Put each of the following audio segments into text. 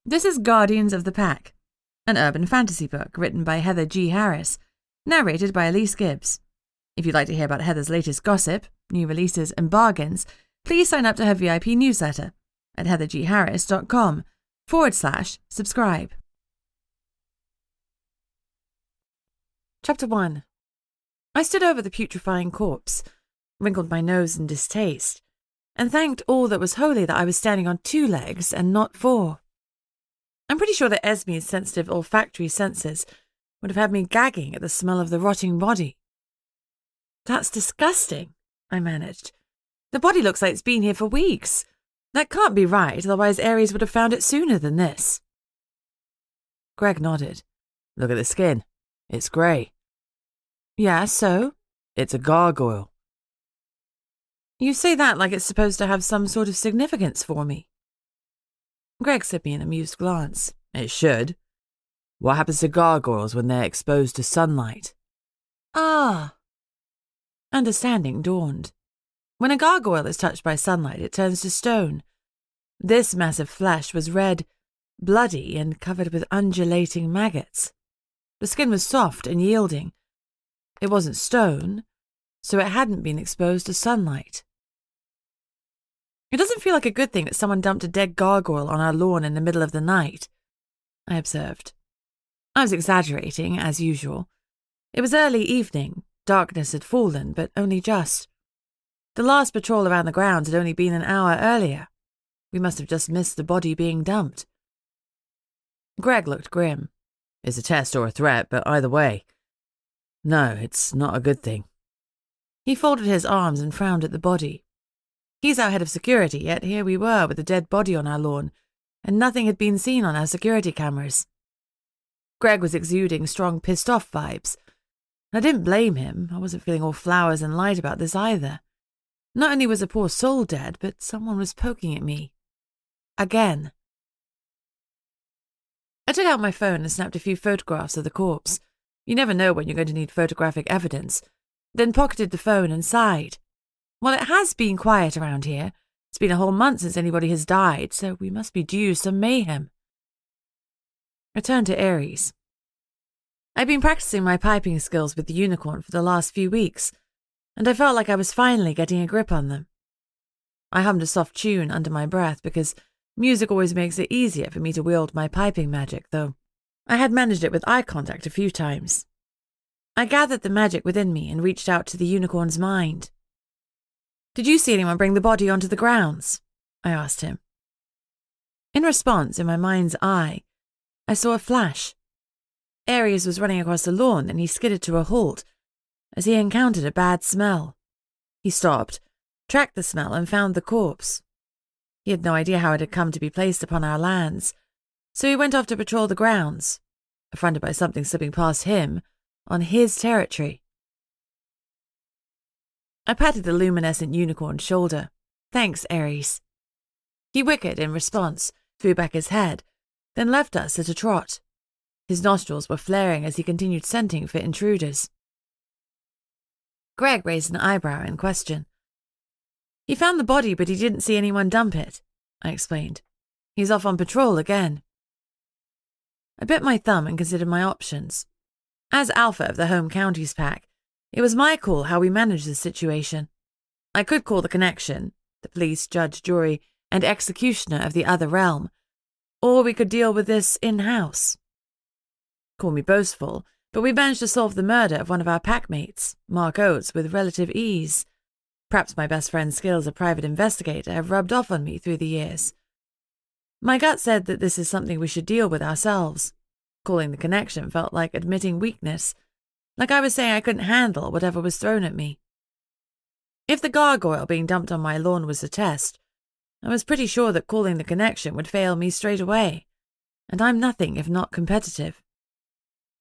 This is Guardians of the Pack, an urban fantasy book written by Heather G. Harris, narrated by Elise Gibbs. If you'd like to hear about Heather's latest gossip, new releases, and bargains, please sign up to her VIP newsletter at heathergharris.com/subscribe. Chapter 1. I stood over the putrefying corpse, wrinkled my nose in distaste, and thanked all that was holy that I was standing on 2 legs and not 4. I'm pretty sure that Esme's sensitive olfactory senses would have had me gagging at the smell of the rotting body. "That's disgusting," I managed. "The body looks like it's been here for weeks. That can't be right, otherwise Ares would have found it sooner than this." Greg nodded. "Look at the skin. It's grey." "Yeah, so?" "It's a gargoyle." "You say that like it's supposed to have some sort of significance for me." Greg sent me an amused glance. "It should. What happens to gargoyles when they're exposed to sunlight?" Ah. Understanding dawned. When a gargoyle is touched by sunlight, it turns to stone. This mass of flesh was red, bloody, and covered with undulating maggots. The skin was soft and yielding. It wasn't stone, so it hadn't been exposed to sunlight. "It doesn't feel like a good thing that someone dumped a dead gargoyle on our lawn in the middle of the night," I observed. I was exaggerating, as usual. It was early evening, darkness had fallen, but only just. The last patrol around the grounds had only been an hour earlier. We must have just missed the body being dumped. Greg looked grim. "It's a test or a threat, but either way. No, it's not a good thing." He folded his arms and frowned at the body. He's our head of security, yet here we were with a dead body on our lawn, and nothing had been seen on our security cameras. Greg was exuding strong pissed-off vibes. I didn't blame him. I wasn't feeling all flowers and light about this either. Not only was a poor soul dead, but someone was poking at me. Again. I took out my phone and snapped a few photographs of the corpse. You never know when you're going to need photographic evidence. Then pocketed the phone and sighed. Well, it has been quiet around here. It's been a whole month since anybody has died, so we must be due some mayhem. I turned to Ares. I'd been practicing my piping skills with the unicorn for the last few weeks, and I felt like I was finally getting a grip on them. I hummed a soft tune under my breath because music always makes it easier for me to wield my piping magic, though I had managed it with eye contact a few times. I gathered the magic within me and reached out to the unicorn's mind. "Did you see anyone bring the body onto the grounds?" I asked him. In response, in my mind's eye, I saw a flash. Ares was running across the lawn and he skidded to a halt as he encountered a bad smell. He stopped, tracked the smell, and found the corpse. He had no idea how it had come to be placed upon our lands, so he went off to patrol the grounds, affronted by something slipping past him on his territory. I patted the luminescent unicorn's shoulder. "Thanks, Ares." He whickered in response, threw back his head, then left us at a trot. His nostrils were flaring as he continued scenting for intruders. Greg raised an eyebrow in question. "He found the body, but he didn't see anyone dump it," I explained. "He's off on patrol again." I bit my thumb and considered my options. As alpha of the home counties pack, it was my call how we managed the situation. I could call the connection, the police, judge, jury, and executioner of the other realm, or we could deal with this in-house. Call me boastful, but we managed to solve the murder of one of our packmates, Mark Oates, with relative ease. Perhaps my best friend's skills as a private investigator have rubbed off on me through the years. My gut said that this is something we should deal with ourselves. Calling the connection felt like admitting weakness, like I was saying I couldn't handle whatever was thrown at me. If the gargoyle being dumped on my lawn was a test, I was pretty sure that calling the connection would fail me straight away, and I'm nothing if not competitive.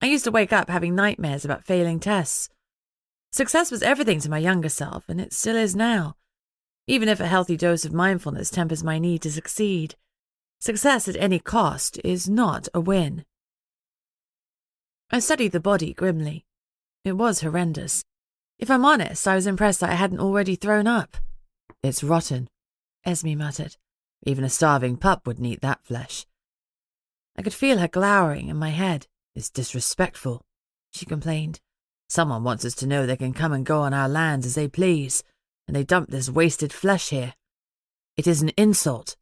I used to wake up having nightmares about failing tests. Success was everything to my younger self, and it still is now, even if a healthy dose of mindfulness tempers my need to succeed. Success at any cost is not a win. I studied the body grimly. It was horrendous. If I'm honest, I was impressed that I hadn't already thrown up. "It's rotten," Esme muttered. "Even a starving pup wouldn't eat that flesh." I could feel her glowering in my head. It's disrespectful, she complained. Someone wants us to know they can come and go on our lands as they please, and they dump this wasted flesh here. It is an insult.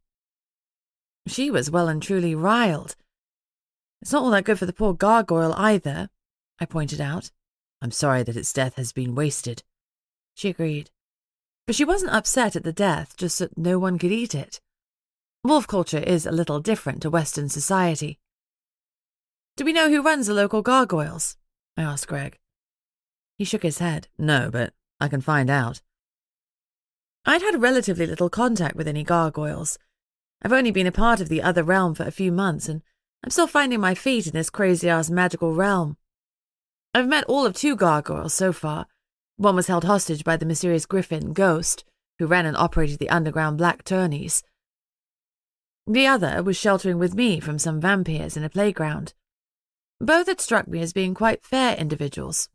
She was well and truly riled. It's not all that good for the poor gargoyle either, I pointed out. I'm sorry that its death has been wasted, she agreed. But she wasn't upset at the death, just that no one could eat it. Wolf culture is a little different to Western society. Do we know who runs the local gargoyles? I asked Greg. He shook his head. No, but I can find out. I'd had relatively little contact with any gargoyles. I've only been a part of the other realm for a few months, and I'm still finding my feet in this crazy-ass magical realm. I've met all of 2 gargoyles so far. One was held hostage by the mysterious griffin, Ghost, who ran and operated the underground black tourneys. The other was sheltering with me from some vampires in a playground. Both had struck me as being quite fair individuals,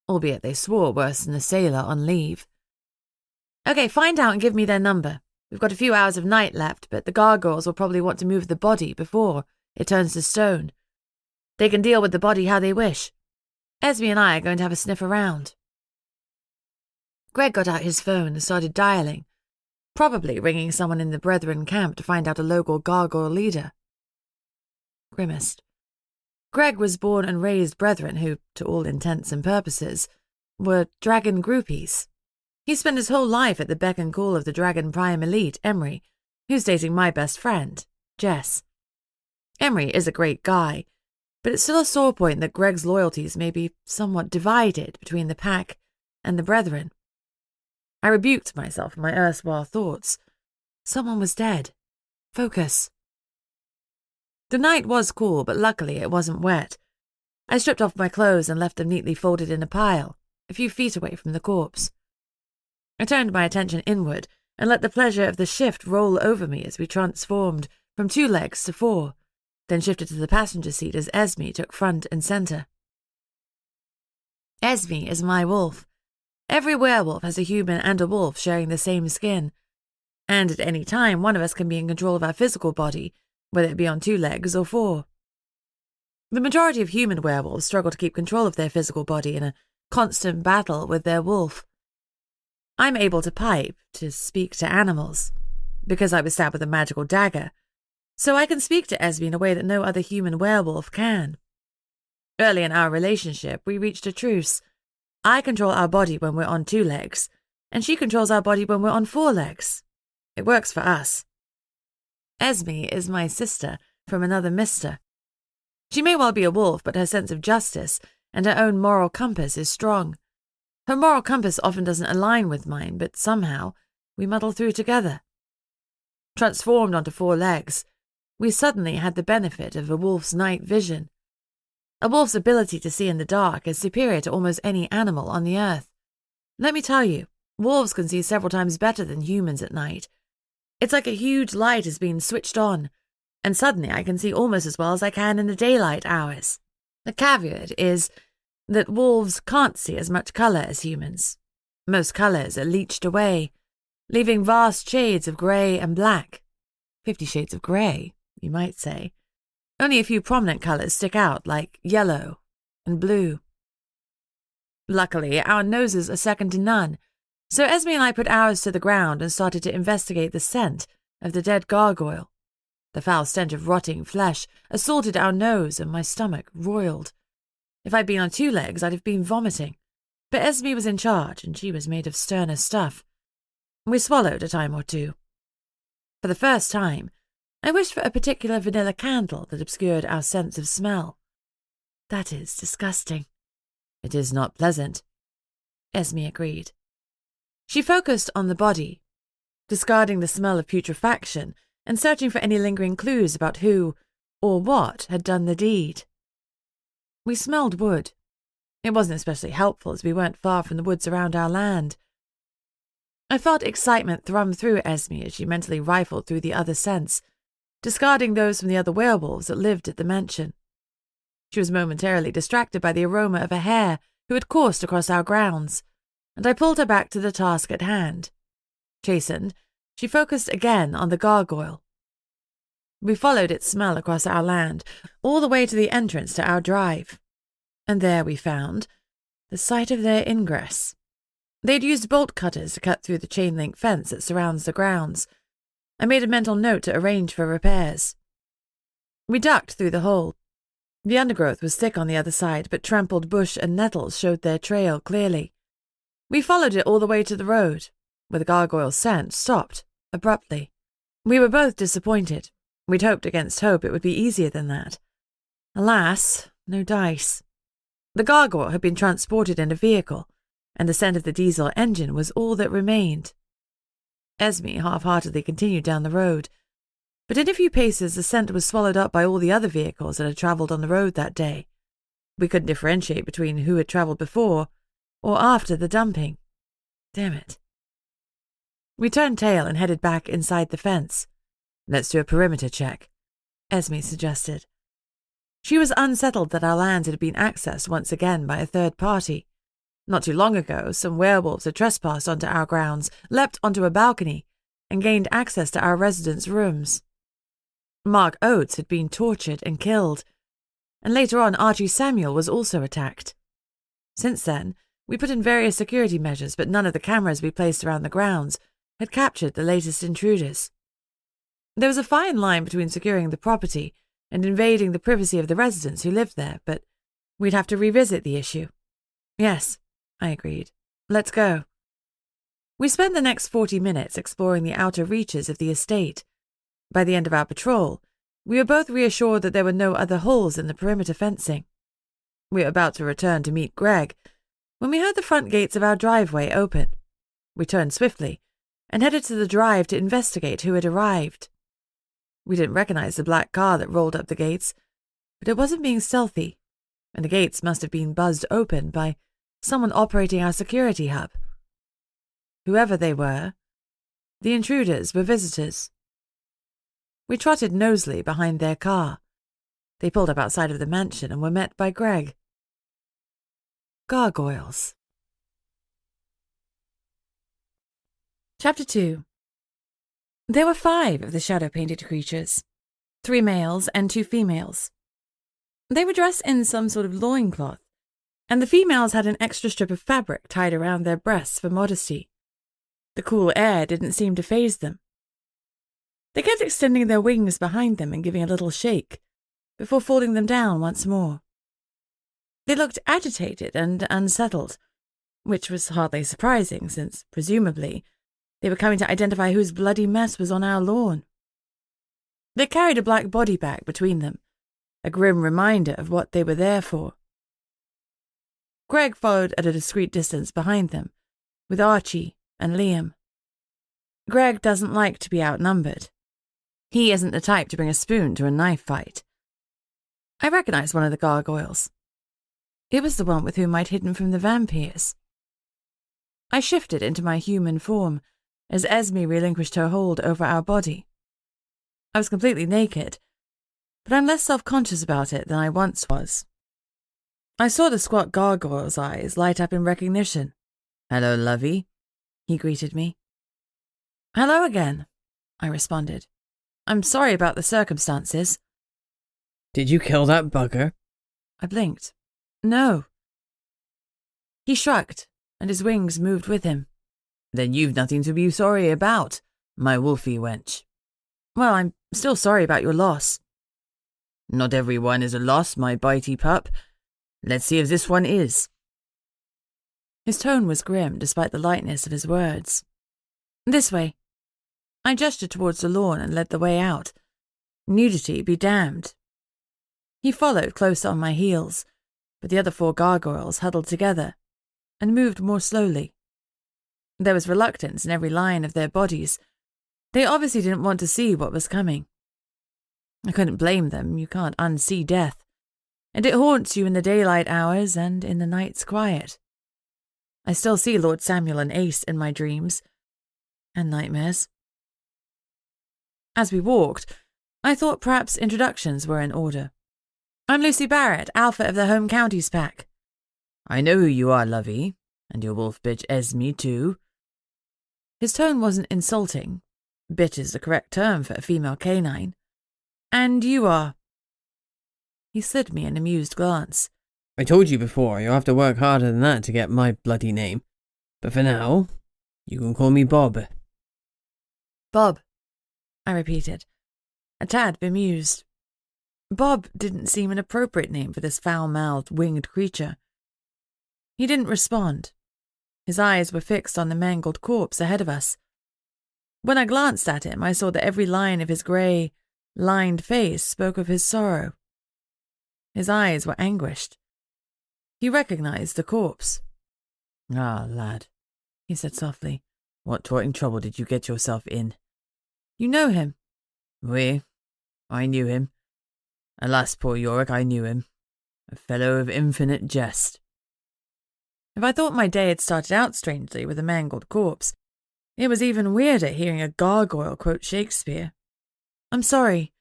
albeit they swore worse than a sailor on leave. Okay, find out and give me their number. We've got a few hours of night left, but the gargoyles will probably want to move the body before it turns to stone. They can deal with the body how they wish. Esme and I are going to have a sniff around. Greg got out his phone and started dialing, probably ringing someone in the Brethren camp to find out a local gargoyle leader. Grimaced. Greg was born and raised Brethren who, to all intents and purposes, were dragon groupies. He spent his whole life at the beck and call of the Dragon Prime Elite, Emery, who's dating my best friend, Jess. Emery is a great guy, but it's still a sore point that Greg's loyalties may be somewhat divided between the pack and the Brethren. I rebuked myself for my erstwhile thoughts. Someone was dead. Focus. The night was cool, but luckily it wasn't wet. I stripped off my clothes and left them neatly folded in a pile, a few feet away from the corpse. I turned my attention inward and let the pleasure of the shift roll over me as we transformed from 2 legs to 4, then shifted to the passenger seat as Esme took front and center. Esme is my wolf. Every werewolf has a human and a wolf sharing the same skin, and at any time one of us can be in control of our physical body, whether it be on 2 legs or 4. The majority of human werewolves struggle to keep control of their physical body in a constant battle with their wolf. I'm able to pipe, to speak to animals, because I was stabbed with a magical dagger, so I can speak to Esme in a way that no other human werewolf can. Early in our relationship, we reached a truce. I control our body when we're on 2 legs, and she controls our body when we're on 4 legs. It works for us. Esme is my sister from another mister. She may well be a wolf, but her sense of justice and her own moral compass is strong. Her moral compass often doesn't align with mine, but somehow we muddle through together. Transformed onto 4 legs, we suddenly had the benefit of a wolf's night vision. A wolf's ability to see in the dark is superior to almost any animal on the earth. Let me tell you, wolves can see several times better than humans at night. It's like a huge light has been switched on, and suddenly I can see almost as well as I can in the daylight hours. The caveat is that wolves can't see as much colour as humans. Most colours are leached away, leaving vast shades of grey and black. 50 shades of grey, you might say. Only a few prominent colours stick out, like yellow and blue. Luckily, our noses are second to none, so Esme and I put ours to the ground and started to investigate the scent of the dead gargoyle. The foul stench of rotting flesh assaulted our nose and my stomach roiled. If I'd been on 2 legs, I'd have been vomiting. But Esme was in charge, and she was made of sterner stuff. We swallowed a time or 2. For the first time, I wished for a particular vanilla candle that obscured our sense of smell. That is disgusting. It is not pleasant, Esme agreed. She focused on the body, discarding the smell of putrefaction and searching for any lingering clues about who or what had done the deed. We smelled wood. It wasn't especially helpful as we weren't far from the woods around our land. I felt excitement thrum through Esme as she mentally rifled through the other scents, discarding those from the other werewolves that lived at the mansion. She was momentarily distracted by the aroma of a hare who had coursed across our grounds, and I pulled her back to the task at hand. Chastened, she focused again on the gargoyle. We followed its smell across our land, all the way to the entrance to our drive. And there we found the site of their ingress. They'd used bolt cutters to cut through the chain-link fence that surrounds the grounds. I made a mental note to arrange for repairs. We ducked through the hole. The undergrowth was thick on the other side, but trampled bush and nettles showed their trail clearly. We followed it all the way to the road, where the gargoyle's scent stopped, abruptly. We were both disappointed. We'd hoped against hope it would be easier than that. Alas, no dice. The gargoyle had been transported in a vehicle, and the scent of the diesel engine was all that remained. Esme half-heartedly continued down the road, but in a few paces the scent was swallowed up by all the other vehicles that had travelled on the road that day. We couldn't differentiate between who had travelled before or after the dumping. Damn it. We turned tail and headed back inside the fence. Let's do a perimeter check, Esme suggested. She was unsettled that our lands had been accessed once again by a third party. Not too long ago, some werewolves had trespassed onto our grounds, leapt onto a balcony, and gained access to our residents' rooms. Mark Oates had been tortured and killed, and later on Archie Samuel was also attacked. Since then, we put in various security measures, but none of the cameras we placed around the grounds had captured the latest intruders. There was a fine line between securing the property and invading the privacy of the residents who lived there, but we'd have to revisit the issue. Yes, I agreed. Let's go. We spent the next 40 minutes exploring the outer reaches of the estate. By the end of our patrol, we were both reassured that there were no other holes in the perimeter fencing. We were about to return to meet Greg when we heard the front gates of our driveway open. We turned swiftly and headed to the drive to investigate who had arrived. We didn't recognize the black car that rolled up the gates, but it wasn't being stealthy, and the gates must have been buzzed open by someone operating our security hub. Whoever they were, the intruders were visitors. We trotted nosily behind their car. They pulled up outside of the mansion and were met by Greg. Gargoyles. Chapter 2. There were 5 of the shadow-painted creatures, 3 males and 2 females. They were dressed in some sort of loincloth, and the females had an extra strip of fabric tied around their breasts for modesty. The cool air didn't seem to faze them. They kept extending their wings behind them and giving a little shake, before folding them down once more. They looked agitated and unsettled, which was hardly surprising since, presumably, they were coming to identify whose bloody mess was on our lawn. They carried a black body bag between them, a grim reminder of what they were there for. Greg followed at a discreet distance behind them, with Archie and Liam. Greg doesn't like to be outnumbered. He isn't the type to bring a spoon to a knife fight. I recognized one of the gargoyles. It was the one with whom I'd hidden from the vampires. I shifted into my human form as Esme relinquished her hold over our body. I was completely naked, but I'm less self-conscious about it than I once was. I saw the squat gargoyle's eyes light up in recognition. "Hello, lovey," he greeted me. "Hello again," I responded. "I'm sorry about the circumstances." "Did you kill that bugger?" I blinked. "No." He shrugged, and his wings moved with him. "Then you've nothing to be sorry about, my wolfy wench." "Well, I'm still sorry about your loss." "Not everyone is a loss, my bitey pup. Let's see if this one is." His tone was grim despite the lightness of his words. "This way." I gestured towards the lawn and led the way out. Nudity be damned. He followed close on my heels, but the other 4 gargoyles huddled together and moved more slowly. There was reluctance in every line of their bodies. They obviously didn't want to see what was coming. I couldn't blame them. You can't unsee death, and it haunts you in the daylight hours and in the night's quiet. I still see Lord Samuel and Ace in my dreams and nightmares. As we walked, I thought perhaps introductions were in order. "I'm Lucy Barrett, Alpha of the Home Counties Pack." "I know who you are, lovey, and your wolf bitch Esme, too." His tone wasn't insulting. Bitch is the correct term for a female canine. And you are? He slid me an amused glance. I told you before, you'll have to work harder than that to get my bloody name. But for now, you can call me Bob. Bob, I repeated, a tad bemused. Bob didn't seem an appropriate name for this foul-mouthed, winged creature. He didn't respond. His eyes were fixed on the mangled corpse ahead of us. When I glanced at him, I saw that every line of his grey, lined face spoke of his sorrow. His eyes were anguished. He recognized the corpse. Ah, lad, he said softly, what torting trouble did you get yourself in? You know him? Oui, I knew him. Alas, poor Yorick, I knew him. A fellow of infinite jest. If I thought my day had started out strangely with a mangled corpse, it was even weirder hearing a gargoyle quote Shakespeare. I'm sorry.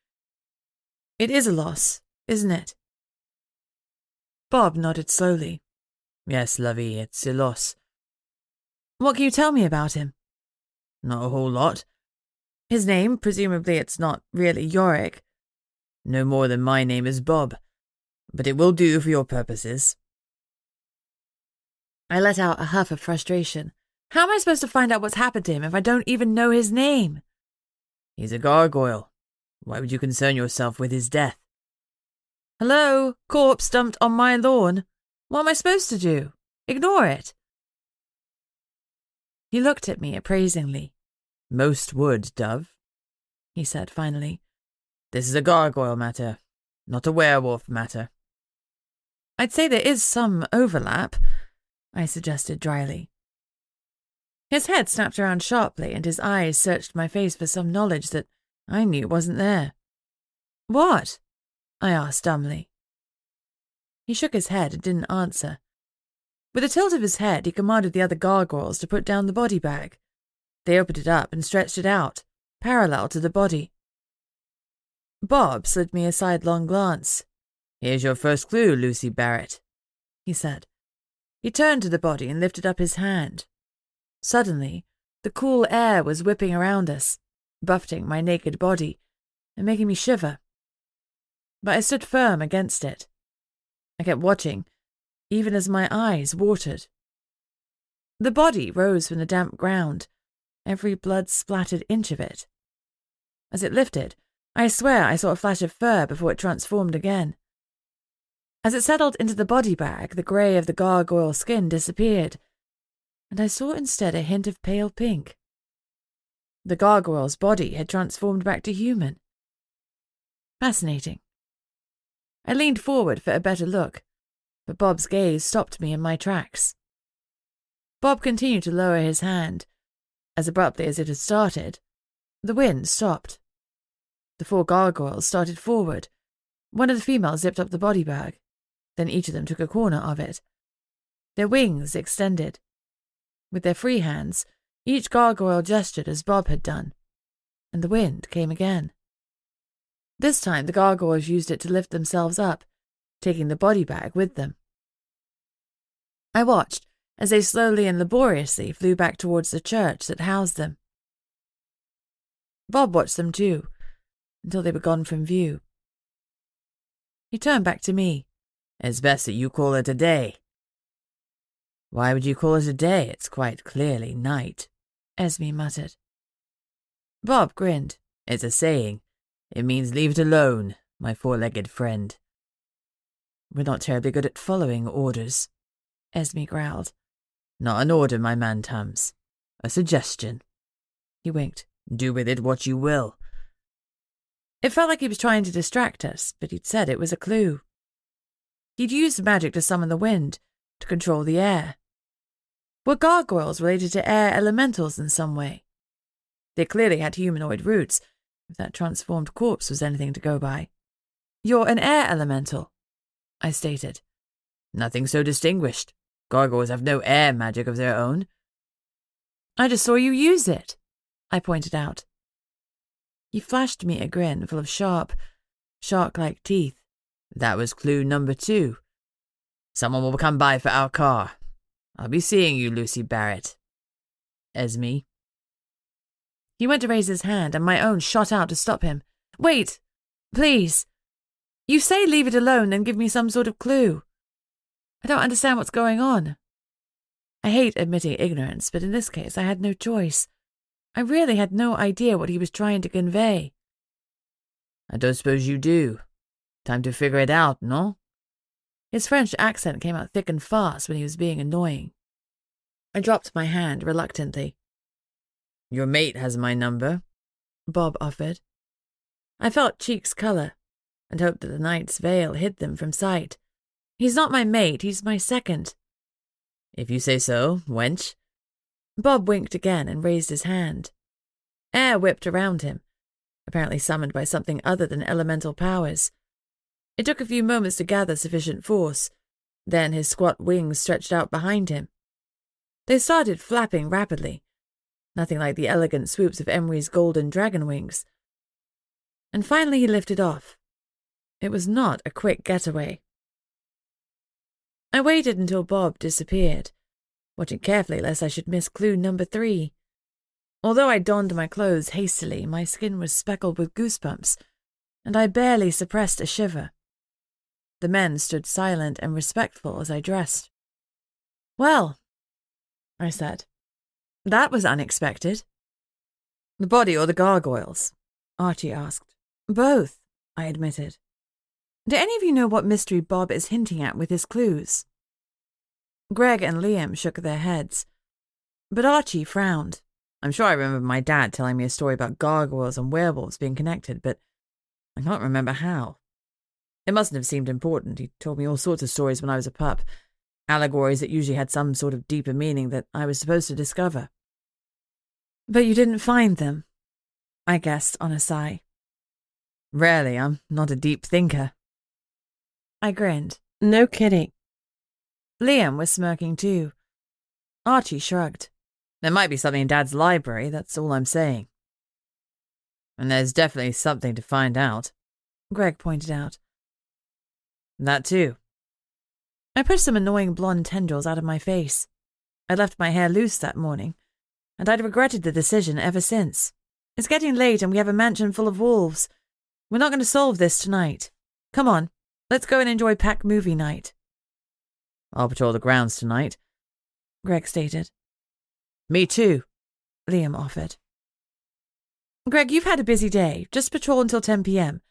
It is a loss, isn't it? Bob nodded slowly. Yes, lovey, it's a loss. What can you tell me about him? Not a whole lot. His name, presumably it's not really Yorick. No more than my name is Bob, but it will do for your purposes. I let out a huff of frustration. How am I supposed to find out what's happened to him if I don't even know his name? He's a gargoyle. Why would you concern yourself with his death? Hello? Corpse dumped on my lawn. What am I supposed to do? Ignore it? He looked at me appraisingly. Most would, Dove, he said finally. This is a gargoyle matter, not a werewolf matter. I'd say there is some overlap, I suggested dryly. His head snapped around sharply and his eyes searched my face for some knowledge that I knew wasn't there. What? I asked dumbly. He shook his head and didn't answer. With a tilt of his head, he commanded the other gargoyles to put down the body bag. They opened it up and stretched it out, parallel to the body. Bob slid me a sidelong glance. Here's your first clue, Lucy Barrett, he said. He turned to the body and lifted up his hand. Suddenly, the cool air was whipping around us, buffeting my naked body and making me shiver. But I stood firm against it. I kept watching, even as my eyes watered. The body rose from the damp ground, every blood-splattered inch of it. As it lifted, I swear I saw a flash of fur before it transformed again. As it settled into the body bag, the grey of the gargoyle skin disappeared, and I saw instead a hint of pale pink. The gargoyle's body had transformed back to human. Fascinating. I leaned forward for a better look, but Bob's gaze stopped me in my tracks. Bob continued to lower his hand. As abruptly as it had started, the wind stopped. The 4 gargoyles started forward. One of the females zipped up the body bag. Then each of them took a corner of it. Their wings extended. With their free hands, each gargoyle gestured as Bob had done, and the wind came again. This time the gargoyles used it to lift themselves up, taking the body bag with them. I watched as they slowly and laboriously flew back towards the church that housed them. Bob watched them too, until they were gone from view. He turned back to me. It's best that you call it a day. Why would you call it a day? It's quite clearly night, Esme muttered. Bob grinned. It's a saying. It means leave it alone, my 4-legged friend. We're not terribly good at following orders, Esme growled. Not an order, my man Tams. A suggestion. He winked. Do with it what you will. It felt like he was trying to distract us, but he'd said it was a clue. He'd used magic to summon the wind, to control the air. Were gargoyles related to air elementals in some way? They clearly had humanoid roots, if that transformed corpse was anything to go by. You're an air elemental, I stated. Nothing so distinguished. Gargoyles have no air magic of their own. I just saw you use it, I pointed out. He flashed me a grin full of sharp, shark-like teeth. That was clue number 2. Someone will come by for our car. I'll be seeing you, Lucy Barrett. Esme. He went to raise his hand, and my own shot out to stop him. Wait! Please. You say leave it alone and give me some sort of clue. I don't understand what's going on. I hate admitting ignorance, but in this case I had no choice. I really had no idea what he was trying to convey. I don't suppose you do. Time to figure it out, no? His French accent came out thick and fast when he was being annoying. I dropped my hand reluctantly. Your mate has my number, Bob offered. I felt cheeks colour and hoped that the night's veil hid them from sight. He's not my mate, he's my second. If you say so, wench. Bob winked again and raised his hand. Air whipped around him, apparently summoned by something other than elemental powers. It took a few moments to gather sufficient force. Then his squat wings stretched out behind him. They started flapping rapidly, nothing like the elegant swoops of Emery's golden dragon wings. And finally he lifted off. It was not a quick getaway. I waited until Bob disappeared, watching carefully lest I should miss clue number 3. Although I donned my clothes hastily, my skin was speckled with goosebumps, and I barely suppressed a shiver. The men stood silent and respectful as I dressed. Well, I said, that was unexpected. The body or the gargoyles? Archie asked. Both, I admitted. Do any of you know what mystery Bob is hinting at with his clues? Greg and Liam shook their heads, but Archie frowned. I'm sure I remember my dad telling me a story about gargoyles and werewolves being connected, but I can't remember how. It mustn't have seemed important. He told me all sorts of stories when I was a pup, allegories that usually had some sort of deeper meaning that I was supposed to discover. But you didn't find them, I guessed on a sigh. Rarely, I'm not a deep thinker. I grinned. No kidding. Liam was smirking too. Archie shrugged. There might be something in Dad's library, that's all I'm saying. And there's definitely something to find out, Greg pointed out. That too. I pushed some annoying blonde tendrils out of my face. I'd left my hair loose that morning, and I'd regretted the decision ever since. It's getting late and we have a mansion full of wolves. We're not going to solve this tonight. Come on, let's go and enjoy pack movie night. I'll patrol the grounds tonight, Greg stated. Me too, Liam offered. Greg, you've had a busy day. Just patrol until 10 p.m.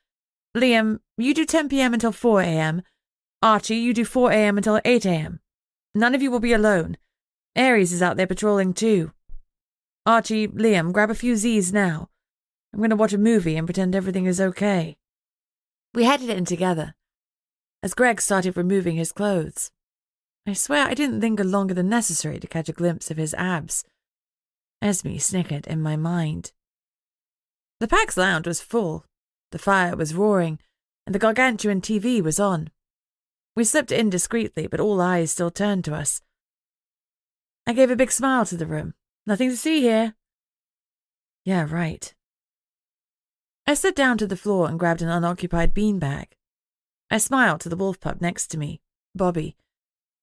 Liam, you do 10 p.m. until 4 a.m. Archie, you do 4 a.m. until 8 a.m. None of you will be alone. Ares is out there patrolling too. Archie, Liam, grab a few Z's now. I'm going to watch a movie and pretend everything is okay. We headed in together, as Greg started removing his clothes. I swear I didn't linger longer than necessary to catch a glimpse of his abs. Esme snickered in my mind. The pack's lounge was full. The fire was roaring, and the gargantuan TV was on. We slipped in discreetly, but all eyes still turned to us. I gave a big smile to the room. Nothing to see here. Yeah, right. I slid down to the floor and grabbed an unoccupied beanbag. I smiled to the wolf pup next to me, Bobby.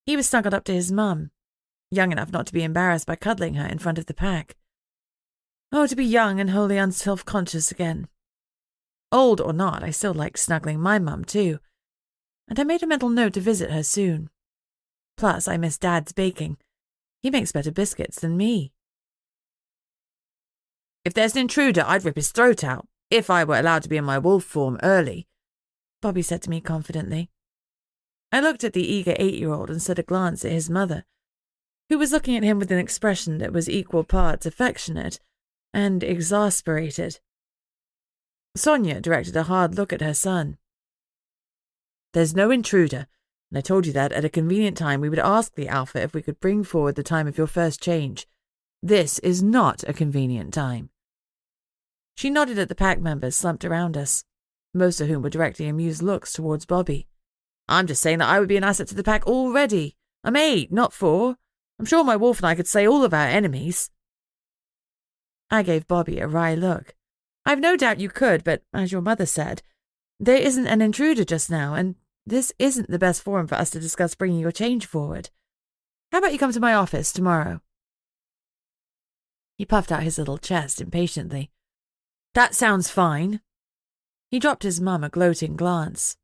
He was snuggled up to his mum, young enough not to be embarrassed by cuddling her in front of the pack. Oh, to be young and wholly unself-conscious again. Old or not, I still liked snuggling my mum too, and I made a mental note to visit her soon. Plus, I miss Dad's baking. He makes better biscuits than me. If there's an intruder, I'd rip his throat out, if I were allowed to be in my wolf form early, Bobby said to me confidently. I looked at the eager 8-year-old and slid a glance at his mother, who was looking at him with an expression that was equal parts affectionate and exasperated. Sonia directed a hard look at her son. There's no intruder, and I told you that at a convenient time we would ask the Alpha if we could bring forward the time of your first change. This is not a convenient time. She nodded at the pack members slumped around us, most of whom were directing amused looks towards Bobby. I'm just saying that I would be an asset to the pack already. I'm 8, not 4. I'm sure my wolf and I could slay all of our enemies. I gave Bobby a wry look. I've no doubt you could, but as your mother said, there isn't an intruder just now, and this isn't the best forum for us to discuss bringing your change forward. How about you come to my office tomorrow? He puffed out his little chest impatiently. That sounds fine. He dropped his mum a gloating glance,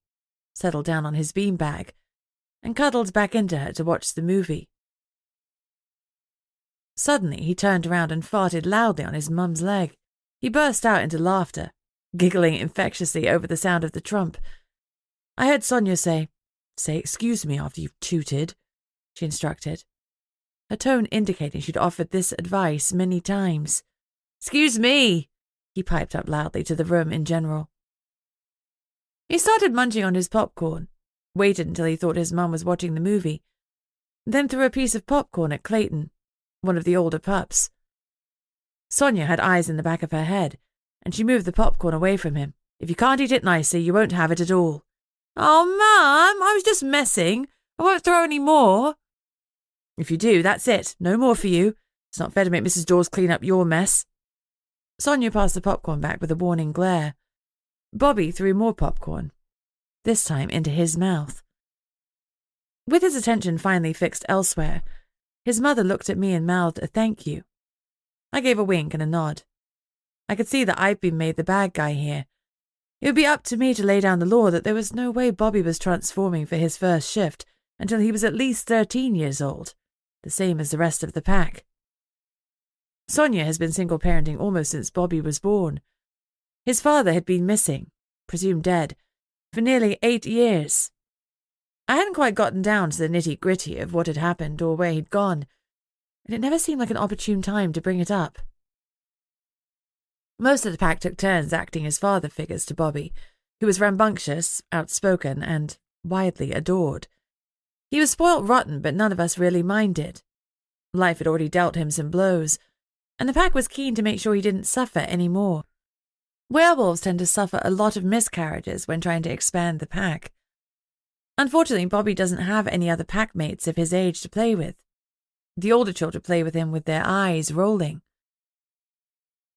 settled down on his beanbag, and cuddled back into her to watch the movie. Suddenly, he turned around and farted loudly on his mum's leg. He burst out into laughter, giggling infectiously over the sound of the trump. I heard Sonia say excuse me after you've tooted, she instructed, her tone indicating she'd offered this advice many times. Excuse me, he piped up loudly to the room in general. He started munching on his popcorn, waited until he thought his mum was watching the movie, then threw a piece of popcorn at Clayton, one of the older pups. Sonia had eyes in the back of her head, and she moved the popcorn away from him. If you can't eat it nicely, you won't have it at all. Oh, Mum, I was just messing. I won't throw any more. If you do, that's it. No more for you. It's not fair to make Mrs. Dawes clean up your mess. Sonia passed the popcorn back with a warning glare. Bobby threw more popcorn, this time into his mouth. With his attention finally fixed elsewhere, his mother looked at me and mouthed a thank you. I gave a wink and a nod. I could see that I'd been made the bad guy here. It would be up to me to lay down the law that there was no way Bobby was transforming for his first shift until he was at least 13 years old, the same as the rest of the pack. Sonia has been single-parenting almost since Bobby was born. His father had been missing, presumed dead, for nearly 8 years. I hadn't quite gotten down to the nitty-gritty of what had happened or where he'd gone, and it never seemed like an opportune time to bring it up. Most of the pack took turns acting as father figures to Bobby, who was rambunctious, outspoken, and widely adored. He was spoilt rotten, but none of us really minded. Life had already dealt him some blows, and the pack was keen to make sure he didn't suffer any more. Werewolves tend to suffer a lot of miscarriages when trying to expand the pack. Unfortunately, Bobby doesn't have any other pack mates of his age to play with. The older children play with him with their eyes rolling.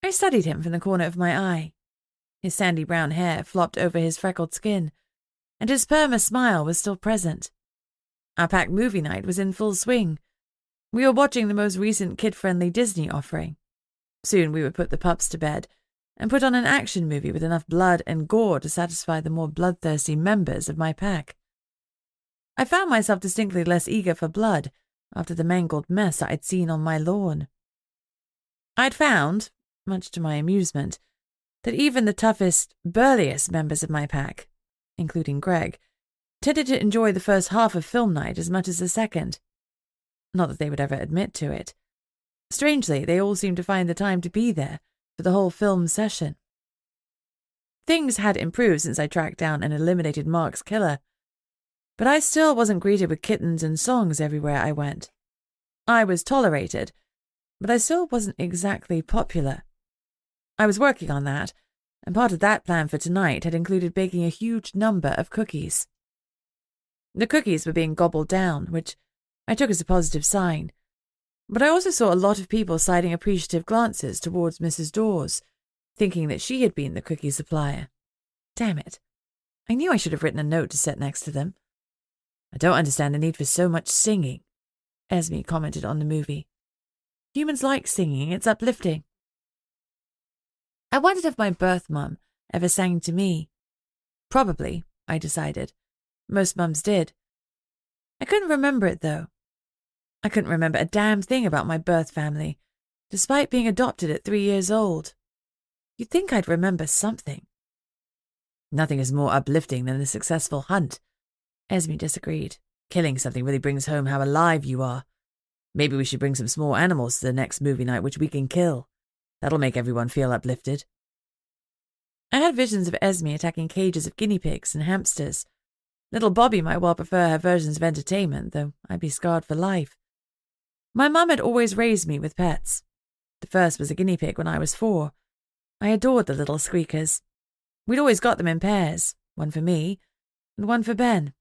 I studied him from the corner of my eye. His sandy brown hair flopped over his freckled skin, and his perma smile was still present. Our pack movie night was in full swing. We were watching the most recent kid-friendly Disney offering. Soon we would put the pups to bed and put on an action movie with enough blood and gore to satisfy the more bloodthirsty members of my pack. I found myself distinctly less eager for blood after the mangled mess I'd seen on my lawn. I'd found, much to my amusement, that even the toughest, burliest members of my pack, including Greg, tended to enjoy the first half of film night as much as the second. Not that they would ever admit to it. Strangely, they all seemed to find the time to be there for the whole film session. Things had improved since I tracked down and eliminated Mark's killer, but I still wasn't greeted with kittens and songs everywhere I went. I was tolerated, but I still wasn't exactly popular. I was working on that, and part of that plan for tonight had included baking a huge number of cookies. The cookies were being gobbled down, which I took as a positive sign, but I also saw a lot of people sliding appreciative glances towards Mrs. Dawes, thinking that she had been the cookie supplier. Damn it. I knew I should have written a note to set next to them. I don't understand the need for so much singing, Esme commented on the movie. Humans like singing, it's uplifting. I wondered if my birth mum ever sang to me. Probably, I decided. Most mums did. I couldn't remember it, though. I couldn't remember a damn thing about my birth family, despite being adopted at 3 years old. You'd think I'd remember something. Nothing is more uplifting than a successful hunt, Esme disagreed. Killing something really brings home how alive you are. Maybe we should bring some small animals to the next movie night which we can kill. That'll make everyone feel uplifted. I had visions of Esme attacking cages of guinea pigs and hamsters. Little Bobby might well prefer her versions of entertainment, though I'd be scarred for life. My mum had always raised me with pets. The first was a guinea pig when I was 4. I adored the little squeakers. We'd always got them in pairs, one for me and one for Ben.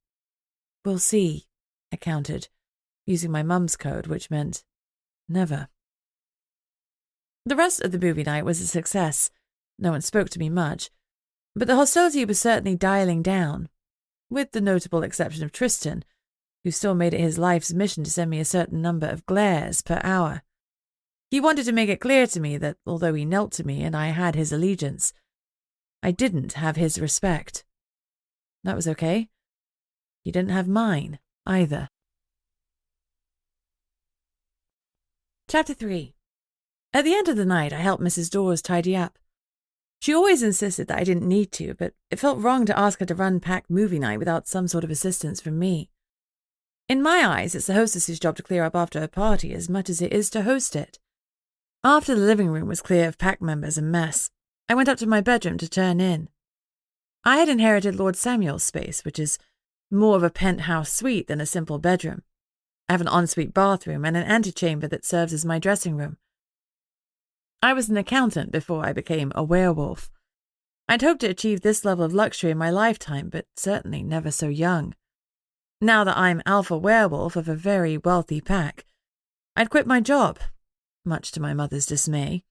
We'll see, I countered, using my mum's code, which meant never. The rest of the movie night was a success. No one spoke to me much, but the hostility was certainly dialing down, with the notable exception of Tristan, who still made it his life's mission to send me a certain number of glares per hour. He wanted to make it clear to me that, although he knelt to me and I had his allegiance, I didn't have his respect. That was okay. He didn't have mine, either. Chapter 3. At the end of the night, I helped Mrs. Dawes tidy up. She always insisted that I didn't need to, but it felt wrong to ask her to run packed movie night without some sort of assistance from me. In my eyes, it's the hostess's job to clear up after a party as much as it is to host it. After the living room was clear of pack members and mess, I went up to my bedroom to turn in. I had inherited Lord Samuel's space, which is more of a penthouse suite than a simple bedroom. I have an ensuite bathroom and an antechamber that serves as my dressing room. I was an accountant before I became a werewolf. I'd hoped to achieve this level of luxury in my lifetime, but certainly never so young. Now that I'm alpha werewolf of a very wealthy pack, I'd quit my job, much to my mother's dismay.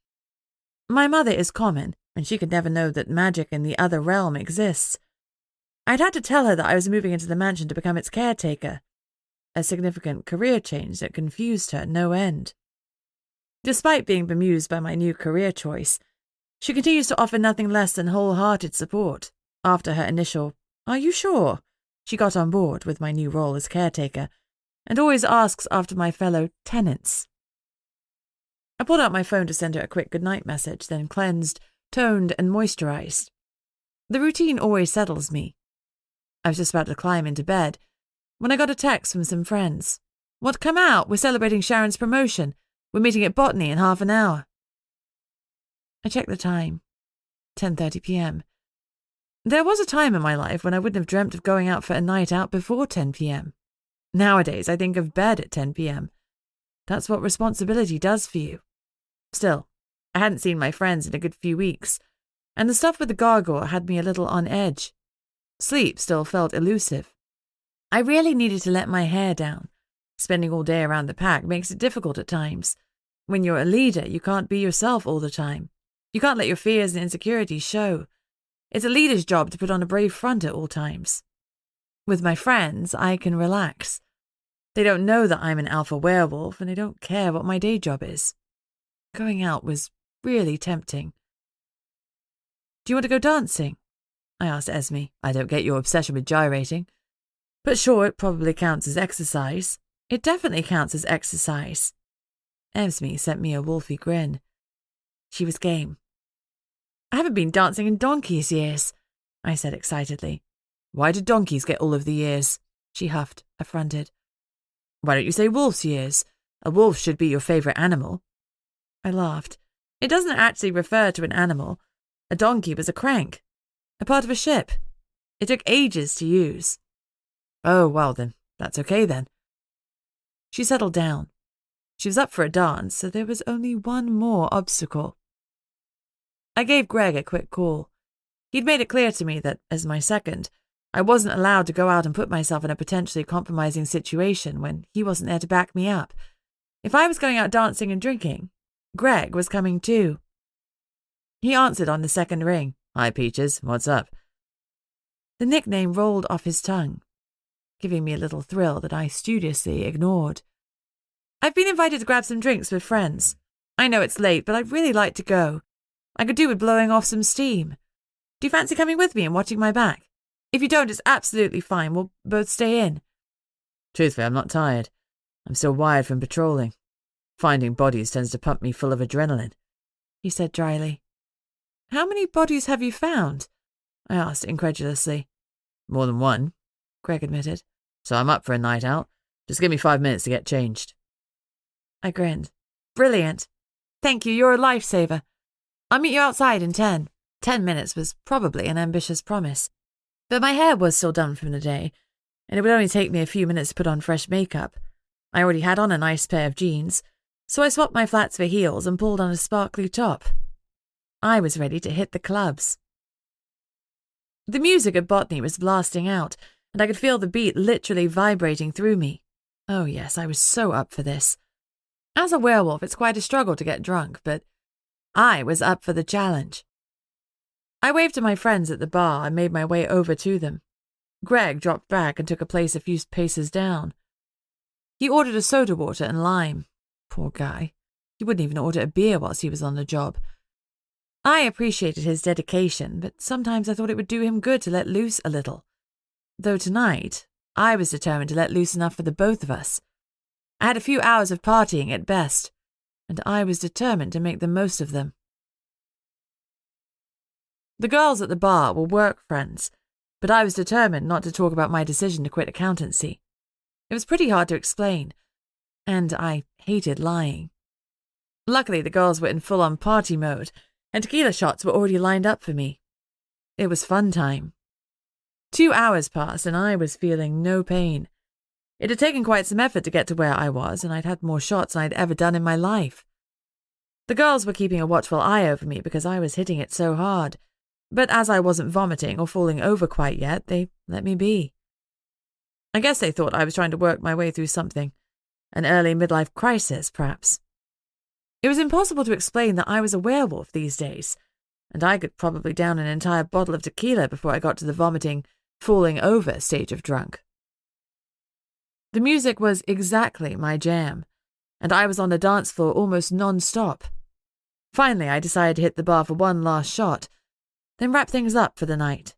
My mother is common, and she could never know that magic in the other realm exists. I'd had to tell her that I was moving into the mansion to become its caretaker, a significant career change that confused her no end. Despite being bemused by my new career choice, she continues to offer nothing less than wholehearted support. After her initial, "Are you sure?" she got on board with my new role as caretaker, and always asks after my fellow tenants. I pulled out my phone to send her a quick goodnight message, then cleansed, toned, and moisturized. The routine always settles me. I was just about to climb into bed when I got a text from some friends. "Want to come out? We're celebrating Sharon's promotion. We're meeting at Botany in half an hour." I checked the time. 10:30 p.m. There was a time in my life when I wouldn't have dreamt of going out for a night out before 10 p.m. Nowadays, I think of bed at 10 p.m. That's what responsibility does for you. Still, I hadn't seen my friends in a good few weeks, and the stuff with the gargoyle had me a little on edge. Sleep still felt elusive. I really needed to let my hair down. Spending all day around the pack makes it difficult at times. When you're a leader, you can't be yourself all the time. You can't let your fears and insecurities show. It's a leader's job to put on a brave front at all times. With my friends, I can relax. They don't know that I'm an alpha werewolf, and they don't care what my day job is. Going out was really tempting. "Do you want to go dancing?" I asked Esme. "I don't get your obsession with gyrating. But sure, it probably counts as exercise." "It definitely counts as exercise." Esme sent me a wolfy grin. She was game. "I haven't been dancing in donkey's years," I said excitedly. "Why do donkeys get all of the years?" she huffed, affronted. "Why don't you say wolf's years? A wolf should be your favourite animal." I laughed. "It doesn't actually refer to an animal. A donkey was a crank, a part of a ship. It took ages to use." "Oh, well then, that's okay then." She settled down. She was up for a dance, so there was only one more obstacle. I gave Greg a quick call. He'd made it clear to me that, as my second, I wasn't allowed to go out and put myself in a potentially compromising situation when he wasn't there to back me up. If I was going out dancing and drinking, Greg was coming too. He answered on the second ring. "Hi, Peaches, what's up?" The nickname rolled off his tongue, giving me a little thrill that I studiously ignored. "I've been invited to grab some drinks with friends. I know it's late, but I'd really like to go. I could do with blowing off some steam. Do you fancy coming with me and watching my back? If you don't, it's absolutely fine. We'll both stay in." "Truthfully, I'm not tired. I'm still wired from patrolling. Finding bodies tends to pump me full of adrenaline," he said dryly. "How many bodies have you found?" I asked incredulously. "More than one," Greg admitted. "So I'm up for a night out. Just give me 5 minutes to get changed." I grinned. "Brilliant. Thank you, you're a lifesaver. I'll meet you outside in 10. 10 minutes was probably an ambitious promise. But my hair was still done from the day, and it would only take me a few minutes to put on fresh makeup. I already had on a nice pair of jeans, so I swapped my flats for heels and pulled on a sparkly top. I was ready to hit the clubs. The music at Botany was blasting out, and I could feel the beat literally vibrating through me. Oh yes, I was so up for this. As a werewolf, it's quite a struggle to get drunk, but I was up for the challenge. I waved to my friends at the bar and made my way over to them. Greg dropped back and took a place a few paces down. He ordered a soda water and lime. Poor guy. He wouldn't even order a beer whilst he was on the job. I appreciated his dedication, but sometimes I thought it would do him good to let loose a little. Though tonight, I was determined to let loose enough for the both of us. I had a few hours of partying at best, and I was determined to make the most of them. The girls at the bar were work friends, but I was determined not to talk about my decision to quit accountancy. It was pretty hard to explain, and I hated lying. Luckily, the girls were in full-on party mode, and tequila shots were already lined up for me. It was fun time. 2 hours passed, and I was feeling no pain. It had taken quite some effort to get to where I was, and I'd had more shots than I'd ever done in my life. The girls were keeping a watchful eye over me because I was hitting it so hard, but as I wasn't vomiting or falling over quite yet, they let me be. I guess they thought I was trying to work my way through something. An early midlife crisis, perhaps. It was impossible to explain that I was a werewolf these days, and I could probably down an entire bottle of tequila before I got to the vomiting, falling over stage of drunk. The music was exactly my jam, and I was on the dance floor almost non-stop. Finally, I decided to hit the bar for one last shot, then wrap things up for the night.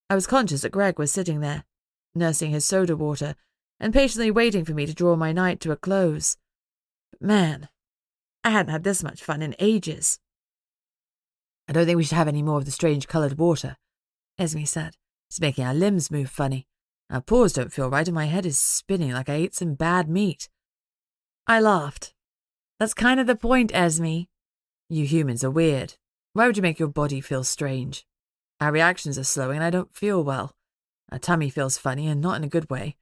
I was conscious that Greg was sitting there, nursing his soda water, and patiently waiting for me to draw my night to a close. But man, I hadn't had this much fun in ages. "I don't think we should have any more of the strange-coloured water," Esme said. "It's making our limbs move funny. Our paws don't feel right and my head is spinning like I ate some bad meat." I laughed. "That's kind of the point, Esme. You humans are weird. Why would you make your body feel strange? Our reactions are slowing and I don't feel well. Our tummy feels funny and not in a good way.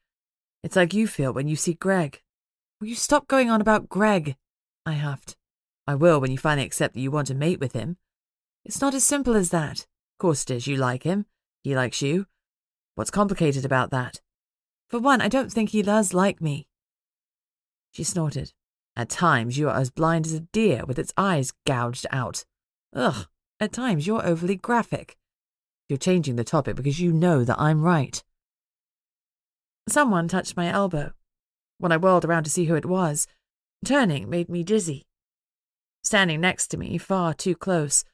It's like you feel when you see Greg." "Will you stop going on about Greg?" I huffed. "I will when you finally accept that you want to mate with him. It's not as simple as that. Of course it is. You like him. He likes you. What's complicated about that?" "For one, I don't think he does like me." She snorted. "At times you are as blind as a deer with its eyes gouged out. Ugh, at times you're overly graphic. You're changing the topic because you know that I'm right." Someone touched my elbow. When I whirled around to see who it was, turning made me dizzy. Standing next to me, far too close,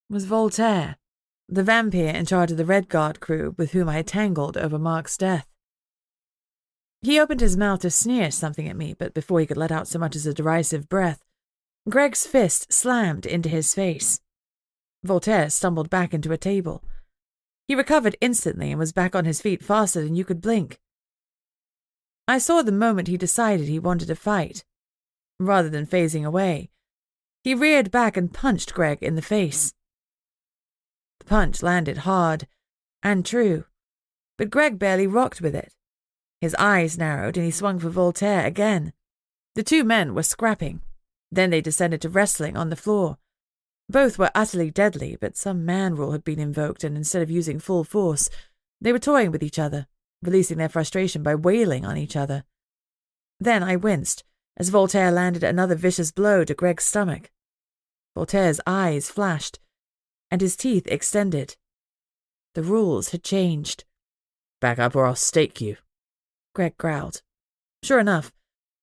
was Voltaire, the vampire in charge of the Red Guard crew with whom I had tangled over Mark's death. He opened his mouth to sneer something at me, but before he could let out so much as a derisive breath, Greg's fist slammed into his face. Voltaire stumbled back into a table. He recovered instantly and was back on his feet faster than you could blink. I saw the moment he decided he wanted to fight. Rather than phasing away, he reared back and punched Greg in the face. The punch landed hard and true, but Greg barely rocked with it. His eyes narrowed and he swung for Voltaire again. The two men were scrapping. Then they descended to wrestling on the floor. Both were utterly deadly, but some man rule had been invoked, and instead of using full force, they were toying with each other, releasing their frustration by wailing on each other. Then I winced as Voltaire landed another vicious blow to Greg's stomach. Voltaire's eyes flashed, and his teeth extended. The rules had changed. "Back up or I'll stake you," Greg growled. Sure enough,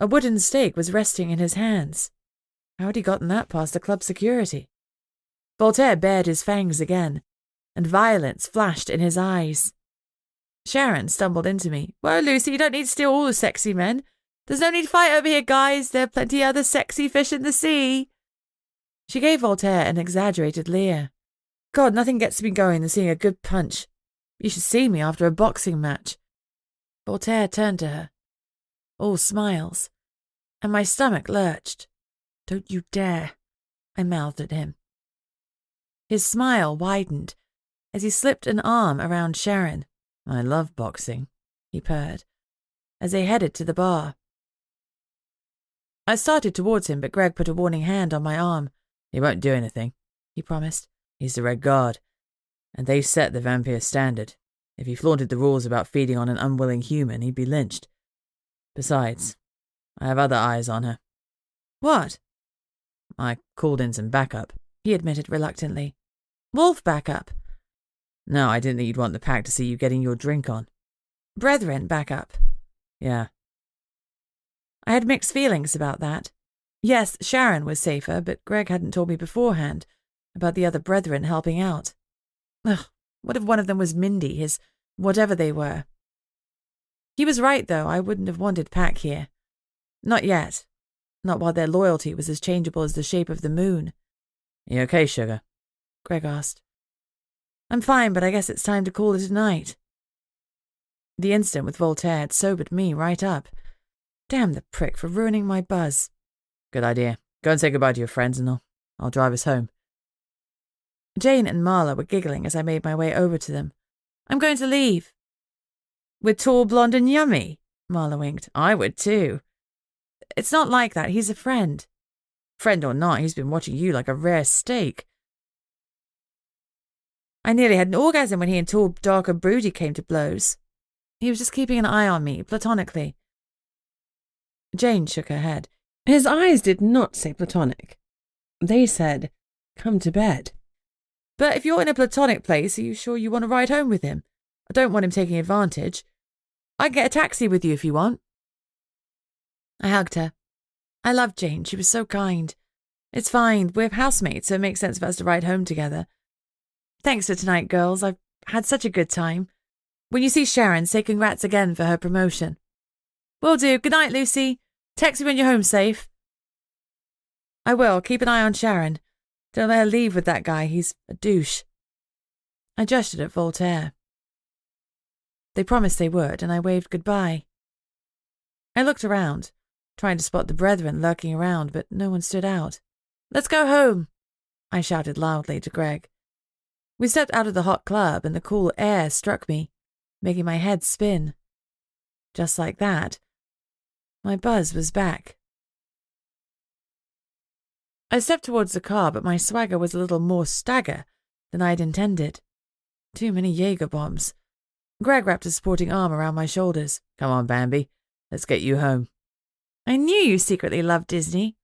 a wooden stake was resting in his hands. How had he gotten that past the club security? Voltaire bared his fangs again, and violence flashed in his eyes. Sharon stumbled into me. "Whoa, Lucy, you don't need to steal all the sexy men. There's no need to fight over here, guys. There are plenty of other sexy fish in the sea." She gave Voltaire an exaggerated leer. "God, nothing gets me going than seeing a good punch. You should see me after a boxing match." Voltaire turned to her. All smiles, and my stomach lurched. "Don't you dare," I mouthed at him. His smile widened as he slipped an arm around Sharon. "I love boxing," he purred, as they headed to the bar. I started towards him, but Greg put a warning hand on my arm. "He won't do anything," he promised. "He's the Red Guard, and they set the vampire standard. If he flaunted the rules about feeding on an unwilling human, he'd be lynched. Besides, I have other eyes on her." "What?" "I called in some backup," he admitted reluctantly. "Wolf backup?" "No, I didn't think you'd want the pack to see you getting your drink on." "Brethren backup?" "Yeah." I had mixed feelings about that. Yes, Sharon was safer, but Greg hadn't told me beforehand, about the other brethren helping out. Ugh, what if one of them was Mindy, his whatever they were? He was right, though. I wouldn't have wanted Pack here. Not yet. Not while their loyalty was as changeable as the shape of the moon. You okay, sugar? Greg asked. I'm fine, but I guess it's time to call it a night. The incident with Voltaire had sobered me right up. Damn the prick for ruining my buzz. Good idea. Go and say goodbye to your friends and I'll drive us home. Jane and Marla were giggling as I made my way over to them. I'm going to leave. With tall, blonde and yummy? Marla winked. I would too. It's not like that. He's a friend. Friend or not, he's been watching you like a rare steak. I nearly had an orgasm when he and tall, darker Broody came to blows. He was just keeping an eye on me, platonically. Jane shook her head. His eyes did not say platonic. They said, come to bed. But if you're in a platonic place, are you sure you want to ride home with him? I don't want him taking advantage. I can get a taxi with you if you want. I hugged her. I loved Jane. She was so kind. It's fine. We're housemates, so it makes sense for us to ride home together. Thanks for tonight, girls. I've had such a good time. When you see Sharon, say congrats again for her promotion. Will do. Good night, Lucy. Text me when you're home safe. I will. Keep an eye on Sharon. Don't let her leave with that guy. He's a douche. I gestured at Voltaire. They promised they would, and I waved goodbye. I looked around, trying to spot the brethren lurking around, but no one stood out. Let's go home, I shouted loudly to Greg. We stepped out of the hot club, and the cool air struck me, making my head spin. Just like that, my buzz was back. I stepped towards the car, but my swagger was a little more stagger than I'd intended. Too many Jaeger bombs. Greg wrapped a supporting arm around my shoulders. Come on, Bambi. Let's get you home. I knew you secretly loved Disney.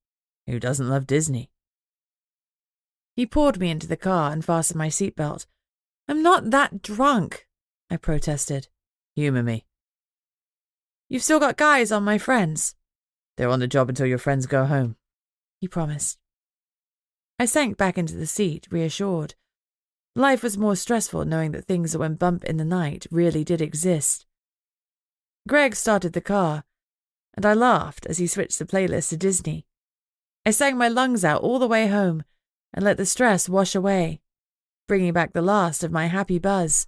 Who doesn't love Disney? He poured me into the car and fastened my seatbelt. I'm not that drunk, I protested. Humour me. You've still got guys on my friends. They're on the job until your friends go home, he promised. I sank back into the seat, reassured. Life was more stressful knowing that things that went bump in the night really did exist. Greg started the car, and I laughed as he switched the playlist to Disney. I sang my lungs out all the way home and let the stress wash away, bringing back the last of my happy buzz.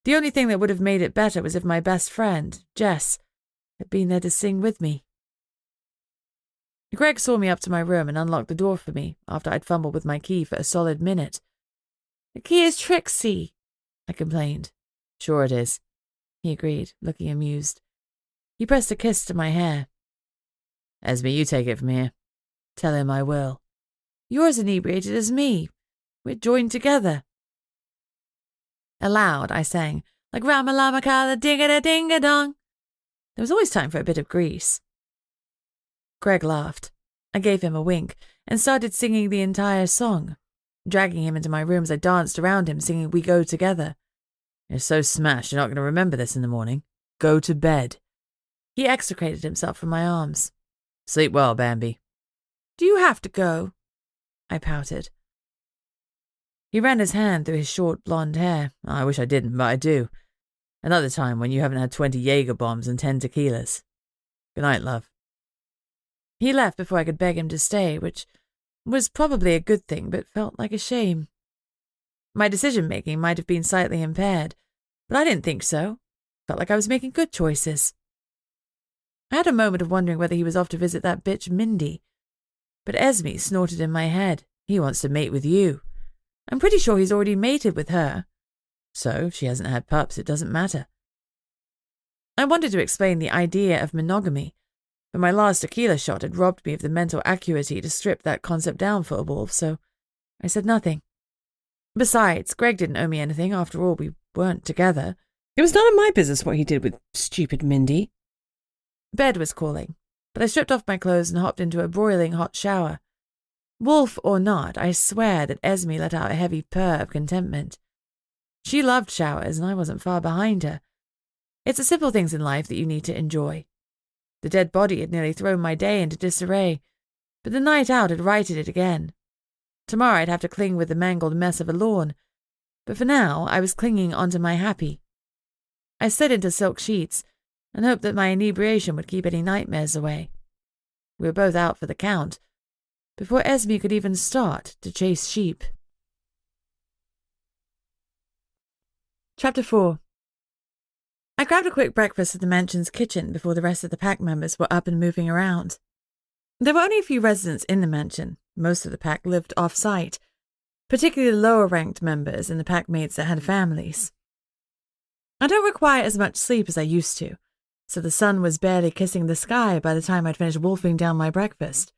The only thing that would have made it better was if my best friend, Jess, had been there to sing with me. Greg saw me up to my room and unlocked the door for me after I'd fumbled with my key for a solid minute. The key is tricksy, I complained. Sure it is, he agreed, looking amused. He pressed a kiss to my hair. Esme, you take it from here. Tell him I will. You're as inebriated as me. We're joined together. Aloud, I sang, like Rama-lama kala ding-a-da-ding-a-dong. There was always time for a bit of grease. Greg laughed. I gave him a wink and started singing the entire song, dragging him into my room as I danced around him singing We Go Together. You're so smashed you're not going to remember this in the morning. Go to bed. He extricated himself from my arms. Sleep well, Bambi. Do you have to go? I pouted. He ran his hand through his short blonde hair. I wish I didn't, but I do. Another time when you haven't had 20 Jaeger bombs and 10 tequilas. Good night, love. He left before I could beg him to stay, which was probably a good thing, but felt like a shame. My decision-making might have been slightly impaired, but I didn't think so. Felt like I was making good choices. I had a moment of wondering whether he was off to visit that bitch Mindy. But Esme snorted in my head. He wants to mate with you. I'm pretty sure he's already mated with her. So, if she hasn't had pups, it doesn't matter. I wanted to explain the idea of monogamy, but my last tequila shot had robbed me of the mental acuity to strip that concept down for a wolf, so I said nothing. Besides, Greg didn't owe me anything. After all, we weren't together. It was none of my business what he did with stupid Mindy. Bed was calling, but I stripped off my clothes and hopped into a broiling hot shower. Wolf or not, I swear that Esme let out a heavy purr of contentment. She loved showers, and I wasn't far behind her. It's the simple things in life that you need to enjoy. The dead body had nearly thrown my day into disarray, but the night out had righted it again. Tomorrow I'd have to cling with the mangled mess of a lawn, but for now I was clinging onto my happy. I slid into silk sheets and hoped that my inebriation would keep any nightmares away. We were both out for the count, before Esme could even start to chase sheep. Chapter 4. I grabbed a quick breakfast at the mansion's kitchen before the rest of the pack members were up and moving around. There were only a few residents in the mansion. Most of the pack lived off-site, particularly the lower-ranked members and the pack mates that had families. I don't require as much sleep as I used to, so the sun was barely kissing the sky by the time I'd finished wolfing down my breakfast.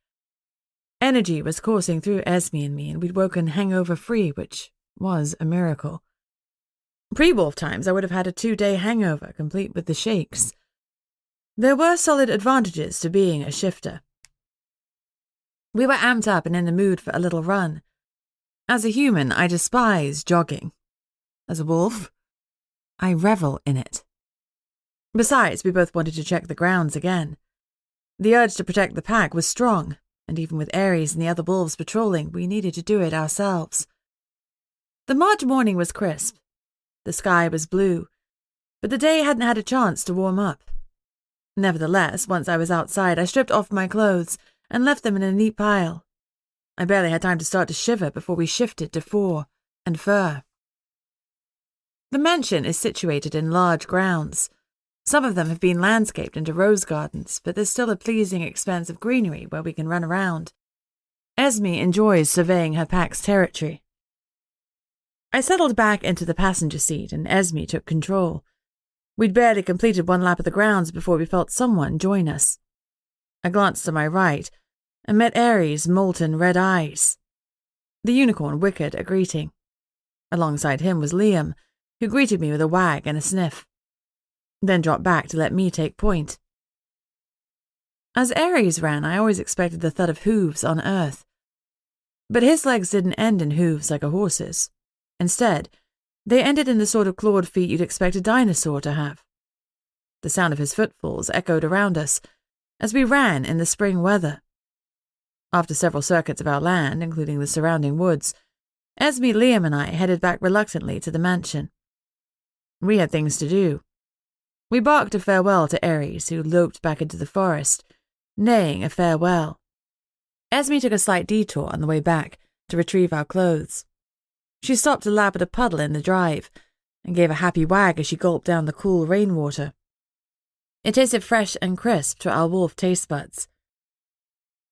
Energy was coursing through Esme and me, and we'd woken hangover-free, which was a miracle. Pre-wolf times, I would have had a 2-day hangover, complete with the shakes. There were solid advantages to being a shifter. We were amped up and in the mood for a little run. As a human, I despise jogging. As a wolf, I revel in it. Besides, we both wanted to check the grounds again. The urge to protect the pack was strong, and even with Ares and the other wolves patrolling, we needed to do it ourselves. The March morning was crisp. The sky was blue, but the day hadn't had a chance to warm up. Nevertheless, once I was outside, I stripped off my clothes and left them in a neat pile. I barely had time to start to shiver before we shifted to fur and fur. The mansion is situated in large grounds. Some of them have been landscaped into rose gardens, but there's still a pleasing expanse of greenery where we can run around. Esme enjoys surveying her pack's territory. I settled back into the passenger seat and Esme took control. We'd barely completed one lap of the grounds before we felt someone join us. I glanced to my right and met Ares' molten red eyes. The unicorn wickered a greeting. Alongside him was Liam, who greeted me with a wag and a sniff, then dropped back to let me take point. As Ares ran, I always expected the thud of hooves on earth. But his legs didn't end in hooves like a horse's. Instead, they ended in the sort of clawed feet you'd expect a dinosaur to have. The sound of his footfalls echoed around us as we ran in the spring weather. After several circuits of our land, including the surrounding woods, Esme, Liam, and I headed back reluctantly to the mansion. We had things to do. We barked a farewell to Ares, who loped back into the forest, neighing a farewell. Esme took a slight detour on the way back to retrieve our clothes. She stopped to lap at a puddle in the drive and gave a happy wag as she gulped down the cool rainwater. It tasted fresh and crisp to our wolf taste buds.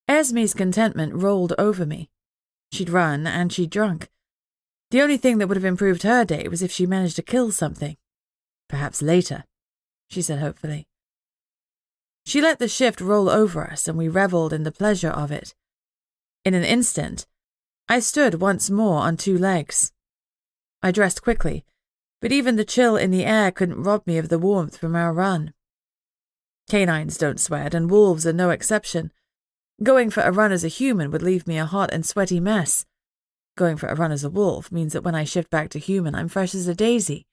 Esme's contentment rolled over me. She'd run and she'd drunk. The only thing that would have improved her day was if she managed to kill something. Perhaps later, she said hopefully. She let the shift roll over us and we revelled in the pleasure of it. In an instant, I stood once more on 2 legs. I dressed quickly, but even the chill in the air couldn't rob me of the warmth from our run. Canines don't sweat, and wolves are no exception. Going for a run as a human would leave me a hot and sweaty mess. Going for a run as a wolf means that when I shift back to human, I'm fresh as a daisy.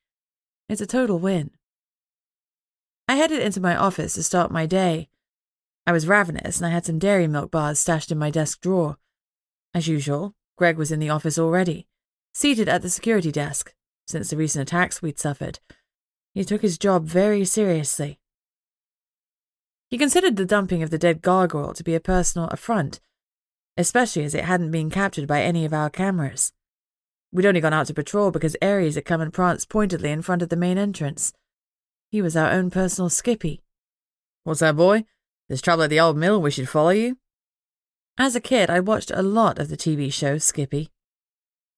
It's a total win. I headed into my office to start my day. I was ravenous, and I had some dairy milk bars stashed in my desk drawer. As usual, Greg was in the office already, seated at the security desk. Since the recent attacks we'd suffered, he took his job very seriously. He considered the dumping of the dead gargoyle to be a personal affront, especially as it hadn't been captured by any of our cameras. We'd only gone out to patrol because Ares had come and pranced pointedly in front of the main entrance. He was our own personal Skippy. "What's that, boy? There's trouble at the old mill, we should follow you?" As a kid, I watched a lot of the TV show Skippy.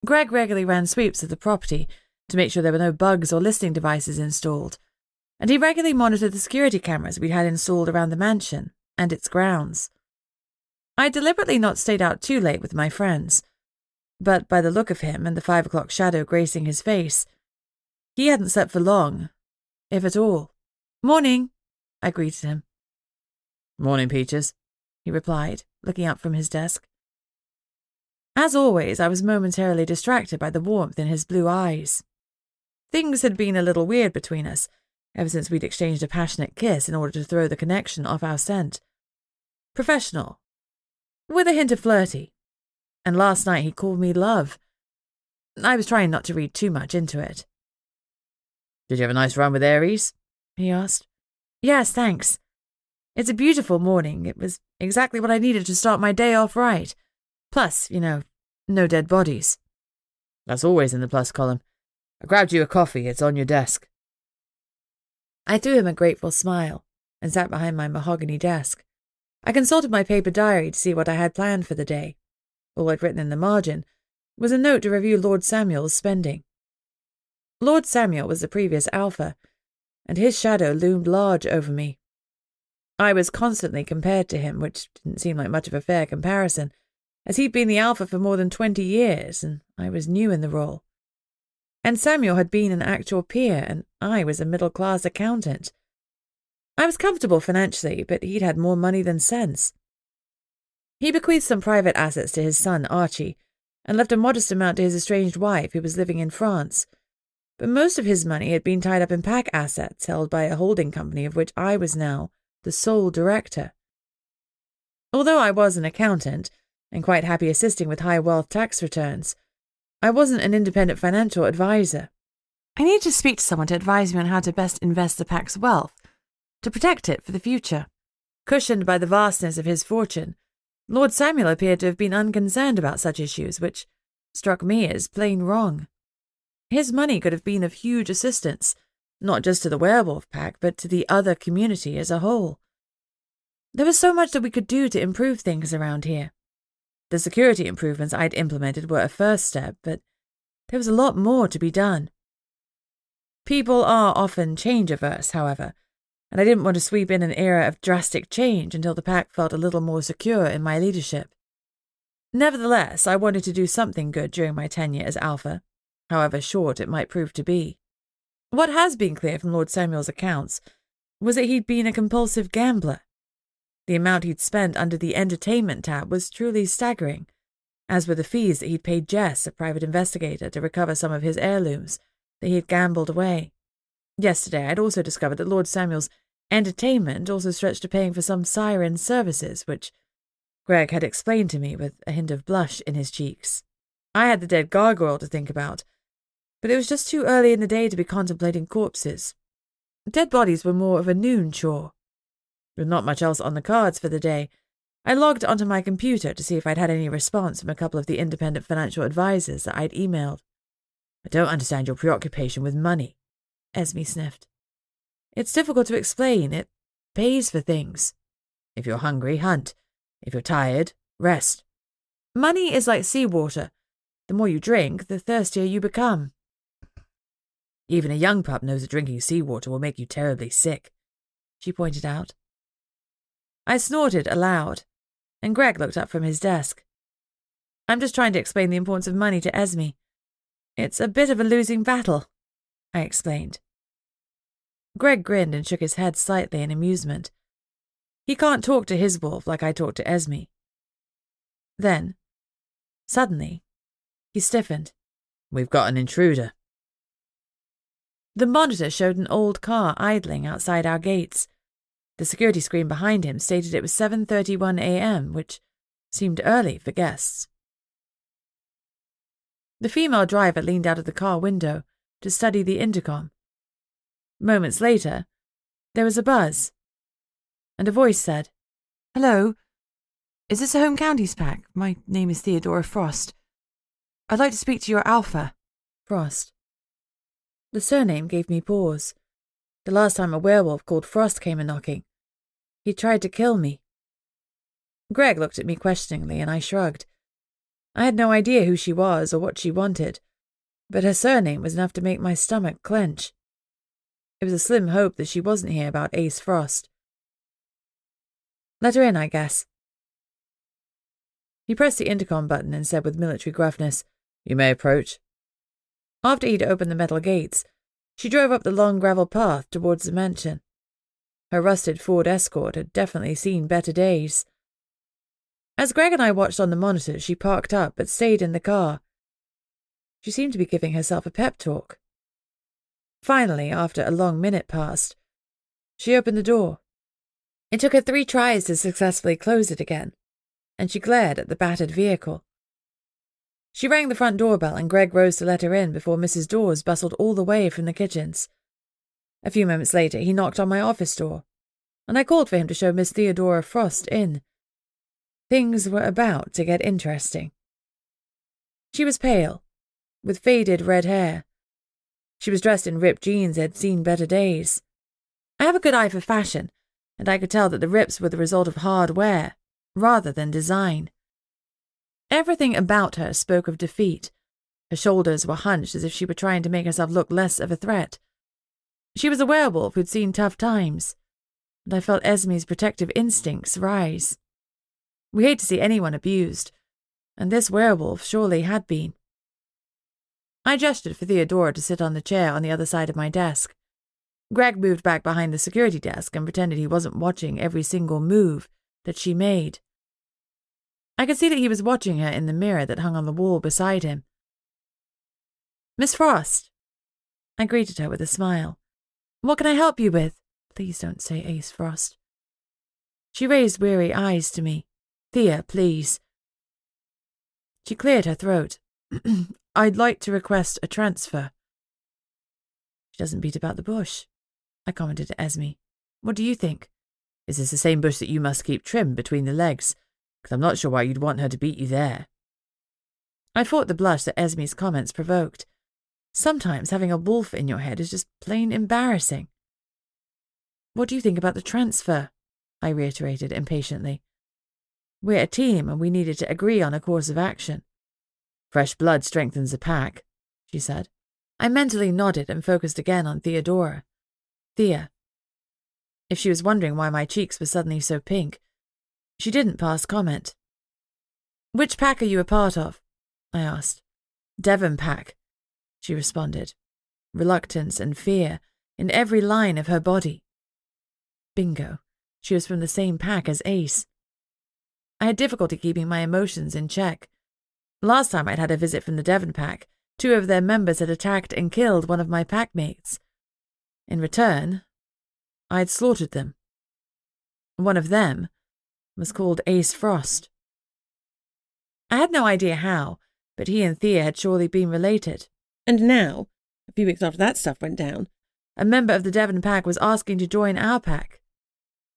Greg regularly ran sweeps of the property to make sure there were no bugs or listening devices installed, and he regularly monitored the security cameras we'd had installed around the mansion and its grounds. I deliberately not stayed out too late with my friends, but by the look of him and the 5 o'clock shadow gracing his face, he hadn't slept for long, if at all. "Morning," I greeted him. "Morning, Peaches," he replied, looking up from his desk. As always, I was momentarily distracted by the warmth in his blue eyes. Things had been a little weird between us, ever since we'd exchanged a passionate kiss in order to throw the connection off our scent. Professional, with a hint of flirty. And last night he called me love. I was trying not to read too much into it. Did you have a nice run with Ares? He asked. Yes, thanks. It's a beautiful morning. It was exactly what I needed to start my day off right. Plus, no dead bodies. That's always in the plus column. I grabbed you a coffee. It's on your desk. I threw him a grateful smile and sat behind my mahogany desk. I consulted my paper diary to see what I had planned for the day. All I'd written in the margin was a note to review Lord Samuel's spending. Lord Samuel was the previous alpha, and his shadow loomed large over me. I was constantly compared to him, which didn't seem like much of a fair comparison, as he'd been the alpha for more than 20 years, and I was new in the role. And Samuel had been an actual peer, and I was a middle-class accountant. I was comfortable financially, but he'd had more money than sense. He bequeathed some private assets to his son, Archie, and left a modest amount to his estranged wife, who was living in France. But most of his money had been tied up in pack assets held by a holding company of which I was now the sole director. Although I was an accountant, and quite happy assisting with high-wealth tax returns, I wasn't an independent financial advisor. I needed to speak to someone to advise me on how to best invest the pack's wealth, to protect it for the future. Cushioned by the vastness of his fortune, Lord Samuel appeared to have been unconcerned about such issues, which struck me as plain wrong. His money could have been of huge assistance, not just to the werewolf pack, but to the other community as a whole. There was so much that we could do to improve things around here. The security improvements I'd implemented were a first step, but there was a lot more to be done. People are often change-averse, however, and I didn't want to sweep in an era of drastic change until the pack felt a little more secure in my leadership. Nevertheless, I wanted to do something good during my tenure as Alpha, however short it might prove to be. What has been clear from Lord Samuel's accounts was that he'd been a compulsive gambler. The amount he'd spent under the entertainment tab was truly staggering, as were the fees that he'd paid Jess, a private investigator, to recover some of his heirlooms that he had gambled away. Yesterday I'd also discovered that Lord Samuel's entertainment also stretched to paying for some siren services, which Greg had explained to me with a hint of blush in his cheeks. I had the dead gargoyle to think about, but it was just too early in the day to be contemplating corpses. Dead bodies were more of a noon chore. With not much else on the cards for the day, I logged onto my computer to see if I'd had any response from a couple of the independent financial advisors that I'd emailed. I don't understand your preoccupation with money, Esme sniffed. It's difficult to explain. It pays for things. If you're hungry, hunt. If you're tired, rest. Money is like seawater. The more you drink, the thirstier you become. Even a young pup knows that drinking seawater will make you terribly sick, she pointed out. I snorted aloud, and Greg looked up from his desk. I'm just trying to explain the importance of money to Esme. It's a bit of a losing battle, I explained. Greg grinned and shook his head slightly in amusement. He can't talk to his wolf like I talk to Esme. Then, suddenly, he stiffened. We've got an intruder. The monitor showed an old car idling outside our gates. The security screen behind him stated it was 7:31 a.m., which seemed early for guests. The female driver leaned out of the car window to study the intercom. Moments later, there was a buzz, and a voice said, "Hello, is this a Home Counties pack? My name is Theodora Frost. I'd like to speak to your Alpha." Frost. The surname gave me pause. The last time a werewolf called Frost came a-knocking, he tried to kill me. Greg looked at me questioningly, and I shrugged. I had no idea who she was or what she wanted, but her surname was enough to make my stomach clench. It was a slim hope that she wasn't here about Ace Frost. "Let her in, I guess." He pressed the intercom button and said with military gruffness, "You may approach." After he'd opened the metal gates, she drove up the long gravel path towards the mansion. Her rusted Ford Escort had definitely seen better days. As Greg and I watched on the monitor, she parked up but stayed in the car. She seemed to be giving herself a pep talk. Finally, after a long minute passed, she opened the door. It took her 3 tries to successfully close it again, and she glared at the battered vehicle. She rang the front doorbell and Greg rose to let her in before Mrs. Dawes bustled all the way from the kitchens. A few moments later, he knocked on my office door, and I called for him to show Miss Theodora Frost in. Things were about to get interesting. She was pale, with faded red hair. She was dressed in ripped jeans that had seen better days. I have a good eye for fashion, and I could tell that the rips were the result of hard wear, rather than design. Everything about her spoke of defeat. Her shoulders were hunched as if she were trying to make herself look less of a threat. She was a werewolf who'd seen tough times, and I felt Esme's protective instincts rise. We hate to see anyone abused, and this werewolf surely had been. I gestured for Theodora to sit on the chair on the other side of my desk. Greg moved back behind the security desk and pretended he wasn't watching every single move that she made. I could see that he was watching her in the mirror that hung on the wall beside him. "Miss Frost." I greeted her with a smile. "What can I help you with?" "Please don't say Ace Frost." She raised weary eyes to me. "Thea, please." She cleared her throat. "I'd like to request a transfer." She doesn't beat about the bush, I commented to Esme. "What do you think?" "Is this the same bush that you must keep trimmed between the legs? Because I'm not sure why you'd want her to beat you there." I fought the blush that Esme's comments provoked. Sometimes having a wolf in your head is just plain embarrassing. "What do you think about the transfer?" I reiterated impatiently. "We're a team and we needed to agree on a course of action." "Fresh blood strengthens the pack," she said. I mentally nodded and focused again on Theodora. Thea. If she was wondering why my cheeks were suddenly so pink, she didn't pass comment. "Which pack are you a part of?" I asked. "Devon pack," she responded, reluctance and fear in every line of her body. Bingo. She was from the same pack as Ace. I had difficulty keeping my emotions in check. Last time I'd had a visit from the Devon pack, 2 of their members had attacked and killed one of my packmates. In return, I had slaughtered them. One of them was called Ace Frost. I had no idea how, but he and Thea had surely been related. And now, a few weeks after that stuff went down, a member of the Devon pack was asking to join our pack.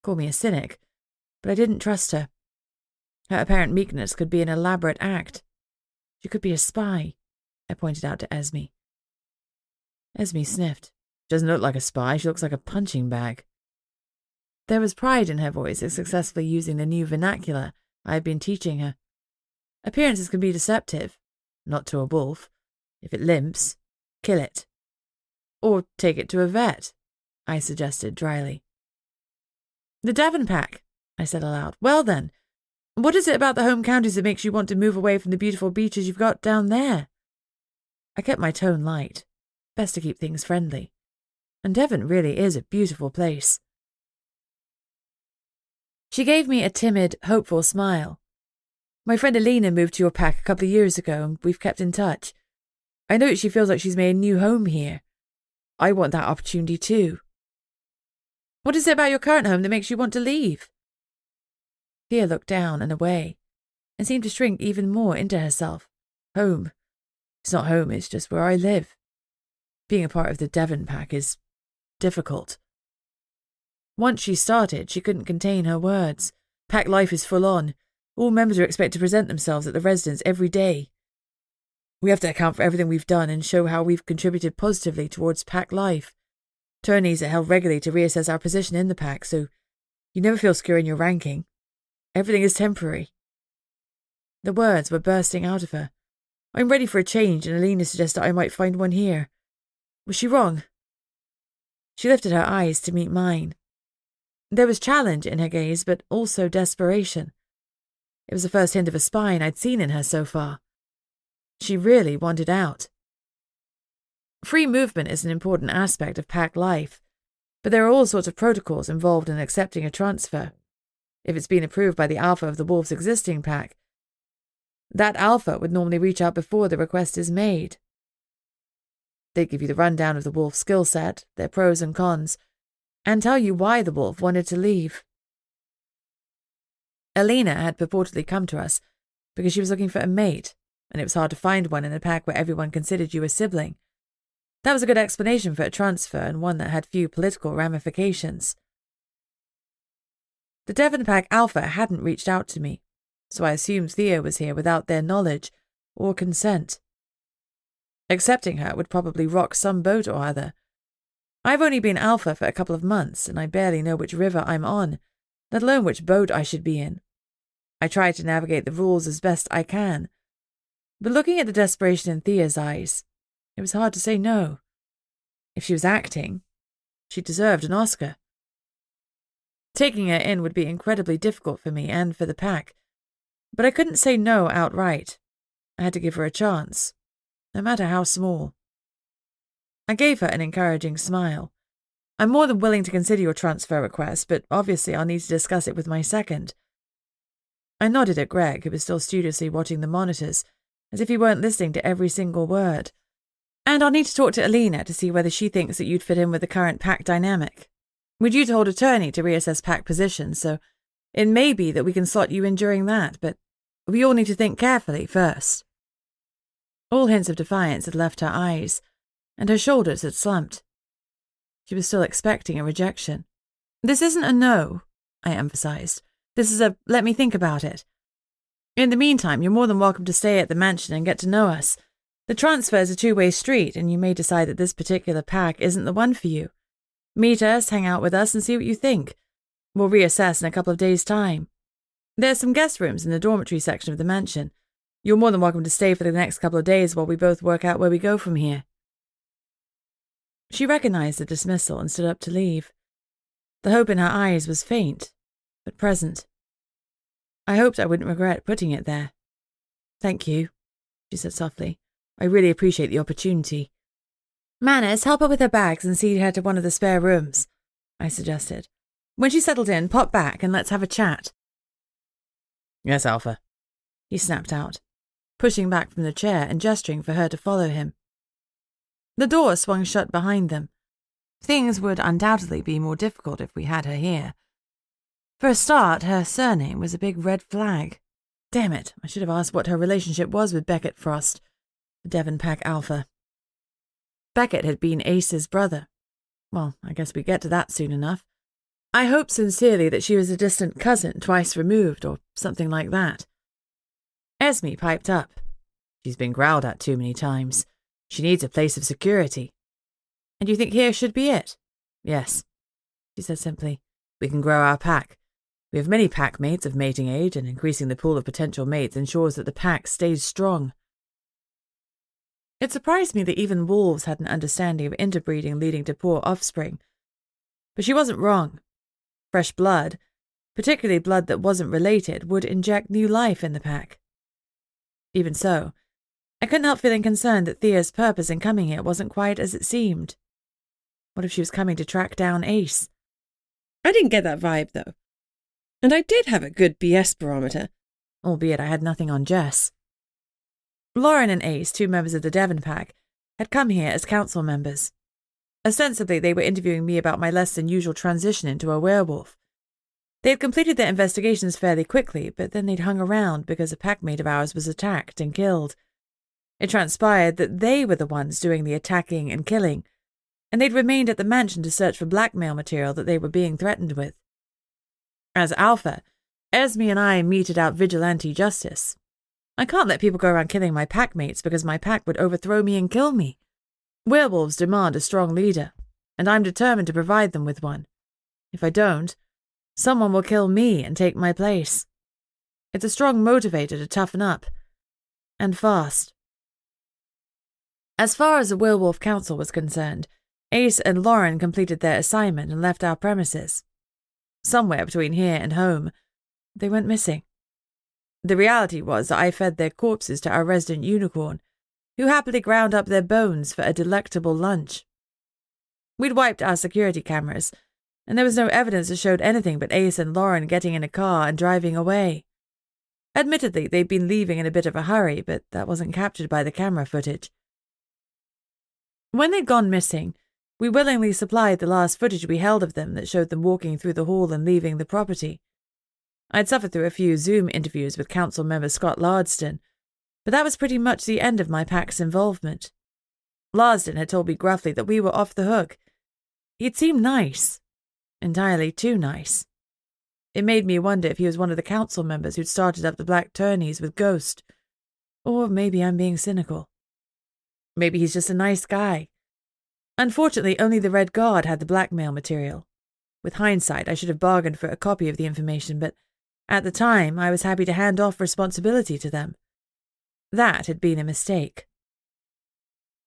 Call me a cynic, but I didn't trust her. Her apparent meekness could be an elaborate act. She could be a spy, I pointed out to Esme. Esme sniffed. "She doesn't look like a spy, she looks like a punching bag." There was pride in her voice at successfully using the new vernacular I had been teaching her. Appearances can be deceptive, not to a wolf. If it limps, kill it. Or take it to a vet, I suggested dryly. "The Devon pack," I said aloud. "Well then, what is it about the home counties that makes you want to move away from the beautiful beaches you've got down there?" I kept my tone light. Best to keep things friendly. And Devon really is a beautiful place. She gave me a timid, hopeful smile. "My friend Alina moved to your pack a couple of years ago, and we've kept in touch. I know she feels like she's made a new home here. I want that opportunity too." "What is it about your current home that makes you want to leave?" Thea looked down and away, and seemed to shrink even more into herself. "Home. It's not home, it's just where I live. Being a part of the Devon pack is difficult." Once she started, she couldn't contain her words. Pack life is full on. All members are expected to present themselves at the residence every day. We have to account for everything we've done and show how we've contributed positively towards pack life. Tourneys are held regularly to reassess our position in the pack, so you never feel secure in your ranking. Everything is temporary. The words were bursting out of her. "I'm ready for a change, and Alina suggested I might find one here. Was she wrong?" She lifted her eyes to meet mine. There was challenge in her gaze, but also desperation. It was the first hint of a spine I'd seen in her so far. She really wanted out. Free movement is an important aspect of pack life, but there are all sorts of protocols involved in accepting a transfer. If it's been approved by the alpha of the wolf's existing pack, that alpha would normally reach out before the request is made. They'd give you the rundown of the wolf's skill set, their pros and cons, and tell you why the wolf wanted to leave. Alina had purportedly come to us because she was looking for a mate, and it was hard to find one in a pack where everyone considered you a sibling. That was a good explanation for a transfer, and one that had few political ramifications. The Devon Pack Alpha hadn't reached out to me, so I assumed Thea was here without their knowledge or consent. Accepting her would probably rock some boat or other. I've only been Alpha for a couple of months, and I barely know which river I'm on, let alone which boat I should be in. I try to navigate the rules as best I can, but looking at the desperation in Thea's eyes, it was hard to say no. If she was acting, she deserved an Oscar. Taking her in would be incredibly difficult for me and for the pack, but I couldn't say no outright. I had to give her a chance, no matter how small. I gave her an encouraging smile. I'm more than willing to consider your transfer request, but obviously I'll need to discuss it with my second. I nodded at Greg, who was still studiously watching the monitors, as if he weren't listening to every single word. And I'll need to talk to Alina to see whether she thinks that you'd fit in with the current pack dynamic. We're due to hold attorney to reassess pack positions, so it may be that we can slot you in during that, but we all need to think carefully first. All hints of defiance had left her eyes, and her shoulders had slumped. She was still expecting a rejection. This isn't a no, I emphasized. This is a let me think about it. In the meantime, you're more than welcome to stay at the mansion and get to know us. The transfer is a two-way street, and you may decide that this particular pack isn't the one for you. Meet us, hang out with us, and see what you think. We'll reassess in a couple of days' time. There's some guest rooms in the dormitory section of the mansion. You're more than welcome to stay for the next couple of days while we both work out where we go from here. She recognized the dismissal and stood up to leave. The hope in her eyes was faint, but present. I hoped I wouldn't regret putting it there. Thank you, she said softly. I really appreciate the opportunity. Manners, help her with her bags and see her to one of the spare rooms, I suggested. When she's settled in, pop back and let's have a chat. Yes, Alpha, he snapped out, pushing back from the chair and gesturing for her to follow him. The door swung shut behind them. Things would undoubtedly be more difficult if we had her here. For a start, her surname was a big red flag. Damn it, I should have asked what her relationship was with Beckett Frost, the Devon Pack Alpha. Beckett had been Ace's brother. Well, I guess we'd get to that soon enough. I hoped sincerely that she was a distant cousin twice removed, or something like that. Esme piped up. She's been growled at too many times. She needs a place of security. And you think here should be it? Yes, she said simply. We can grow our pack. We have many pack mates of mating age, and increasing the pool of potential mates ensures that the pack stays strong. It surprised me that even wolves had an understanding of interbreeding leading to poor offspring. But she wasn't wrong. Fresh blood, particularly blood that wasn't related, would inject new life in the pack. Even so, I couldn't help feeling concerned that Thea's purpose in coming here wasn't quite as it seemed. What if she was coming to track down Ace? I didn't get that vibe, though. And I did have a good BS barometer. Albeit I had nothing on Jess. Lauren and Ace, two members of the Devon Pack, had come here as council members. Ostensibly, they were interviewing me about my less-than-usual transition into a werewolf. They had completed their investigations fairly quickly, but then they'd hung around because a packmate of ours was attacked and killed. It transpired that they were the ones doing the attacking and killing, and they'd remained at the mansion to search for blackmail material that they were being threatened with. As Alpha, Esme and I meted out vigilante justice. I can't let people go around killing my packmates because my pack would overthrow me and kill me. Werewolves demand a strong leader, and I'm determined to provide them with one. If I don't, someone will kill me and take my place. It's a strong motivator to toughen up. And fast. As far as the Werewolf Council was concerned, Ace and Lauren completed their assignment and left our premises. Somewhere between here and home, they went missing. The reality was that I fed their corpses to our resident unicorn, who happily ground up their bones for a delectable lunch. We'd wiped our security cameras, and there was no evidence that showed anything but Ace and Lauren getting in a car and driving away. Admittedly, they'd been leaving in a bit of a hurry, but that wasn't captured by the camera footage. When they'd gone missing, we willingly supplied the last footage we held of them that showed them walking through the hall and leaving the property. I'd suffered through a few Zoom interviews with council member Scott Lardston, But that was pretty much the end of my pack's involvement. Larsden had told me gruffly that we were off the hook. He'd seemed nice. Entirely too nice. It made me wonder if he was one of the council members who'd started up the Black Tourneys with Ghost. Or maybe I'm being cynical. Maybe he's just a nice guy. Unfortunately, only the Red Guard had the blackmail material. With hindsight, I should have bargained for a copy of the information, but at the time, I was happy to hand off responsibility to them. That had been a mistake.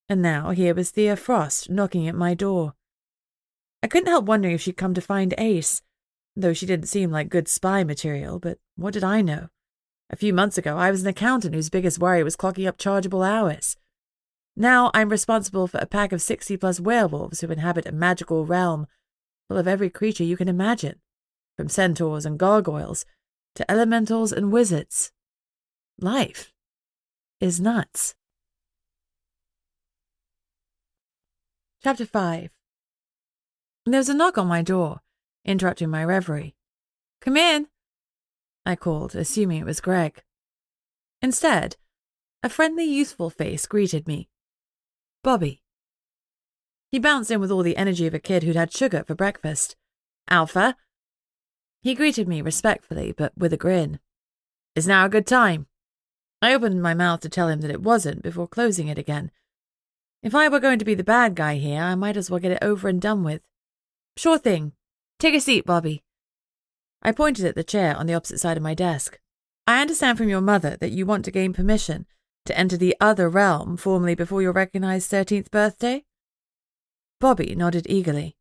And now here was Thea Frost knocking at my door. I couldn't help wondering if she'd come to find Ace, though she didn't seem like good spy material, but what did I know? A few months ago, I was an accountant whose biggest worry was clocking up chargeable hours. Now I'm responsible for a pack of 60-plus werewolves who inhabit a magical realm full of every creature you can imagine, from centaurs and gargoyles to elementals and wizards. Life is nuts. Chapter 5. There was a knock on my door, interrupting my reverie. "Come in," I called, assuming it was Greg. Instead, a friendly, youthful face greeted me. Bobby. He bounced in with all the energy of a kid who'd had sugar for breakfast. "Alpha." He greeted me respectfully, but with a grin. "Is now a good time?" I opened my mouth to tell him that it wasn't before closing it again. If I were going to be the bad guy here, I might as well get it over and done with. "Sure thing. Take a seat, Bobby." I pointed at the chair on the opposite side of my desk. "I understand from your mother that you want to gain permission to enter the other realm formally before your recognized 13th birthday?" Bobby nodded eagerly.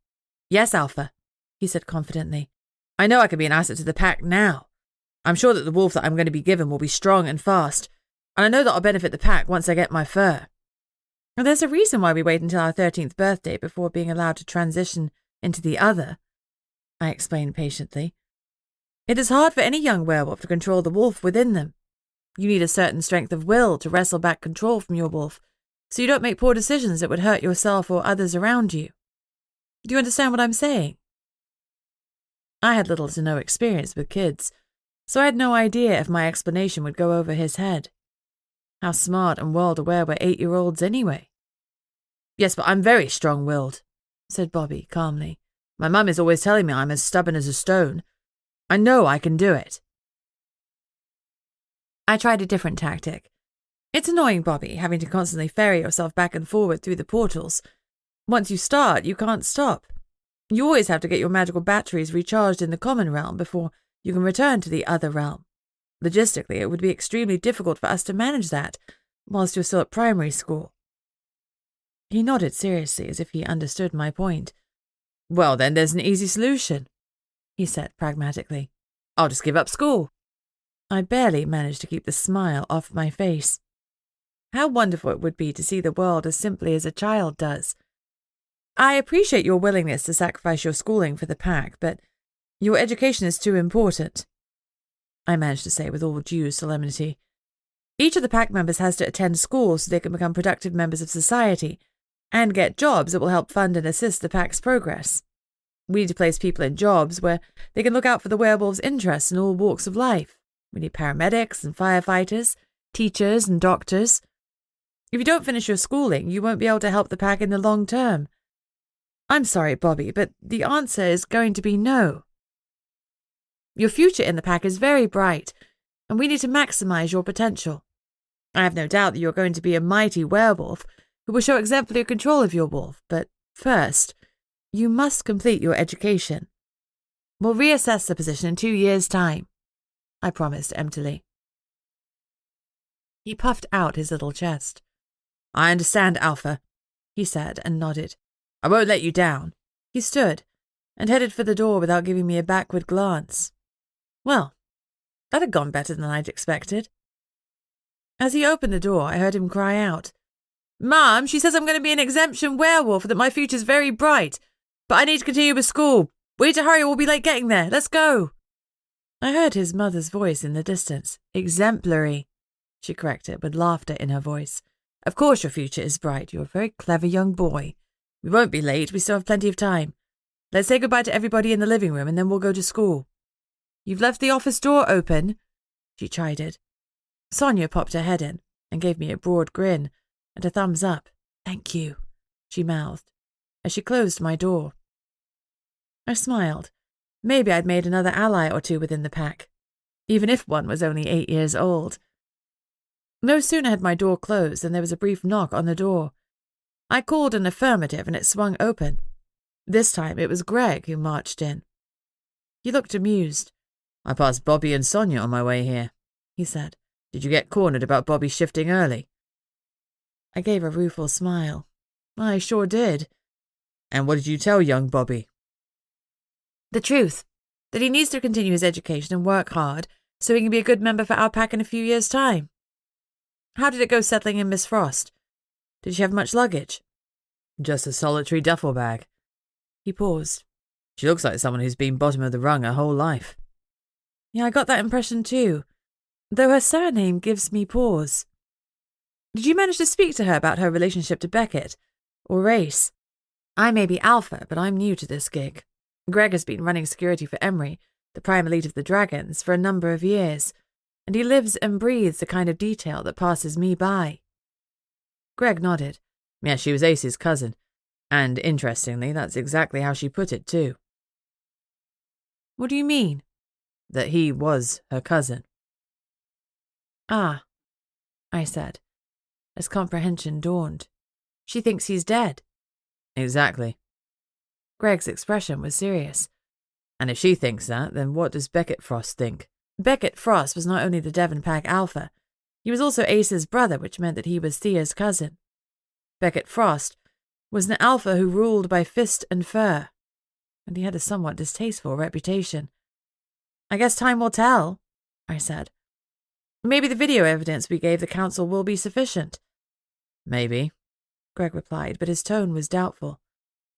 "Yes, Alpha," he said confidently. "I know I can be an asset to the pack now. I'm sure that the wolf that I'm going to be given will be strong and fast, and I know that I'll benefit the pack once I get my fur. There's a reason why we wait until our 13th birthday before being allowed to transition into the other," I explained patiently. "It is hard for any young werewolf to control the wolf within them. You need a certain strength of will to wrestle back control from your wolf, so you don't make poor decisions that would hurt yourself or others around you. Do you understand what I'm saying?" I had little to no experience with kids, so I had no idea if my explanation would go over his head. How smart and world-aware were 8-year-olds anyway? "Yes, but I'm very strong-willed," said Bobby calmly. "My mum is always telling me I'm as stubborn as a stone. I know I can do it." I tried a different tactic. It's annoying, Bobby, having to constantly ferry yourself back and forward through the portals. Once you start, you can't stop. You always have to get your magical batteries recharged in the common realm before you can return to the other realm. Logistically, it would be extremely difficult for us to manage that whilst you're still at primary school. He nodded seriously as if he understood my point. "Well, then there's an easy solution," he said pragmatically. "I'll just give up school." I barely managed to keep the smile off my face. How wonderful it would be to see the world as simply as a child does. "I appreciate your willingness to sacrifice your schooling for the pack, but your education is too important," I managed to say with all due solemnity. "Each of the pack members has to attend school so they can become productive members of society and get jobs that will help fund and assist the pack's progress. We need to place people in jobs where they can look out for the werewolves' interests in all walks of life. We need paramedics and firefighters, teachers and doctors. If you don't finish your schooling, you won't be able to help the pack in the long term. I'm sorry, Bobby, but the answer is going to be no. Your future in the pack is very bright, and we need to maximize your potential. I have no doubt that you're going to be a mighty werewolf who will show exemplary control of your wolf, but first, you must complete your education. We'll reassess the position in 2 years' time," I promised emptily. He puffed out his little chest. "I understand, Alpha," he said and nodded. "I won't let you down." He stood and headed for the door without giving me a backward glance. Well, that had gone better than I'd expected. As he opened the door, I heard him cry out, "Mom, she says I'm going to be an exemption werewolf and that my future's very bright, but I need to continue with school. We need to hurry or we'll be late getting there. Let's go." I heard his mother's voice in the distance. "Exemplary," she corrected with laughter in her voice. "Of course your future is bright. You're a very clever young boy. We won't be late. We still have plenty of time. Let's say goodbye to everybody in the living room and then we'll go to school." "You've left the office door open," she chided. Sonia popped her head in. and gave me a broad grin and a thumbs up. "Thank you," she mouthed, as she closed my door. I smiled. Maybe I'd made another ally or two within the pack, even if one was only 8 years old. No sooner had my door closed than there was a brief knock on the door. I called an affirmative and it swung open. This time it was Greg who marched in. He looked amused. "I passed Bobby and Sonia on my way here," he said. "Did you get cornered about Bobby shifting early?" I gave a rueful smile. "I sure did." "And what did you tell young Bobby?" "The truth, that he needs to continue his education and work hard so he can be a good member for our pack in a few years' time." "How did it go settling in Miss Frost? Did she have much luggage?" "Just a solitary duffel bag." He paused. "She looks like someone who's been bottom of the rung her whole life." "Yeah, I got that impression too, though her surname gives me pause." "Did you manage to speak to her about her relationship to Beckett, or race? I may be alpha, but I'm new to this gig. Greg has been running security for Emery, the prime elite of the Dragons, for a number of years, and he lives and breathes the kind of detail that passes me by." Greg nodded. "Yeah, she was Ace's cousin. And, interestingly, that's exactly how she put it, too." "What do you mean?" "That he was her cousin." "Ah," I said, as comprehension dawned. "She thinks he's dead." "Exactly." Greg's expression was serious. "And if she thinks that, then what does Beckett Frost think?" Beckett Frost was not only the Devon Pack Alpha, he was also Ace's brother, which meant that he was Thea's cousin. Beckett Frost was an alpha who ruled by fist and fur, and he had a somewhat distasteful reputation. "I guess time will tell," I said. "Maybe the video evidence we gave the council will be sufficient." "Maybe," Greg replied, but his tone was doubtful.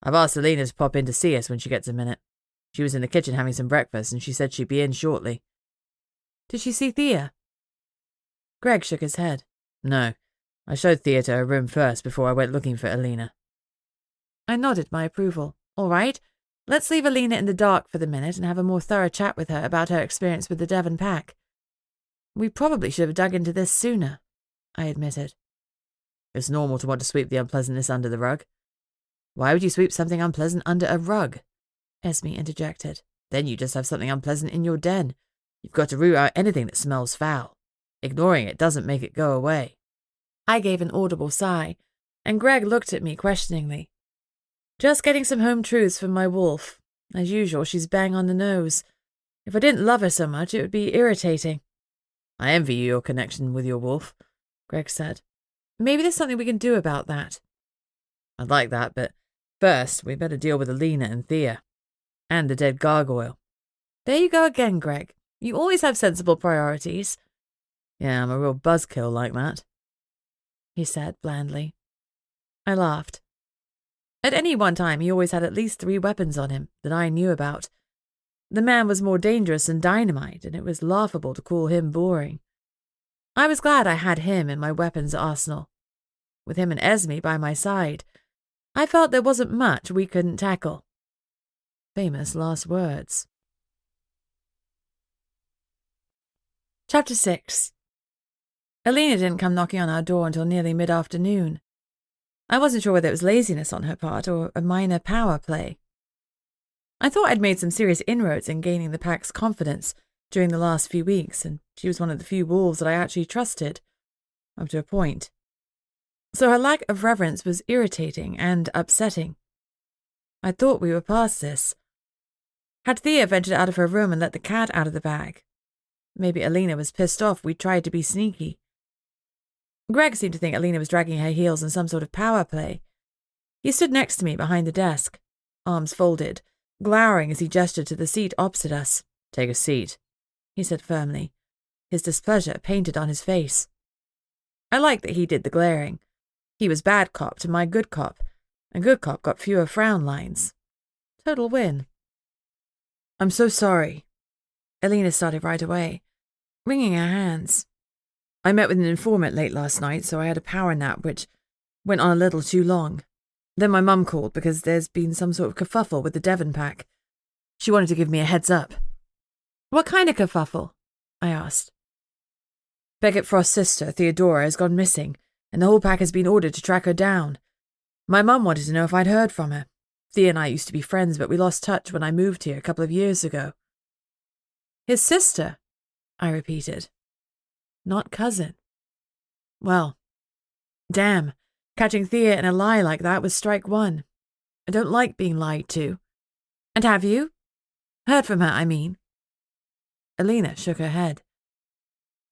"I've asked Alina to pop in to see us when she gets a minute. She was in the kitchen having some breakfast, and she said she'd be in shortly." "Did she see Thea?" Greg shook his head. "No. I showed Thea to her room first before I went looking for Alina." I nodded my approval. "All right, let's leave Alina in the dark for the minute and have a more thorough chat with her about her experience with the Devon Pack." "We probably should have dug into this sooner," I admitted. "It's normal to want to sweep the unpleasantness under the rug." "Why would you sweep something unpleasant under a rug?" Esme interjected. "Then you just have something unpleasant in your den. You've got to root out anything that smells foul. Ignoring it doesn't make it go away." I gave an audible sigh, and Greg looked at me questioningly. "Just getting some home truths from my wolf. As usual, she's bang on the nose. If I didn't love her so much, it would be irritating." "I envy you your connection with your wolf," Greg said. "Maybe there's something we can do about that." "I'd like that, but first we better deal with Alina and Thea. And the dead gargoyle." "There you go again, Greg. You always have sensible priorities." "Yeah, I'm a real buzzkill like that," he said blandly. I laughed. At any one time, he always had at least 3 weapons on him that I knew about. The man was more dangerous than dynamite, and it was laughable to call him boring. I was glad I had him in my weapons arsenal. With him and Esme by my side, I felt there wasn't much we couldn't tackle. Famous last words. Chapter 6. Alina didn't come knocking on our door until nearly mid-afternoon. I wasn't sure whether it was laziness on her part or a minor power play. I thought I'd made some serious inroads in gaining the pack's confidence during the last few weeks, and she was one of the few wolves that I actually trusted, up to a point. So her lack of reverence was irritating and upsetting. I thought we were past this. Had Thea ventured out of her room and let the cat out of the bag? Maybe Alina was pissed off we'd tried to be sneaky. Greg seemed to think Alina was dragging her heels in some sort of power play. He stood next to me behind the desk, arms folded, glowering as he gestured to the seat opposite us. "Take a seat," he said firmly, his displeasure painted on his face. I liked that he did the glaring. He was bad cop to my good cop, and good cop got fewer frown lines. Total win. "I'm so sorry." Alina started right away, wringing her hands. "I met with an informant late last night, so I had a power nap, which went on a little too long. Then my mum called because there's been some sort of kerfuffle with the Devon Pack. She wanted to give me a heads up." "What kind of kerfuffle?" I asked. Beckett Frost's sister, Theodora, has gone missing, and the whole pack has been ordered to track her down. My mum wanted to know if I'd heard from her. Thea and I used to be friends, but we lost touch when I moved here a couple of years ago." "His sister?" I repeated. "Not cousin. Well, damn, catching Thea in a lie like that was strike one. I don't like being lied to. And have you? Heard from her, I mean." Alina shook her head.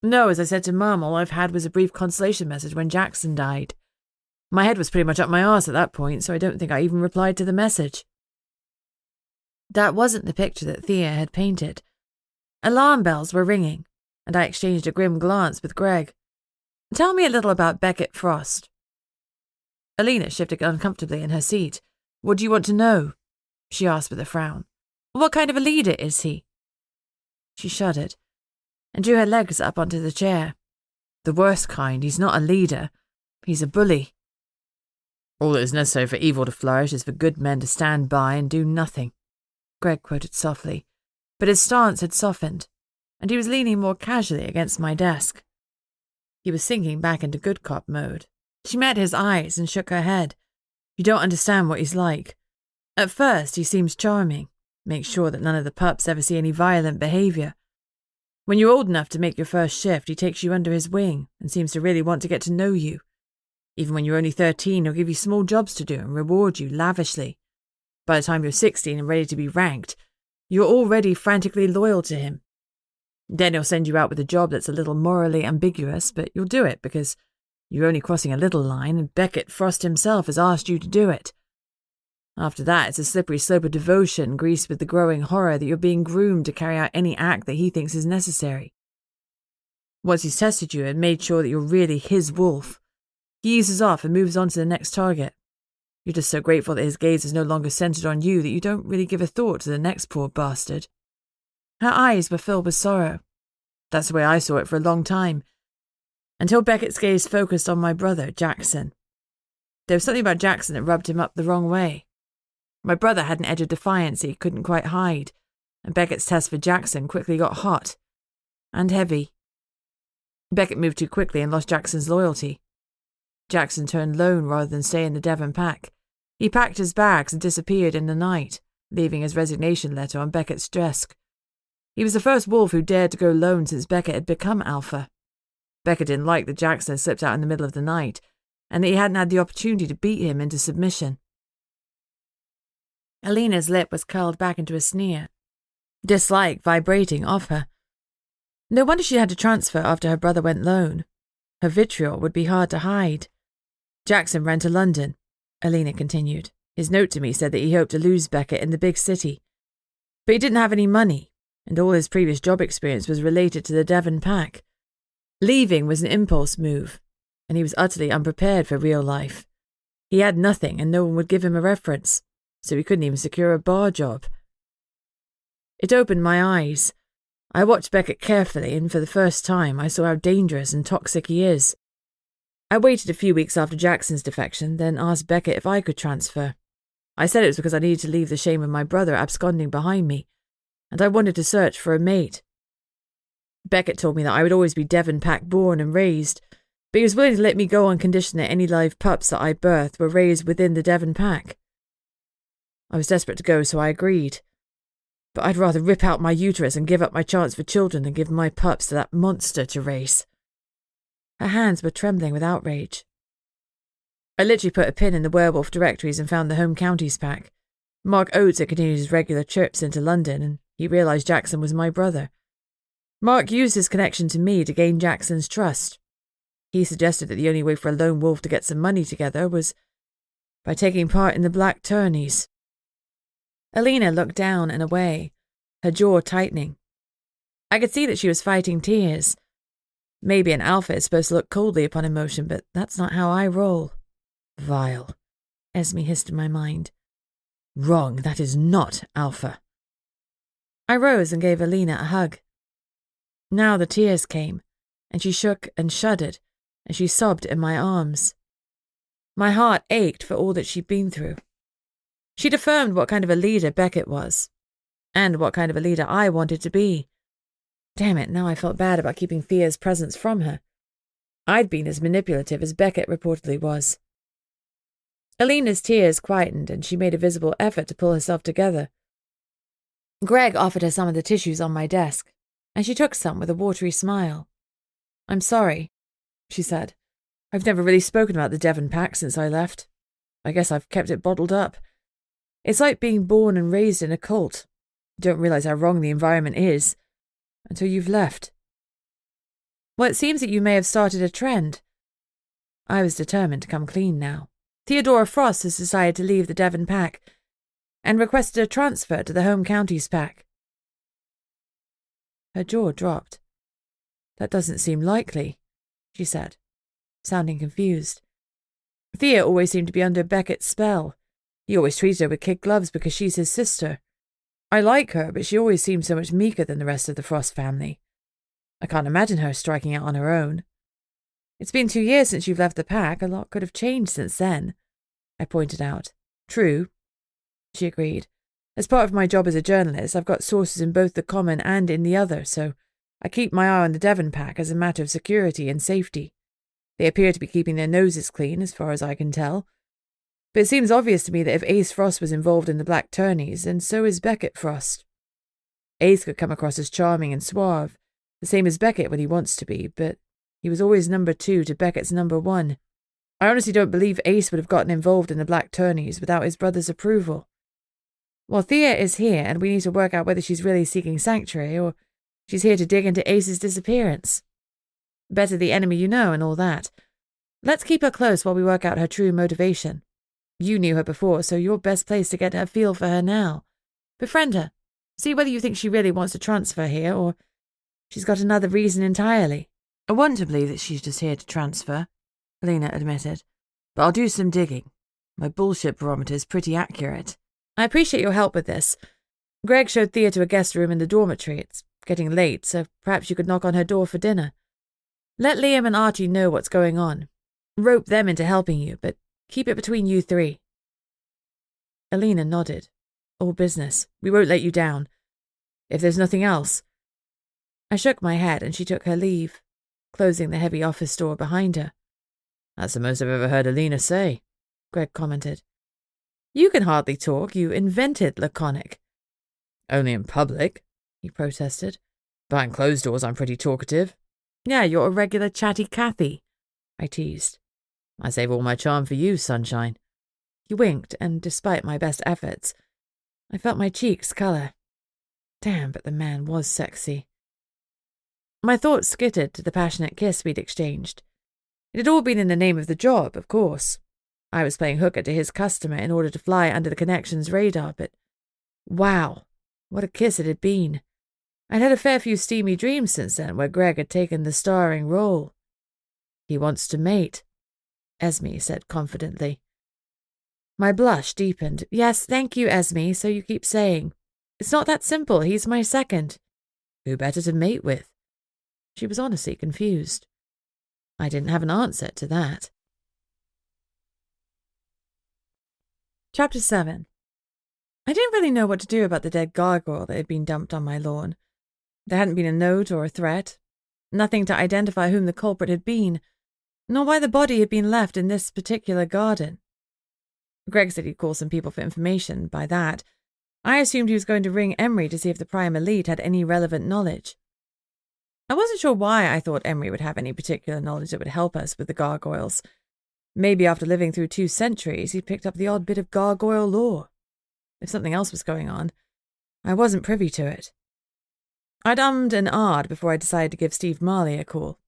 "No, as I said to Mum, all I've had was a brief consolation message when Jackson died. My head was pretty much up my arse at that point, so I don't think I even replied to the message." That wasn't the picture that Thea had painted. Alarm bells were ringing, and I exchanged a grim glance with Greg. "Tell me a little about Beckett Frost." Alina shifted uncomfortably in her seat. "What do you want to know?" she asked with a frown. "What kind of a leader is he?" She shuddered and drew her legs up onto the chair. "The worst kind. He's not a leader. He's a bully. All that is necessary for evil to flourish is for good men to stand by and do nothing," Greg quoted softly, but his stance had softened, and he was leaning more casually against my desk. He was sinking back into good cop mode. She met his eyes and shook her head. "You don't understand what he's like. At first, he seems charming, makes sure that none of the pups ever see any violent behaviour. When you're old enough to make your first shift, he takes you under his wing and seems to really want to get to know you. Even when you're only 13, he'll give you small jobs to do and reward you lavishly. By the time you're 16 and ready to be ranked, you're already frantically loyal to him. Then he'll send you out with a job that's a little morally ambiguous, but you'll do it because you're only crossing a little line and Beckett Frost himself has asked you to do it. After that, it's a slippery slope of devotion greased with the growing horror that you're being groomed to carry out any act that he thinks is necessary. Once he's tested you and made sure that you're really his wolf, he eases off and moves on to the next target. You're just so grateful that his gaze is no longer centered on you that you don't really give a thought to the next poor bastard." Her eyes were filled with sorrow. That's the way I saw it for a long time, until Beckett's gaze focused on my brother, Jackson. There was something about Jackson that rubbed him up the wrong way. My brother had an edge of defiance that he couldn't quite hide, and Beckett's test for Jackson quickly got hot and heavy. Beckett moved too quickly and lost Jackson's loyalty. Jackson turned lone rather than stay in the Devon pack. He packed his bags and disappeared in the night, leaving his resignation letter on Beckett's desk. He was the first wolf who dared to go lone since Beckett had become alpha. Beckett didn't like that Jackson had slipped out in the middle of the night, and that he hadn't had the opportunity to beat him into submission. Alina's lip was curled back into a sneer, dislike vibrating off her. No wonder she had to transfer after her brother went lone. Her vitriol would be hard to hide. "Jackson ran to London," Alina continued. "His note to me said that he hoped to lose Beckett in the big city. But he didn't have any money, and all his previous job experience was related to the Devon pack. Leaving was an impulse move, and he was utterly unprepared for real life. He had nothing, and no one would give him a reference, so he couldn't even secure a bar job." It opened my eyes. I watched Beckett carefully, and for the first time I saw how dangerous and toxic he is. I waited a few weeks after Jackson's defection, then asked Beckett if I could transfer. I said it was because I needed to leave the shame of my brother absconding behind me, and I wanted to search for a mate. Beckett told me that I would always be Devon pack born and raised, but he was willing to let me go on condition that any live pups that I birthed were raised within the Devon pack. I was desperate to go, so I agreed. But I'd rather rip out my uterus and give up my chance for children than give my pups to that monster to raise. Her hands were trembling with outrage. I literally put a pin in the werewolf directories and found the home counties pack. Mark Oates had continued his regular trips into London, and he realised Jackson was my brother. Mark used his connection to me to gain Jackson's trust. He suggested that the only way for a lone wolf to get some money together was by taking part in the Black Tourneys. Alina looked down and away, her jaw tightening. I could see that she was fighting tears. Maybe an alpha is supposed to look coldly upon emotion, but that's not how I roll. Vile, Esme hissed in my mind. Wrong, that is not alpha. I rose and gave Alina a hug. Now the tears came, and she shook and shuddered, and she sobbed in my arms. My heart ached for all that she'd been through. She'd affirmed what kind of a leader Beckett was, and what kind of a leader I wanted to be. Damn it, now I felt bad about keeping Thea's presence from her. I'd been as manipulative as Beckett reportedly was. Alina's tears quietened, and she made a visible effort to pull herself together. Greg offered her some of the tissues on my desk, and she took some with a watery smile. "I'm sorry," she said. "I've never really spoken about the Devon pack since I left. I guess I've kept it bottled up. It's like being born and raised in a cult. You don't realize how wrong the environment is until you've left. Well, it seems that you may have started a trend." I was determined to come clean now. Theodora Frost has decided to leave the Devon pack and requested a transfer to the Home Counties pack. Her jaw dropped. "That doesn't seem likely," she said, sounding confused. "Thea always seemed to be under Beckett's spell. He always treated her with kid gloves because she's his sister. I like her, but she always seems so much meeker than the rest of the Frost family. I can't imagine her striking out on her own. It's been 2 years since you've left the pack. A lot could have changed since then," I pointed out. "True," she agreed. "As part of my job as a journalist, I've got sources in both the common and in the other, so I keep my eye on the Devon pack as a matter of security and safety. They appear to be keeping their noses clean, as far as I can tell. But it seems obvious to me that if Ace Frost was involved in the Black Tourneys, then so is Beckett Frost. Ace could come across as charming and suave, the same as Beckett when he wants to be, but he was always number 2 to Beckett's number 1. I honestly don't believe Ace would have gotten involved in the Black Tourneys without his brother's approval. Well, Thea is here, and we need to work out whether she's really seeking sanctuary or she's here to dig into Ace's disappearance. Better the enemy you know and all that. Let's keep her close while we work out her true motivation. You knew her before, so you're best placed to get a feel for her now. Befriend her. See whether you think she really wants to transfer here, or she's got another reason entirely." "I want to believe that she's just here to transfer," Alina admitted. "But I'll do some digging. My bullshit barometer's pretty accurate." "I appreciate your help with this. Greg showed Thea to a guest room in the dormitory. It's getting late, so perhaps you could knock on her door for dinner. Let Liam and Archie know what's going on. Rope them into helping you, but keep it between you 3. Alina nodded. "All business. We won't let you down. If there's nothing else." I shook my head and she took her leave, closing the heavy office door behind her. "That's the most I've ever heard Alina say," Greg commented. "You can hardly talk. You invented laconic." "Only in public," he protested. "Behind closed doors I'm pretty talkative." "Yeah, you're a regular chatty Cathy," I teased. "I save all my charm for you, sunshine." He winked, and despite my best efforts, I felt my cheeks colour. Damn, but the man was sexy. My thoughts skittered to the passionate kiss we'd exchanged. It had all been in the name of the job, of course. I was playing hooker to his customer in order to fly under the connection's radar, but wow, what a kiss it had been. I'd had a fair few steamy dreams since then where Greg had taken the starring role. "He wants to mate," Esme said confidently. My blush deepened. "Yes, thank you, Esme, so you keep saying. It's not that simple. He's my second." "Who better to mate with?" She was honestly confused. I didn't have an answer to that. Chapter 7. I didn't really know what to do about the dead gargoyle that had been dumped on my lawn. There hadn't been a note or a threat, nothing to identify whom the culprit had been, nor why the body had been left in this particular garden. Greg said he'd call some people for information. By that, I assumed he was going to ring Emery to see if the Prime Elite had any relevant knowledge. I wasn't sure why I thought Emery would have any particular knowledge that would help us with the gargoyles. Maybe after living through 2 centuries, he'd picked up the odd bit of gargoyle lore. If something else was going on, I wasn't privy to it. I'd ummed and ahed before I decided to give Steve Marley a call.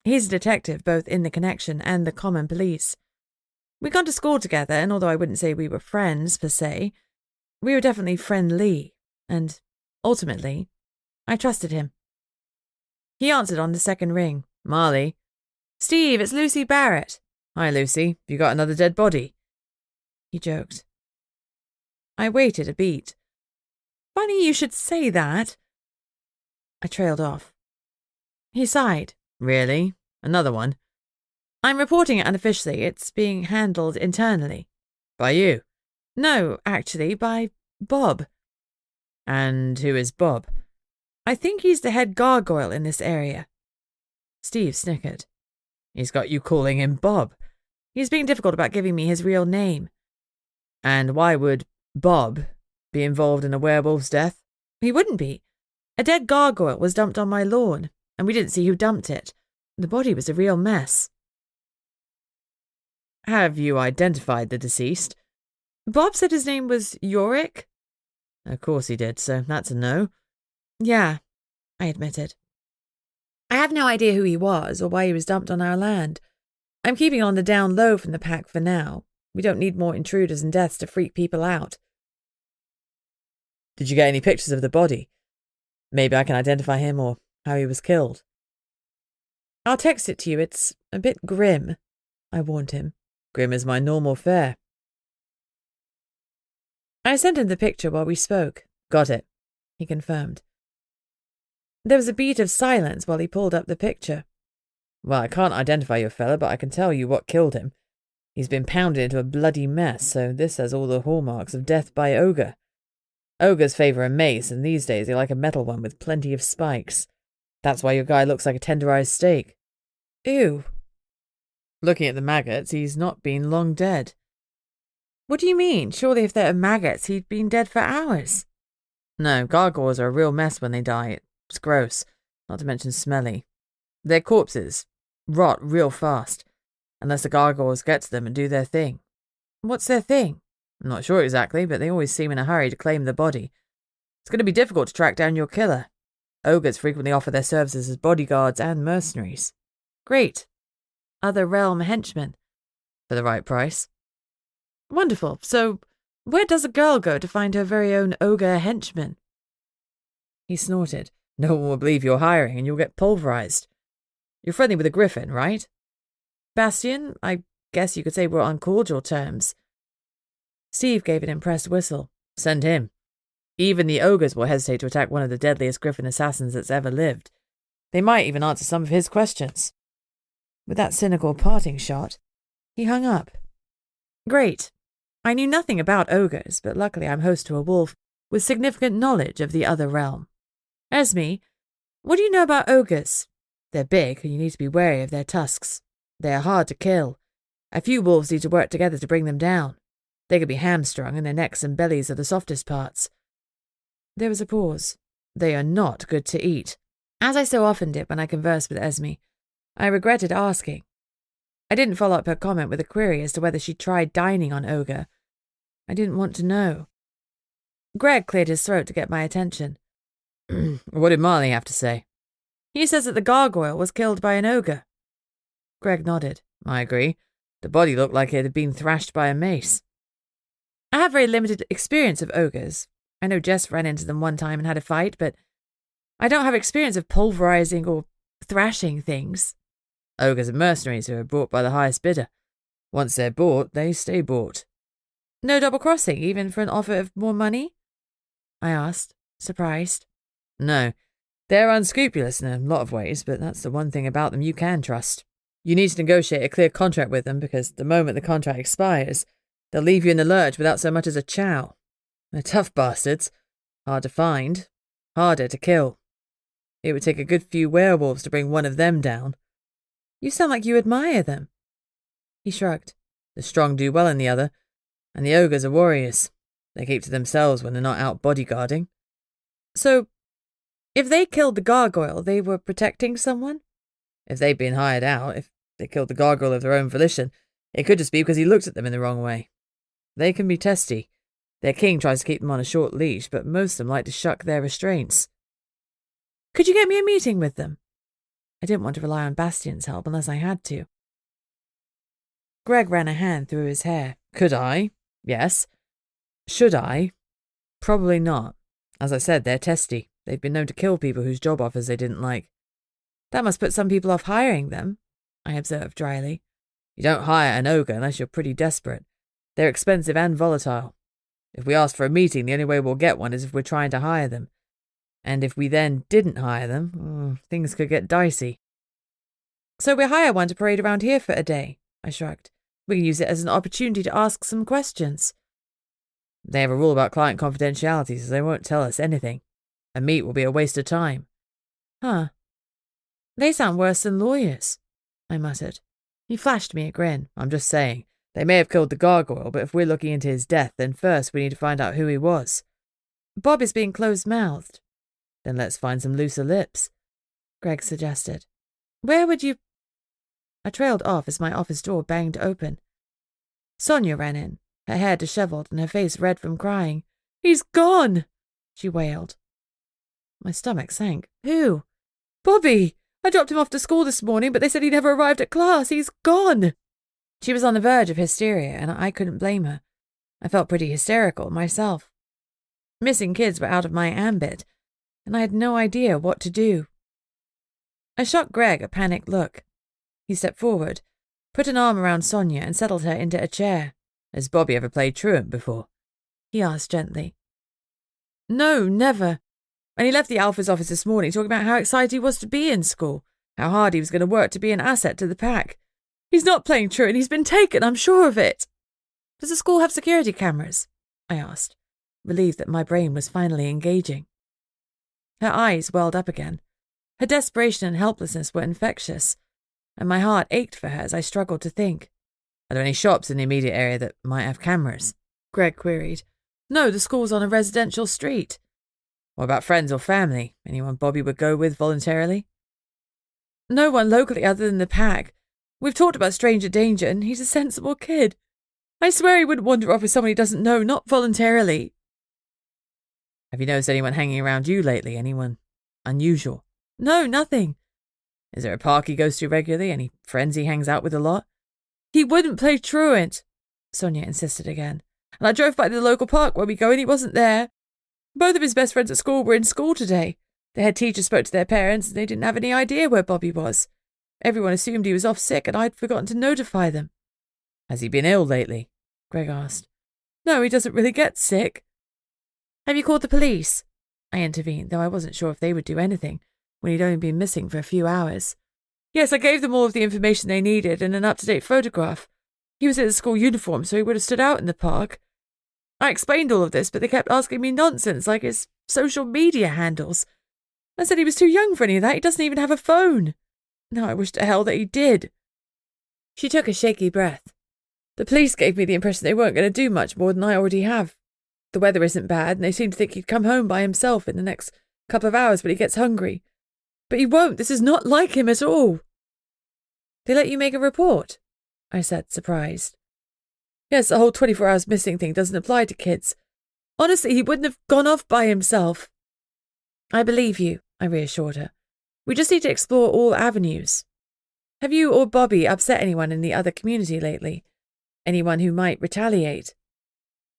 He's a detective both in the Connection and the Common Police. We'd gone to school together, and although I wouldn't say we were friends, per se, we were definitely friendly, and, ultimately, I trusted him. He answered on the second ring. "Marley." "Steve, it's Lucy Barrett." "Hi, Lucy. You got another dead body?" He joked. I waited a beat. "Funny you should say that." I trailed off. He sighed. "Really? Another one?" "I'm reporting it unofficially. It's being handled internally." "By you?" "No, actually, by Bob." "And who is Bob?" I think he's the head gargoyle in this area. Steve snickered. He's got you calling him Bob. He's being difficult about giving me his real name. And why would Bob be involved in a werewolf's death? He wouldn't be. A dead gargoyle was dumped on my lawn, and we didn't see who dumped it. The body was a real mess. Have you identified the deceased? Bob said his name was Yorick. Of course he did, so that's a no. Yeah, I admitted. I have no idea who he was or why he was dumped on our land. I'm keeping on the down low from the pack for now. We don't need more intruders and deaths to freak people out. Did you get any pictures of the body? Maybe I can identify him or how he was killed. I'll text it to you. It's a bit grim, I warned him. Grim is my normal fare. I sent him the picture while we spoke. Got it, he confirmed. There was a beat of silence while he pulled up the picture. Well, I can't identify your fella, but I can tell you what killed him. He's been pounded into a bloody mess, so this has all the hallmarks of death by ogre. Ogres favour a mace, and these days they like a metal one with plenty of spikes. That's why your guy looks like a tenderized steak. Ew. Looking at the maggots, he's not been long dead. What do you mean? Surely if there are maggots, he'd been dead for hours. No, gargoyles are a real mess when they die. It's gross, not to mention smelly. Their corpses rot real fast, unless the gargoyles get to them and do their thing. What's their thing? I'm not sure exactly, but they always seem in a hurry to claim the body. It's going to be difficult to track down your killer. Ogres frequently offer their services as bodyguards and mercenaries. Great. Other realm henchmen. For the right price. Wonderful. So, where does a girl go to find her very own ogre henchman? He snorted. No one will believe you're hiring and you'll get pulverised. You're friendly with a griffin, right? Bastian, I guess you could say we're on cordial terms. Steve gave an impressed whistle. Send him. Even the ogres will hesitate to attack one of the deadliest griffin assassins that's ever lived. They might even answer some of his questions. With that cynical parting shot, he hung up. Great. I knew nothing about ogres, but luckily I'm host to a wolf with significant knowledge of the other realm. Esme, what do you know about ogres? They're big, and you need to be wary of their tusks. They are hard to kill. A few wolves need to work together to bring them down. They could be hamstrung, and their necks and bellies are the softest parts. There was a pause. They are not good to eat. As I so often did when I conversed with Esme, I regretted asking. I didn't follow up her comment with a query as to whether she'd tried dining on ogre. I didn't want to know. Greg cleared his throat to get my attention. What did Marley have to say? He says that the gargoyle was killed by an ogre. Greg nodded. I agree. The body looked like it had been thrashed by a mace. I have very limited experience of ogres. I know Jess ran into them one time and had a fight, but I don't have experience of pulverising or thrashing things. Ogres are mercenaries who are bought by the highest bidder. Once they're bought, they stay bought. No double-crossing, even for an offer of more money? I asked, surprised. No. They're unscrupulous in a lot of ways, but that's the one thing about them you can trust. You need to negotiate a clear contract with them because the moment the contract expires, they'll leave you in the lurch without so much as a chow. They're tough bastards. Hard to find. Harder to kill. It would take a good few werewolves to bring one of them down. You sound like you admire them. He shrugged. The strong do well in the other, and the ogres are warriors. They keep to themselves when they're not out bodyguarding. So, if they killed the gargoyle, they were protecting someone? If they'd been hired out, if they killed the gargoyle of their own volition, it could just be because he looked at them in the wrong way. They can be testy. Their king tries to keep them on a short leash, but most of them like to shuck their restraints. Could you get me a meeting with them? I didn't want to rely on Bastian's help unless I had to. Greg ran a hand through his hair. Could I? Yes. Should I? Probably not. As I said, they're testy. They've been known to kill people whose job offers they didn't like. That must put some people off hiring them, I observed dryly. You don't hire an ogre unless you're pretty desperate. They're expensive and volatile. If we ask for a meeting, the only way we'll get one is if we're trying to hire them. And if we then didn't hire them, things could get dicey. So we'll hire one to parade around here for a day, I shrugged. We can use it as an opportunity to ask some questions. They have a rule about client confidentiality, so they won't tell us anything. A meet will be a waste of time. Huh. They sound worse than lawyers, I muttered. He flashed me a grin. I'm just saying, they may have killed the gargoyle, but if we're looking into his death, then first we need to find out who he was. Bob is being closed-mouthed. Then let's find some looser lips, Greg suggested. Where would you... I trailed off as my office door banged open. Sonia ran in, her hair dishevelled and her face red from crying. He's gone, she wailed. My stomach sank. Who? Bobby! I dropped him off to school this morning, but they said he never arrived at class. He's gone! She was on the verge of hysteria, and I couldn't blame her. I felt pretty hysterical myself. Missing kids were out of my ambit, and I had no idea what to do. I shot Greg a panicked look. He stepped forward, put an arm around Sonia and settled her into a chair. Has Bobby ever played truant before? He asked gently. No, never. And he left the Alpha's office this morning talking about how excited he was to be in school, how hard he was going to work to be an asset to the pack. He's not playing truant, he's been taken, I'm sure of it. Does the school have security cameras? I asked, relieved that my brain was finally engaging. Her eyes welled up again. Her desperation and helplessness were infectious, and my heart ached for her as I struggled to think. Are there any shops in the immediate area that might have cameras? Greg queried. No, the school's on a residential street. What about friends or family? Anyone Bobby would go with voluntarily? No one locally other than the pack. We've talked about stranger danger, and he's a sensible kid. I swear he wouldn't wander off with someone he doesn't know, not voluntarily. Have you noticed anyone hanging around you lately? Anyone unusual? No, nothing. Is there a park he goes to regularly? Any friends he hangs out with a lot? He wouldn't play truant, Sonia insisted again. And I drove by the local park where we go and he wasn't there. Both of his best friends at school were in school today. The head teacher spoke to their parents and they didn't have any idea where Bobby was. Everyone assumed he was off sick and I'd forgotten to notify them. Has he been ill lately? Greg asked. No, he doesn't really get sick. Have you called the police? I intervened, though I wasn't sure if they would do anything when he'd only been missing for a few hours. Yes, I gave them all of the information they needed and an up-to-date photograph. He was in a school uniform, so he would have stood out in the park. I explained all of this, but they kept asking me nonsense like his social media handles. I said he was too young for any of that. He doesn't even have a phone. Now I wish to hell that he did. She took a shaky breath. The police gave me the impression they weren't going to do much more than I already have. The weather isn't bad, and they seem to think he'd come home by himself in the next couple of hours when he gets hungry. But he won't. This is not like him at all. They let you make a report? I said, surprised. Yes, the whole 24 hours missing thing doesn't apply to kids. Honestly, he wouldn't have gone off by himself. I believe you, I reassured her. We just need to explore all avenues. Have you or Bobby upset anyone in the other community lately? Anyone who might retaliate?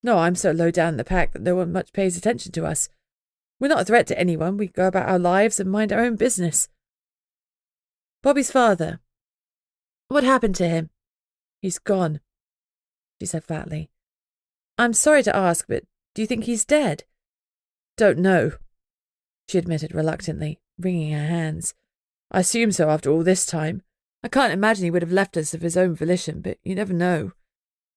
No, I'm so low down in the pack that no one much pays attention to us. We're not a threat to anyone. We go about our lives and mind our own business. Bobby's father. What happened to him? He's gone, she said flatly. I'm sorry to ask, but do you think he's dead? Don't know, she admitted reluctantly, wringing her hands. I assume so after all this time. I can't imagine he would have left us of his own volition, but you never know.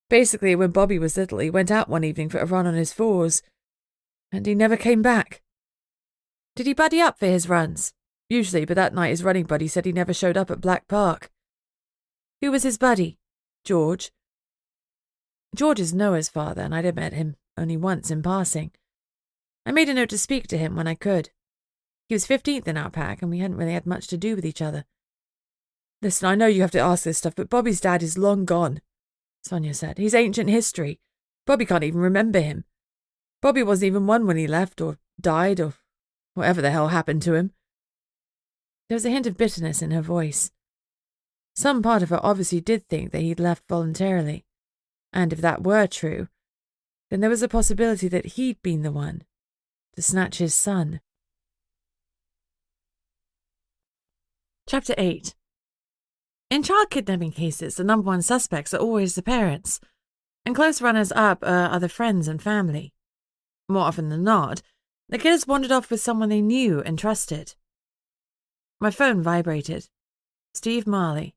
Basically, when Bobby was little, he went out one evening for a run on his fours, and he never came back. Did he buddy up for his runs? Usually, but that night his running buddy said he never showed up at Black Park. Who was his buddy? George. George is Noah's father, and I'd met him only once in passing. I made a note to speak to him when I could. He was 15th in our pack, and we hadn't really had much to do with each other. Listen, I know you have to ask this stuff, but Bobby's dad is long gone, Sonia said. He's ancient history. Bobby can't even remember him. Bobby wasn't even one when he left, or died, or whatever the hell happened to him. There was a hint of bitterness in her voice. Some part of her obviously did think that he'd left voluntarily. And if that were true, then there was a possibility that he'd been the one to snatch his son. Chapter 8. In child kidnapping cases, the number one suspects are always the parents, and close runners-up are other friends and family. More often than not, the killers wandered off with someone they knew and trusted. My phone vibrated. Steve Marley.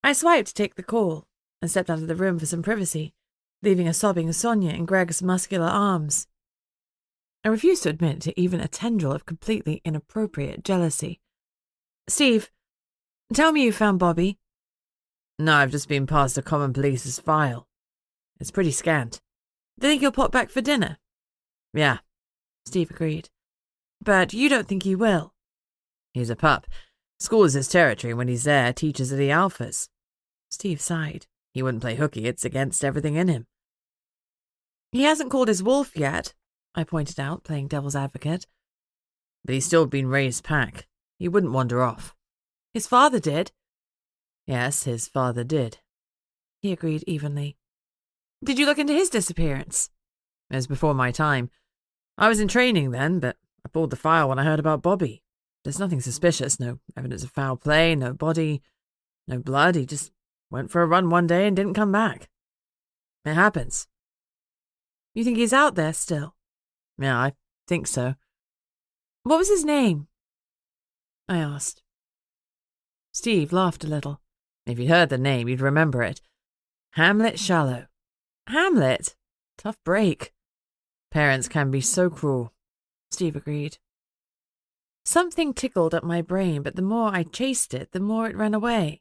I swiped to take the call and stepped out of the room for some privacy, leaving a sobbing Sonia in Greg's muscular arms. I refused to admit to even a tendril of completely inappropriate jealousy. Steve, tell me you found Bobby. No, I've just been past a common police's file. It's pretty scant. Think he'll pop back for dinner? Yeah, Steve agreed. But you don't think he will? He's a pup. School is his territory, and when he's there, teachers are the alphas. Steve sighed. He wouldn't play hooky, it's against everything in him. He hasn't called his wolf yet, I pointed out, playing devil's advocate. But he's still been raised pack. He wouldn't wander off. His father did. Yes, his father did. He agreed evenly. Did you look into his disappearance? It was before my time. I was in training then, but I pulled the file when I heard about Bobby. There's nothing suspicious, no evidence of foul play, no body, no blood. He just went for a run one day and didn't come back. It happens. You think he's out there still? Yeah, I think so. What was his name? I asked. Steve laughed a little. If you'd heard the name, you'd remember it. Hamlet Shallow. Hamlet? Tough break. Parents can be so cruel. Steve agreed. Something tickled at my brain, but the more I chased it, the more it ran away.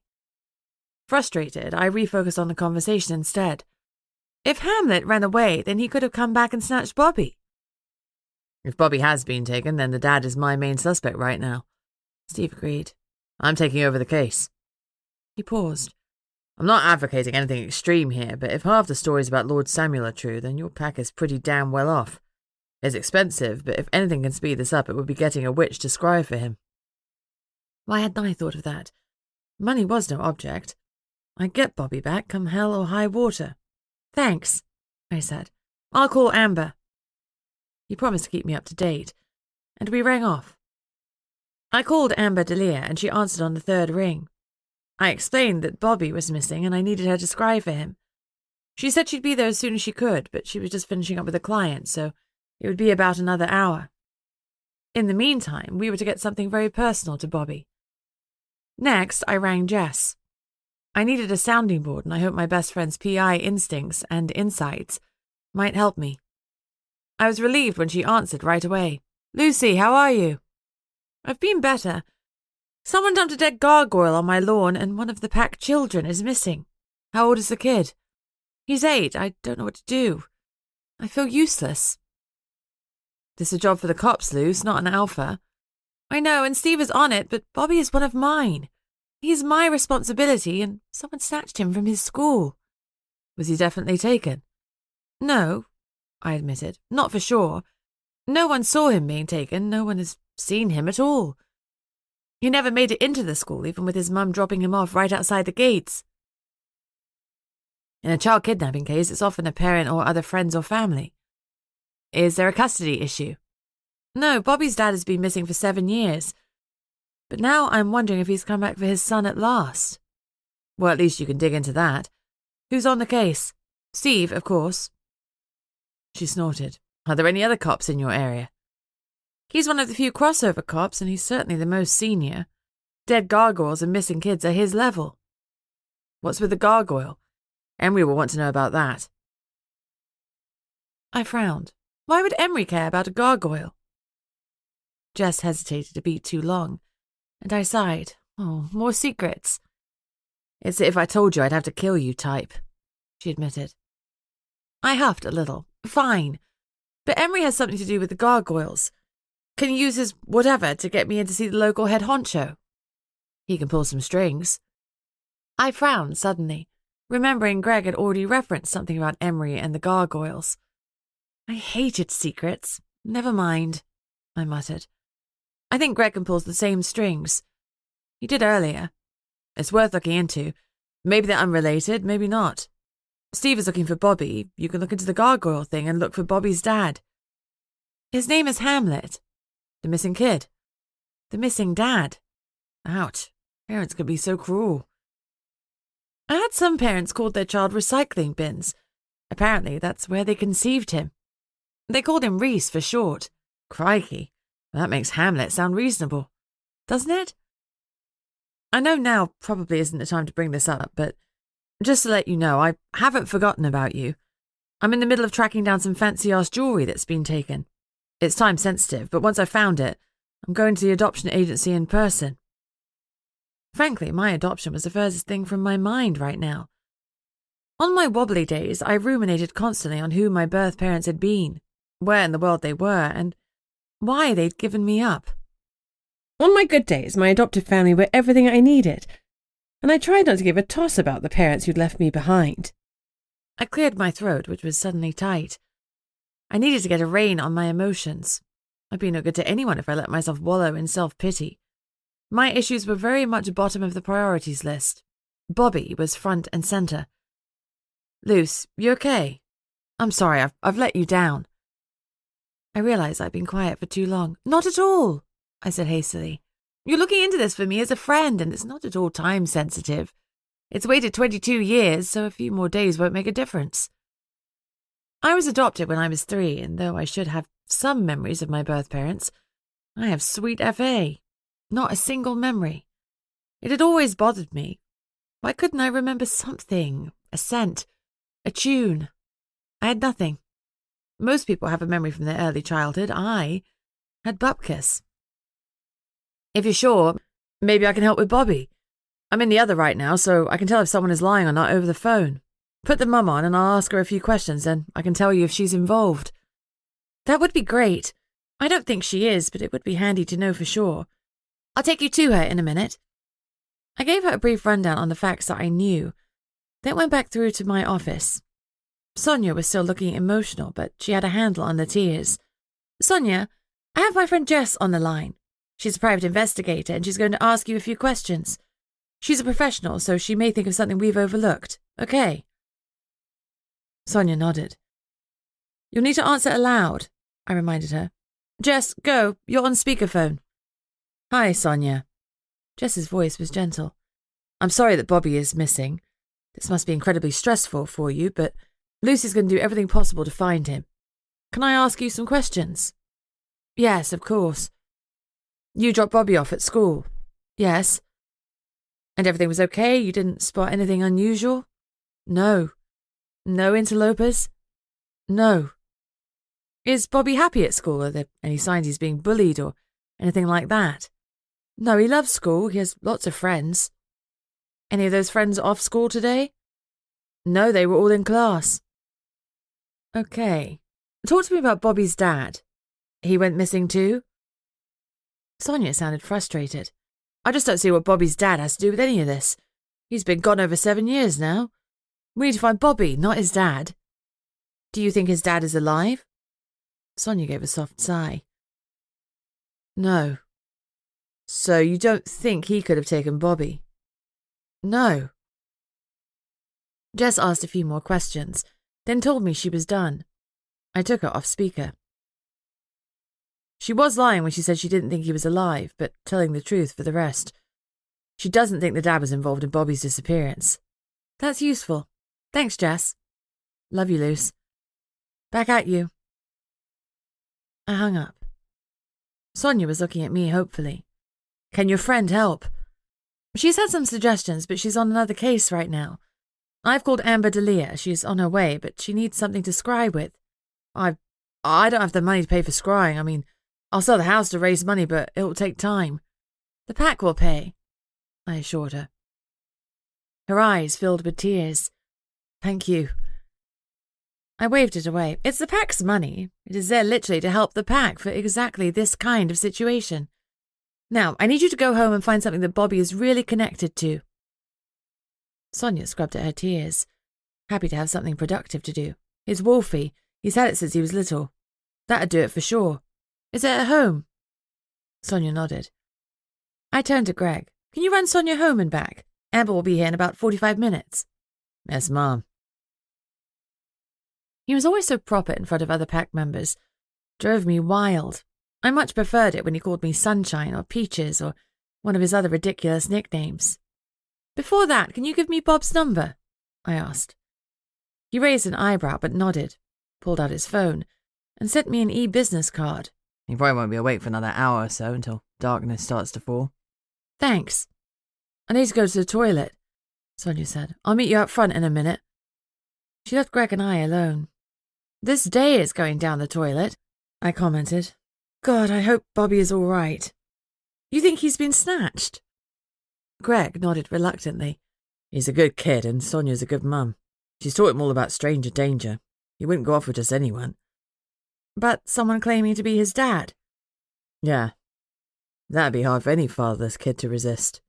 Frustrated, I refocused on the conversation instead. If Hamlet ran away, then he could have come back and snatched Bobby. If Bobby has been taken, then the dad is my main suspect right now. Steve agreed. I'm taking over the case. He paused. I'm not advocating anything extreme here, but if half the stories about Lord Samuel are true, then your pack is pretty damn well off. It's expensive, but if anything can speed this up, it would be getting a witch to scry for him. Why hadn't I thought of that? Money was no object. I'd get Bobby back, come hell or high water. Thanks, I said. I'll call Amber. He promised to keep me up to date, and we rang off. I called Amber Delia, and she answered on the third ring. I explained that Bobby was missing and I needed her to scry for him. She said she'd be there as soon as she could, but she was just finishing up with a client, so it would be about another hour. In the meantime, we were to get something very personal to Bobby. Next, I rang Jess. I needed a sounding board, and I hoped my best friend's PI instincts and insights might help me. I was relieved when she answered right away. Lucy, how are you? I've been better. Someone dumped a dead gargoyle on my lawn, and one of the pack children is missing. How old is the kid? He's 8. I don't know what to do. I feel useless. This is a job for the cops, Luce, not an alpha. I know, and Steve is on it, but Bobby is one of mine. He's my responsibility, and someone snatched him from his school. Was he definitely taken? No, I admitted. Not for sure. No one saw him being taken. No one has seen him at all. He never made it into the school, even with his mum dropping him off right outside the gates. In a child kidnapping case, it's often a parent or other friends or family. Is there a custody issue? No, Bobby's dad has been missing for 7 years. But now I'm wondering if he's come back for his son at last. Well, at least you can dig into that. Who's on the case? Steve, of course. She snorted. Are there any other cops in your area? He's one of the few crossover cops, and he's certainly the most senior. Dead gargoyles and missing kids are his level. What's with the gargoyle? Emery will want to know about that. I frowned. Why would Emery care about a gargoyle? Jess hesitated a beat too long, and I sighed. Oh, more secrets. It's if I told you I'd have to kill you type, she admitted. I huffed a little. Fine. But Emery has something to do with the gargoyles. Can he use his whatever to get me in to see the local head honcho? He can pull some strings. I frowned suddenly, remembering Greg had already referenced something about Emery and the gargoyles. I hated secrets. Never mind, I muttered. I think Greg can pull the same strings. He did earlier. It's worth looking into. Maybe they're unrelated, maybe not. Steve is looking for Bobby. You can look into the gargoyle thing and look for Bobby's dad. His name is Hamlet. The missing kid. The missing dad. Ouch. Parents can be so cruel. I had some parents called their child recycling bins. Apparently, that's where they conceived him. They called him Reese for short. Crikey. That makes Hamlet sound reasonable. Doesn't it? I know now probably isn't the time to bring this up, but just to let you know, I haven't forgotten about you. I'm in the middle of tracking down some fancy-ass jewellery that's been taken. It's time sensitive, but once I've found it, I'm going to the adoption agency in person. Frankly, my adoption was the furthest thing from my mind right now. On my wobbly days, I ruminated constantly on who my birth parents had been, where in the world they were, and why they'd given me up. On my good days, my adoptive family were everything I needed, and I tried not to give a toss about the parents who'd left me behind. I cleared my throat, which was suddenly tight. I needed to get a rein on my emotions. I'd be no good to anyone if I let myself wallow in self-pity. My issues were very much bottom of the priorities list. Bobby was front and centre. Luce, you okay? I'm sorry, I've let you down. I realised I'd been quiet for too long. Not at all, I said hastily. You're looking into this for me as a friend, and it's not at all time-sensitive. It's waited 22 years, so a few more days won't make a difference. I was adopted when I was 3, and though I should have some memories of my birth parents, I have sweet FA. Not a single memory. It had always bothered me. Why couldn't I remember something? A scent? A tune? I had nothing. Most people have a memory from their early childhood. I had bupkis. If you're sure, maybe I can help with Bobby. I'm in the other right now, so I can tell if someone is lying or not over the phone. Put the mum on and I'll ask her a few questions, and I can tell you if she's involved. That would be great. I don't think she is, but it would be handy to know for sure. I'll take you to her in a minute. I gave her a brief rundown on the facts that I knew, then went back through to my office. Sonia was still looking emotional, but she had a handle on the tears. Sonia, I have my friend Jess on the line. She's a private investigator, and she's going to ask you a few questions. She's a professional, so she may think of something we've overlooked. Okay? Sonia nodded. You'll need to answer aloud, I reminded her. Jess, go. You're on speakerphone. Hi, Sonia. Jess's voice was gentle. I'm sorry that Bobby is missing. This must be incredibly stressful for you, but Lucy's going to do everything possible to find him. Can I ask you some questions? Yes, of course. You dropped Bobby off at school? Yes. And everything was okay? You didn't spot anything unusual? No. No interlopers? No. Is Bobby happy at school? Are there any signs he's being bullied or anything like that? No, he loves school. He has lots of friends. Any of those friends off school today? No, they were all in class. Okay. Talk to me about Bobby's dad. He went missing too? Sonia sounded frustrated. I just don't see what Bobby's dad has to do with any of this. He's been gone over 7 years now. We need to find Bobby, not his dad. Do you think his dad is alive? Sonia gave a soft sigh. No. So you don't think he could have taken Bobby? No. Jess asked a few more questions, then told me she was done. I took her off speaker. She was lying when she said she didn't think he was alive, but telling the truth for the rest. She doesn't think the dad was involved in Bobby's disappearance. That's useful. Thanks, Jess. Love you, Luce. Back at you. I hung up. Sonia was looking at me hopefully. Can your friend help? She's had some suggestions, but she's on another case right now. I've called Amber Delia. She's on her way, but she needs something to scry with. I don't have the money to pay for scrying. I mean, I'll sell the house to raise money, but it will take time. The pack will pay, I assured her. Her eyes filled with tears. Thank you. I waved it away. It's the pack's money. It is there literally to help the pack for exactly this kind of situation. Now, I need you to go home and find something that Bobby is really connected to. Sonia scrubbed at her tears, happy to have something productive to do. His Wolfie, he's had it since he was little. That'd do it for sure. Is it at home? Sonia nodded. I turned to Greg. Can you run Sonia home and back? Amber will be here in about 45 minutes. Yes, Mom. He was always so proper in front of other pack members. Drove me wild. I much preferred it when he called me Sunshine or Peaches or one of his other ridiculous nicknames. Before that, can you give me Bob's number? I asked. He raised an eyebrow but nodded, pulled out his phone, and sent me an e-business card. He probably won't be awake for another hour or so until darkness starts to fall. Thanks. I need to go to the toilet, Sonia said. I'll meet you up front in a minute. She left Greg and I alone. This day is going down the toilet, I commented. God, I hope Bobby is all right. You think he's been snatched? Greg nodded reluctantly. He's a good kid and Sonia's a good mum. She's taught him all about stranger danger. He wouldn't go off with just anyone. But someone claiming to be his dad? Yeah. That'd be hard for any fatherless kid to resist.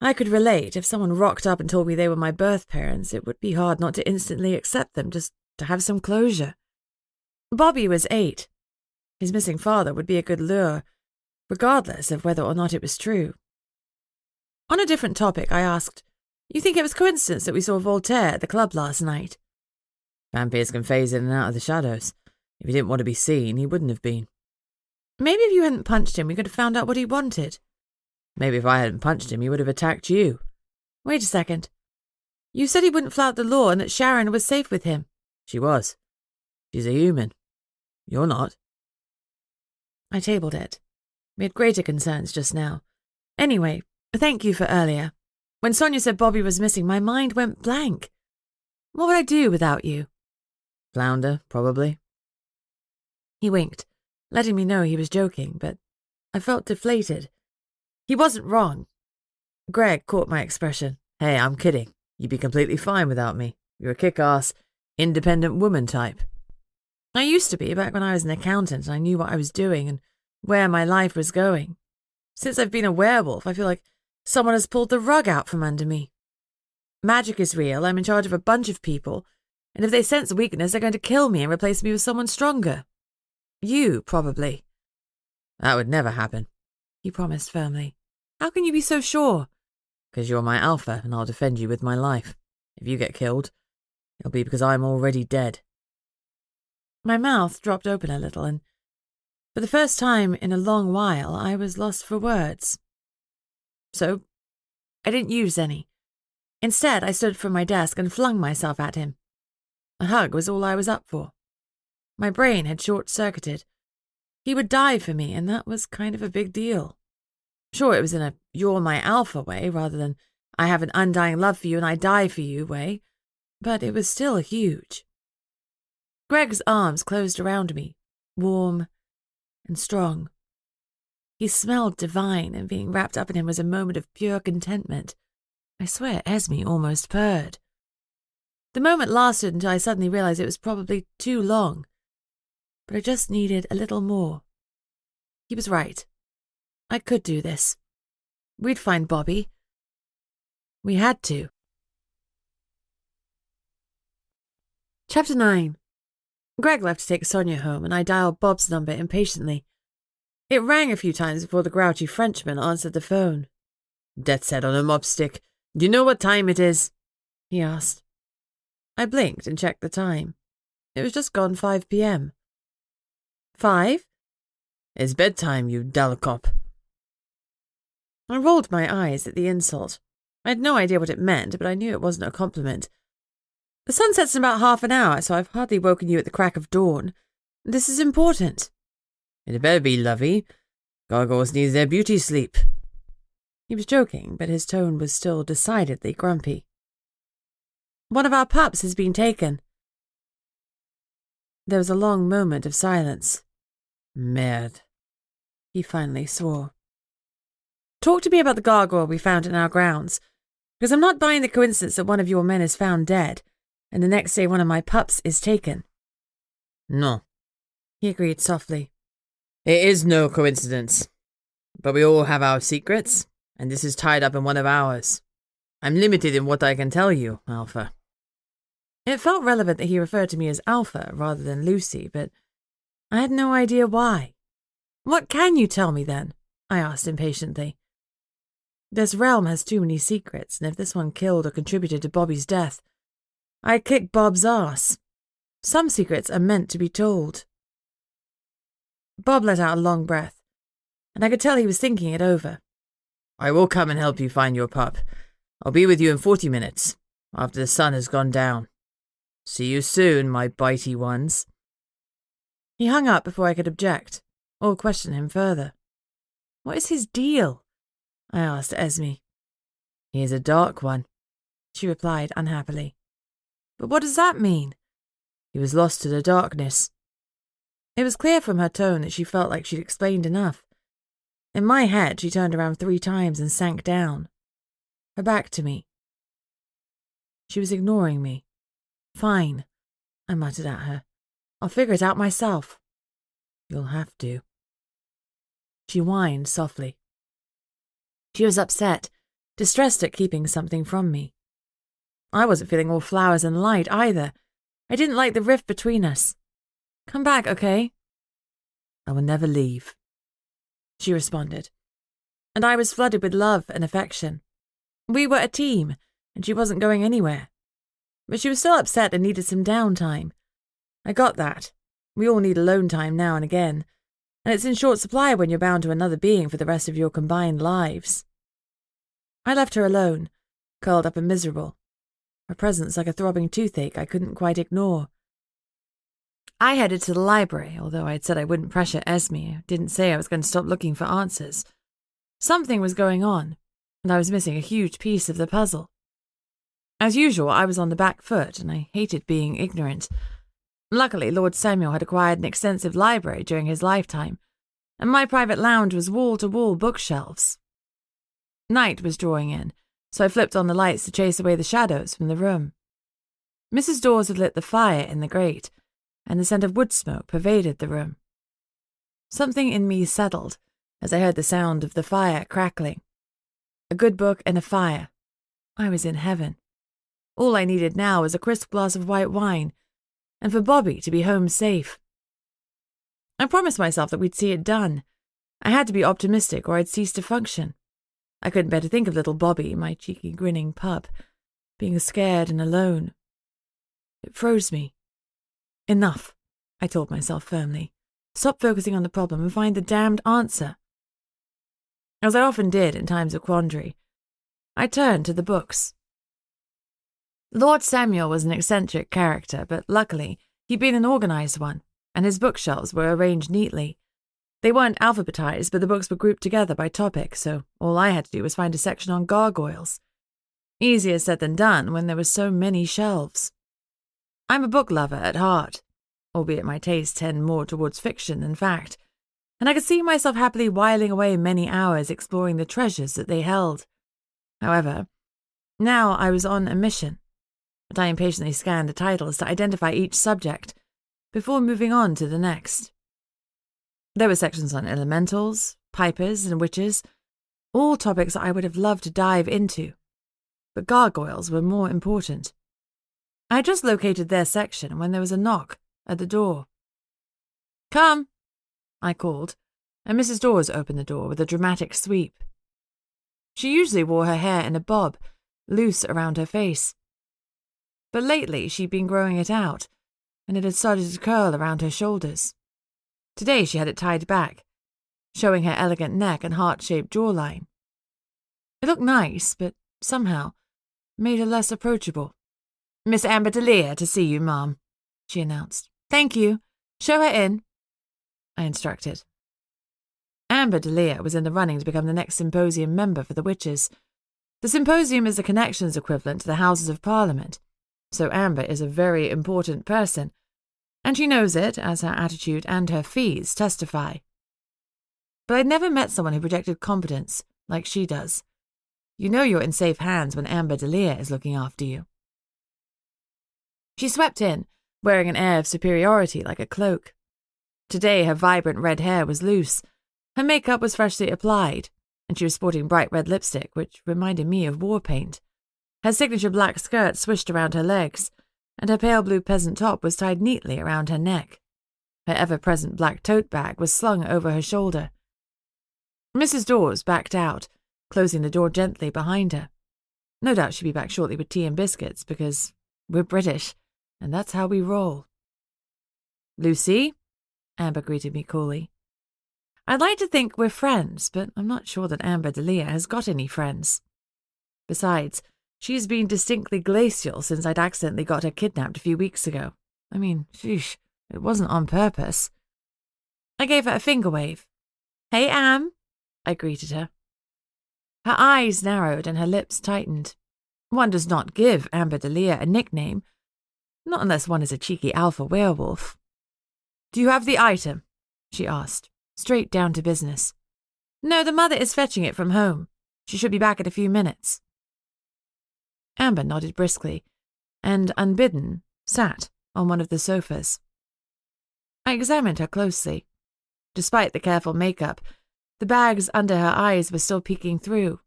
I could relate. If someone rocked up and told me they were my birth parents, it would be hard not to instantly accept them, just to have some closure. Bobby was 8. His missing father would be a good lure, regardless of whether or not it was true. On a different topic, I asked, You think it was coincidence that we saw Voltaire at the club last night? Vampires can phase in and out of the shadows. If he didn't want to be seen, he wouldn't have been. Maybe if you hadn't punched him, we could have found out what he wanted. Maybe if I hadn't punched him, he would have attacked you. Wait a second. You said he wouldn't flout the law and that Sharon was safe with him. She was. She's a human. You're not. I tabled it. We had greater concerns just now. Anyway, thank you for earlier. When Sonia said Bobby was missing, my mind went blank. What would I do without you? Flounder, probably. He winked, letting me know he was joking, but I felt deflated. He wasn't wrong. Greg caught my expression. Hey, I'm kidding. You'd be completely fine without me. You're a kick-ass, independent woman type. I used to be back when I was an accountant and I knew what I was doing and where my life was going. Since I've been a werewolf, I feel like someone has pulled the rug out from under me. Magic is real, I'm in charge of a bunch of people, and if they sense weakness, they're going to kill me and replace me with someone stronger. You, probably. That would never happen, he promised firmly. How can you be so sure? Because you're my alpha and I'll defend you with my life. If you get killed, it'll be because I'm already dead. My mouth dropped open a little, and for the first time in a long while, I was lost for words. So, I didn't use any. Instead, I stood from my desk and flung myself at him. A hug was all I was up for. My brain had short-circuited. He would die for me, and that was kind of a big deal. Sure, it was in a you're my alpha way, rather than I have an undying love for you and I die for you way, but it was still huge. Greg's arms closed around me, warm and strong. He smelled divine, and being wrapped up in him was a moment of pure contentment. I swear Esme almost purred. The moment lasted until I suddenly realized it was probably too long, but I just needed a little more. He was right. I could do this. We'd find Bobby. We had to. Chapter 9. Greg left to take Sonia home, and I dialed Bob's number impatiently. It rang a few times before the grouchy Frenchman answered the phone. Dead set on a mop stick. Do you know what time it is? He asked. I blinked and checked the time. It was just gone 5 p.m. 5? It's bedtime, you dull cop. I rolled my eyes at the insult. I had no idea what it meant, but I knew it wasn't a compliment. The sun sets in about half an hour, so I've hardly woken you at the crack of dawn. This is important. It better be, lovey. Gargoyles need their beauty sleep. He was joking, but his tone was still decidedly grumpy. One of our pups has been taken. There was a long moment of silence. Merde. He finally swore. Talk to me about the gargoyle we found in our grounds, because I'm not buying the coincidence that one of your men is found dead, and the next day one of my pups is taken. No. He agreed softly. It is no coincidence. But we all have our secrets, and this is tied up in one of ours. I'm limited in what I can tell you, Alpha. It felt relevant that he referred to me as Alpha rather than Lucy, but I had no idea why. What can you tell me then? I asked impatiently. This realm has too many secrets, and if this one killed or contributed to Bobby's death, I'd kick Bob's ass. Some secrets are meant to be told. Bob let out a long breath, and I could tell he was thinking it over. I will come and help you find your pup. I'll be with you in 40 minutes, after the sun has gone down. See you soon, my bitey ones. He hung up before I could object, or question him further. What is his deal? I asked Esme. He is a dark one, she replied unhappily. But what does that mean? He was lost to the darkness. It was clear from her tone that she felt like she'd explained enough. In my head, she turned around 3 times and sank down, her back to me. She was ignoring me. "Fine," I muttered at her. "I'll figure it out myself." "You'll have to." She whined softly. She was upset, distressed at keeping something from me. I wasn't feeling all flowers and light either. I didn't like the rift between us. "Come back, okay?" "I will never leave," she responded, and I was flooded with love and affection. We were a team, and she wasn't going anywhere. But she was still upset and needed some downtime. I got that. We all need alone time now and again, and it's in short supply when you're bound to another being for the rest of your combined lives. I left her alone, curled up and miserable, her presence like a throbbing toothache I couldn't quite ignore. I headed to the library, although I'd said I wouldn't pressure Esme. I didn't say I was going to stop looking for answers. Something was going on, and I was missing a huge piece of the puzzle. As usual, I was on the back foot, and I hated being ignorant. Luckily, Lord Samuel had acquired an extensive library during his lifetime, and my private lounge was wall-to-wall bookshelves. Night was drawing in, so I flipped on the lights to chase away the shadows from the room. Mrs. Dawes had lit the fire in the grate, and the scent of wood smoke pervaded the room. Something in me settled as I heard the sound of the fire crackling. A good book and a fire. I was in heaven. All I needed now was a crisp glass of white wine, and for Bobby to be home safe. I promised myself that we'd see it done. I had to be optimistic or I'd cease to function. I couldn't bear to think of little Bobby, my cheeky grinning pup, being scared and alone. It froze me. Enough, I told myself firmly. Stop focusing on the problem and find the damned answer. As I often did in times of quandary, I turned to the books. Lord Samuel was an eccentric character, but luckily he'd been an organised one, and his bookshelves were arranged neatly. They weren't alphabetized, but the books were grouped together by topic, so all I had to do was find a section on gargoyles. Easier said than done when there were so many shelves. I'm a book lover at heart, albeit my tastes tend more towards fiction than fact, and I could see myself happily whiling away many hours exploring the treasures that they held. However, now I was on a mission, but I impatiently scanned the titles to identify each subject before moving on to the next. There were sections on elementals, pipers, and witches, all topics I would have loved to dive into, but gargoyles were more important. I had just located their section when there was a knock at the door. "Come," I called, and Mrs. Dawes opened the door with a dramatic sweep. She usually wore her hair in a bob, loose around her face. But lately she'd been growing it out, and it had started to curl around her shoulders. Today she had it tied back, showing her elegant neck and heart-shaped jawline. It looked nice, but somehow made her less approachable. "Miss Amber Delia to see you, Ma'am," she announced. "Thank you. Show her in," I instructed. Amber Delia was in the running to become the next symposium member for the witches. The symposium is the connections equivalent to the Houses of Parliament, so Amber is a very important person, and she knows it, as her attitude and her fees testify. But I'd never met someone who projected competence like she does. You know you're in safe hands when Amber Delia is looking after you. She swept in, wearing an air of superiority like a cloak. Today her vibrant red hair was loose, her makeup was freshly applied, and she was sporting bright red lipstick, which reminded me of war paint. Her signature black skirt swished around her legs, and her pale blue peasant top was tied neatly around her neck. Her ever-present black tote bag was slung over her shoulder. Mrs. Dawes backed out, closing the door gently behind her. No doubt she'd be back shortly with tea and biscuits, because we're British, and that's how we roll. "Lucy?" Amber greeted me coolly. I'd like to think we're friends, but I'm not sure that Amber Delia has got any friends. Besides, she's been distinctly glacial since I'd accidentally got her kidnapped a few weeks ago. I mean, sheesh, it wasn't on purpose. I gave her a finger wave. "Hey, Am," I greeted her. Her eyes narrowed and her lips tightened. One does not give Amber Delia a nickname, not unless one is a cheeky alpha werewolf. Do you have the item? She asked, straight down to business. No, the mother is fetching it from home. She should be back in a few minutes. Amber nodded briskly, and, unbidden, sat on one of the sofas. I examined her closely. Despite the careful makeup, the bags under her eyes were still peeking through,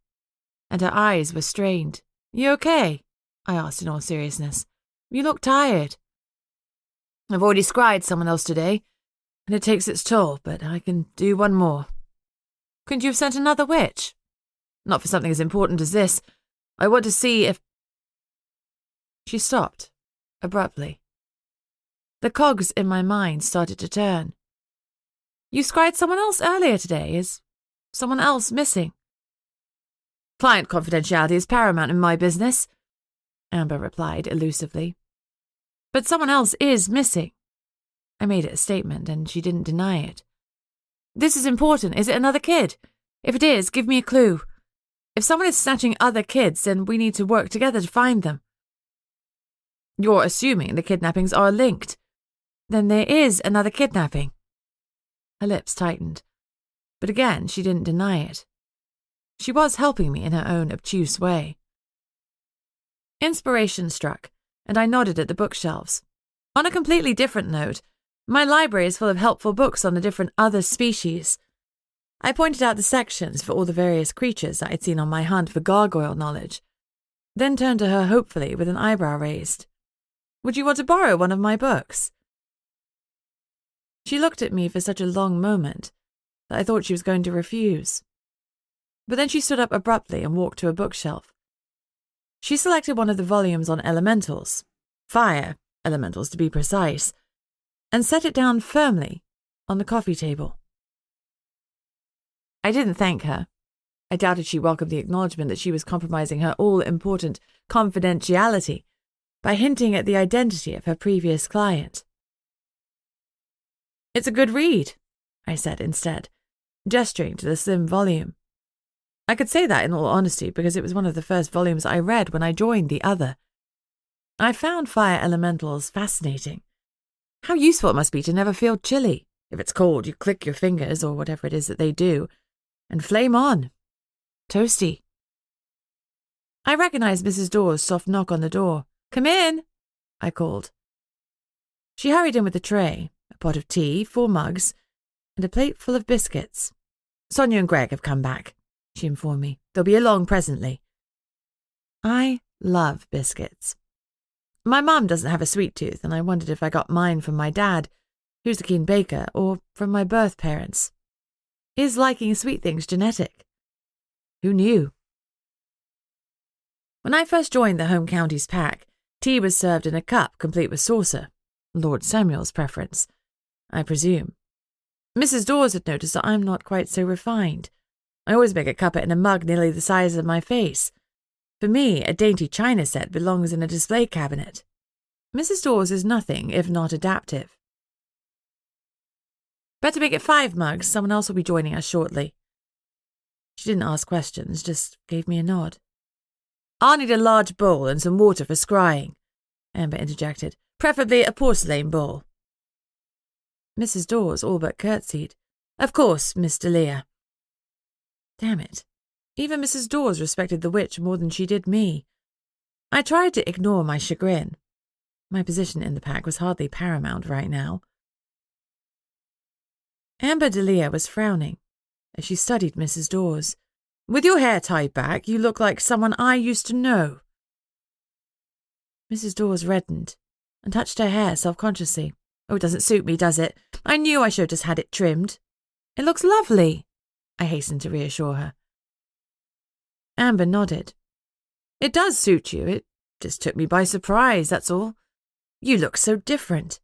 and her eyes were strained. You okay? I asked in all seriousness. You look tired. I've already scryed someone else today, and it takes its toll, but I can do one more. Couldn't you have sent another witch? Not for something as important as this. I want to see if... She stopped, abruptly. The cogs in my mind started to turn. You scryed someone else earlier today. Is someone else missing? Client confidentiality is paramount in my business, Amber replied elusively. But someone else is missing. I made it a statement, and she didn't deny it. This is important. Is it another kid? If it is, give me a clue. If someone is snatching other kids, then we need to work together to find them. You're assuming the kidnappings are linked. Then there is another kidnapping. Her lips tightened, but again she didn't deny it. She was helping me in her own obtuse way. Inspiration struck, and I nodded at the bookshelves. On a completely different note, my library is full of helpful books on the different other species. I pointed out the sections for all the various creatures I had seen on my hunt for gargoyle knowledge, then turned to her hopefully with an eyebrow raised. Would you want to borrow one of my books? She looked at me for such a long moment that I thought she was going to refuse. But then she stood up abruptly and walked to a bookshelf. She selected one of the volumes on elementals, fire elementals to be precise, and set it down firmly on the coffee table. I didn't thank her. I doubted she welcomed the acknowledgement that she was compromising her all-important confidentiality by hinting at the identity of her previous client. It's a good read, I said instead, gesturing to the slim volume. I could say that in all honesty because it was one of the first volumes I read when I joined the other. I found fire elementals fascinating. How useful it must be to never feel chilly. If it's cold, you click your fingers, or whatever it is that they do, and flame on. Toasty. I recognized Mrs. Dawes' soft knock on the door. Come in, I called. She hurried in with a tray, a pot of tea, 4 mugs, and a plate full of biscuits. Sonia and Greg have come back, she informed me. They'll be along presently. I love biscuits. My mum doesn't have a sweet tooth, and I wondered if I got mine from my dad, who's a keen baker, or from my birth parents. Is liking sweet things genetic? Who knew? When I first joined the home county's pack, tea was served in a cup complete with saucer. Lord Samuel's preference, I presume. Mrs. Dawes had noticed that I'm not quite so refined. I always make a cuppa in a mug nearly the size of my face. For me, a dainty china set belongs in a display cabinet. Mrs. Dawes is nothing if not adaptive. Better make it 5 mugs. Someone else will be joining us shortly. She didn't ask questions, just gave me a nod. I'll need a large bowl and some water for scrying, Amber interjected. Preferably a porcelain bowl. Mrs. Dawes all but curtsied. Of course, Miss Delia. Damn it. Even Mrs. Dawes respected the witch more than she did me. I tried to ignore my chagrin. My position in the pack was hardly paramount right now. Amber Delia was frowning as she studied Mrs. Dawes. With your hair tied back, you look like someone I used to know. Mrs. Dawes reddened and touched her hair self-consciously. Oh, it doesn't suit me, does it? I knew I should have just had it trimmed. It looks lovely, I hastened to reassure her. Amber nodded. It does suit you. It just took me by surprise, that's all. You look so different.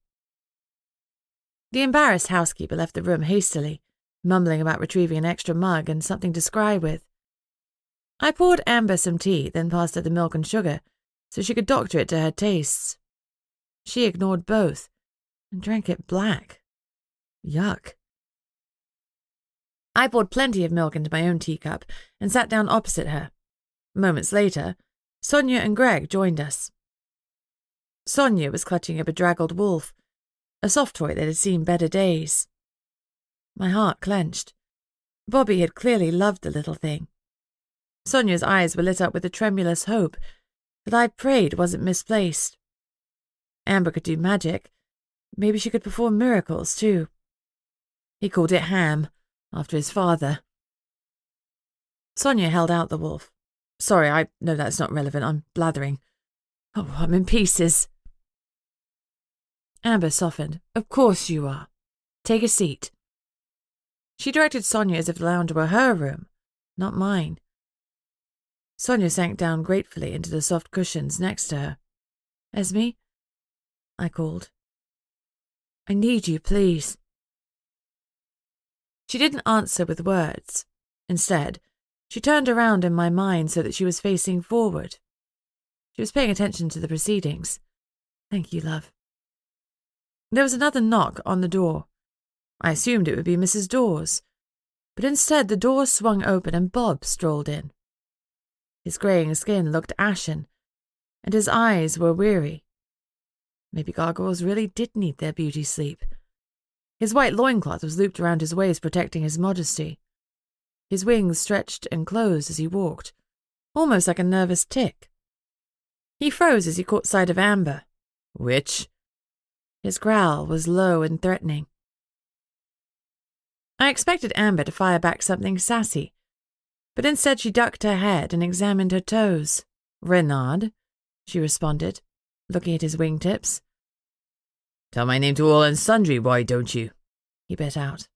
The embarrassed housekeeper left the room hastily, mumbling about retrieving an extra mug and something to scry with. I poured Amber some tea, then passed her the milk and sugar, so she could doctor it to her tastes. She ignored both and drank it black. Yuck. I poured plenty of milk into my own teacup and sat down opposite her. Moments later, Sonia and Greg joined us. Sonia was clutching a bedraggled wolf, a soft toy that had seen better days. My heart clenched. Bobby had clearly loved the little thing. Sonia's eyes were lit up with a tremulous hope that I prayed wasn't misplaced. Amber could do magic. Maybe she could perform miracles, too. He called it Ham, after his father. Sonia held out the wolf. Sorry, I know that's not relevant. I'm blathering. Oh, I'm in pieces. Amber softened. Of course you are. Take a seat. She directed Sonia as if the lounge were her room, not mine. Sonia sank down gratefully into the soft cushions next to her. Esme? I called. I need you, please. She didn't answer with words. Instead, she turned around in my mind so that she was facing forward. She was paying attention to the proceedings. Thank you, love. There was another knock on the door. I assumed it would be Mrs. Dawes, but instead the door swung open and Bob strolled in. His greying skin looked ashen, and his eyes were weary. Maybe gargoyles really did need their beauty sleep. His white loincloth was looped around his waist, protecting his modesty. His wings stretched and closed as he walked, almost like a nervous tick. He froze as he caught sight of Amber. Witch? His growl was low and threatening. I expected Amber to fire back something sassy, but instead she ducked her head and examined her toes. Renard, she responded, looking at his wingtips. Tell my name to all and sundry, why don't you? He bit out.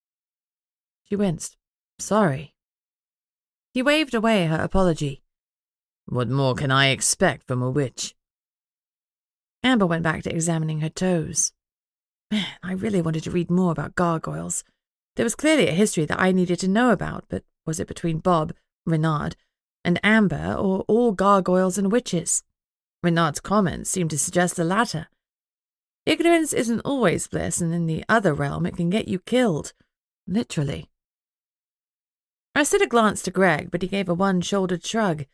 She winced. Sorry. He waved away her apology. What more can I expect from a witch? Amber went back to examining her toes. Man, I really wanted to read more about gargoyles. There was clearly a history that I needed to know about, but was it between Bob, Renard, and Amber, or all gargoyles and witches? Renard's comments seemed to suggest the latter. Ignorance isn't always bliss, and in the other realm it can get you killed. Literally. I stood a glance to Greg, but he gave a one-shouldered shrug.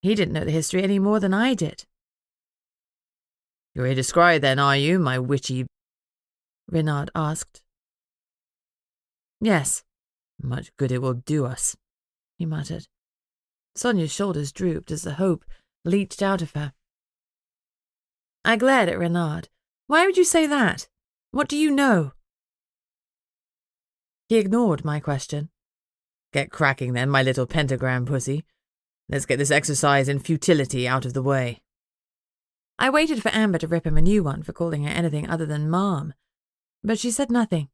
He didn't know the history any more than I did. You're here to scry then, are you, my witchy? Renard asked. Yes. Much good it will do us, he muttered. Sonia's shoulders drooped as the hope leached out of her. I glared at Renard. Why would you say that? What do you know? He ignored my question. Get cracking then, my little pentagram pussy. Let's get this exercise in futility out of the way. I waited for Amber to rip him a new one for calling her anything other than Mom, but she said nothing.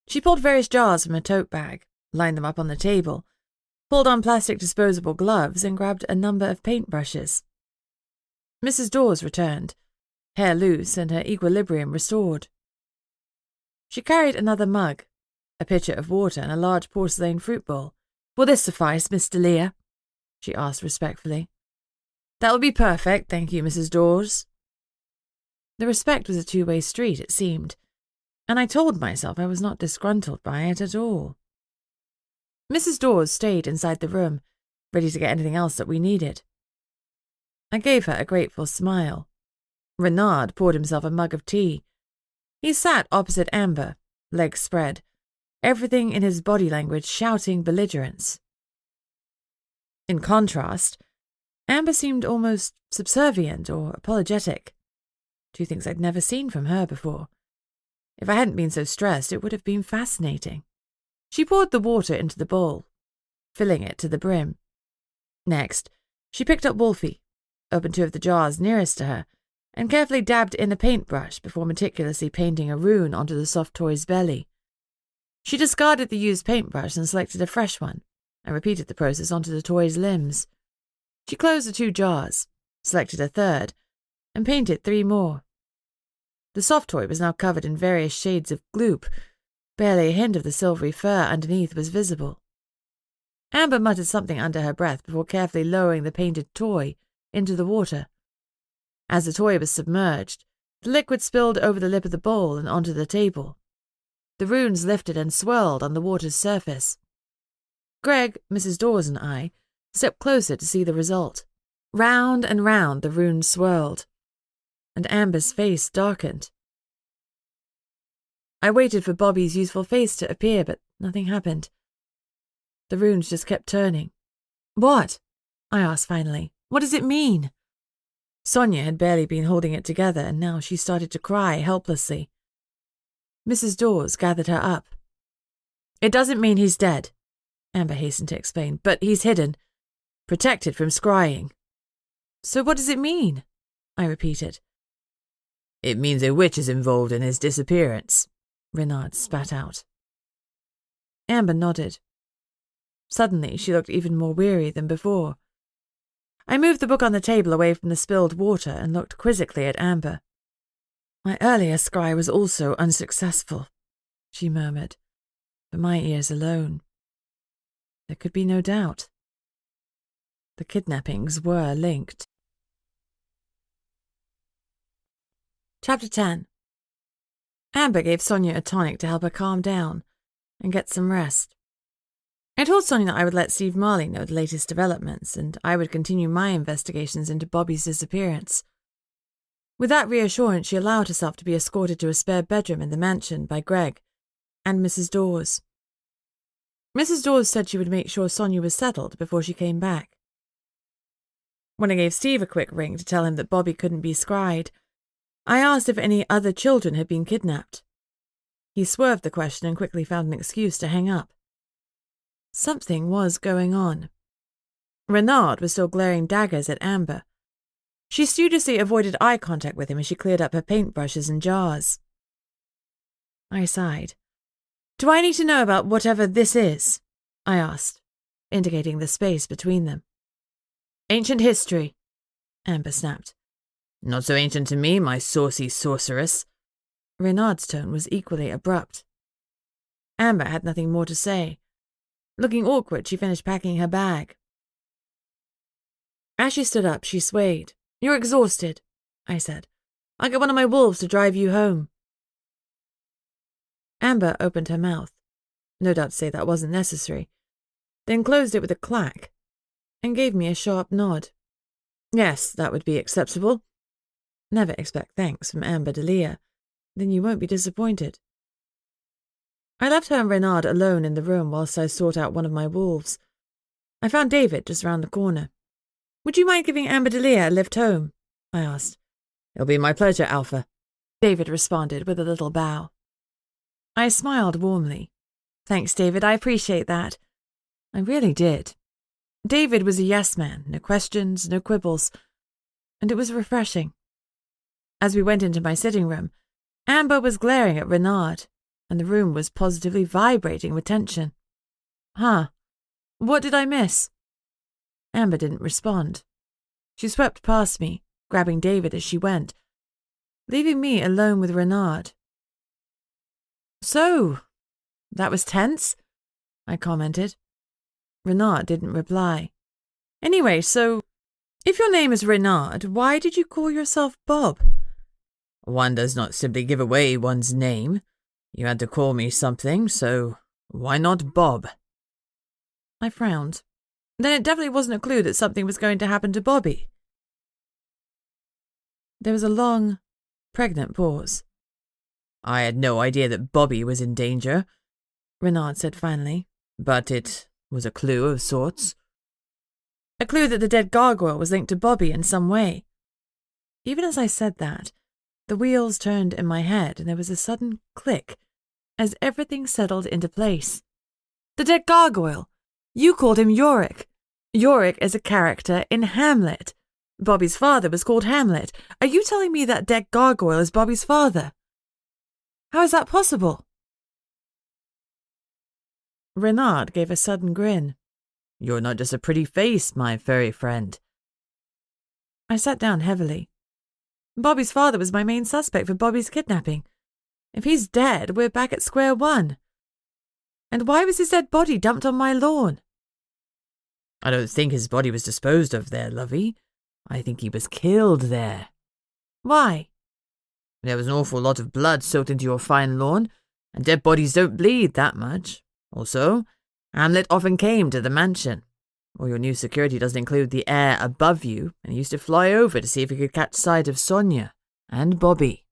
She pulled various jars from a tote bag, lined them up on the table, pulled on plastic disposable gloves, and grabbed a number of paintbrushes. Mrs. Dawes returned, hair loose and her equilibrium restored. She carried another mug, a pitcher of water, and a large porcelain fruit bowl. Will this suffice, Mr. Lear? She asked respectfully. That will be perfect, thank you, Mrs. Dawes. The respect was a two-way street, it seemed, and I told myself I was not disgruntled by it at all. Mrs. Dawes stayed inside the room, ready to get anything else that we needed. I gave her a grateful smile. Renard poured himself a mug of tea. He sat opposite Amber, legs spread, everything in his body language shouting belligerence. In contrast, Amber seemed almost subservient or apologetic, two things I'd never seen from her before. If I hadn't been so stressed, it would have been fascinating. She poured the water into the bowl, filling it to the brim. Next, she picked up Wolfie, opened two of the jars nearest to her, and carefully dabbed in a paintbrush before meticulously painting a rune onto the soft toy's belly. She discarded the used paintbrush and selected a fresh one, and repeated the process onto the toy's limbs. She closed the two jars, selected a third, and painted 3 more. The soft toy was now covered in various shades of gloop. Barely a hint of the silvery fur underneath was visible. Amber muttered something under her breath before carefully lowering the painted toy into the water. As the toy was submerged, the liquid spilled over the lip of the bowl and onto the table. The runes lifted and swirled on the water's surface. Greg, Mrs. Dawes, and I stepped closer to see the result. Round and round the runes swirled, and Amber's face darkened. I waited for Bobby's youthful face to appear, but nothing happened. The runes just kept turning. What? I asked finally. What does it mean? Sonia had barely been holding it together, and now she started to cry helplessly. Mrs. Dawes gathered her up. It doesn't mean he's dead, Amber hastened to explain, but he's hidden, protected from scrying. So what does it mean? I repeated. It means a witch is involved in his disappearance, Renard spat out. Amber nodded. Suddenly, she looked even more weary than before. I moved the book on the table away from the spilled water and looked quizzically at Amber. My earlier scry was also unsuccessful, she murmured, for my ears alone. There could be no doubt. The kidnappings were linked. Chapter 10. Amber gave Sonia a tonic to help her calm down and get some rest. I told Sonia that I would let Steve Marley know the latest developments, and I would continue my investigations into Bobby's disappearance. With that reassurance, she allowed herself to be escorted to a spare bedroom in the mansion by Greg and Mrs. Dawes. Mrs. Dawes said she would make sure Sonia was settled before she came back. When I gave Steve a quick ring to tell him that Bobby couldn't be scryed, I asked if any other children had been kidnapped. He swerved the question and quickly found an excuse to hang up. Something was going on. Renard was still glaring daggers at Amber. She studiously avoided eye contact with him as she cleared up her paintbrushes and jars. I sighed. Do I need to know about whatever this is? I asked, indicating the space between them. Ancient history, Amber snapped. Not so ancient to me, my saucy sorceress. Renard's tone was equally abrupt. Amber had nothing more to say. Looking awkward, she finished packing her bag. As she stood up, she swayed. You're exhausted, I said. I'll get one of my wolves to drive you home. Amber opened her mouth, no doubt to say that wasn't necessary, then closed it with a clack, and gave me a sharp nod. Yes, that would be acceptable. Never expect thanks from Amber Delia, then you won't be disappointed. I left her and Renard alone in the room whilst I sought out one of my wolves. I found David just round the corner. Would you mind giving Amber Delia a lift home? I asked. It'll be my pleasure, Alpha, David responded with a little bow. I smiled warmly. Thanks, David, I appreciate that. I really did. David was a yes man, no questions, no quibbles, and it was refreshing. As we went into my sitting room, Amber was glaring at Renard, and the room was positively vibrating with tension. Huh. What did I miss? Amber didn't respond. She swept past me, grabbing David as she went, leaving me alone with Renard. So, that was tense, I commented. Renard didn't reply. Anyway, so, if your name is Renard, why did you call yourself Bob? One does not simply give away one's name. You had to call me something, so why not Bob? I frowned. Then it definitely wasn't a clue that something was going to happen to Bobby. There was a long, pregnant pause. I had no idea that Bobby was in danger, Renard said finally, but it was a clue of sorts. A clue that the dead gargoyle was linked to Bobby in some way. Even as I said that, the wheels turned in my head and there was a sudden click as everything settled into place. The dead gargoyle! You called him Yorick. Yorick is a character in Hamlet. Bobby's father was called Hamlet. Are you telling me that dead gargoyle is Bobby's father? How is that possible? Renard gave a sudden grin. You're not just a pretty face, my furry friend. I sat down heavily. Bobby's father was my main suspect for Bobby's kidnapping. If he's dead, we're back at square one. And why was his dead body dumped on my lawn? I don't think his body was disposed of there, lovey. I think he was killed there. Why? There was an awful lot of blood soaked into your fine lawn, and dead bodies don't bleed that much. Also, Hamlet often came to the mansion. Or your new security doesn't include the air above you, and he used to fly over to see if he could catch sight of Sonia and Bobby.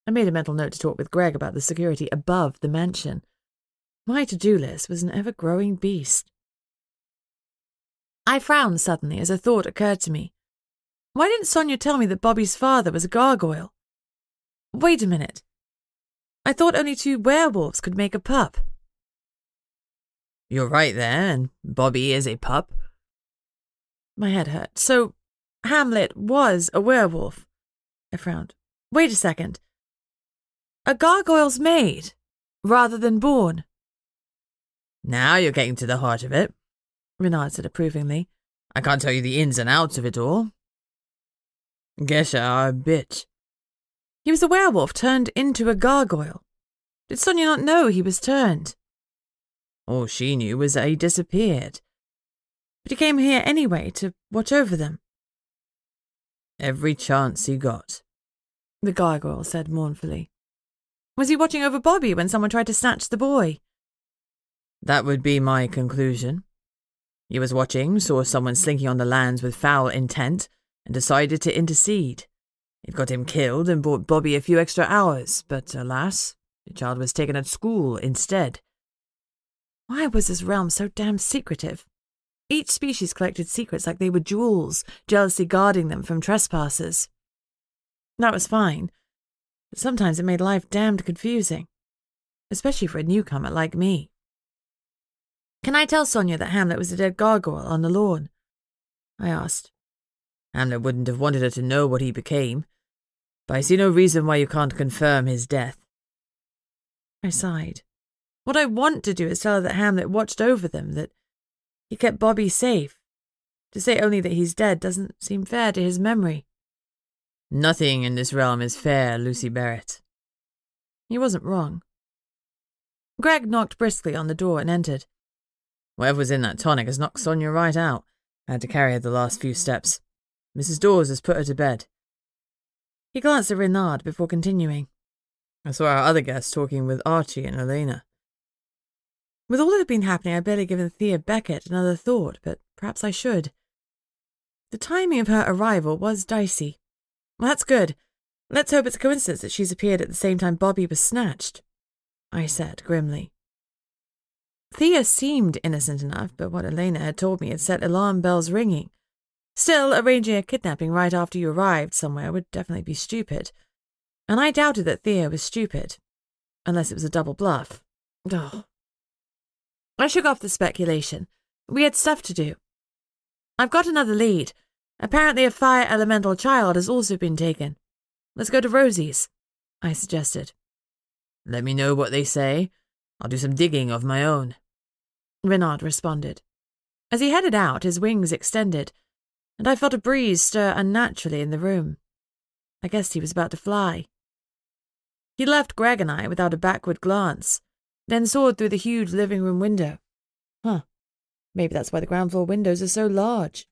I made a mental note to talk with Greg about the security above the mansion. My to-do list was an ever-growing beast. I frowned suddenly as a thought occurred to me. Why didn't Sonia tell me that Bobby's father was a gargoyle? Wait a minute. I thought only 2 werewolves could make a pup. You're right there, and Bobby is a pup. My head hurt. So, Hamlet was a werewolf. I frowned. Wait a second. A gargoyle's made, rather than born. Now you're getting to the heart of it, Renard said approvingly. I can't tell you the ins and outs of it all. Guess you are a bitch. He was a werewolf turned into a gargoyle. Did Sonia not know he was turned? All she knew was that he disappeared. But he came here anyway to watch over them. Every chance he got, the gargoyle said mournfully. Was he watching over Bobby when someone tried to snatch the boy? That would be my conclusion. He was watching, saw someone slinking on the lands with foul intent, and decided to intercede. It got him killed and bought Bobby a few extra hours, but alas, the child was taken at school instead. Why was this realm so damn secretive? Each species collected secrets like they were jewels, jealously guarding them from trespassers. That was fine, but sometimes it made life damned confusing, especially for a newcomer like me. Can I tell Sonia that Hamlet was a dead gargoyle on the lawn? I asked. Hamlet wouldn't have wanted her to know what he became, but I see no reason why you can't confirm his death. I sighed. What I want to do is tell her that Hamlet watched over them, that he kept Bobby safe. To say only that he's dead doesn't seem fair to his memory. Nothing in this realm is fair, Lucy Barrett. He wasn't wrong. Greg knocked briskly on the door and entered. Whatever was in that tonic has knocked Sonia right out. I had to carry her the last few steps. Mrs. Dawes has put her to bed. He glanced at Renard before continuing. I saw our other guests talking with Archie and Elena. With all that had been happening, I'd barely given Thea Beckett another thought, but perhaps I should. The timing of her arrival was dicey. Well, that's good. Let's hope it's a coincidence that she's appeared at the same time Bobby was snatched, I said grimly. Thea seemed innocent enough, but what Elena had told me had set alarm bells ringing. Still, arranging a kidnapping right after you arrived somewhere would definitely be stupid. And I doubted that Thea was stupid. Unless it was a double bluff. Oh. I shook off the speculation. We had stuff to do. I've got another lead. Apparently a fire elemental child has also been taken. Let's go to Rosie's, I suggested. Let me know what they say. I'll do some digging of my own, Renard responded. As he headed out, his wings extended, and I felt a breeze stir unnaturally in the room. I guessed he was about to fly. He left Greg and I without a backward glance, then soared through the huge living room window. Maybe that's why the ground floor windows are so large.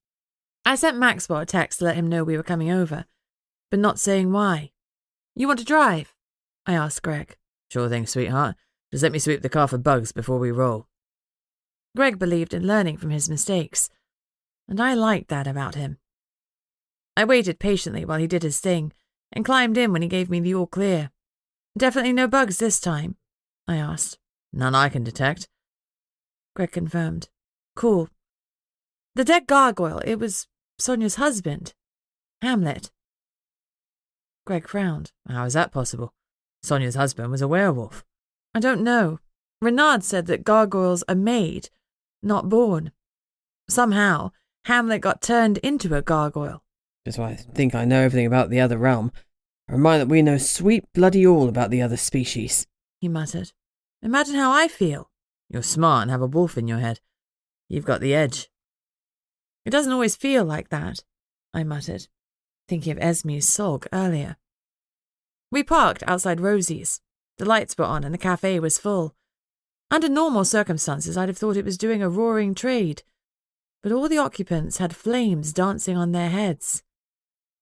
I sent Maxwell a text to let him know we were coming over, but not saying why. You want to drive? I asked Greg. Sure thing, sweetheart. Just let me sweep the car for bugs before we roll. Greg believed in learning from his mistakes, and I liked that about him. I waited patiently while he did his thing, and climbed in when he gave me the all clear. Definitely no bugs this time? I asked. None I can detect. Greg confirmed. Cool. The dead gargoyle, it was Sonia's husband, Hamlet. Greg frowned. How is that possible? Sonia's husband was a werewolf. I don't know. Renard said that gargoyles are made, not born. Somehow, Hamlet got turned into a gargoyle. That's why I think I know everything about the other realm. I remind that we know sweet bloody all about the other species, he muttered. Imagine how I feel. You're smart and have a wolf in your head. You've got the edge. It doesn't always feel like that, I muttered, thinking of Esme's sog earlier. We parked outside Rosie's. The lights were on and the cafe was full. Under normal circumstances, I'd have thought it was doing a roaring trade, but all the occupants had flames dancing on their heads.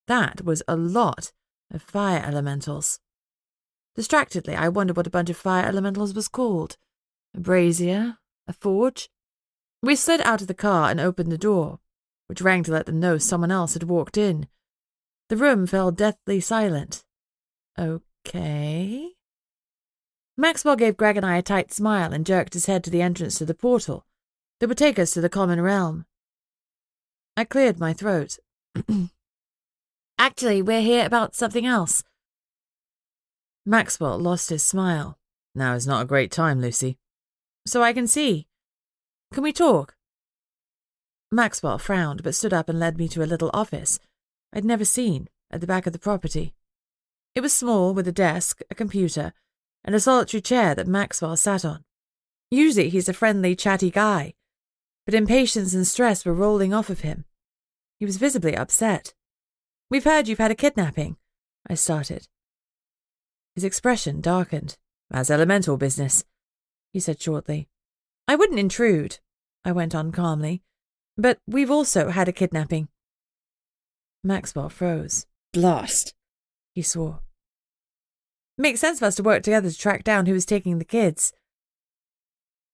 That was a lot of fire elementals. Distractedly, I wondered what a bunch of fire elementals was called. A brazier? A forge? We slid out of the car and opened the door, which rang to let them know someone else had walked in. The room fell deathly silent. Okay. Maxwell gave Greg and I a tight smile and jerked his head to the entrance to the portal that would take us to the common realm. I cleared my throat. Actually, we're here about something else. Maxwell lost his smile. Now is not a great time, Lucy. So I can see. Can we talk? Maxwell frowned, but stood up and led me to a little office I'd never seen at the back of the property. It was small, with a desk, a computer, and a solitary chair that Maxwell sat on. Usually he's a friendly, chatty guy, but impatience and stress were rolling off of him. He was visibly upset. We've heard you've had a kidnapping, I started. His expression darkened. That's elemental business, he said shortly. I wouldn't intrude, I went on calmly, but we've also had a kidnapping. Maxwell froze. Blast, he swore. Makes sense for us to work together to track down who was taking the kids.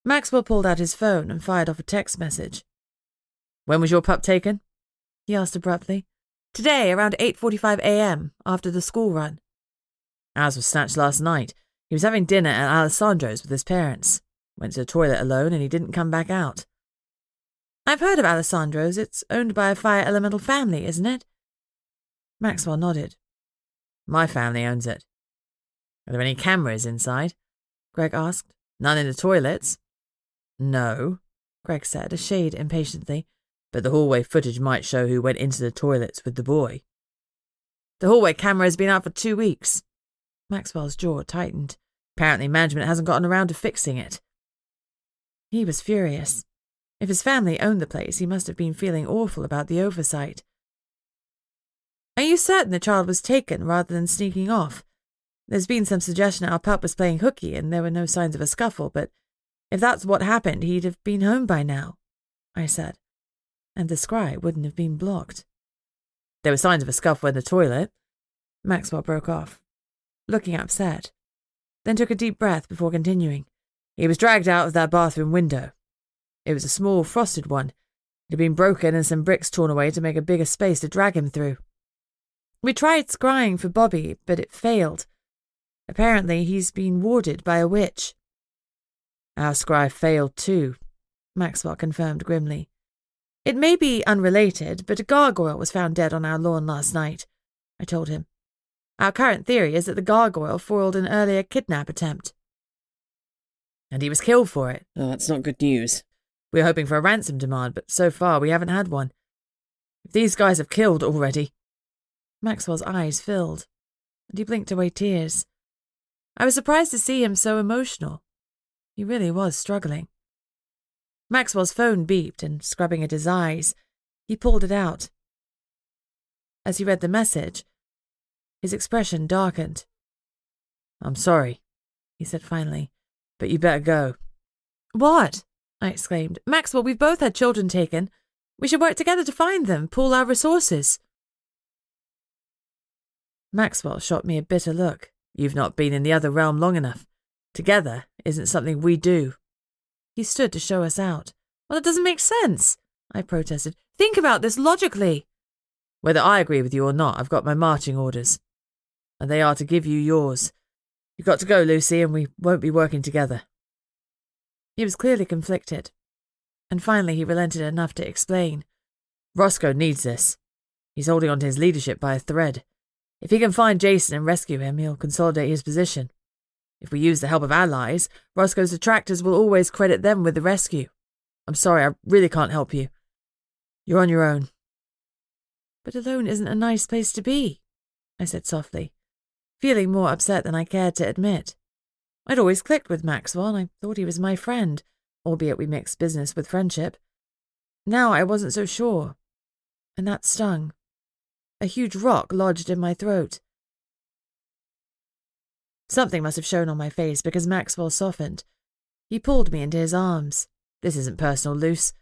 Maxwell pulled out his phone and fired off a text message. When was your pup taken? He asked abruptly. Today, around 8:45 a.m., after the school run. Ours was snatched last night. He was having dinner at Alessandro's with his parents. Went to the toilet alone and he didn't come back out. I've heard of Alessandro's. It's owned by a fire elemental family, isn't it? Maxwell nodded. My family owns it. Are there any cameras inside? Greg asked. None in the toilets? No, Greg said, a shade impatiently. But the hallway footage might show who went into the toilets with the boy. The hallway camera has been out for 2 weeks. Maxwell's jaw tightened. Apparently management hasn't gotten around to fixing it. He was furious. If his family owned the place, he must have been feeling awful about the oversight. Are you certain the child was taken rather than sneaking off? There's been some suggestion our pup was playing hooky and there were no signs of a scuffle, but if that's what happened, he'd have been home by now, I said, and the scry wouldn't have been blocked. There were signs of a scuffle in the toilet. Maxwell broke off, looking upset, then took a deep breath before continuing. He was dragged out of that bathroom window. It was a small frosted one. It had been broken and some bricks torn away to make a bigger space to drag him through. We tried scrying for Bobby, but it failed. Apparently he's been warded by a witch. Our scry failed too, Maxwell confirmed grimly. It may be unrelated, but a gargoyle was found dead on our lawn last night, I told him. Our current theory is that the gargoyle foiled an earlier kidnap attempt. And he was killed for it. Oh, that's not good news. We were hoping for a ransom demand, but so far we haven't had one. If these guys have killed already... Maxwell's eyes filled, and he blinked away tears. I was surprised to see him so emotional. He really was struggling. Maxwell's phone beeped, and scrubbing at his eyes, he pulled it out. As he read the message, his expression darkened. I'm sorry, he said finally, but you better go. What? I exclaimed. Maxwell, we've both had children taken. We should work together to find them, pool our resources. Maxwell shot me a bitter look. You've not been in the other realm long enough. Together isn't something we do. He stood to show us out. Well, it doesn't make sense, I protested. Think about this logically. Whether I agree with you or not, I've got my marching orders. And they are to give you yours. You've got to go, Lucy, and we won't be working together. He was clearly conflicted. And finally he relented enough to explain. Roscoe needs this. He's holding on to his leadership by a thread. If he can find Jason and rescue him, he'll consolidate his position. If we use the help of allies, Roscoe's detractors will always credit them with the rescue. I'm sorry, I really can't help you. You're on your own. But alone isn't a nice place to be, I said softly, feeling more upset than I cared to admit. I'd always clicked with Maxwell, and I thought he was my friend, albeit we mixed business with friendship. Now I wasn't so sure, and that stung. A huge rock lodged in my throat. Something must have shown on my face because Maxwell softened. He pulled me into his arms. This isn't personal, Luce,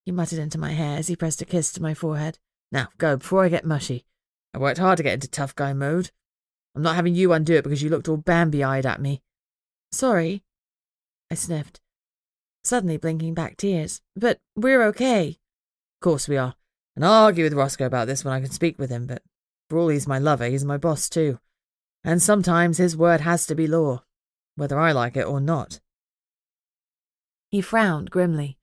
he muttered into my hair as he pressed a kiss to my forehead. Now, go, before I get mushy. I worked hard to get into tough guy mode. I'm not having you undo it because you looked all Bambi-eyed at me. Sorry, I sniffed, suddenly blinking back tears. But we're okay. Of course we are. And I'll argue with Roscoe about this when I can speak with him, but for all he's my lover, he's my boss too. And sometimes his word has to be law, whether I like it or not. He frowned grimly.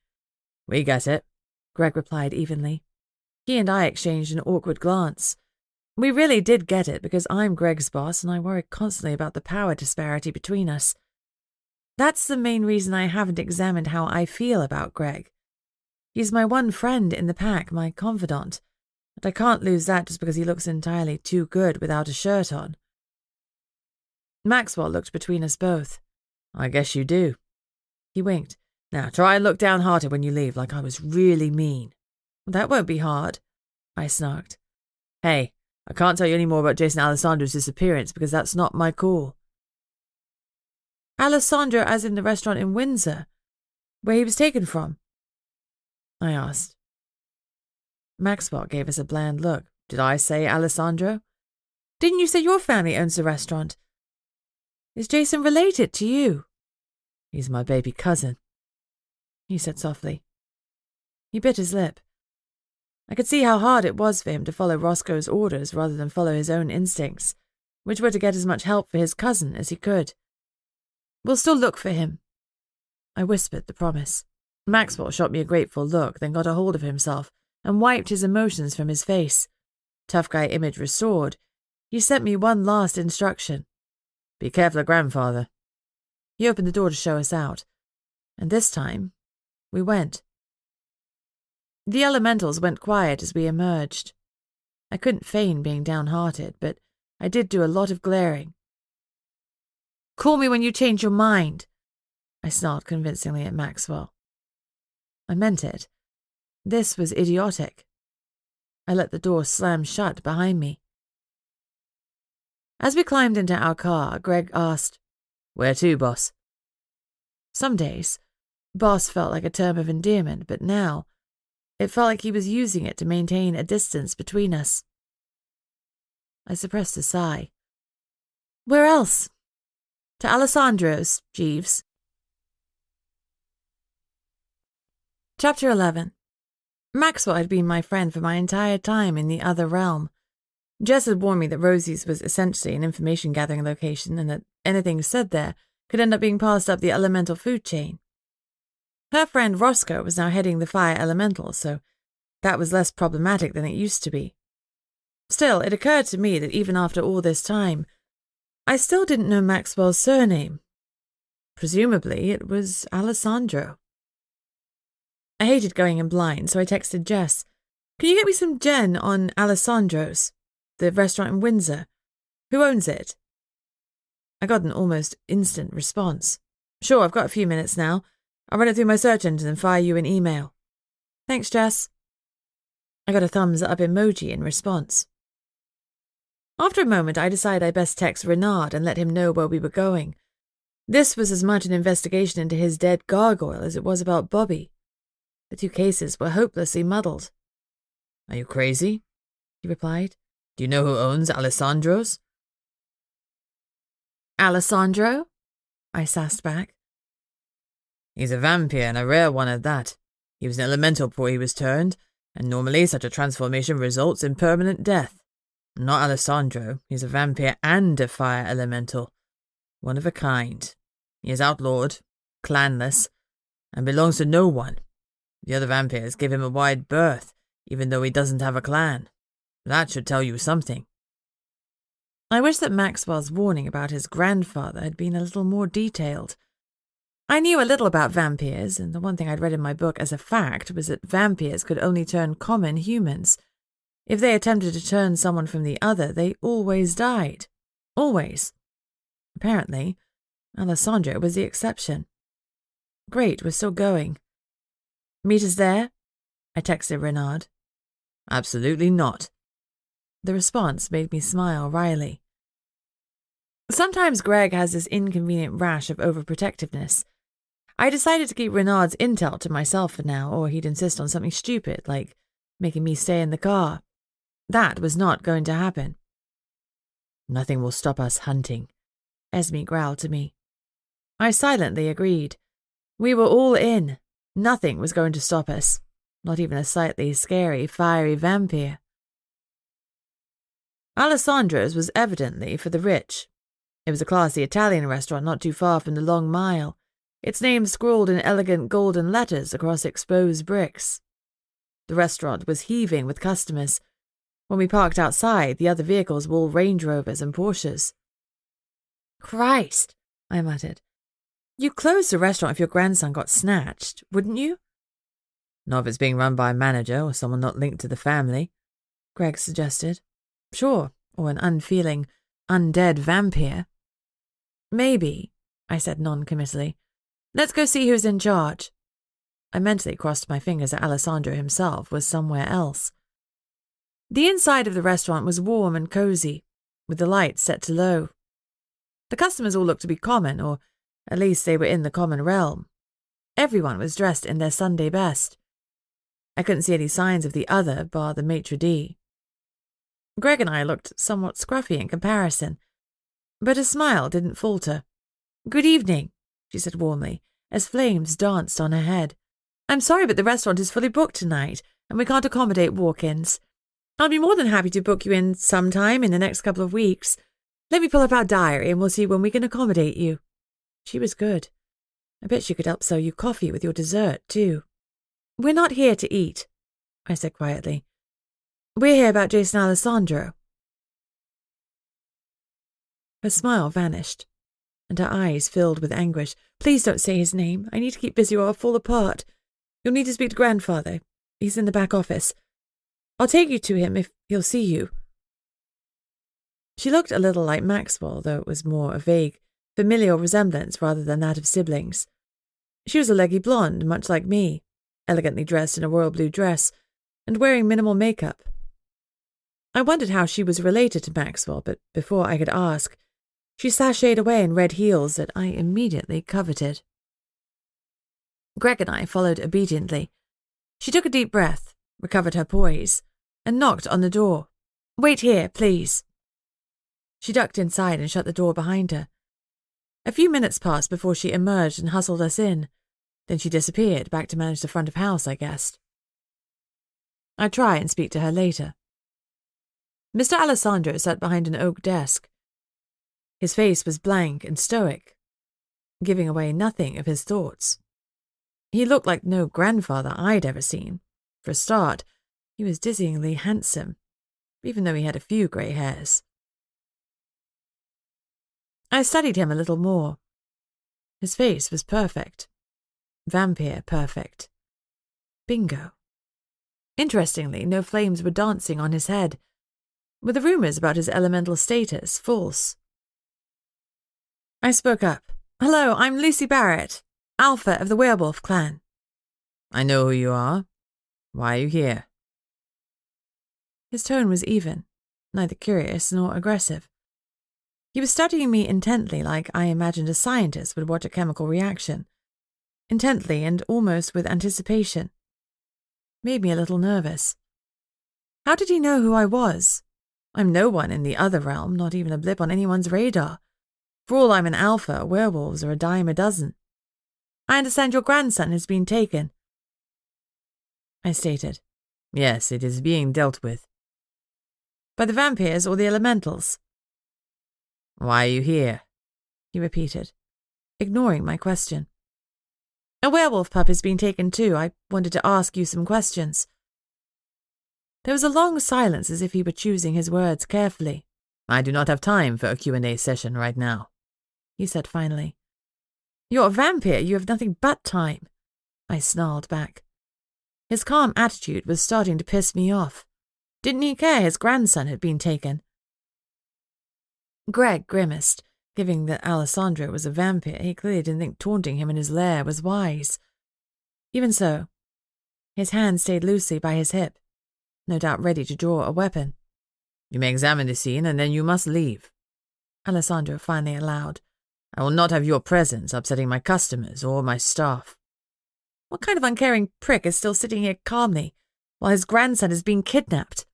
We get it, Greg replied evenly. He and I exchanged an awkward glance. We really did get it because I'm Greg's boss and I worry constantly about the power disparity between us. That's the main reason I haven't examined how I feel about Greg. He's my one friend in the pack, my confidant, and I can't lose that just because he looks entirely too good without a shirt on. Maxwell looked between us both. I guess you do. He winked. Now try and look downhearted when you leave, like I was really mean. That won't be hard, I snarked. Hey, I can't tell you any more about Jason Alessandro's disappearance because that's not my call. Alessandro as in the restaurant in Windsor, where he was taken from? I asked. Maxwell gave us a bland look. Did I say Alessandro? Didn't you say your family owns the restaurant? Is Jason related to you? He's my baby cousin, he said softly. He bit his lip. I could see how hard it was for him to follow Roscoe's orders rather than follow his own instincts, which were to get as much help for his cousin as he could. We'll still look for him, I whispered the promise. Maxwell shot me a grateful look, then got a hold of himself and wiped his emotions from his face. Tough guy image restored, he sent me one last instruction. Be careful of grandfather. He opened the door to show us out, and this time we went. The elementals went quiet as we emerged. I couldn't feign being downhearted, but I did do a lot of glaring. Call me when you change your mind, I snarled convincingly at Maxwell. I meant it. This was idiotic. I let the door slam shut behind me. As we climbed into our car, Greg asked, Where to, boss? Some days, boss felt like a term of endearment, but now it felt like he was using it to maintain a distance between us. I suppressed a sigh. Where else? To Alessandro's, Jeeves. Chapter 11. Maxwell had been my friend for my entire time in the other realm. Jess had warned me that Rosie's was essentially an information-gathering location and that anything said there could end up being passed up the elemental food chain. Her friend Roscoe was now heading the fire elemental, so that was less problematic than it used to be. Still, it occurred to me that even after all this time, I still didn't know Maxwell's surname. Presumably, it was Alessandro. I hated going in blind, so I texted Jess, Can you get me some Jen on Alessandro's, the restaurant in Windsor? Who owns it? I got an almost instant response. Sure, I've got a few minutes now. I'll run it through my search engine and fire you an email. Thanks, Jess. I got a thumbs up emoji in response. After a moment, I decided I best text Renard and let him know where we were going. This was as much an investigation into his dead gargoyle as it was about Bobby. The two cases were hopelessly muddled. Are you crazy? He replied. Do you know who owns Alessandro's? Alessandro? I sassed back. He's a vampire and a rare one at that. He was an elemental before he was turned, and normally such a transformation results in permanent death. Not Alessandro. He's a vampire and a fire elemental. One of a kind. He is outlawed, clanless, and belongs to no one. The other vampires give him a wide berth, even though he doesn't have a clan. That should tell you something. I wish that Maxwell's warning about his grandfather had been a little more detailed. I knew a little about vampires, and the one thing I'd read in my book as a fact was that vampires could only turn common humans. If they attempted to turn someone from the other, they always died. Always. Apparently, Alessandro was the exception. Great, we're still going. Meet us there? I texted Renard. Absolutely not. The response made me smile wryly. Sometimes Greg has this inconvenient rash of overprotectiveness. I decided to keep Renard's intel to myself for now, or he'd insist on something stupid, like making me stay in the car. That was not going to happen. Nothing will stop us hunting, Esme growled to me. I silently agreed. We were all in. Nothing was going to stop us. Not even a slightly scary, fiery vampire. Alessandro's was evidently for the rich, It was a classy Italian restaurant not too far from the Long Mile, its name scrawled in elegant golden letters across exposed bricks. The restaurant was heaving with customers. When we parked outside, the other vehicles were all Range Rovers and Porsches. Christ, I muttered. You'd close the restaurant if your grandson got snatched, wouldn't you? Not if it's being run by a manager or someone not linked to the family, Greg suggested. Sure, or an unfeeling, undead vampire. Maybe, I said non-committally. Let's go see who's in charge. I mentally crossed my fingers that Alessandro himself was somewhere else. The inside of the restaurant was warm and cozy, with the lights set to low. The customers all looked to be common, or at least they were in the common realm. Everyone was dressed in their Sunday best. I couldn't see any signs of the other, bar the maitre d'. Greg and I looked somewhat scruffy in comparison, but a smile didn't falter. "Good evening," she said warmly, as flames danced on her head. "I'm sorry, but the restaurant is fully booked tonight, and we can't accommodate walk-ins. I'll be more than happy to book you in sometime in the next couple of weeks. Let me pull up our diary and we'll see when we can accommodate you." She was good. I bet she could help sell you coffee with your dessert, too. "We're not here to eat," I said quietly. "We're here about Jason Alessandro." Her smile vanished, and her eyes filled with anguish. "Please don't say his name. I need to keep busy or I'll fall apart. You'll need to speak to grandfather. He's in the back office. I'll take you to him if he'll see you." She looked a little like Maxwell, though it was more a vague, familial resemblance rather than that of siblings. She was a leggy blonde, much like me, elegantly dressed in a royal blue dress, and wearing minimal makeup. I wondered how she was related to Maxwell, but before I could ask, she sashayed away in red heels that I immediately coveted. Greg and I followed obediently. She took a deep breath, recovered her poise, and knocked on the door. "Wait here, please." She ducked inside and shut the door behind her. A few minutes passed before she emerged and hustled us in. Then she disappeared, back to manage the front of house, I guessed. I'd try and speak to her later. Mr. Alessandro sat behind an oak desk. His face was blank and stoic, giving away nothing of his thoughts. He looked like no grandfather I'd ever seen. For a start, he was dizzyingly handsome, even though he had a few grey hairs. I studied him a little more. His face was perfect. Vampire perfect. Bingo. Interestingly, no flames were dancing on his head, with the rumours about his elemental status false. I spoke up. "Hello, I'm Lucy Barrett, Alpha of the Werewolf clan." "I know who you are. Why are you here?" His tone was even, neither curious nor aggressive. He was studying me intently, like I imagined a scientist would watch a chemical reaction. Intently and almost with anticipation. Made me a little nervous. How did he know who I was? I'm no one in the other realm, not even a blip on anyone's radar. For all I'm an alpha, werewolves are a dime a dozen. "I understand your grandson has been taken," I stated. "Yes, it is being dealt with." "By the vampires or the elementals?" "Why are you here?" he repeated, ignoring my question. "A werewolf pup has been taken too. I wanted to ask you some questions." There was a long silence as if he were choosing his words carefully. "I do not have time for a Q&A session right now," he said finally. "You're a vampire. You have nothing but time," I snarled back. His calm attitude was starting to piss me off. Didn't he care his grandson had been taken? Greg grimaced. Given that Alessandro was a vampire, he clearly didn't think taunting him in his lair was wise. Even so, his hand stayed loosely by his hip, no doubt ready to draw a weapon. "You may examine the scene, and then you must leave," Alessandro finally allowed. "I will not have your presence upsetting my customers or my staff." What kind of uncaring prick is still sitting here calmly while his grandson is being kidnapped?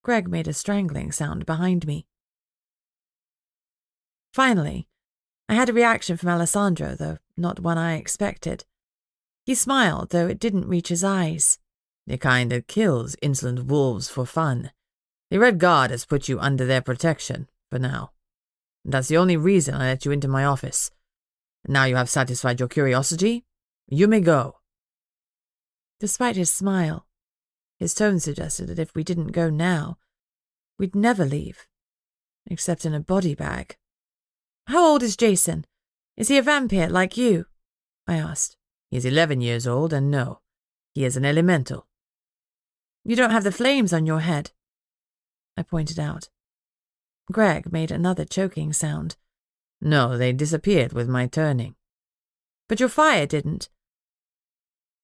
Greg made a strangling sound behind me. Finally, I had a reaction from Alessandro, though not one I expected. He smiled, though it didn't reach his eyes. "The kind that kills insolent wolves for fun. The Red Guard has put you under their protection, for now. That's the only reason I let you into my office. Now you have satisfied your curiosity, you may go." Despite his smile, his tone suggested that if we didn't go now, we'd never leave, except in a body bag. "How old is Jason? Is he a vampire like you?" I asked. "He's 11 years old, and no, he is an elemental." "You don't have the flames on your head," I pointed out. Greg made another choking sound. "No, they disappeared with my turning." "But your fire didn't."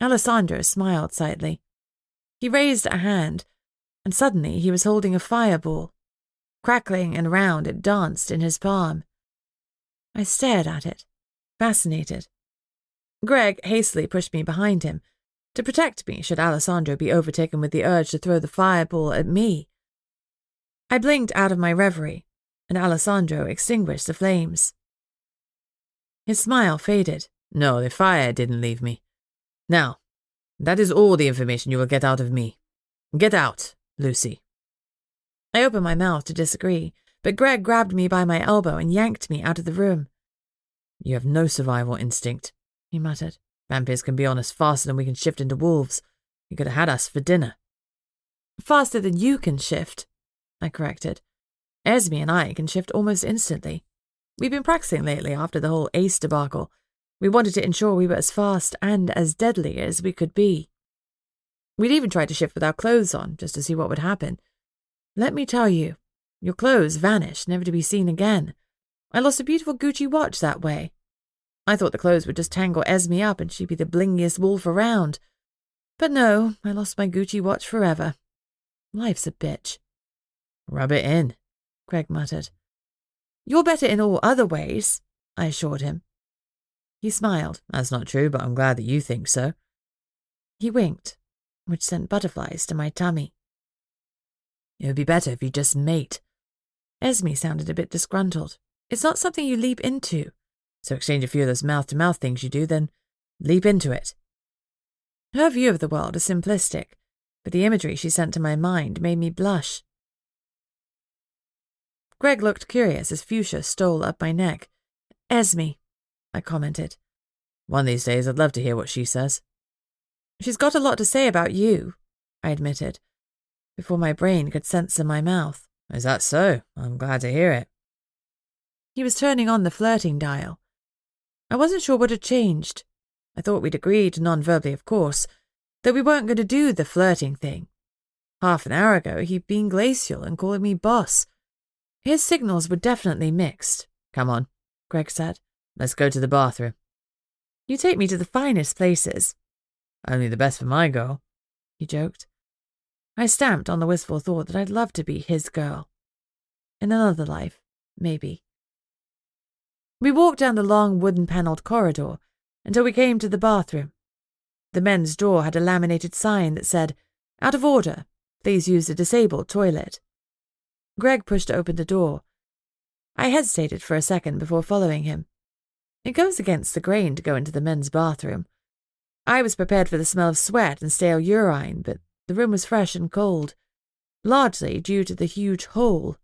Alessandro smiled slightly. He raised a hand, and suddenly he was holding a fireball. Crackling and round, it danced in his palm. I stared at it, fascinated. Greg hastily pushed me behind him, to protect me should Alessandro be overtaken with the urge to throw the fireball at me. I blinked out of my reverie, and Alessandro extinguished the flames. His smile faded. "No, the fire didn't leave me. Now, that is all the information you will get out of me. Get out, Lucy." I opened my mouth to disagree, but Greg grabbed me by my elbow and yanked me out of the room. "You have no survival instinct," he muttered. "Vampires can be on us faster than we can shift into wolves. You could have had us for dinner." "Faster than you can shift," I corrected. "Esme and I can shift almost instantly. We've been practicing lately after the whole Ace debacle. We wanted to ensure we were as fast and as deadly as we could be. We'd even tried to shift with our clothes on, just to see what would happen. Let me tell you, your clothes vanished, never to be seen again. I lost a beautiful Gucci watch that way. I thought the clothes would just tangle Esme up and she'd be the blingiest wolf around. But no, I lost my Gucci watch forever. Life's a bitch." "Rub it in," Greg muttered. "You're better in all other ways," I assured him. He smiled. "That's not true, but I'm glad that you think so." He winked, which sent butterflies to my tummy. "It would be better if you just mate." Esme sounded a bit disgruntled. "It's not something you leap into." "So exchange a few of those mouth-to-mouth things you do, then leap into it." Her view of the world is simplistic, but the imagery she sent to my mind made me blush. Greg looked curious as fuchsia stole up my neck. "Esme," I commented. "One of these days I'd love to hear what she says." "She's got a lot to say about you," I admitted, before my brain could censor my mouth. "Is that so? I'm glad to hear it." He was turning on the flirting dial. I wasn't sure what had changed. I thought we'd agreed, non-verbally of course, that we weren't going to do the flirting thing. Half an hour ago he'd been glacial and calling me boss. His signals were definitely mixed. "Come on," Greg said. "Let's go to the bathroom." "You take me to the finest places." "Only the best for my girl," he joked. I stamped on the wistful thought that I'd love to be his girl. In another life, maybe. We walked down the long wooden-panelled corridor until we came to the bathroom. The men's door had a laminated sign that said, "Out of order, please use the disabled toilet." Greg pushed open the door. I hesitated for a second before following him. It goes against the grain to go into the men's bathroom. I was prepared for the smell of sweat and stale urine, but the room was fresh and cold, largely due to the huge hole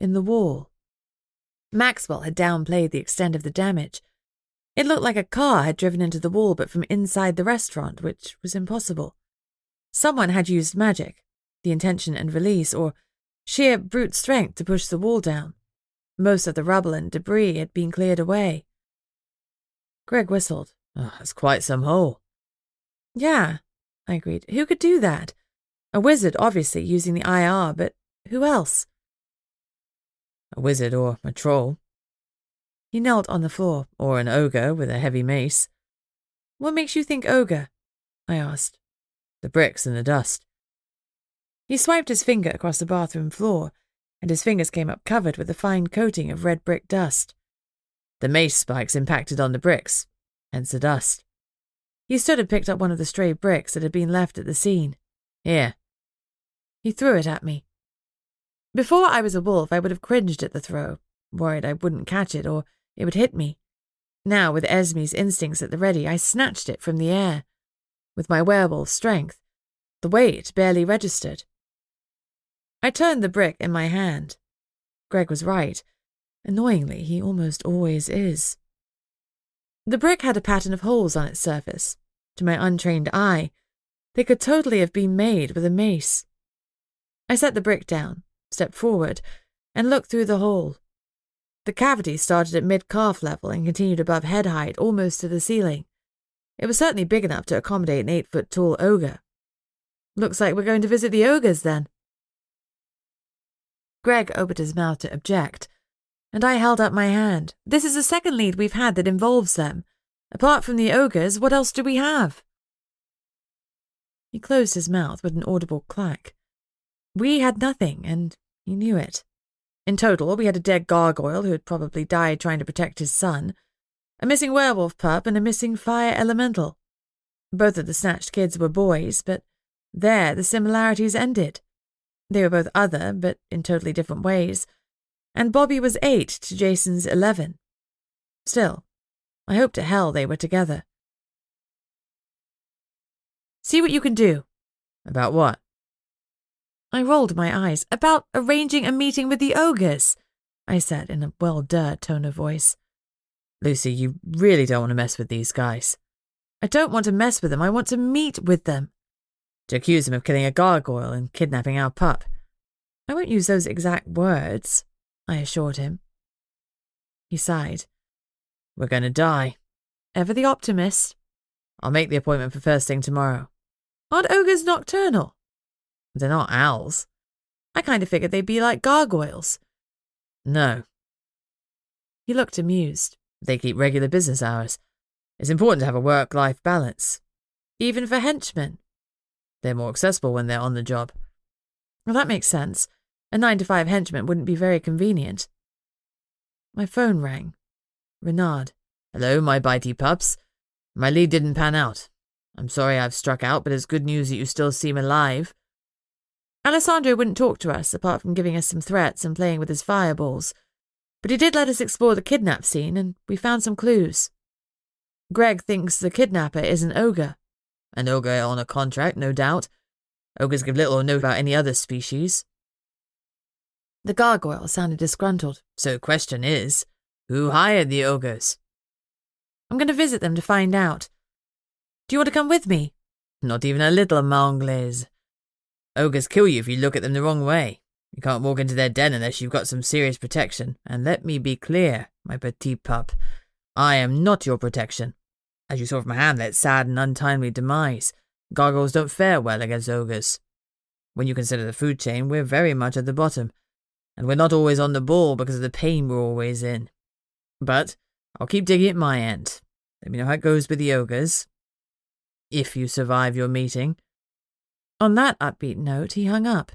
in the wall. Maxwell had downplayed the extent of the damage. It looked like a car had driven into the wall, but from inside the restaurant, which was impossible. Someone had used magic, the intention and release, or sheer brute strength to push the wall down. Most of the rubble and debris had been cleared away. Greg whistled. "Oh, that's quite some hole." "Yeah," I agreed. "Who could do that? A wizard, obviously, using the IR, but who else?" "A wizard or a troll." He knelt on the floor. "Or an ogre with a heavy mace." "What makes you think ogre?" I asked. "The bricks and the dust." He swiped his finger across the bathroom floor, and his fingers came up covered with a fine coating of red brick dust. "The mace spikes impacted on the bricks, hence the dust." He stood and picked up one of the stray bricks that had been left at the scene. "Here." He threw it at me. Before I was a wolf, I would have cringed at the throw, worried I wouldn't catch it or it would hit me. Now, with Esme's instincts at the ready, I snatched it from the air. With my werewolf strength, the weight barely registered. I turned the brick in my hand. Greg was right. Annoyingly, he almost always is. The brick had a pattern of holes on its surface. To my untrained eye, they could totally have been made with a mace. I set the brick down, stepped forward, and looked through the hole. The cavity started at mid-calf level and continued above head height, almost to the ceiling. It was certainly big enough to accommodate an 8-foot-tall ogre. Looks like we're going to visit the ogres, then. Greg opened his mouth to object, and I held up my hand. This is the second lead we've had that involves them. Apart from the ogres, what else do we have? He closed his mouth with an audible clack. We had nothing, and he knew it. In total, we had a dead gargoyle who had probably died trying to protect his son, a missing werewolf pup, and a missing fire elemental. Both of the snatched kids were boys, but there the similarities ended. They were both other, but in totally different ways, and Bobby was 8 to Jason's 11. Still, I hoped to hell they were together. See what you can do. About what? I rolled my eyes. About arranging a meeting with the ogres, I said in a well-dured tone of voice. Lucy, you really don't want to mess with these guys. I don't want to mess with them. I want to meet with them. To accuse them of killing a gargoyle and kidnapping our pup. I won't use those exact words, I assured him. He sighed. We're going to die. Ever the optimist. I'll make the appointment for first thing tomorrow. Aren't ogres nocturnal? They're not owls. I kind of figured they'd be like gargoyles. No. He looked amused. They keep regular business hours. It's important to have a work-life balance. Even for henchmen. They're more accessible when they're on the job. Well, that makes sense. A 9-to-5 henchman wouldn't be very convenient. My phone rang. Renard. Hello, my bitey pups. My lead didn't pan out. I'm sorry I've struck out, but it's good news that you still seem alive. Alessandro wouldn't talk to us, apart from giving us some threats and playing with his fireballs. But he did let us explore the kidnap scene, and we found some clues. Greg thinks the kidnapper is an ogre. An ogre on a contract, no doubt. Ogres give little or no about any other species. The gargoyle sounded disgruntled. So question is, who hired the ogres? I'm going to visit them to find out. Do you want to come with me? Not even a little, ma anglaise. Ogres kill you if you look at them the wrong way. You can't walk into their den unless you've got some serious protection. And let me be clear, my petit pup, I am not your protection. As you saw from Hamlet's sad and untimely demise, gargoyles don't fare well against ogres. When you consider the food chain, we're very much at the bottom, and we're not always on the ball because of the pain we're always in. But I'll keep digging at my end. Let me know how it goes with the ogres. If you survive your meeting. On that upbeat note, he hung up.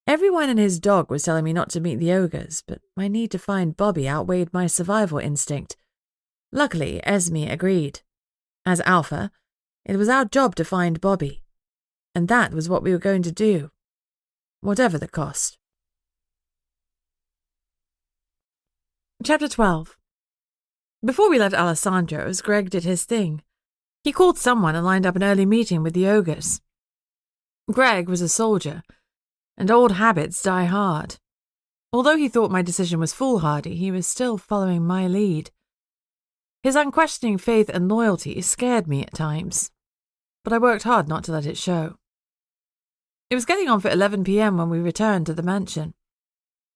Everyone and his dog was telling me not to meet the ogres, but my need to find Bobby outweighed my survival instinct. Luckily, Esme agreed. As Alpha, it was our job to find Bobby, and that was what we were going to do, whatever the cost. Chapter 12. Before we left Alessandro's, Greg did his thing. He called someone and lined up an early meeting with the ogres. Greg was a soldier, and old habits die hard. Although he thought my decision was foolhardy, he was still following my lead. His unquestioning faith and loyalty scared me at times, but I worked hard not to let it show. It was getting on for 11 p.m. when we returned to the mansion.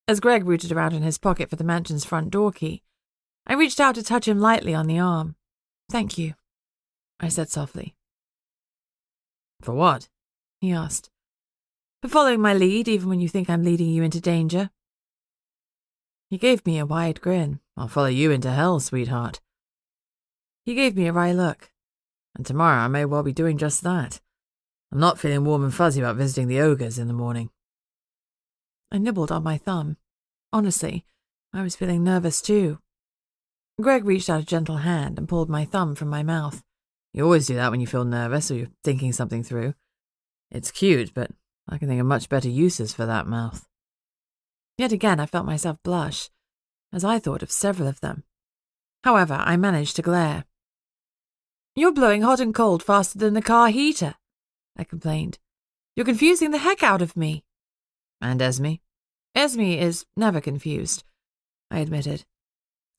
As Greg rooted around in his pocket for the mansion's front door key, I reached out to touch him lightly on the arm. "Thank you," I said softly. "For what?" he asked. "For following my lead, even when you think I'm leading you into danger." He gave me a wide grin. "I'll follow you into hell, sweetheart." He gave me a wry look. "And tomorrow I may well be doing just that. I'm not feeling warm and fuzzy about visiting the ogres in the morning." I nibbled on my thumb. Honestly, I was feeling nervous too. Greg reached out a gentle hand and pulled my thumb from my mouth. "You always do that when you feel nervous or you're thinking something through. It's cute, but I can think of much better uses for that mouth." Yet again I felt myself blush, as I thought of several of them. However, I managed to glare. "You're blowing hot and cold faster than the car heater," I complained. "You're confusing the heck out of me." "And Esme?" "Esme is never confused. I admitted.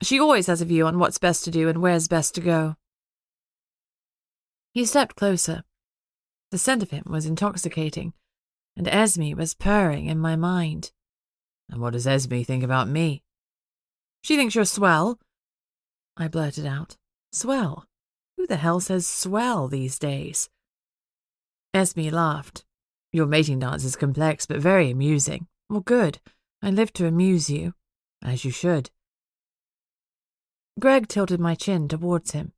She always has a view on what's best to do and where's best to go. He stepped closer. The scent of him was intoxicating, and Esme was purring in my mind. And what does Esme think about me? She thinks you're swell, I blurted out. Swell? Who the hell says swell these days? Esme laughed. Your mating dance is complex, but very amusing. Well, good. I live to amuse you. As you should. Greg tilted my chin towards him,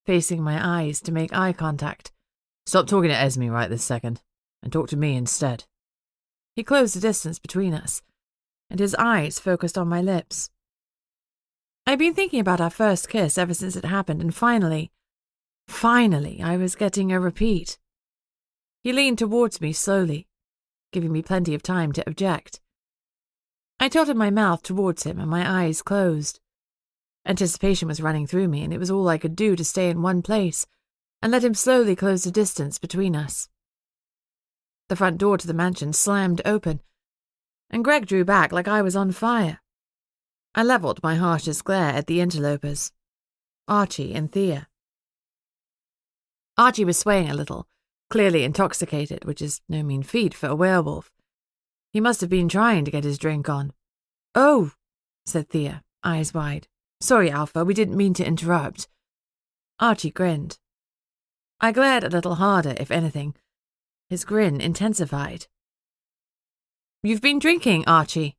facing my eyes to make eye contact. Stop talking to Esme right this second, and talk to me instead. He closed the distance between us, and his eyes focused on my lips. I'd been thinking about our first kiss ever since it happened, and finally, I was getting a repeat. He leaned towards me slowly, giving me plenty of time to object. I tilted my mouth towards him and my eyes closed. Anticipation was running through me, and it was all I could do to stay in one place and let him slowly close the distance between us. The front door to the mansion slammed open, and Greg drew back like I was on fire. I levelled my harshest glare at the interlopers, Archie and Thea. Archie was swaying a little, clearly intoxicated, which is no mean feat for a werewolf. He must have been trying to get his drink on. "Oh," said Thea, eyes wide. "Sorry, Alpha, we didn't mean to interrupt." Archie grinned. I glared a little harder, if anything. His grin intensified. "You've been drinking, Archie?"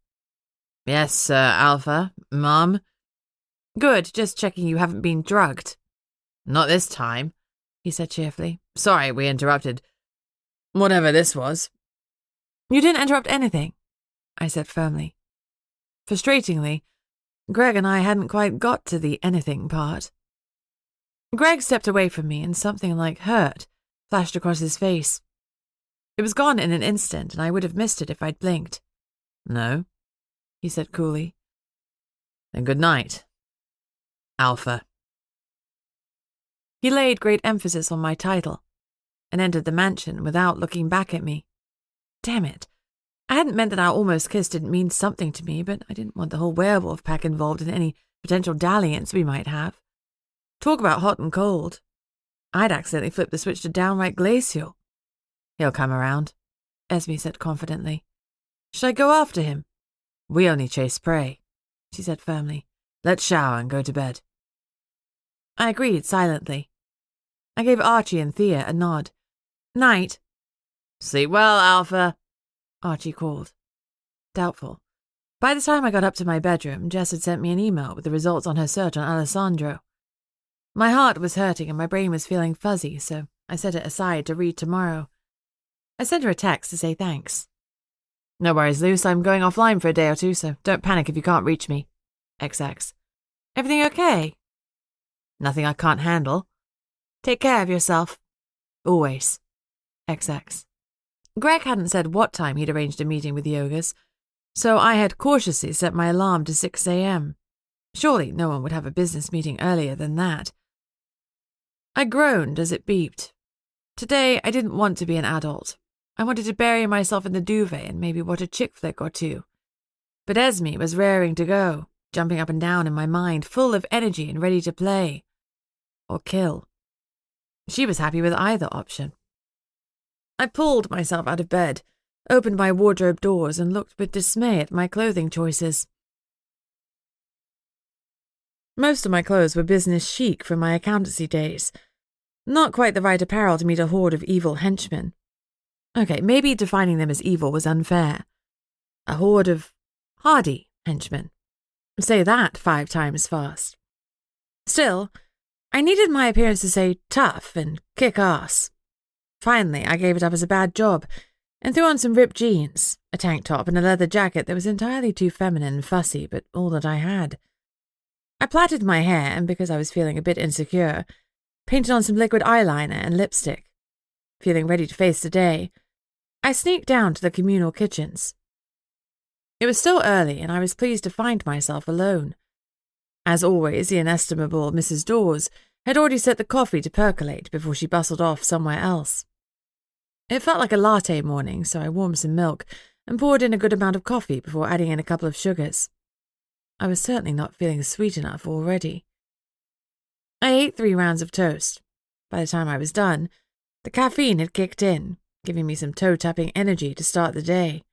"Yes, Sir Alpha, Mum." "Good, just checking you haven't been drugged." "Not this time," he said cheerfully. "Sorry we interrupted. Whatever this was." "You didn't interrupt anything," I said firmly. Frustratingly, Greg and I hadn't quite got to the anything part. Greg stepped away from me, and something like hurt flashed across his face. It was gone in an instant, and I would have missed it if I'd blinked. "No," he said coolly. "Then good night, Alpha." He laid great emphasis on my title, and entered the mansion without looking back at me. Damn it. I hadn't meant that our almost kiss didn't mean something to me, but I didn't want the whole werewolf pack involved in any potential dalliance we might have. Talk about hot and cold. I'd accidentally flipped the switch to downright glacial. "He'll come around," Esme said confidently. "Should I go after him?" "We only chase prey," she said firmly. "Let's shower and go to bed." I agreed silently. I gave Archie and Thea a nod. "Night." "Sleep well, Alpha," Archie called. Doubtful. By the time I got up to my bedroom, Jess had sent me an email with the results on her search on Alessandro. My heart was hurting and my brain was feeling fuzzy, so I set it aside to read tomorrow. I sent her a text to say thanks. "No worries, Luce. I'm going offline for a day or two, so don't panic if you can't reach me. XX. Everything okay?" "Nothing I can't handle." "Take care of yourself." "Always." XX. Greg hadn't said what time he'd arranged a meeting with the ogres, so I had cautiously set my alarm to 6 a.m. Surely no one would have a business meeting earlier than that. I groaned as it beeped. Today I didn't want to be an adult. I wanted to bury myself in the duvet and maybe watch a chick flick or two. But Esme was raring to go, jumping up and down in my mind, full of energy and ready to play. Or kill. She was happy with either option. I pulled myself out of bed, opened my wardrobe doors, and looked with dismay at my clothing choices. Most of my clothes were business chic from my accountancy days. Not quite the right apparel to meet a horde of evil henchmen. Okay, maybe defining them as evil was unfair. A horde of hardy henchmen. Say that 5 times fast. Still, I needed my appearance to say tough and kick ass. Finally, I gave it up as a bad job and threw on some ripped jeans, a tank top, and a leather jacket that was entirely too feminine and fussy, but all that I had. I plaited my hair, and because I was feeling a bit insecure, painted on some liquid eyeliner and lipstick. Feeling ready to face the day, I sneaked down to the communal kitchens. It was still early, and I was pleased to find myself alone. As always, the inestimable Mrs. Dawes had already set the coffee to percolate before she bustled off somewhere else. It felt like a latte morning, so I warmed some milk and poured in a good amount of coffee before adding in a couple of sugars. I was certainly not feeling sweet enough already. I ate 3 rounds of toast. By the time I was done, the caffeine had kicked in, giving me some toe-tapping energy to start the day.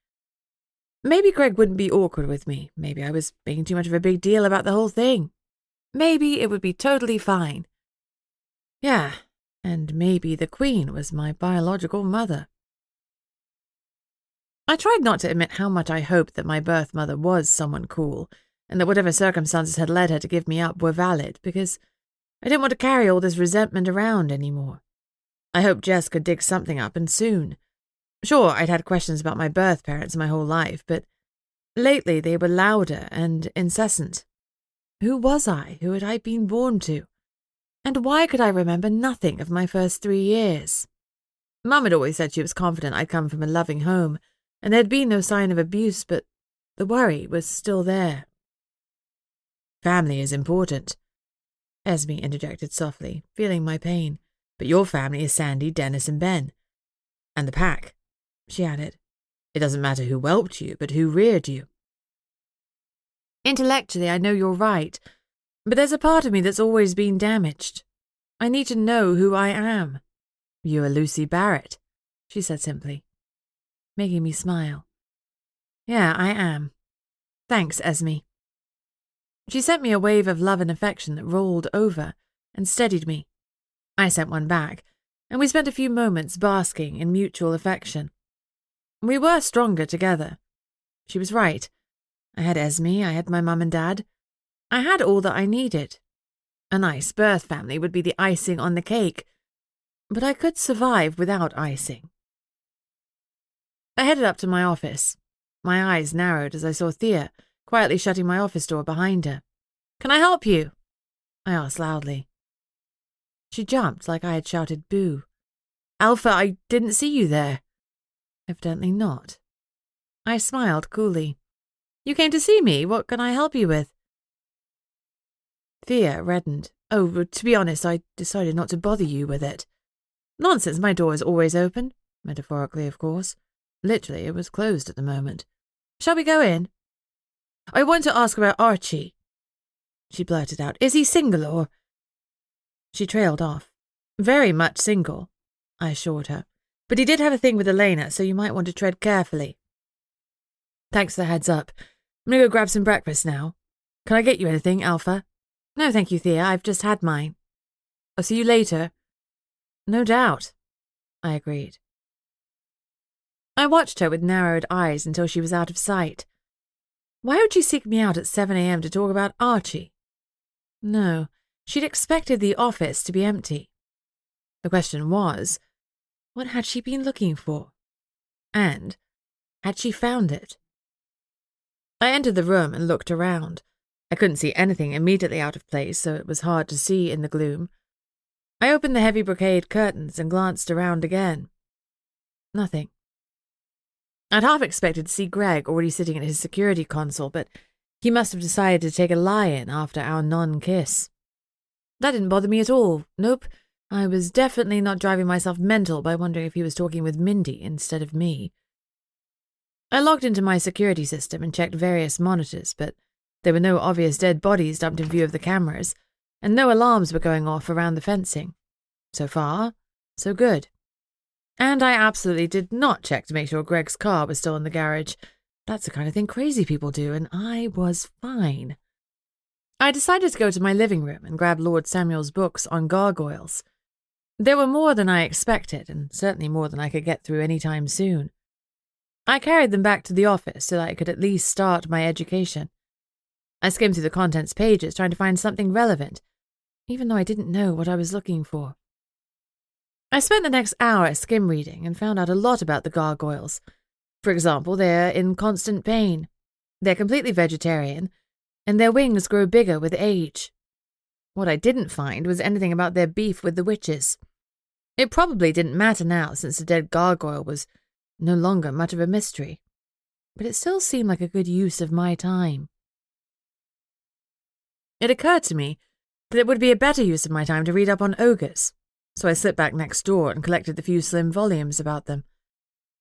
Maybe Greg wouldn't be awkward with me. Maybe I was making too much of a big deal about the whole thing. Maybe it would be totally fine. Yeah, and maybe the Queen was my biological mother. I tried not to admit how much I hoped that my birth mother was someone cool, and that whatever circumstances had led her to give me up were valid, because I didn't want to carry all this resentment around anymore. I hoped Jess could dig something up, and soon. Sure, I'd had questions about my birth parents my whole life, but lately they were louder and incessant. Who was I? Who had I been born to? And why could I remember nothing of my first 3 years? Mum had always said she was confident I'd come from a loving home, and there had been no sign of abuse, but the worry was still there. Family is important, Esme interjected softly, feeling my pain. But your family is Sandy, Dennis, and Ben. And the pack, she added. It doesn't matter who whelped you, but who reared you. Intellectually, I know you're right, but there's a part of me that's always been damaged. I need to know who I am. You are Lucy Barrett, she said simply, making me smile. Yeah, I am. Thanks, Esme. She sent me a wave of love and affection that rolled over and steadied me. I sent one back, and we spent a few moments basking in mutual affection. We were stronger together. She was right. I had Esme, I had my mum and dad. I had all that I needed. A nice birth family would be the icing on the cake, but I could survive without icing. I headed up to my office. My eyes narrowed as I saw Thea quietly shutting my office door behind her. Can I help you? I asked loudly. She jumped like I had shouted boo. Alpha, I didn't see you there. Evidently not. I smiled coolly. You came to see me. What can I help you with? Thea reddened. Oh, to be honest, I decided not to bother you with it. Nonsense, my door is always open. Metaphorically, of course. Literally, it was closed at the moment. Shall we go in? I want to ask about Archie. She blurted out. Is he single or... She trailed off. Very much single, I assured her. But he did have a thing with Elena, so you might want to tread carefully. Thanks for the heads up. I'm going to go grab some breakfast now. Can I get you anything, Alpha? No, thank you, Thea. I've just had mine. I'll see you later. No doubt, I agreed. I watched her with narrowed eyes until she was out of sight. Why would she seek me out at 7 a.m. to talk about Archie? No, she'd expected the office to be empty. The question was, what had she been looking for? And had she found it? I entered the room and looked around. I couldn't see anything immediately out of place, so it was hard to see in the gloom. I opened the heavy brocade curtains and glanced around again. Nothing. I'd half expected to see Greg already sitting at his security console, but he must have decided to take a lie-in after our non-kiss. That didn't bother me at all. Nope. I was definitely not driving myself mental by wondering if he was talking with Mindy instead of me. I logged into my security system and checked various monitors, but there were no obvious dead bodies dumped in view of the cameras, and no alarms were going off around the fencing. So far, so good. And I absolutely did not check to make sure Greg's car was still in the garage. That's the kind of thing crazy people do, and I was fine. I decided to go to my living room and grab Lord Samuel's books on gargoyles. There were more than I expected, and certainly more than I could get through any time soon. I carried them back to the office so that I could at least start my education. I skimmed through the contents pages trying to find something relevant, even though I didn't know what I was looking for. I spent the next hour skim reading and found out a lot about the gargoyles. For example, they're in constant pain. They're completely vegetarian, and their wings grow bigger with age. What I didn't find was anything about their beef with the witches. It probably didn't matter now since the dead gargoyle was no longer much of a mystery, but it still seemed like a good use of my time. It occurred to me that it would be a better use of my time to read up on ogres, so I slipped back next door and collected the few slim volumes about them.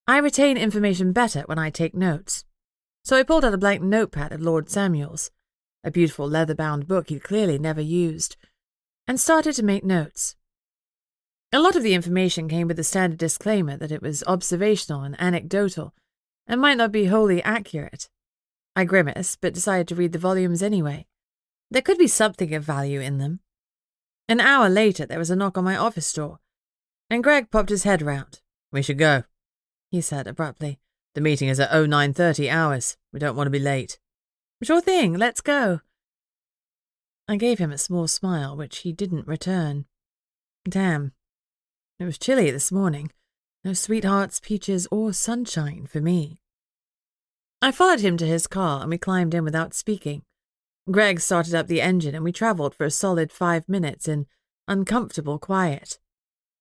I retain information better when I take notes, so I pulled out a blank notepad of Lord Samuel's. a beautiful leather-bound book he'd clearly never used, and started to make notes. A lot of the information came with the standard disclaimer that it was observational and anecdotal, and might not be wholly accurate. I grimaced, but decided to read the volumes anyway. There could be something of value in them. An hour later, there was a knock on my office door, and Greg popped his head round. "We should go," he said abruptly. "The meeting is at 09:30 hours. We don't want to be late." "Sure thing, let's go." I gave him a small smile, which he didn't return. Damn. It was chilly this morning. No sweethearts, peaches, or sunshine for me. I followed him to his car, and we climbed in without speaking. Greg started up the engine, and we travelled for a solid 5 minutes in uncomfortable quiet.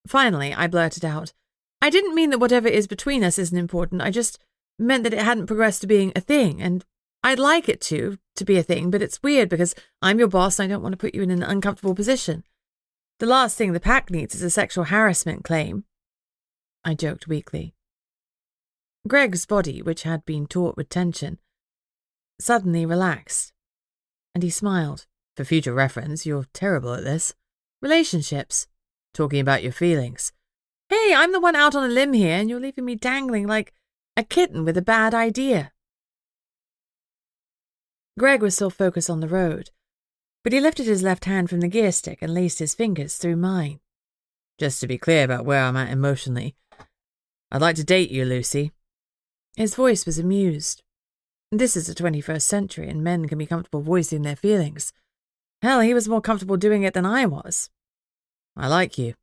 Finally, I blurted out, "I didn't mean that whatever is between us isn't important. I just meant that it hadn't progressed to being a thing, and I'd like it to be a thing, but it's weird because I'm your boss and I don't want to put you in an uncomfortable position. The last thing the pack needs is a sexual harassment claim." I joked weakly. Greg's body, which had been taut with tension, suddenly relaxed, and he smiled. "For future reference, you're terrible at this. Relationships. Talking about your feelings." Hey, I'm the one out on a limb here, and you're leaving me dangling like a kitten with a bad idea. Greg was still focused on the road, but he lifted his left hand from the gear stick and laced his fingers through mine. "Just to be clear about where I'm at emotionally, I'd like to date you, Lucy." His voice was amused. This is the 21st century, and men can be comfortable voicing their feelings. Hell, he was more comfortable doing it than I was. "I like you,"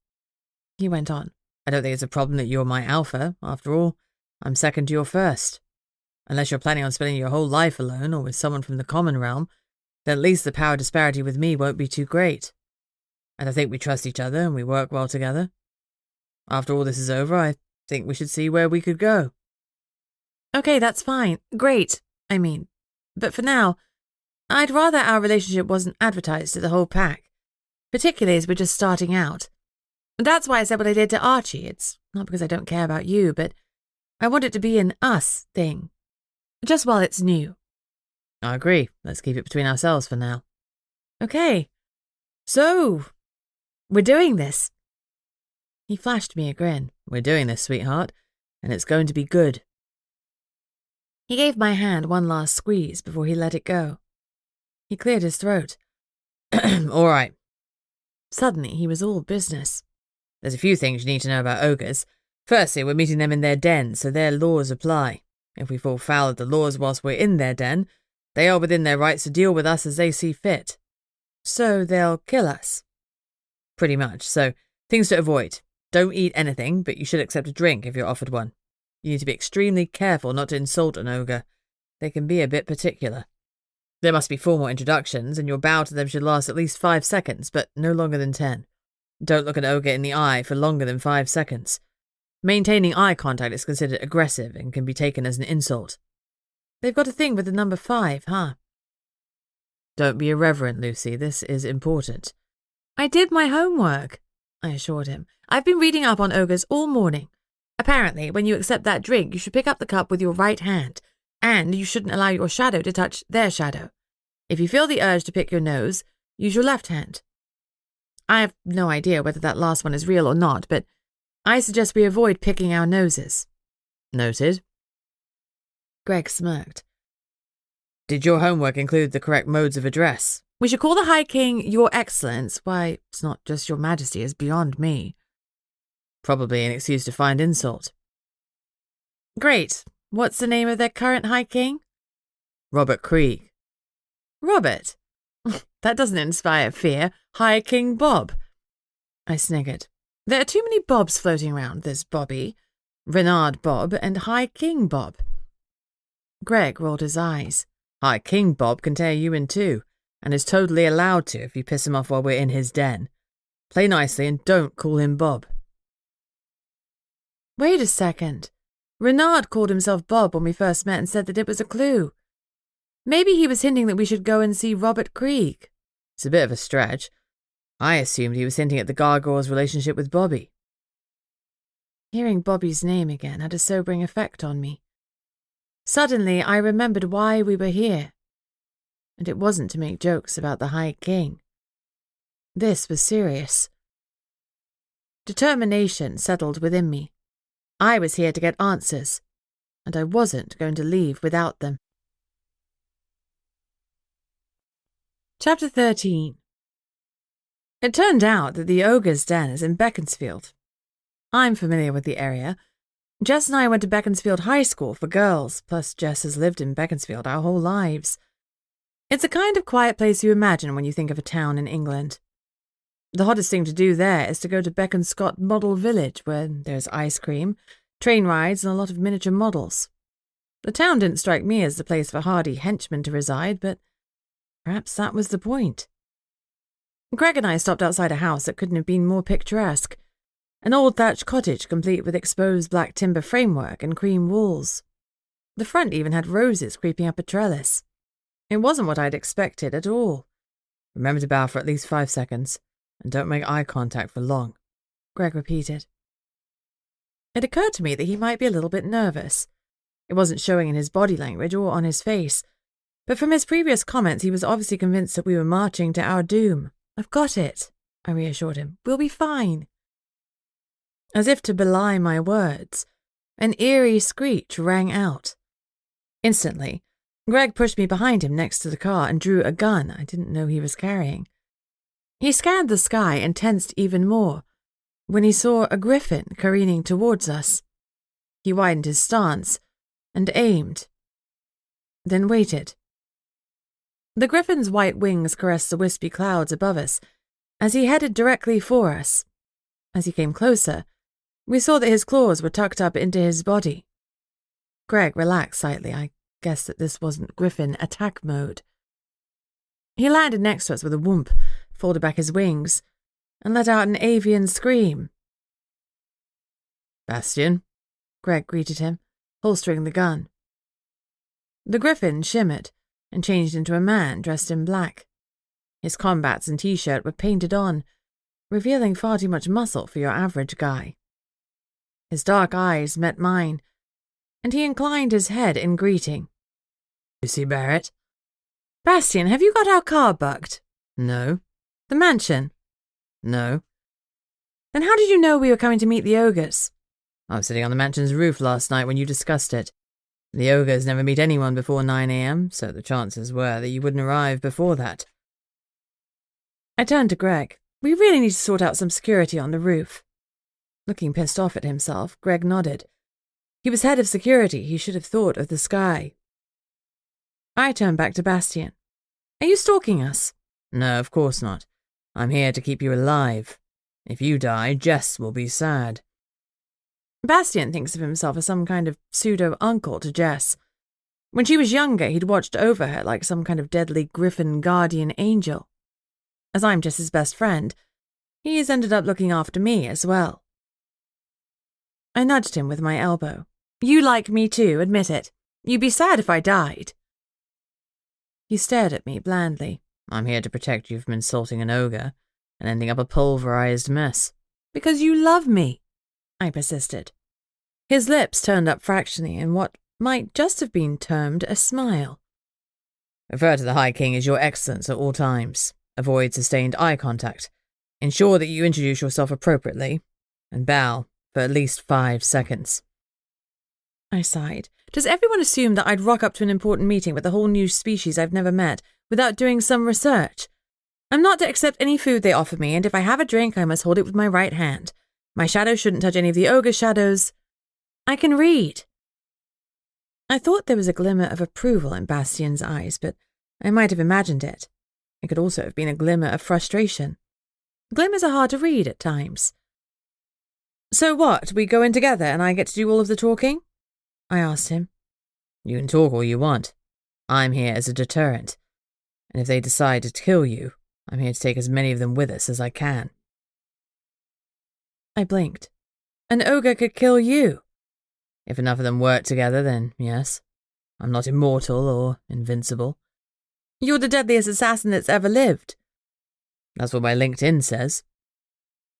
he went on. "I don't think it's a problem that you're my alpha. After all, I'm second to your first. Unless you're planning on spending your whole life alone or with someone from the common realm, then at least the power disparity with me won't be too great. And I think we trust each other and we work well together. After all this is over, I think we should see where we could go." Okay, that's fine. Great, I mean. But for now, I'd rather our relationship wasn't advertised to the whole pack, particularly as we're just starting out. That's why I said what I did to Archie. It's not because I don't care about you, but I want it to be an us thing. Just while it's new. "I agree. Let's keep it between ourselves for now." Okay. So, we're doing this. He flashed me a grin. "We're doing this, sweetheart, and it's going to be good." He gave my hand one last squeeze before he let it go. He cleared his throat. "All right." Suddenly, he was all business. "There's a few things you need to know about ogres. Firstly, we're meeting them in their den, so their laws apply. If we fall foul of the laws whilst we're in their den, they are within their rights to deal with us as they see fit." So they'll kill us? "Pretty much. So, things to avoid. Don't eat anything, but you should accept a drink if you're offered one. You need to be extremely careful not to insult an ogre. They can be a bit particular. There must be formal introductions, and your bow to them should last at least 5 seconds, but no longer than 10. Don't look an ogre in the eye for longer than 5 seconds. Maintaining eye contact is considered aggressive and can be taken as an insult." They've got a thing with the number 5, huh? "Don't be irreverent, Lucy. This is important." "I did my homework," I assured him. "I've been reading up on ogres all morning. Apparently, when you accept that drink, you should pick up the cup with your right hand, and you shouldn't allow your shadow to touch their shadow. If you feel the urge to pick your nose, use your left hand. I have no idea whether that last one is real or not, but I suggest we avoid picking our noses." "Noted." Greg smirked. "Did your homework include the correct modes of address?" "We should call the High King Your Excellence. Why, it's not just Your Majesty, it's beyond me." "Probably an excuse to find insult." "Great. What's the name of their current High King?" "Robert Krieg." "Robert? That doesn't inspire fear. High King Bob." I sniggered. There are too many Bobs floating around. There's Bobby, Renard Bob, and High King Bob. Greg rolled his eyes. "High King Bob can tear you in two, and is totally allowed to if you piss him off while we're in his den. Play nicely and don't call him Bob." Wait a second. Renard called himself Bob when we first met and said that it was a clue. Maybe he was hinting that we should go and see Robert Krieg. It's a bit of a stretch. I assumed he was hinting at the gargoyles' relationship with Bobby. Hearing Bobby's name again had a sobering effect on me. Suddenly, I remembered why we were here. and it wasn't to make jokes about the High King. This was serious. Determination settled within me. I was here to get answers, and I wasn't going to leave without them. Chapter 13. It turned out that the ogre's den is in Beaconsfield. I'm familiar with the area. Jess and I went to Beaconsfield High School for girls, plus Jess has lived in Beaconsfield our whole lives. It's a kind of quiet place you imagine when you think of a town in England. The hottest thing to do there is to go to Beaconscott Model Village, where there's ice cream, train rides, and a lot of miniature models. The town didn't strike me as the place for hardy henchmen to reside, but perhaps that was the point. Greg and I stopped outside a house that couldn't have been more picturesque. An old thatched cottage complete with exposed black timber framework and cream walls. The front even had roses creeping up a trellis. It wasn't what I'd expected at all. Remember to bow for at least 5 seconds, and don't make eye contact for long, Greg repeated. It occurred to me that he might be a little bit nervous. It wasn't showing in his body language or on his face, but from his previous comments he was obviously convinced that we were marching to our doom. I've got it, I reassured him. We'll be fine. As if to belie my words, an eerie screech rang out. Instantly, Greg pushed me behind him next to the car and drew a gun I didn't know he was carrying. He scanned the sky and tensed even more when he saw a griffin careening towards us. He widened his stance and aimed, then waited. The griffin's white wings caressed the wispy clouds above us as he headed directly for us. As he came closer, we saw that his claws were tucked up into his body. Greg relaxed slightly. I guessed that this wasn't griffin attack mode. He landed next to us with a whoomp, folded back his wings, and let out an avian scream. Bastian, Greg greeted him, holstering the gun. The griffin shimmered and changed into a man dressed in black. His combats and t-shirt were painted on, revealing far too much muscle for your average guy. His dark eyes met mine, and he inclined his head in greeting. Lucy Barrett? Bastian, have you got our car bugged? No. The mansion? No. Then how did you know we were coming to meet the ogres? I was sitting on the mansion's roof last night when you discussed it. The ogres never meet anyone before 9 a.m, so the chances were that you wouldn't arrive before that. I turned to Greg. We really need to sort out some security on the roof. Looking pissed off at himself, Greg nodded. He was head of security. He should have thought of the sky. I turned back to Bastian. Are you stalking us? No, of course not. I'm here to keep you alive. If you die, Jess will be sad. Bastian thinks of himself as some kind of pseudo-uncle to Jess. When she was younger, he'd watched over her like some kind of deadly griffin guardian angel. As I'm Jess's best friend, he has ended up looking after me as well. I nudged him with my elbow. You like me too, admit it. You'd be sad if I died. He stared at me blandly. I'm here to protect you from insulting an ogre and ending up a pulverised mess. Because you love me, I persisted. His lips turned up fractionally in what might just have been termed a smile. Refer to the High King as your Excellence at all times. Avoid sustained eye contact. Ensure that you introduce yourself appropriately. And bow for at least 5 seconds. I sighed. Does everyone assume that I'd rock up to an important meeting with a whole new species I've never met without doing some research? I'm not to accept any food they offer me, and if I have a drink, I must hold it with my right hand. My shadow shouldn't touch any of the ogre shadows. I can read. I thought there was a glimmer of approval in Bastian's eyes, but I might have imagined it. It could also have been a glimmer of frustration. Glimmers are hard to read at times. So what, we go in together and I get to do all of the talking? I asked him. You can talk all you want. I'm here as a deterrent. And if they decide to kill you, I'm here to take as many of them with us as I can. I blinked. An ogre could kill you. If enough of them work together, then yes. I'm not immortal or invincible. You're the deadliest assassin that's ever lived. That's what my LinkedIn says.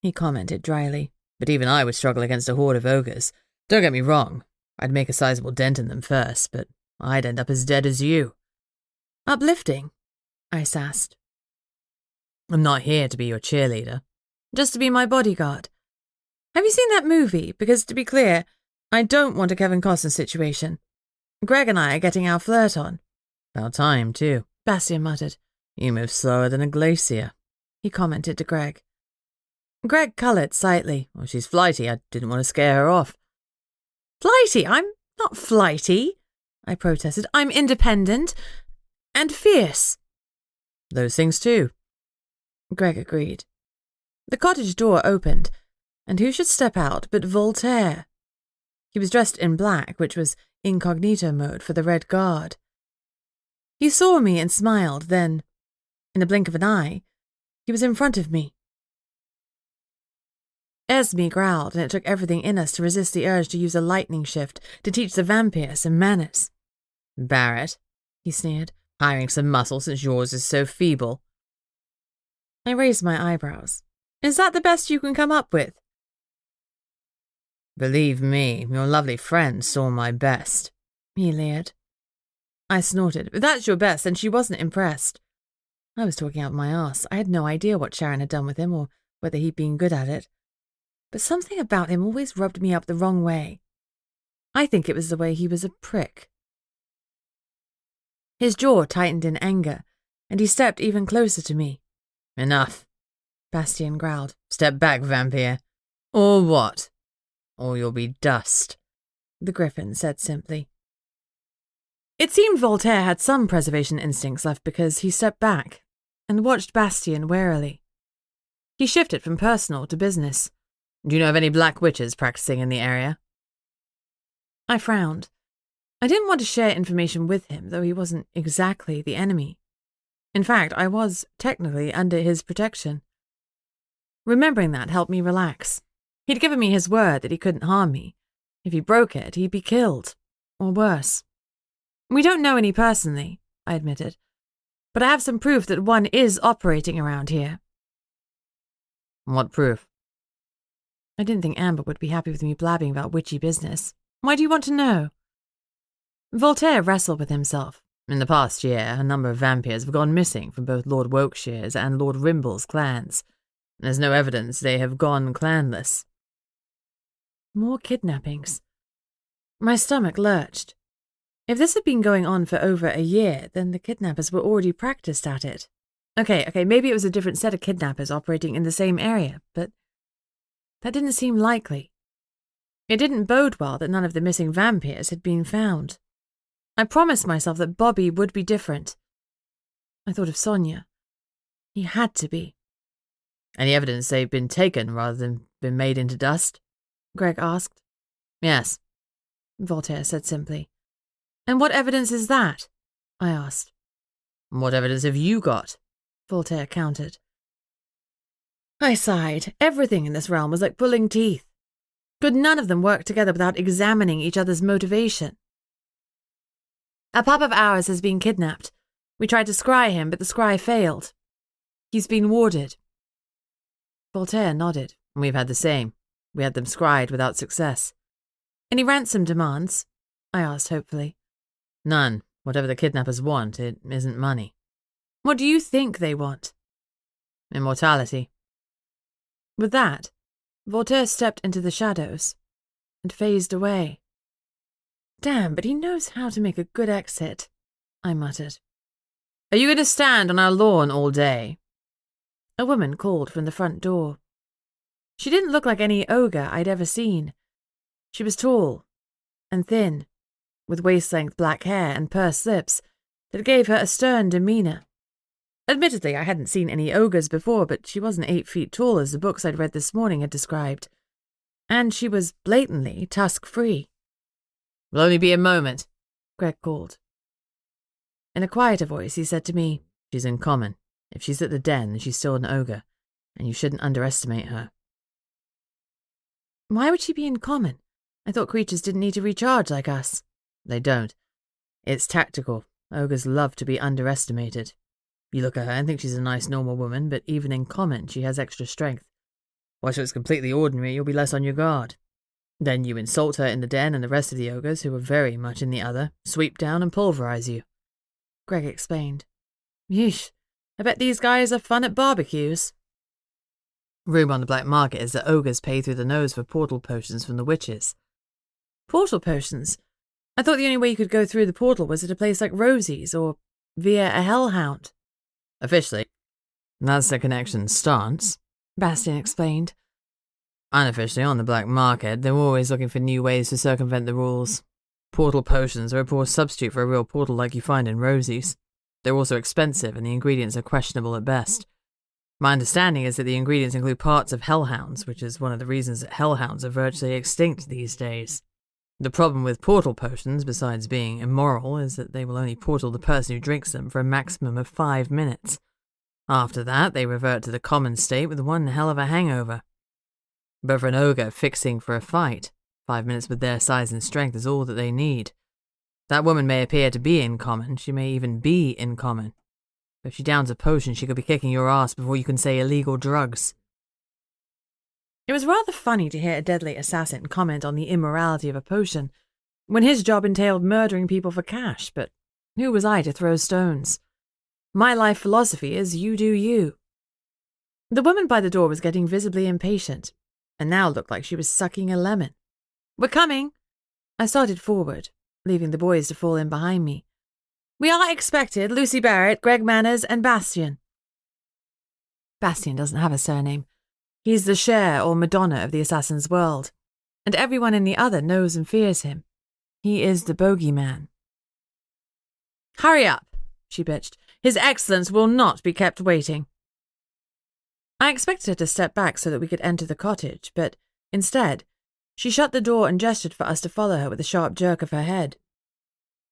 He commented dryly. But even I would struggle against a horde of ogres. Don't get me wrong. I'd make a sizable dent in them first, but I'd end up as dead as you. Uplifting, I sassed. I'm not here to be your cheerleader. Just to be my bodyguard. Have you seen that movie? Because, to be clear, I don't want a Kevin Costner situation. Greg and I are getting our flirt on. About time, too. Bastien muttered. You move slower than a glacier, he commented to Greg. Greg coloured slightly. Well, she's flighty. I didn't want to scare her off. Flighty? I'm not flighty, I protested. I'm independent and fierce. Those things, too. Greg agreed. The cottage door opened, and who should step out but Voltaire? He was dressed in black, which was incognito mode for the Red Guard. He saw me and smiled, then, in a blink of an eye, he was in front of me. Esme growled, and it took everything in us to resist the urge to use a lightning shift to teach the vampire some manners. Barrett, he sneered, hiring some muscle since yours is so feeble. I raised my eyebrows. Is that the best you can come up with? Believe me, your lovely friend saw my best, he leered. I snorted. If that's your best, then she wasn't impressed. I was talking out my arse. I had no idea what Sharon had done with him or whether he'd been good at it. But something about him always rubbed me up the wrong way. I think it was the way he was a prick. His jaw tightened in anger, and he stepped even closer to me. Enough, Bastien growled. Step back, vampire. Or what? Or you'll be dust, the Griffin said simply. It seemed Voltaire had some preservation instincts left because he stepped back and watched Bastien warily. He shifted from personal to business. Do you know of any black witches practicing in the area? I frowned. I didn't want to share information with him, though he wasn't exactly the enemy. In fact, I was technically under his protection. Remembering that helped me relax. He'd given me his word that he couldn't harm me. If he broke it, he'd be killed. Or worse. We don't know any personally, I admitted, but I have some proof that one is operating around here. What proof? I didn't think Amber would be happy with me blabbing about witchy business. Why do you want to know? Voltaire wrestled with himself. In the past year, a number of vampires have gone missing from both Lord Wokeshire's and Lord Rimble's clans. There's no evidence they have gone clanless. More kidnappings. My stomach lurched. If this had been going on for over a year, then the kidnappers were already practiced at it. Okay, maybe it was a different set of kidnappers operating in the same area, but that didn't seem likely. It didn't bode well that none of the missing vampires had been found. I promised myself that Bobby would be different. I thought of Sonia. He had to be. Any evidence they've been taken rather than been made into dust? Greg asked. Yes, Voltaire said simply. And what evidence is that? I asked. What evidence have you got? Voltaire countered. I sighed. Everything in this realm was like pulling teeth. Could none of them work together without examining each other's motivation? A pup of ours has been kidnapped. We tried to scry him, but the scry failed. He's been warded. Voltaire nodded. We've had the same. We had them scried without success. Any ransom demands? I asked hopefully. None. Whatever the kidnappers want, it isn't money. What do you think they want? Immortality. With that, Voltaire stepped into the shadows and phased away. Damn, but he knows how to make a good exit, I muttered. Are you going to stand on our lawn all day? A woman called from the front door. She didn't look like any ogre I'd ever seen. She was tall and thin, with waist-length black hair and pursed lips that gave her a stern demeanour. Admittedly, I hadn't seen any ogres before, but she wasn't 8 feet tall as the books I'd read this morning had described. And she was blatantly tusk-free. Will only be a moment, Greg called. In a quieter voice, he said to me, She's in common. If she's at the den, then she's still an ogre, and you shouldn't underestimate her. Why would she be in common? I thought creatures didn't need to recharge like us. They don't. It's tactical. Ogres love to be underestimated. You look at her and think she's a nice normal woman, but even in common she has extra strength. Once it's completely ordinary, you'll be less on your guard. Then you insult her in the den, and the rest of the ogres, who are very much in the other, sweep down and pulverize you. Greg explained. Yeesh, I bet these guys are fun at barbecues. Rumor on the black market is that ogres pay through the nose for portal potions from the witches. Portal potions? I thought the only way you could go through the portal was at a place like Rosie's or via a hellhound. Officially, that's the connection's stance, Bastian explained. Unofficially, on the black market, they're always looking for new ways to circumvent the rules. Portal potions are a poor substitute for a real portal like you find in Rosie's. They're also expensive, and the ingredients are questionable at best. My understanding is that the ingredients include parts of hellhounds, which is one of the reasons that hellhounds are virtually extinct these days. The problem with portal potions, besides being immoral, is that they will only portal the person who drinks them for a maximum of 5 minutes. After that, they revert to the common state with one hell of a hangover. But for an ogre fixing for a fight, 5 minutes with their size and strength is all that they need. That woman may appear to be uncommon, she may even be uncommon. If she downs a potion, she could be kicking your ass before you can say illegal drugs. It was rather funny to hear a deadly assassin comment on the immorality of a potion, when his job entailed murdering people for cash, but who was I to throw stones? My life philosophy is you do you. The woman by the door was getting visibly impatient, and now looked like she was sucking a lemon. "We're coming!" I started forward, leaving the boys to fall in behind me. "We are expected, Lucy Barrett, Greg Manners, and Bastian." Bastian doesn't have a surname. He's the Cher or Madonna of the assassin's world, and everyone in the other knows and fears him. He is the bogeyman. "Hurry up," she bitched. "His Excellence will not be kept waiting." I expected her to step back so that we could enter the cottage, but instead, she shut the door and gestured for us to follow her with a sharp jerk of her head.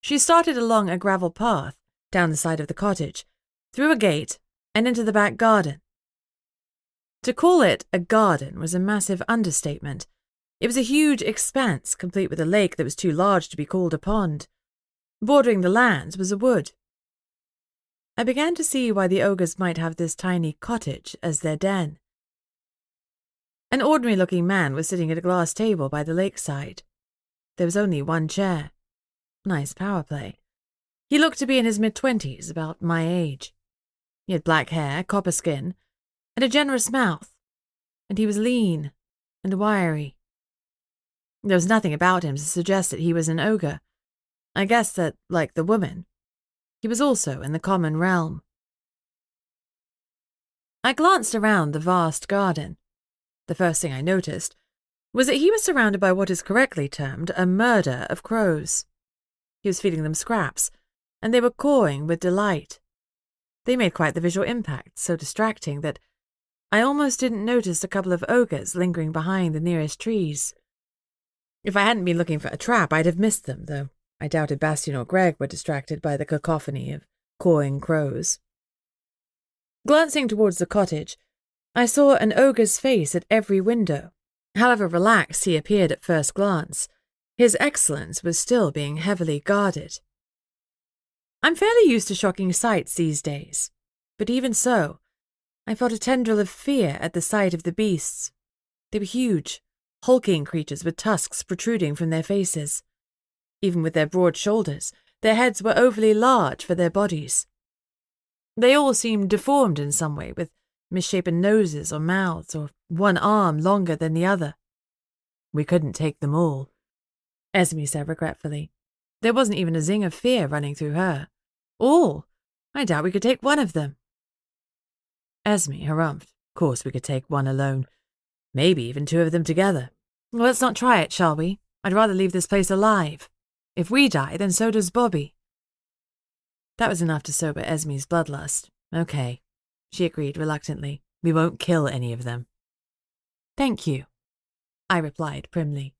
She started along a gravel path, down the side of the cottage, through a gate, and into the back garden. To call it a garden was a massive understatement. It was a huge expanse, complete with a lake that was too large to be called a pond. Bordering the lands was a wood. I began to see why the ogres might have this tiny cottage as their den. An ordinary-looking man was sitting at a glass table by the lakeside. There was only one chair. Nice power play. He looked to be in his mid-20s, about my age. He had black hair, copper skin, and a generous mouth, and he was lean and wiry. There was nothing about him to suggest that he was an ogre. I guessed that, like the woman, he was also in the common realm. I glanced around the vast garden. The first thing I noticed was that he was surrounded by what is correctly termed a murder of crows. He was feeding them scraps, and they were cawing with delight. They made quite the visual impact, so distracting that I almost didn't notice a couple of ogres lingering behind the nearest trees. If I hadn't been looking for a trap, I'd have missed them, though I doubted Bastian or Greg were distracted by the cacophony of cawing crows. Glancing towards the cottage, I saw an ogre's face at every window. However relaxed he appeared at first glance, His Excellence was still being heavily guarded. I'm fairly used to shocking sights these days, but even so, I felt a tendril of fear at the sight of the beasts. They were huge, hulking creatures with tusks protruding from their faces. Even with their broad shoulders, their heads were overly large for their bodies. They all seemed deformed in some way, with misshapen noses or mouths, or one arm longer than the other. "We couldn't take them all," Esme said regretfully. There wasn't even a zing of fear running through her. "All? I doubt we could take one of them." Esme harumphed. "Of course we could take one alone. Maybe even two of them together." "Well, let's not try it, shall we? I'd rather leave this place alive. If we die, then so does Bobby." That was enough to sober Esme's bloodlust. "Okay," she agreed reluctantly. "We won't kill any of them." "Thank you," I replied primly.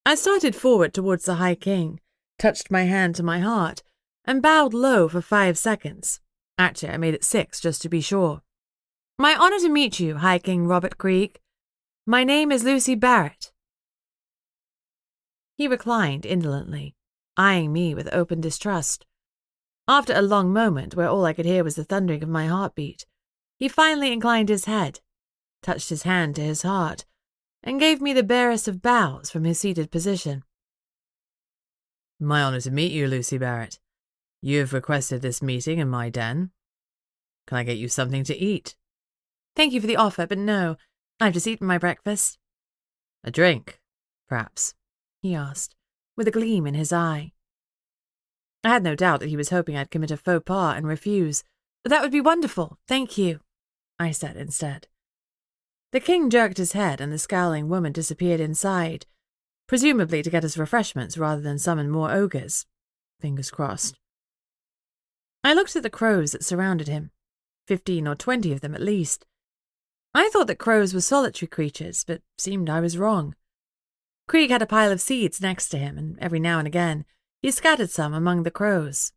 I started forward towards the High King, touched my hand to my heart, and bowed low for 5 seconds. Actually, I made it 6 just to be sure. "My honor to meet you, High King Robert Krieg. My name is Lucy Barrett." He reclined indolently, eyeing me with open distrust. After a long moment where all I could hear was the thundering of my heartbeat, he finally inclined his head, touched his hand to his heart, and gave me the barest of bows from his seated position. "My honor to meet you, Lucy Barrett. You have requested this meeting in my den. Can I get you something to eat? Thank you for the offer, but no. I've just eaten my breakfast. A drink, perhaps? He asked, with a gleam in his eye. I had no doubt that he was hoping I'd commit a faux pas and refuse. That would be wonderful, thank you, I said instead. The king jerked his head and the scowling woman disappeared inside, presumably to get us refreshments rather than summon more ogres. Fingers crossed. I looked at the crows that surrounded him, 15 or 20 of them at least. I thought that crows were solitary creatures, but seemed I was wrong. Krieg had a pile of seeds next to him, and every now and again he scattered some among the crows.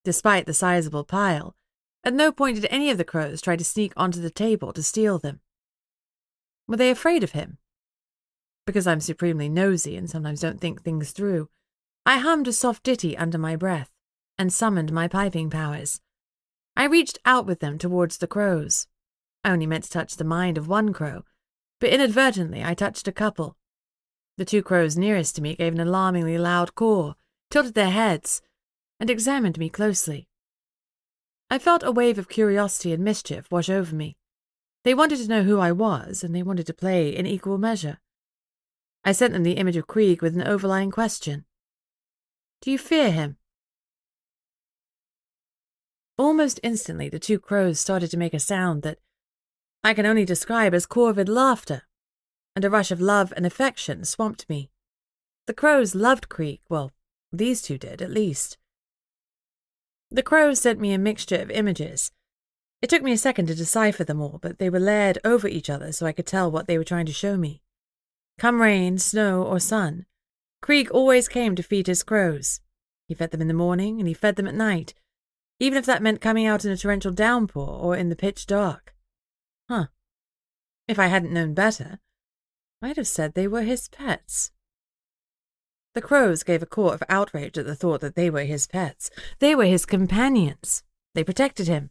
Despite the sizable pile, at no point did any of the crows try to sneak onto the table to steal them. Were they afraid of him? Because I'm supremely nosy and sometimes don't think things through, I hummed a soft ditty under my breath and summoned my piping powers. I reached out with them towards the crows. I only meant to touch the mind of one crow, but inadvertently I touched a couple. The 2 crows nearest to me gave an alarmingly loud caw, tilted their heads, and examined me closely. I felt a wave of curiosity and mischief wash over me. They wanted to know who I was, and they wanted to play in equal measure. I sent them the image of Krieg with an overlying question. Do you fear him? Almost instantly, the 2 crows started to make a sound that I can only describe as corvid laughter, and a rush of love and affection swamped me. The crows loved Krieg, well, these 2 did, at least. The crows sent me a mixture of images. It took me a second to decipher them all, but they were layered over each other so I could tell what they were trying to show me. Come rain, snow, or sun, Krieg always came to feed his crows. He fed them in the morning, and he fed them at night, even if that meant coming out in a torrential downpour or in the pitch dark. If I hadn't known better, I'd have said they were his pets. The crows gave a caw of outrage at the thought that they were his pets. They were his companions. They protected him.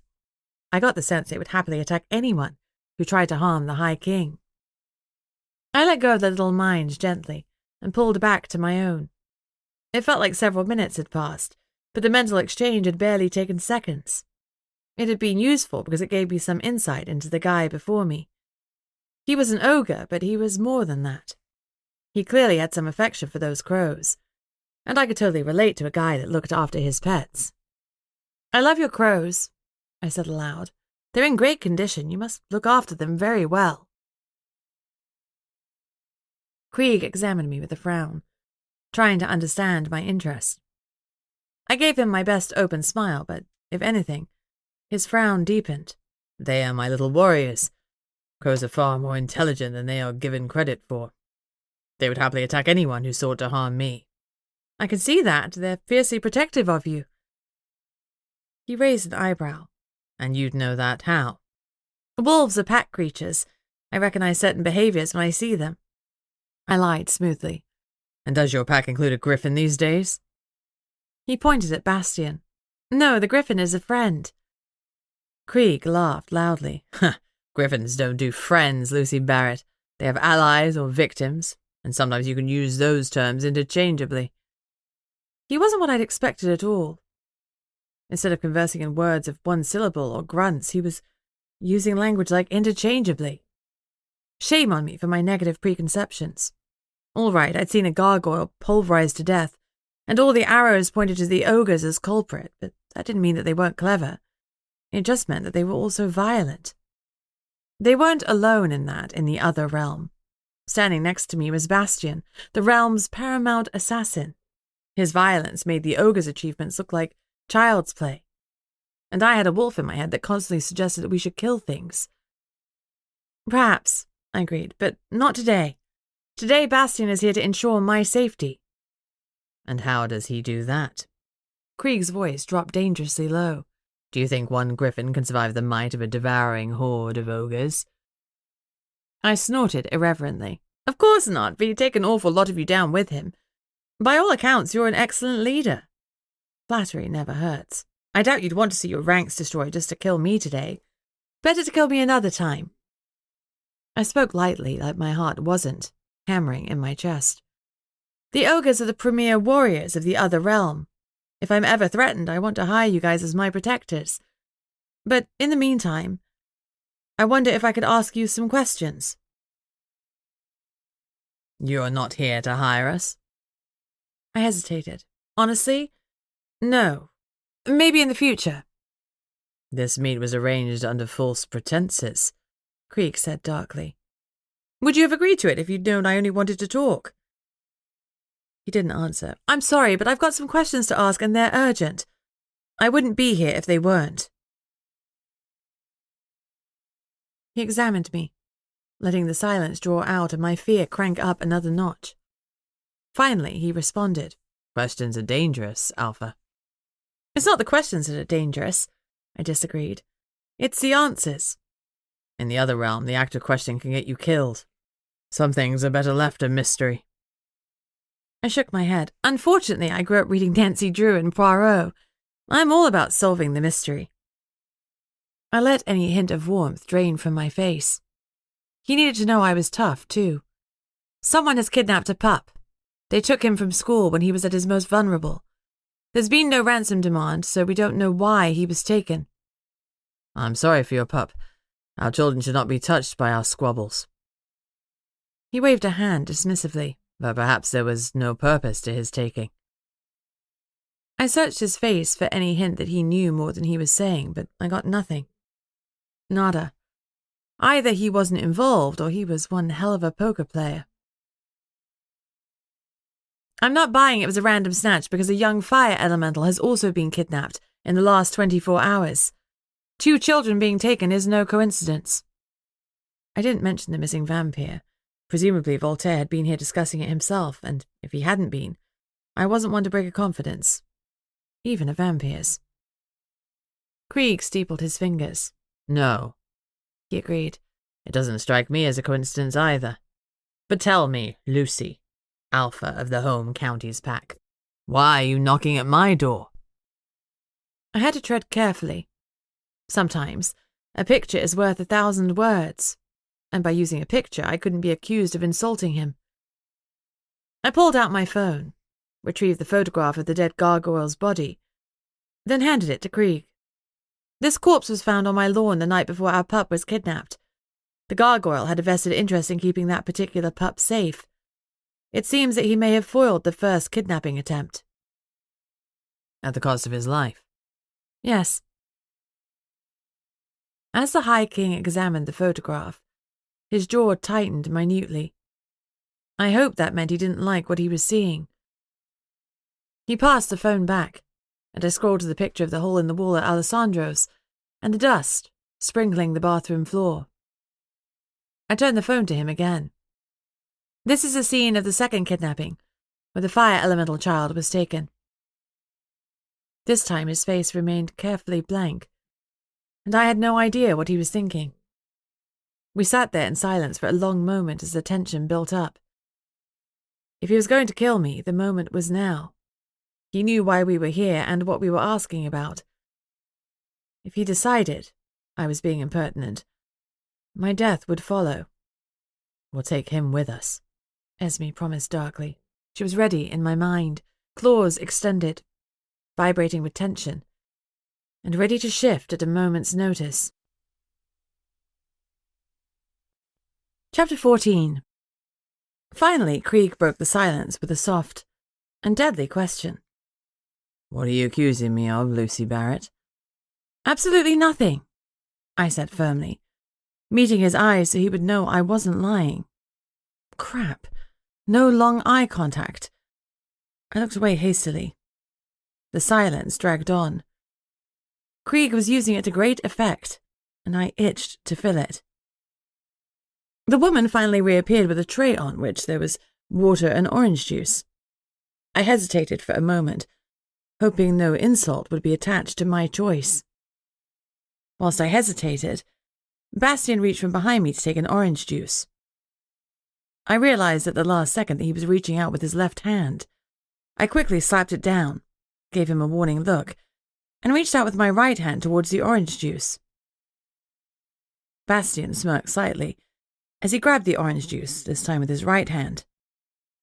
I got the sense they would happily attack anyone who tried to harm the High King. I let go of their little minds gently and pulled back to my own. It felt like several minutes had passed, but the mental exchange had barely taken seconds. It had been useful because it gave me some insight into the guy before me. He was an ogre, but he was more than that. He clearly had some affection for those crows, and I could totally relate to a guy that looked after his pets. I love your crows, I said aloud. They're in great condition. You must look after them very well. Krieg examined me with a frown, trying to understand my interest. I gave him my best open smile, but, if anything, his frown deepened. They are my little warriors. Crows are far more intelligent than they are given credit for. They would happily attack anyone who sought to harm me. I can see that. They're fiercely protective of you. He raised an eyebrow. And you'd know that how? Wolves are pack creatures. I recognize certain behaviors when I see them. I lied smoothly. And does your pack include a griffin these days? He pointed at Bastian. No, the griffin is a friend. Krieg laughed loudly. Griffins don't do friends, Lucy Barrett. They have allies or victims, and sometimes you can use those terms interchangeably. He wasn't what I'd expected at all. Instead of conversing in words of one syllable or grunts, he was using language like interchangeably. Shame on me for my negative preconceptions. All right, I'd seen a gargoyle pulverised to death, and all the arrows pointed to the ogres as culprit, but that didn't mean that they weren't clever. It just meant that they were also violent. They weren't alone in that in the other realm. Standing next to me was Bastian, the realm's paramount assassin. His violence made the ogre's achievements look like child's play. And I had a wolf in my head that constantly suggested that we should kill things. Perhaps, I agreed, but not today. Today Bastian is here to ensure my safety. And how does he do that? Krieg's voice dropped dangerously low. Do you think one griffin can survive the might of a devouring horde of ogres? I snorted irreverently. Of course not, but he'd take an awful lot of you down with him. By all accounts, you're an excellent leader. Flattery never hurts. I doubt you'd want to see your ranks destroyed just to kill me today. Better to kill me another time. I spoke lightly, like my heart wasn't hammering in my chest. The ogres are the premier warriors of the other realm. If I'm ever threatened, I want to hire you guys as my protectors. But in the meantime, I wonder if I could ask you some questions. You're not here to hire us? I hesitated. Honestly, no. Maybe in the future. This meet was arranged under false pretenses, Krieg said darkly. Would you have agreed to it if you'd known I only wanted to talk? He didn't answer. I'm sorry, but I've got some questions to ask and they're urgent. I wouldn't be here if they weren't. He examined me, letting the silence draw out and my fear crank up another notch. Finally, he responded. Questions are dangerous, Alpha. It's not the questions that are dangerous, I disagreed. It's the answers. In the other realm, the act of questioning can get you killed. Some things are better left a mystery. I shook my head. Unfortunately, I grew up reading Nancy Drew and Poirot. I'm all about solving the mystery. I let any hint of warmth drain from my face. He needed to know I was tough, too. Someone has kidnapped a pup. They took him from school when he was at his most vulnerable. There's been no ransom demand, so we don't know why he was taken. I'm sorry for your pup. Our children should not be touched by our squabbles. He waved a hand dismissively. But perhaps there was no purpose to his taking. I searched his face for any hint that he knew more than he was saying, but I got nothing. Nada. Either he wasn't involved or he was one hell of a poker player. I'm not buying it was a random snatch because a young fire elemental has also been kidnapped in the last 24 hours. 2 children being taken is no coincidence. I didn't mention the missing vampire. Presumably Voltaire had been here discussing it himself, and if he hadn't been, I wasn't one to break a confidence. Even a vampire's. Krieg steepled his fingers. No, he agreed. It doesn't strike me as a coincidence either. But tell me, Lucy, Alpha of the Home Counties Pack, why are you knocking at my door? I had to tread carefully. Sometimes, a picture is worth 1,000 words. And by using a picture, I couldn't be accused of insulting him. I pulled out my phone, retrieved the photograph of the dead gargoyle's body, then handed it to Krieg. This corpse was found on my lawn the night before our pup was kidnapped. The gargoyle had a vested interest in keeping that particular pup safe. It seems that he may have foiled the first kidnapping attempt. At the cost of his life? Yes. As the High King examined the photograph, his jaw tightened minutely. I hoped that meant he didn't like what he was seeing. He passed the phone back, and I scrolled to the picture of the hole in the wall at Alessandro's and the dust sprinkling the bathroom floor. I turned the phone to him again. This is a scene of the second kidnapping, where the fire elemental child was taken. This time his face remained carefully blank, and I had no idea what he was thinking. We sat there in silence for a long moment as the tension built up. If he was going to kill me, the moment was now. He knew why we were here and what we were asking about. If he decided I was being impertinent, my death would follow. We'll take him with us, Esme promised darkly. She was ready in my mind, claws extended, vibrating with tension, and ready to shift at a moment's notice. Chapter 14. Finally, Krieg broke the silence with a soft and deadly question. What are you accusing me of, Lucy Barrett? Absolutely nothing, I said firmly, meeting his eyes so he would know I wasn't lying. Crap. No long eye contact. I looked away hastily. The silence dragged on. Krieg was using it to great effect, and I itched to fill it. The woman finally reappeared with a tray on which there was water and orange juice. I hesitated for a moment, hoping no insult would be attached to my choice. Whilst I hesitated, Bastien reached from behind me to take an orange juice. I realized at the last second that he was reaching out with his left hand. I quickly slapped it down, gave him a warning look, and reached out with my right hand towards the orange juice. Bastien smirked slightly as he grabbed the orange juice, this time with his right hand.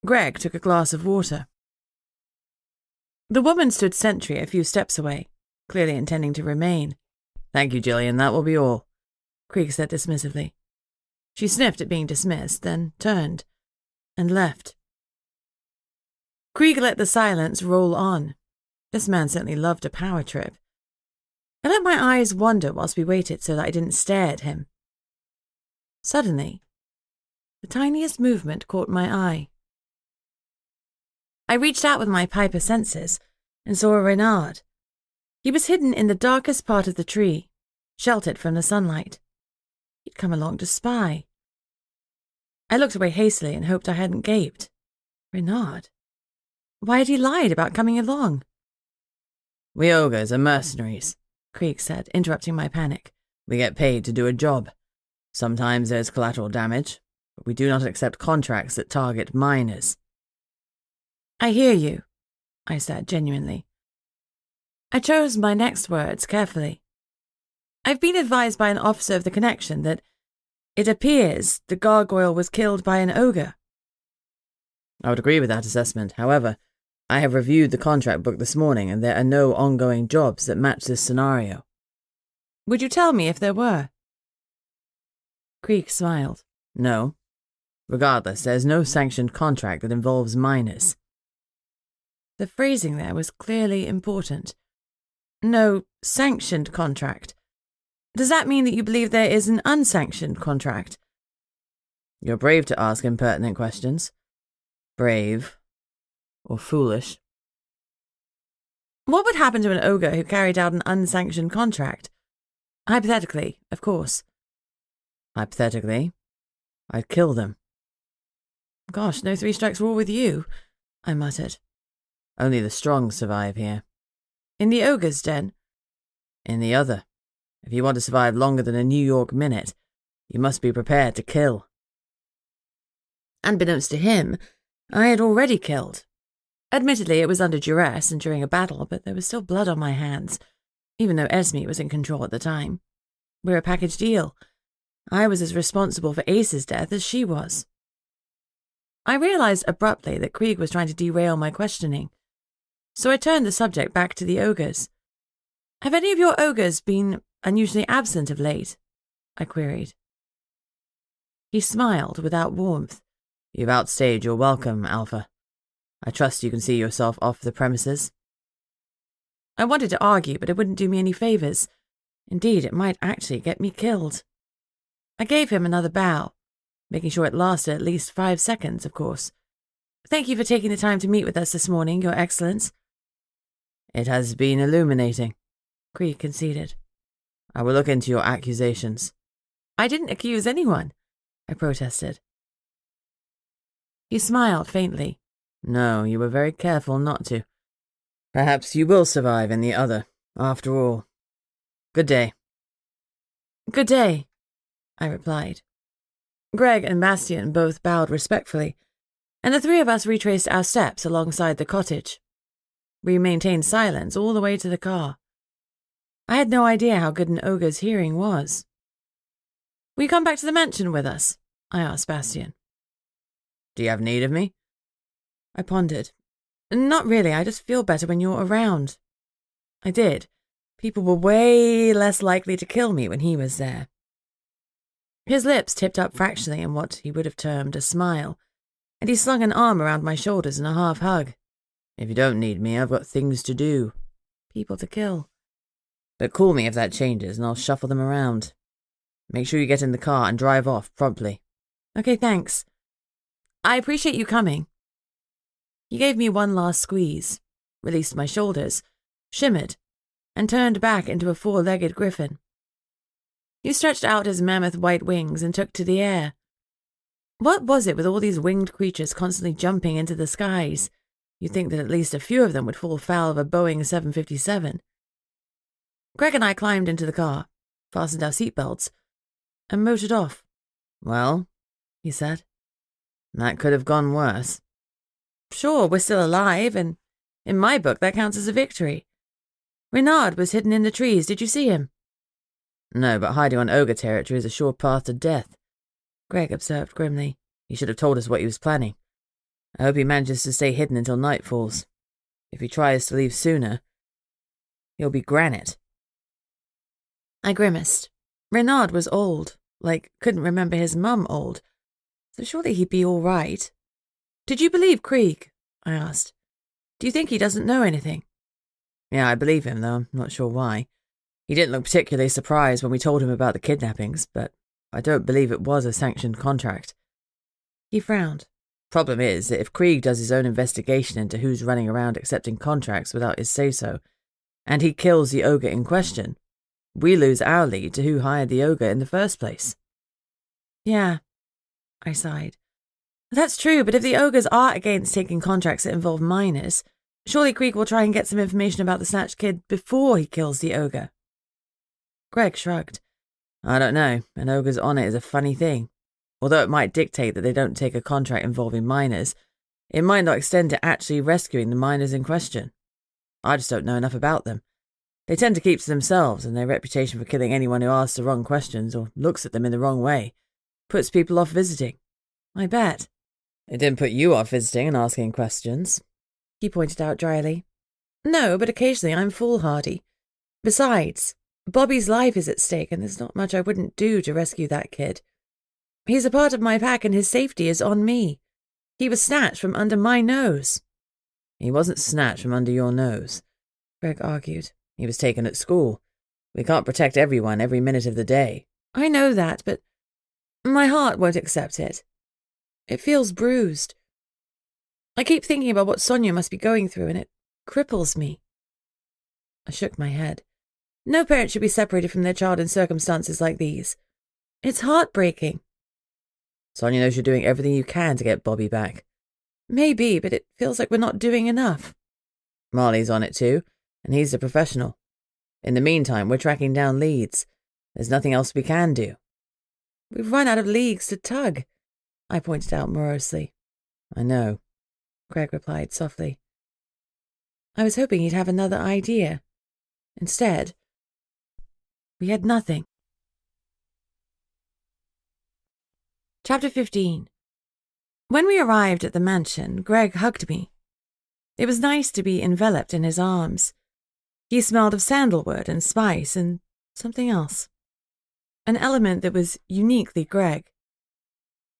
Greg took a glass of water. The woman stood sentry a few steps away, clearly intending to remain. Thank you, Gillian, that will be all, Krieg said dismissively. She sniffed at being dismissed, then turned and left. Krieg let the silence roll on. This man certainly loved a power trip. I let my eyes wander whilst we waited so that I didn't stare at him. Suddenly, the tiniest movement caught my eye. I reached out with my Piper senses and saw a renard. He was hidden in the darkest part of the tree, sheltered from the sunlight. He'd come along to spy. I looked away hastily and hoped I hadn't gaped. Renard? Why had he lied about coming along? We ogres are mercenaries, Krieg said, interrupting my panic. We get paid to do a job. Sometimes there's collateral damage, but we do not accept contracts that target minors. I hear you, I said genuinely. I chose my next words carefully. I've been advised by an officer of the connection that it appears the gargoyle was killed by an ogre. I would agree with that assessment. However, I have reviewed the contract book this morning and there are no ongoing jobs that match this scenario. Would you tell me if there were? Krieg smiled. No. Regardless, there's no sanctioned contract that involves minors. The phrasing there was clearly important. No sanctioned contract. Does that mean that you believe there is an unsanctioned contract? You're brave to ask impertinent questions. Brave. Or foolish. What would happen to an ogre who carried out an unsanctioned contract? Hypothetically, of course. Hypothetically, I'd kill them. Gosh, no 3 strikes rule with you, I muttered. Only the strong survive here. In the ogre's den? In the other. If you want to survive longer than a New York minute, you must be prepared to kill. Unbeknownst to him, I had already killed. Admittedly, it was under duress and during a battle, but there was still blood on my hands, even though Esme was in control at the time. We're a package deal. I was as responsible for Ace's death as she was. I realized abruptly that Krieg was trying to derail my questioning, so I turned the subject back to the ogres. Have any of your ogres been unusually absent of late? I queried. He smiled without warmth. You've outstayed your welcome, Alpha. I trust you can see yourself off the premises. I wanted to argue, but it wouldn't do me any favours. Indeed, it might actually get me killed. I gave him another bow, making sure it lasted at least 5 seconds, of course. Thank you for taking the time to meet with us this morning, Your Excellence. It has been illuminating, Krieg conceded. I will look into your accusations. I didn't accuse anyone, I protested. He smiled faintly. No, you were very careful not to. Perhaps you will survive in the other, after all. Good day. Good day, I replied. Greg and Bastian both bowed respectfully, and the 3 of us retraced our steps alongside the cottage. We maintained silence all the way to the car. I had no idea how good an ogre's hearing was. Will you come back to the mansion with us? I asked Bastian. Do you have need of me? I pondered. Not really, I just feel better when you're around. I did. People were way less likely to kill me when he was there. His lips tipped up fractionally in what he would have termed a smile, and he slung an arm around my shoulders in a half hug. If you don't need me, I've got things to do. People to kill. But call me if that changes, and I'll shuffle them around. Make sure you get in the car and drive off promptly. Okay, thanks. I appreciate you coming. He gave me one last squeeze, released my shoulders, shimmered, and turned back into a 4-legged griffin. He stretched out his mammoth white wings and took to the air. What was it with all these winged creatures constantly jumping into the skies? You'd think that at least a few of them would fall foul of a Boeing 757. Greg and I climbed into the car, fastened our seatbelts, and motored off. Well, he said. That could have gone worse. Sure, we're still alive, and in my book that counts as a victory. Renard was hidden in the trees. Did you see him? No, but hiding on ogre territory is a sure path to death, Greg observed grimly. He should have told us what he was planning. I hope he manages to stay hidden until night falls. If he tries to leave sooner, he'll be granite. I grimaced. Reynard was old, couldn't remember his mum old, so surely he'd be all right. Did you believe Krieg? I asked. Do you think he doesn't know anything? Yeah, I believe him, though I'm not sure why. He didn't look particularly surprised when we told him about the kidnappings, but I don't believe it was a sanctioned contract. He frowned. Problem is that if Krieg does his own investigation into who's running around accepting contracts without his say-so, and he kills the ogre in question, we lose our lead to who hired the ogre in the first place. Yeah, I sighed. That's true, but if the ogres are against taking contracts that involve minors, surely Krieg will try and get some information about the snatched kid before he kills the ogre. Greg shrugged. I don't know. An ogre's honour is a funny thing. Although it might dictate that they don't take a contract involving minors, it might not extend to actually rescuing the minors in question. I just don't know enough about them. They tend to keep to themselves, and their reputation for killing anyone who asks the wrong questions or looks at them in the wrong way puts people off visiting. I bet. It didn't put you off visiting and asking questions, he pointed out dryly. No, but occasionally I'm foolhardy. Besides, Bobby's life is at stake, and there's not much I wouldn't do to rescue that kid. He's a part of my pack, and his safety is on me. He was snatched from under my nose. He wasn't snatched from under your nose, Greg argued. He was taken at school. We can't protect everyone every minute of the day. I know that, but my heart won't accept it. It feels bruised. I keep thinking about what Sonia must be going through, and it cripples me. I shook my head. No parent should be separated from their child in circumstances like these. It's heartbreaking. Sonia knows you're doing everything you can to get Bobby back. Maybe, but it feels like we're not doing enough. Marley's on it too, and he's the professional. In the meantime, we're tracking down leads. There's nothing else we can do. We've run out of leagues to tug, I pointed out morosely. I know, Greg replied softly. I was hoping he'd have another idea. Instead, we had nothing. Chapter 15. When we arrived at the mansion, Greg hugged me. It was nice to be enveloped in his arms. He smelled of sandalwood and spice and something else. An element that was uniquely Greg.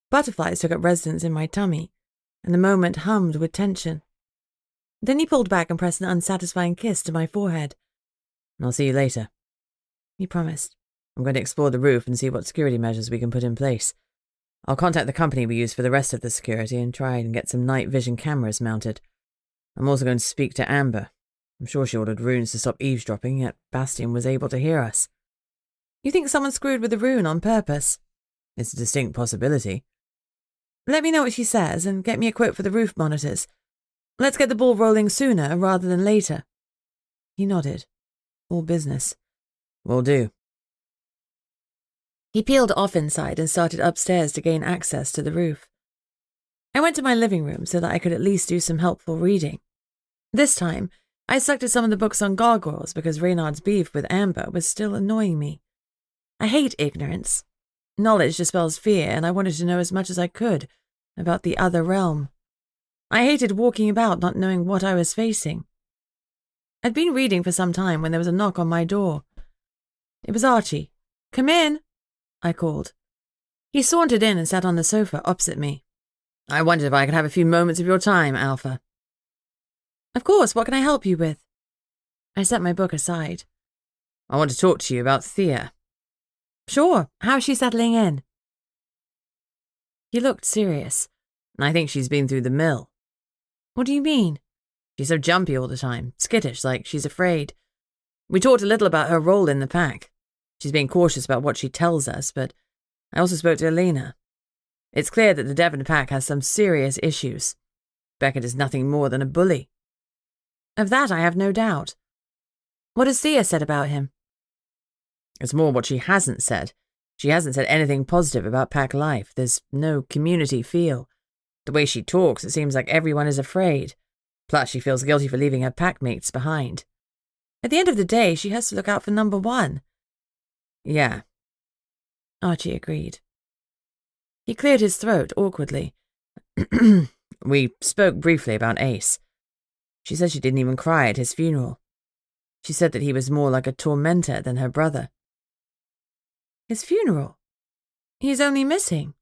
Butterflies took up residence in my tummy, and the moment hummed with tension. Then he pulled back and pressed an unsatisfying kiss to my forehead. I'll see you later, he promised. I'm going to explore the roof and see what security measures we can put in place. I'll contact the company we use for the rest of the security and try and get some night vision cameras mounted. I'm also going to speak to Amber. I'm sure she ordered runes to stop eavesdropping, yet Bastian was able to hear us. You think someone screwed with the rune on purpose? It's a distinct possibility. Let me know what she says and get me a quote for the roof monitors. Let's get the ball rolling sooner rather than later. He nodded. All business. Will do. He peeled off inside and started upstairs to gain access to the roof. I went to my living room so that I could at least do some helpful reading. This time, I stuck to some of the books on gargoyles because Reynard's beef with Amber was still annoying me. I hate ignorance. Knowledge dispels fear, and I wanted to know as much as I could about the other realm. I hated walking about not knowing what I was facing. I'd been reading for some time when there was a knock on my door. It was Archie. "Come in," I called. He sauntered in and sat on the sofa opposite me. I wondered if I could have a few moments of your time, Alpha. Of course, what can I help you with? I set my book aside. I want to talk to you about Thea. Sure, how's she settling in? He looked serious. I think she's been through the mill. What do you mean? She's so jumpy all the time, skittish, like she's afraid. We talked a little about her role in the pack. She's being cautious about what she tells us, but I also spoke to Elena. It's clear that the Devon pack has some serious issues. Beckett is nothing more than a bully. Of that I have no doubt. What has Thea said about him? It's more what she hasn't said. She hasn't said anything positive about pack life. There's no community feel. The way she talks, it seems like everyone is afraid. Plus, she feels guilty for leaving her pack mates behind. At the end of the day, she has to look out for number one. Yeah. Archie agreed. He cleared his throat awkwardly. We spoke briefly about Ace. She said she didn't even cry at his funeral. She said that he was more like a tormentor than her brother. His funeral? He's only missing.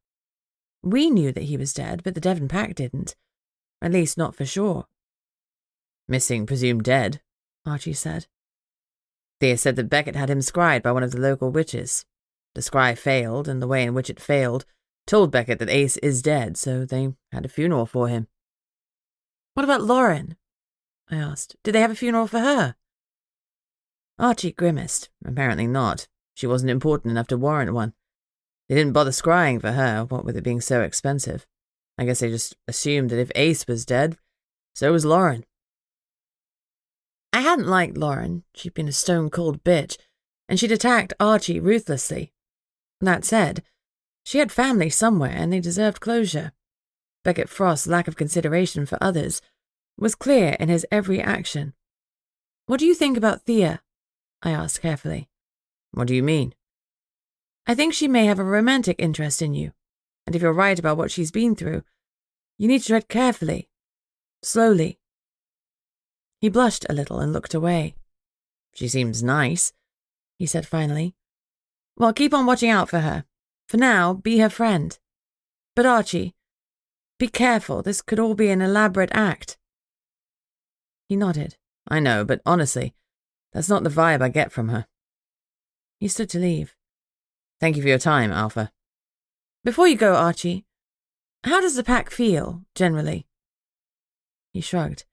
We knew that he was dead, but the Devon Pack didn't. At least not for sure. Missing, presumed dead, Archie said. Thea said that Beckett had him scryed by one of the local witches. The scry failed, and the way in which it failed told Beckett that Ace is dead, so they had a funeral for him. What about Lauren? I asked. Did they have a funeral for her? Archie grimaced. Apparently not. She wasn't important enough to warrant one. They didn't bother scrying for her, what with it being so expensive. I guess they just assumed that if Ace was dead, so was Lauren. I hadn't liked Lauren. She'd been a stone-cold bitch, and she'd attacked Archie ruthlessly. That said, she had family somewhere, and they deserved closure. Beckett Frost's lack of consideration for others was clear in his every action. What do you think about Thea? I asked carefully. What do you mean? I think she may have a romantic interest in you, and if you're right about what she's been through, you need to tread carefully, slowly. He blushed a little and looked away. She seems nice, he said finally. Well, keep on watching out for her. For now, be her friend. But Archie, be careful, this could all be an elaborate act. He nodded. I know, but honestly, that's not the vibe I get from her. He stood to leave. Thank you for your time, Alpha. Before you go, Archie, how does the pack feel, generally? He shrugged.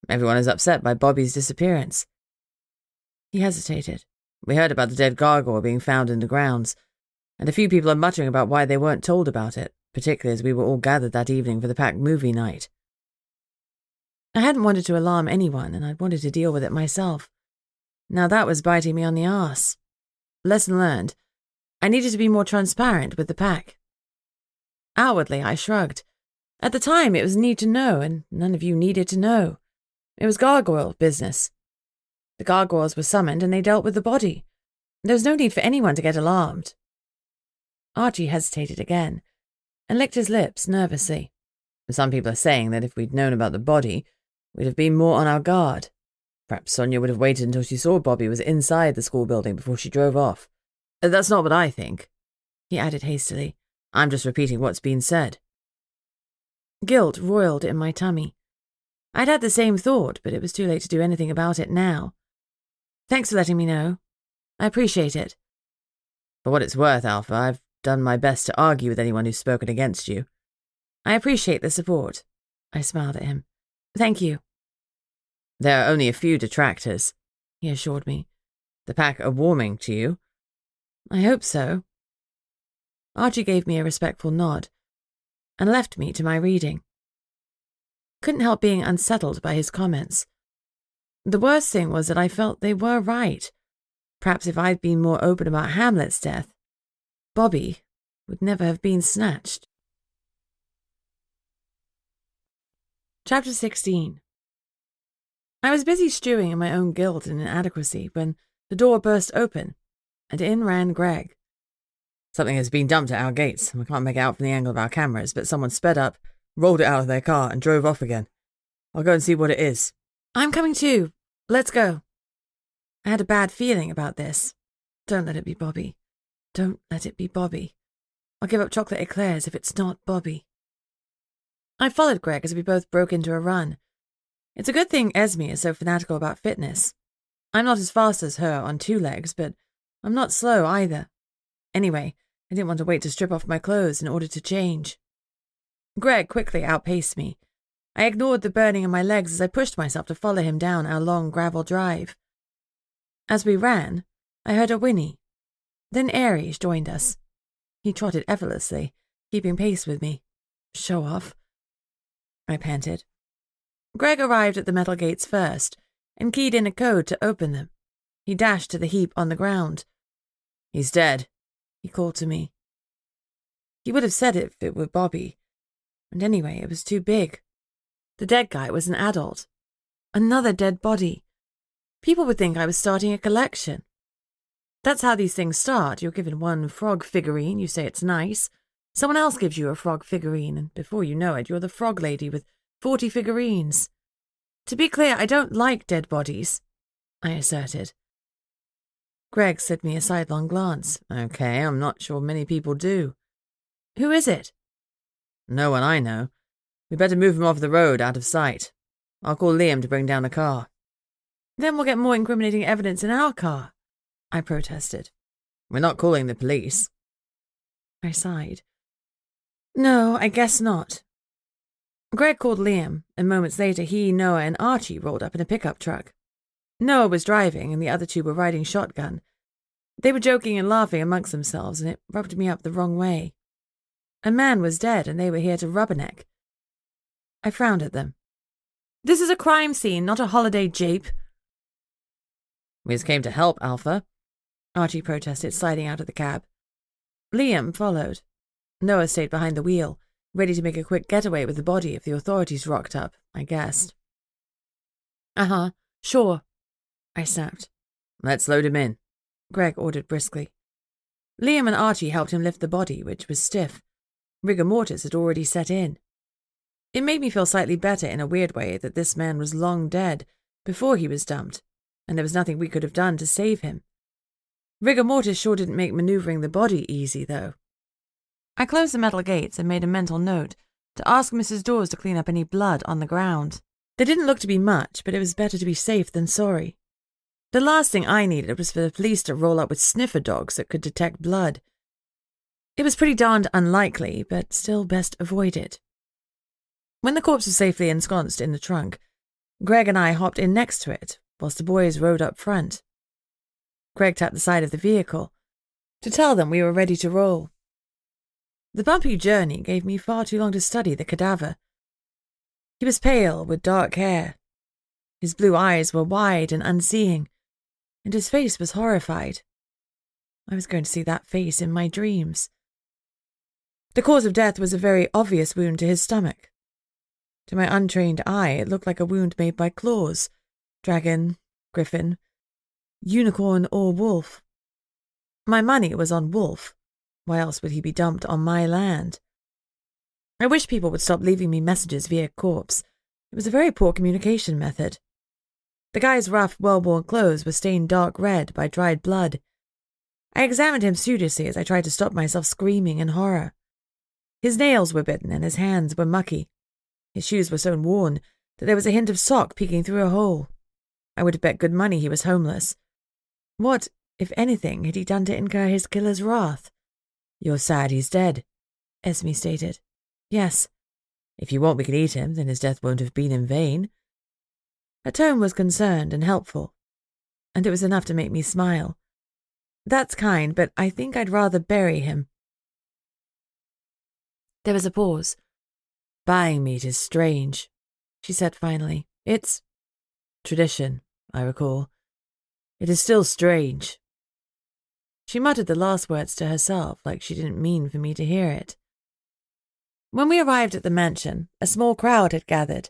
Everyone is upset by Bobby's disappearance. He hesitated. We heard about the dead gargoyle being found in the grounds, and a few people are muttering about why they weren't told about it, particularly as we were all gathered that evening for the pack movie night. I hadn't wanted to alarm anyone, and I'd wanted to deal with it myself. Now that was biting me on the arse. Lesson learned. I needed to be more transparent with the pack. Outwardly, I shrugged. At the time, it was need to know, and none of you needed to know. It was gargoyle business. The gargoyles were summoned, and they dealt with the body. There was no need for anyone to get alarmed. Archie hesitated again, and licked his lips nervously. Some people are saying that if we'd known about the body, we'd have been more on our guard. Perhaps Sonia would have waited until she saw Bobby was inside the school building before she drove off. That's not what I think, he added hastily. I'm just repeating what's been said. Guilt roiled in my tummy. I'd had the same thought, but it was too late to do anything about it now. Thanks for letting me know. I appreciate it. For what it's worth, Alpha, I've done my best to argue with anyone who's spoken against you. I appreciate the support. I smiled at him. Thank you. There are only a few detractors, he assured me. The pack are warming to you. I hope so. Archie gave me a respectful nod and left me to my reading. Couldn't help being unsettled by his comments. The worst thing was that I felt they were right. Perhaps if I'd been more open about Hamlet's death, Bobby would never have been snatched. Chapter 16. I was busy stewing in my own guilt and inadequacy when the door burst open, and in ran Greg. Something has been dumped at our gates. I can't make it out from the angle of our cameras, but someone sped up, rolled it out of their car, and drove off again. I'll go and see what it is. I'm coming too. Let's go. I had a bad feeling about this. Don't let it be Bobby. Don't let it be Bobby. I'll give up chocolate eclairs if it's not Bobby. I followed Greg as we both broke into a run. It's a good thing Esme is so fanatical about fitness. I'm not as fast as her on 2 legs, but I'm not slow either. Anyway, I didn't want to wait to strip off my clothes in order to change. Greg quickly outpaced me. I ignored the burning in my legs as I pushed myself to follow him down our long gravel drive. As we ran, I heard a whinny. Then Aries joined us. He trotted effortlessly, keeping pace with me. Show off, I panted. Greg arrived at the metal gates first and keyed in a code to open them. He dashed to the heap on the ground. He's dead, he called to me. He would have said it if it were Bobby. And anyway, it was too big. The dead guy was an adult. Another dead body. People would think I was starting a collection. That's how these things start. You're given one frog figurine, you say it's nice. Someone else gives you a frog figurine, and before you know it, you're the frog lady with 40 figurines. To be clear, I don't like dead bodies, I asserted. Greg slid me a sidelong glance. Okay, I'm not sure many people do. Who is it? No one I know. We better move him off the road, out of sight. I'll call Liam to bring down a car. Then we'll get more incriminating evidence in our car, I protested. We're not calling the police. I sighed. No, I guess not. Greg called Liam, and moments later he, Noah, and Archie rolled up in a pickup truck. Noah was driving, and the other two were riding shotgun. They were joking and laughing amongst themselves, and it rubbed me up the wrong way. A man was dead, and they were here to rubberneck. I frowned at them. This is a crime scene, not a holiday jape. We just came to help, Alpha, Archie protested, sliding out of the cab. Liam followed. Noah stayed behind the wheel, ready to make a quick getaway with the body if the authorities rocked up, I guessed. Sure, I snapped. Let's load him in, Greg ordered briskly. Liam and Archie helped him lift the body, which was stiff. Rigor mortis had already set in. It made me feel slightly better in a weird way that this man was long dead before he was dumped, and there was nothing we could have done to save him. Rigor mortis sure didn't make maneuvering the body easy, though. I closed the metal gates and made a mental note to ask Mrs. Dawes to clean up any blood on the ground. There didn't look to be much, but it was better to be safe than sorry. The last thing I needed was for the police to roll up with sniffer dogs that could detect blood. It was pretty darned unlikely, but still best avoided. When the corpse was safely ensconced in the trunk, Greg and I hopped in next to it, whilst the boys rode up front. Greg tapped the side of the vehicle to tell them we were ready to roll. The bumpy journey gave me far too long to study the cadaver. He was pale, with dark hair. His blue eyes were wide and unseeing, and his face was horrified. I was going to see that face in my dreams. The cause of death was a very obvious wound to his stomach. To my untrained eye, it looked like a wound made by claws, dragon, griffin, unicorn, or wolf. My money was on wolf. Why else would he be dumped on my land? I wish people would stop leaving me messages via corpse. It was a very poor communication method. The guy's rough, well-worn clothes were stained dark red by dried blood. I examined him studiously as I tried to stop myself screaming in horror. His nails were bitten and his hands were mucky. His shoes were so worn that there was a hint of sock peeking through a hole. I would have bet good money he was homeless. What, if anything, had he done to incur his killer's wrath? You're sad he's dead, Esme stated. Yes. If you want, we can eat him, then his death won't have been in vain. Her tone was concerned and helpful, and it was enough to make me smile. That's kind, but I think I'd rather bury him. There was a pause. Buying meat is strange, she said finally. It's tradition, I recall. It is still strange. She muttered the last words to herself, like she didn't mean for me to hear it. When we arrived at the mansion, a small crowd had gathered.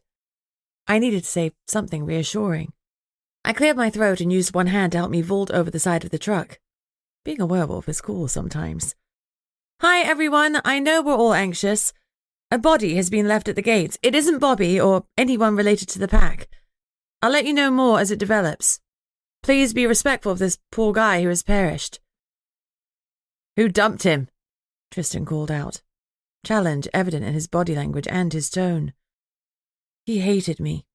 I needed to say something reassuring. I cleared my throat and used one hand to help me vault over the side of the truck. Being a werewolf is cool sometimes. Hi, everyone. I know we're all anxious. A body has been left at the gates. It isn't Bobby or anyone related to the pack. I'll let you know more as it develops. Please be respectful of this poor guy who has perished. Who dumped him? Tristan called out. Challenge evident in his body language and his tone. He hated me.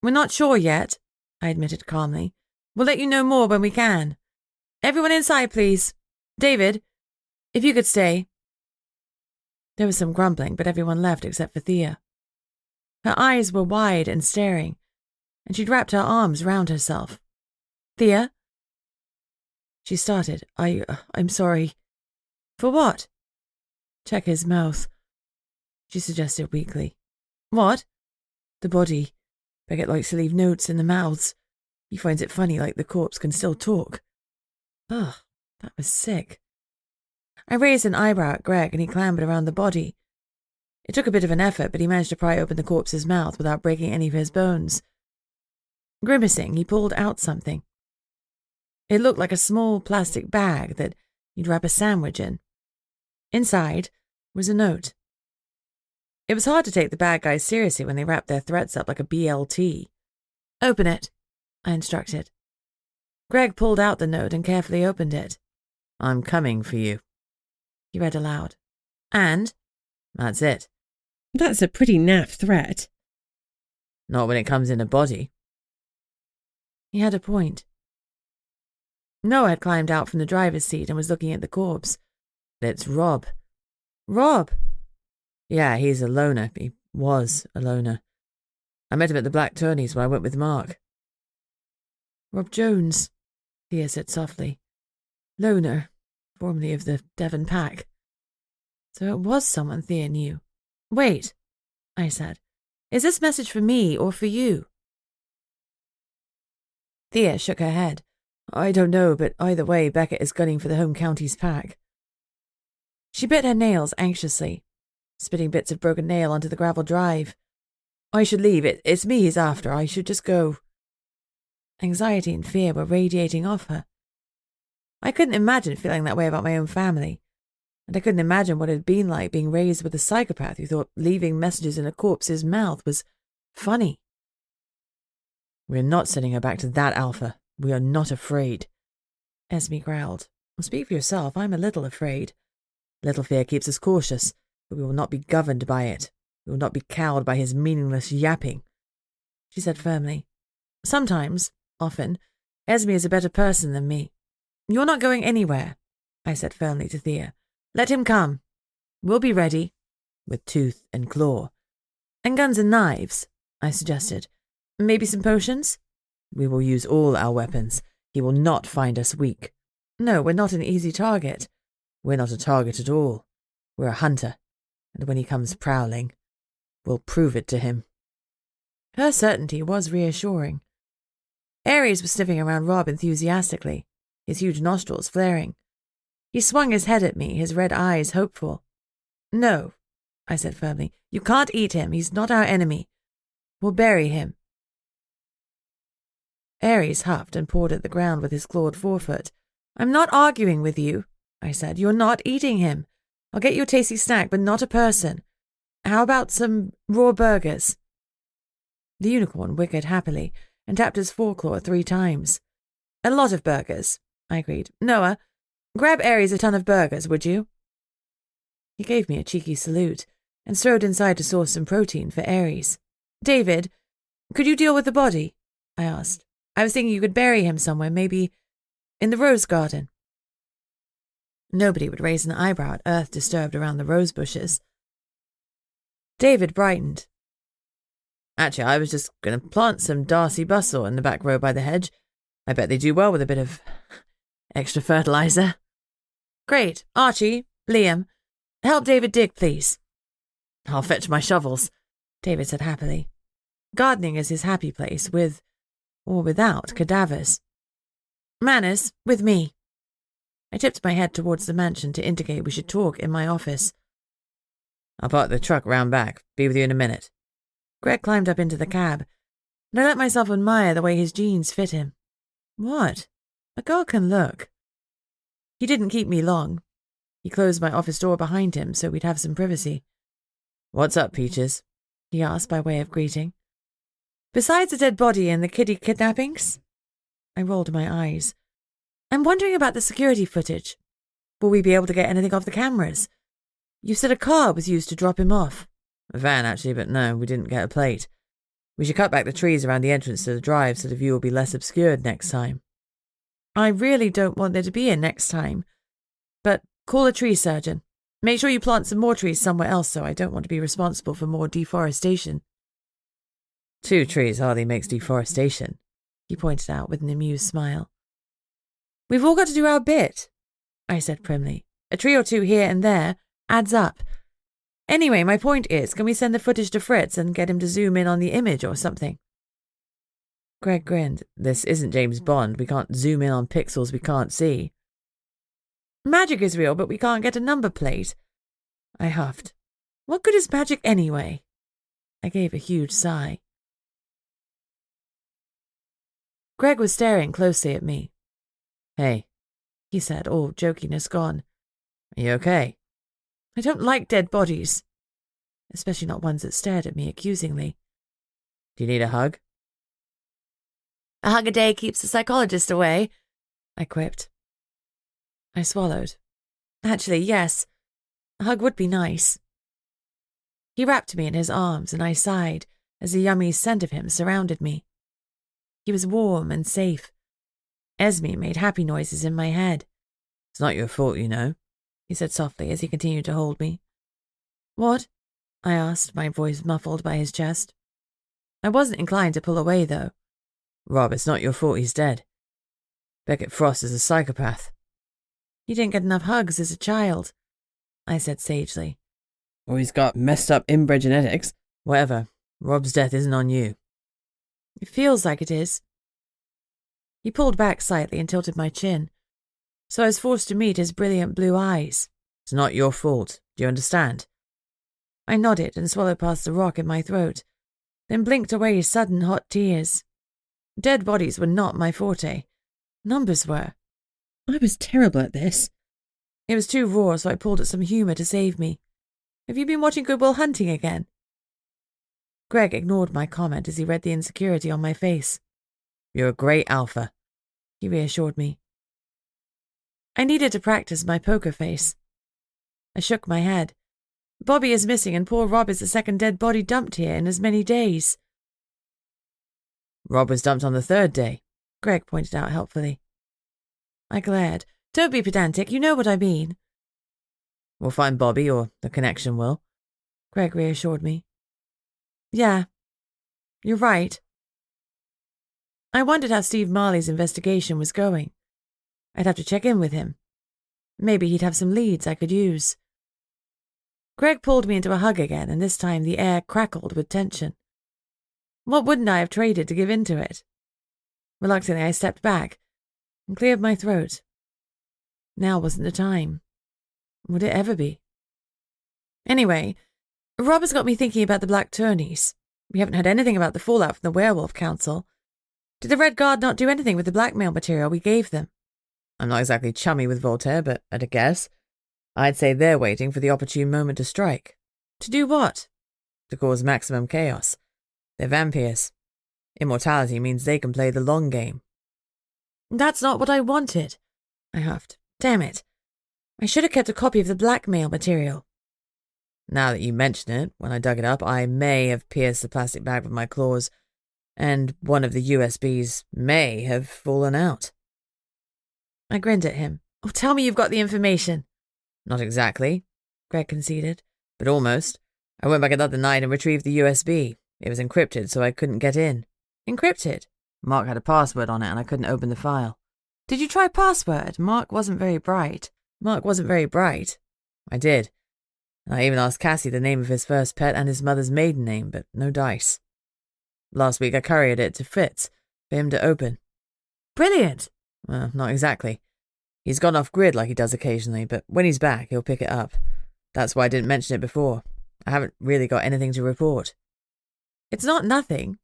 We're not sure yet, I admitted calmly. We'll let you know more when we can. Everyone inside, please. David, if you could stay. There was some grumbling, but everyone left except for Thea. Her eyes were wide and staring, and she'd wrapped her arms round herself. Thea? She started. I'm sorry. For what? Check his mouth, she suggested weakly. What? The body. Beckett likes to leave notes in the mouths. He finds it funny like the corpse can still talk. Ugh, that was sick. I raised an eyebrow at Greg and he clambered around the body. It took a bit of an effort, but he managed to pry open the corpse's mouth without breaking any of his bones. Grimacing, he pulled out something. It looked like a small plastic bag that you'd wrap a sandwich in. Inside was a note. It was hard to take the bad guys seriously when they wrapped their threats up like a BLT. Open it, I instructed. Greg pulled out the note and carefully opened it. I'm coming for you, he read aloud. And? That's it. That's a pretty naff threat. Not when it comes in a body. He had a point. Noah had climbed out from the driver's seat and was looking at the corpse. It's Rob. Rob? Yeah, he's a loner. He was a loner. I met him at the Black Tourneys when I went with Mark. Rob Jones, Thea said softly. Loner, formerly of the Devon Pack. So it was someone Thea knew. Wait, I said. Is this message for me or for you? Thea shook her head. I don't know, but either way, Beckett is gunning for the home county's pack. She bit her nails anxiously, spitting bits of broken nail onto the gravel drive. I should leave. It's me he's after. I should just go. Anxiety and fear were radiating off her. I couldn't imagine feeling that way about my own family, and I couldn't imagine what it had been like being raised with a psychopath who thought leaving messages in a corpse's mouth was funny. We're not sending her back to that Alpha. We are not afraid. Esme growled. Speak for yourself. I'm a little afraid. Little fear keeps us cautious, but we will not be governed by it. We will not be cowed by his meaningless yapping, she said firmly. Sometimes, often, Esme is a better person than me. You're not going anywhere, I said firmly to Thea. Let him come. We'll be ready. With tooth and claw. And guns and knives, I suggested. Maybe some potions? We will use all our weapons. He will not find us weak. No, we're not an easy target. We're not a target at all. We're a hunter, and when he comes prowling, we'll prove it to him. Her certainty was reassuring. Ares was sniffing around Rob enthusiastically, his huge nostrils flaring. He swung his head at me, his red eyes hopeful. No, I said firmly. You can't eat him. He's not our enemy. We'll bury him. Ares huffed and pawed at the ground with his clawed forefoot. I'm not arguing with you, I said. You're not eating him. I'll get you a tasty snack, but not a person. How about some raw burgers? The unicorn wickered happily and tapped his foreclaw 3 times. A lot of burgers, I agreed. Noah, grab Ares a ton of burgers, would you? He gave me a cheeky salute and strode inside to source some protein for Ares. David, could you deal with the body? I asked. I was thinking you could bury him somewhere, maybe in the rose garden. Nobody would raise an eyebrow at earth disturbed around the rose bushes. David brightened. Actually, I was just going to plant some Darcy bustle in the back row by the hedge. I bet they do well with a bit of extra fertilizer. Great. Archie, Liam, help David dig, please. I'll fetch my shovels, David said happily. Gardening is his happy place, with or without cadavers. Manners, with me. I tipped my head towards the mansion to indicate we should talk in my office. I'll park the truck round back. Be with you in a minute. Greg climbed up into the cab, and I let myself admire the way his jeans fit him. What? A girl can look. He didn't keep me long. He closed my office door behind him so we'd have some privacy. What's up, Peaches? He asked by way of greeting. Besides the dead body and the kiddie kidnappings? I rolled my eyes. I'm wondering about the security footage. Will we be able to get anything off the cameras? You said a car was used to drop him off. A van, actually, but no, we didn't get a plate. We should cut back the trees around the entrance to the drive so the view will be less obscured next time. I really don't want there to be a next time. But call a tree surgeon. Make sure you plant some more trees somewhere else, so I don't want to be responsible for more deforestation. 2 trees hardly makes deforestation, he pointed out with an amused smile. We've all got to do our bit, I said primly. A tree or 2 here and there adds up. Anyway, my point is, can we send the footage to Fritz and get him to zoom in on the image or something? Greg grinned. This isn't James Bond. We can't zoom in on pixels we can't see. Magic is real, but we can't get a number plate. I huffed. What good is magic anyway? I gave a huge sigh. Greg was staring closely at me. Hey, he said, all jokiness gone. Are you okay? I don't like dead bodies, especially not ones that stared at me accusingly. Do you need a hug? A hug a day keeps the psychologist away, I quipped. I swallowed. Actually, yes. A hug would be nice. He wrapped me in his arms, and I sighed as the yummy scent of him surrounded me. He was warm and safe. Esme made happy noises in my head. It's not your fault, you know, he said softly as he continued to hold me. What? I asked, my voice muffled by his chest. I wasn't inclined to pull away, though. Rob, it's not your fault he's dead. Beckett Frost is a psychopath. He didn't get enough hugs as a child, I said sagely. Or he's got messed up inbred genetics. Whatever. Rob's death isn't on you. It feels like it is. He pulled back slightly and tilted my chin, so I was forced to meet his brilliant blue eyes. It's not your fault. Do you understand? I nodded and swallowed past the rock in my throat, then blinked away sudden hot tears. Dead bodies were not my forte. Numbers were. I was terrible at this. It was too raw, so I pulled at some humour to save me. Have you been watching Good Will Hunting again? Greg ignored my comment as he read the insecurity on my face. You're a great alpha, he reassured me. I needed to practice my poker face. I shook my head. Bobby is missing and poor Rob is the second dead body dumped here in as many days. Rob was dumped on the third day, Greg pointed out helpfully. I glared. Don't be pedantic, you know what I mean. We'll find Bobby, or the connection will, Greg reassured me. Yeah, you're right. I wondered how Steve Marley's investigation was going. I'd have to check in with him. Maybe he'd have some leads I could use. Greg pulled me into a hug again, and this time the air crackled with tension. What wouldn't I have traded to give in to it? Reluctantly, I stepped back and cleared my throat. Now wasn't the time. Would it ever be? Anyway, Rob has got me thinking about the Black Tourneys. We haven't heard anything about the fallout from the Werewolf Council. Did the Red Guard not do anything with the blackmail material we gave them? I'm not exactly chummy with Voltaire, but at a guess, I'd say they're waiting for the opportune moment to strike. To do what? To cause maximum chaos. They're vampires. Immortality means they can play the long game. That's not what I wanted, I huffed. Damn it. I should have kept a copy of the blackmail material. Now that you mention it, when I dug it up, I may have pierced the plastic bag with my claws, and one of the USBs may have fallen out. I grinned at him. Oh, tell me you've got the information. Not exactly, Greg conceded. But almost. I went back another night and retrieved the USB. It was encrypted, so I couldn't get in. Encrypted? Mark had a password on it, and I couldn't open the file. Did you try password? Mark wasn't very bright. I did. And I even asked Cassie the name of his first pet and his mother's maiden name, but no dice. Last week I couriered it to Fritz for him to open. Brilliant. Well, not exactly. He's gone off-grid like he does occasionally, but when he's back, he'll pick it up. That's why I didn't mention it before. I haven't really got anything to report. It's not nothing.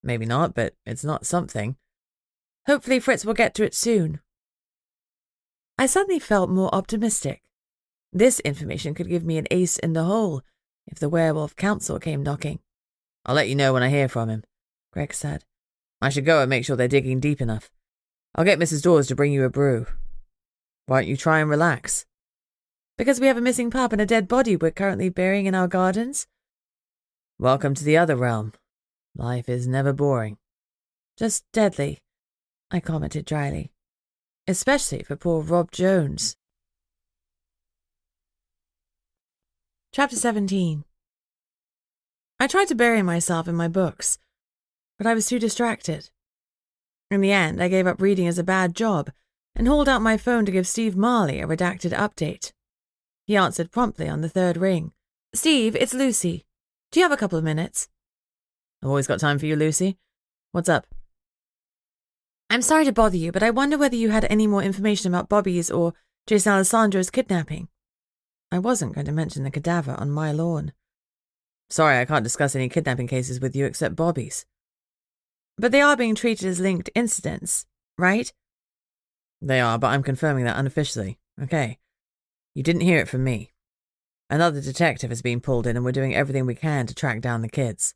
Maybe not, but it's not something. Hopefully Fritz will get to it soon. I suddenly felt more optimistic. This information could give me an ace in the hole if the Werewolf Council came knocking. I'll let you know when I hear from him, Greg said. I should go and make sure they're digging deep enough. I'll get Mrs. Dawes to bring you a brew. Why don't you try and relax? Because we have a missing pup and a dead body we're currently burying in our gardens? Welcome to the other realm. Life is never boring. Just deadly, I commented dryly. Especially for poor Rob Jones. Chapter 17. I tried to bury myself in my books, but I was too distracted. In the end, I gave up reading as a bad job and hauled out my phone to give Steve Marley a redacted update. He answered promptly on the third ring. Steve, it's Lucy. Do you have a couple of minutes? I've always got time for you, Lucy. What's up? I'm sorry to bother you, but I wonder whether you had any more information about Bobby's or Jason Alessandro's kidnapping. I wasn't going to mention the cadaver on my lawn. Sorry, I can't discuss any kidnapping cases with you except Bobby's. But they are being treated as linked incidents, right? They are, but I'm confirming that unofficially. Okay. You didn't hear it from me. Another detective has been pulled in and we're doing everything we can to track down the kids.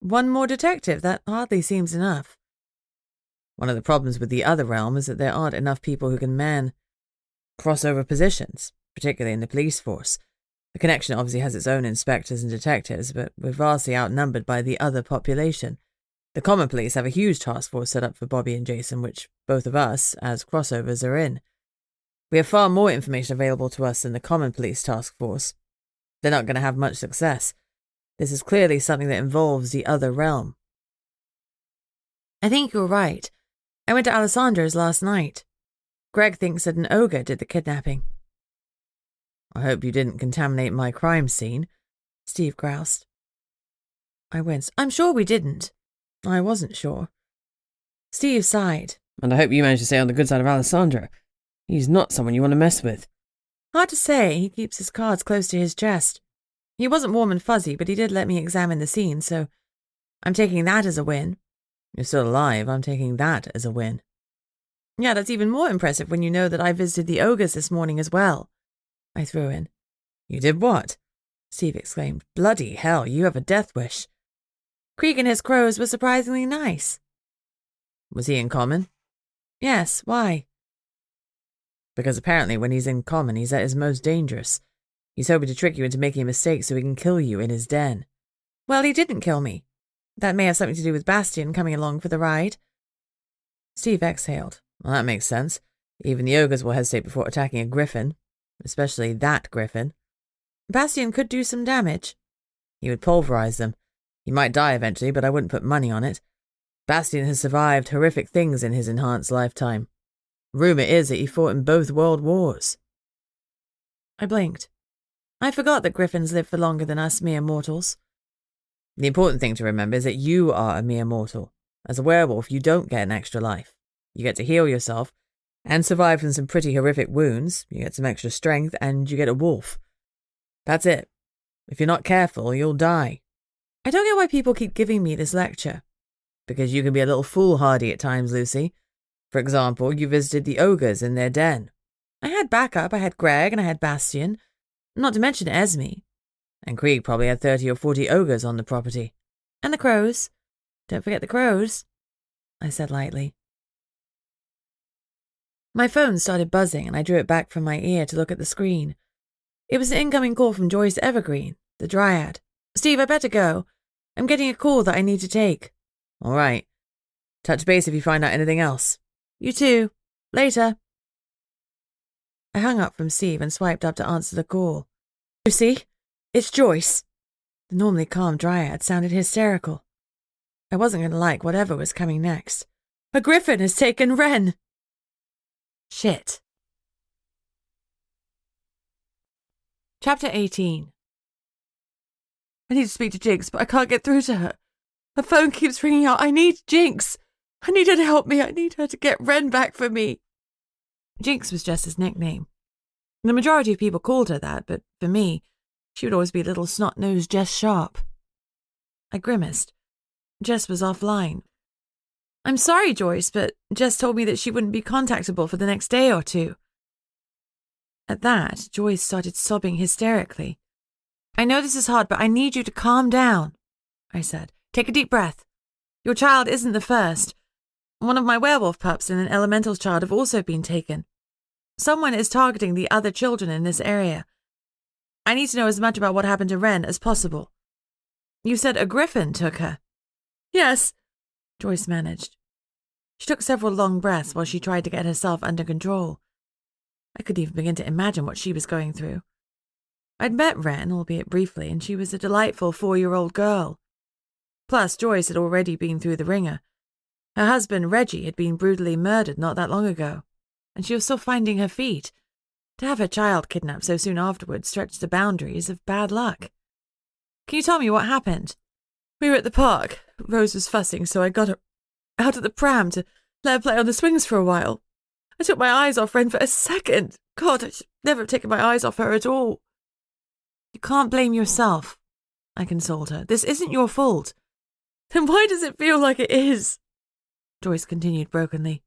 One more detective? That hardly seems enough. One of the problems with the other realm is that there aren't enough people who can man crossover positions, particularly in the police force. The connection obviously has its own inspectors and detectives, but we're vastly outnumbered by the other population. The common police have a huge task force set up for Bobby and Jason, which both of us, as crossovers, are in. We have far more information available to us than the common police task force. They're not going to have much success. This is clearly something that involves the other realm. I think you're right. I went to Alessandra's last night. Greg thinks that an ogre did the kidnapping. I hope you didn't contaminate my crime scene, Steve groused. I winced. I'm sure we didn't. I wasn't sure. Steve sighed. And I hope you managed to stay on the good side of Alessandra. He's not someone you want to mess with. Hard to say. He keeps his cards close to his chest. He wasn't warm and fuzzy, but he did let me examine the scene, so I'm taking that as a win. You're still alive. I'm taking that as a win. Yeah, that's even more impressive when you know that I visited the ogres this morning as well. I threw in. You did what? Steve exclaimed. Bloody hell, you have a death wish. Krieg and his crows were surprisingly nice. Was he in common? Yes, why? Because apparently when he's in common, he's at his most dangerous. He's hoping to trick you into making a mistake so he can kill you in his den. Well, he didn't kill me. That may have something to do with Bastian coming along for the ride. Steve exhaled. Well, that makes sense. Even the ogres will hesitate before attacking a griffin. Especially that griffin. Bastian could do some damage. He would pulverize them. He might die eventually, but I wouldn't put money on it. Bastian has survived horrific things in his enhanced lifetime. Rumour is that he fought in both world wars. I blinked. I forgot that griffins live for longer than us mere mortals. The important thing to remember is that you are a mere mortal. As a werewolf, you don't get an extra life. You get to heal yourself and survive from some pretty horrific wounds. You get some extra strength and you get a wolf. That's it. If you're not careful, you'll die. I don't get why people keep giving me this lecture. Because you can be a little foolhardy at times, Lucy. For example, you visited the ogres in their den. I had backup. I had Greg and I had Bastian. Not to mention Esme. And Krieg probably had 30 or 40 ogres on the property. And the crows. Don't forget the crows, I said lightly. My phone started buzzing and I drew it back from my ear to look at the screen. It was an incoming call from Joyce Evergreen, the Dryad. Steve, I better go. I'm getting a call that I need to take. All right. Touch base if you find out anything else. You too. Later. I hung up from Steve and swiped up to answer the call. Lucy, it's Joyce. The normally calm Dryad sounded hysterical. I wasn't going to like whatever was coming next. A griffin has taken Wren. Shit. Chapter 18. I need to speak to Jinx, but I can't get through to her. Her phone keeps ringing out. I need Jinx. I need her to help me. I need her to get Wren back for me. Jinx was Jess's nickname. The majority of people called her that, but for me, she would always be little snot-nosed Jess Sharp. I grimaced. Jess was offline. I'm sorry, Joyce, but Jess told me that she wouldn't be contactable for the next day or two. At that, Joyce started sobbing hysterically. I know this is hard, but I need you to calm down, I said. Take a deep breath. Your child isn't the first. One of my werewolf pups and an elemental's child have also been taken. Someone is targeting the other children in this area. I need to know as much about what happened to Wren as possible. You said a griffin took her. Yes, Joyce managed. She took several long breaths while she tried to get herself under control. I could even begin to imagine what she was going through. I'd met Wren, albeit briefly, and she was a delightful 4-year-old girl. Plus, Joyce had already been through the ringer. Her husband, Reggie, had been brutally murdered not that long ago, and she was still finding her feet. To have her child kidnapped so soon afterwards stretched the boundaries of bad luck. Can you tell me what happened? We were at the park. Rose was fussing, so I got her out of the pram to let her play on the swings for a while. I took my eyes off Wren for a second. God, I should never have taken my eyes off her at all. You can't blame yourself, I consoled her. This isn't your fault. Then why does it feel like it is? Joyce continued brokenly.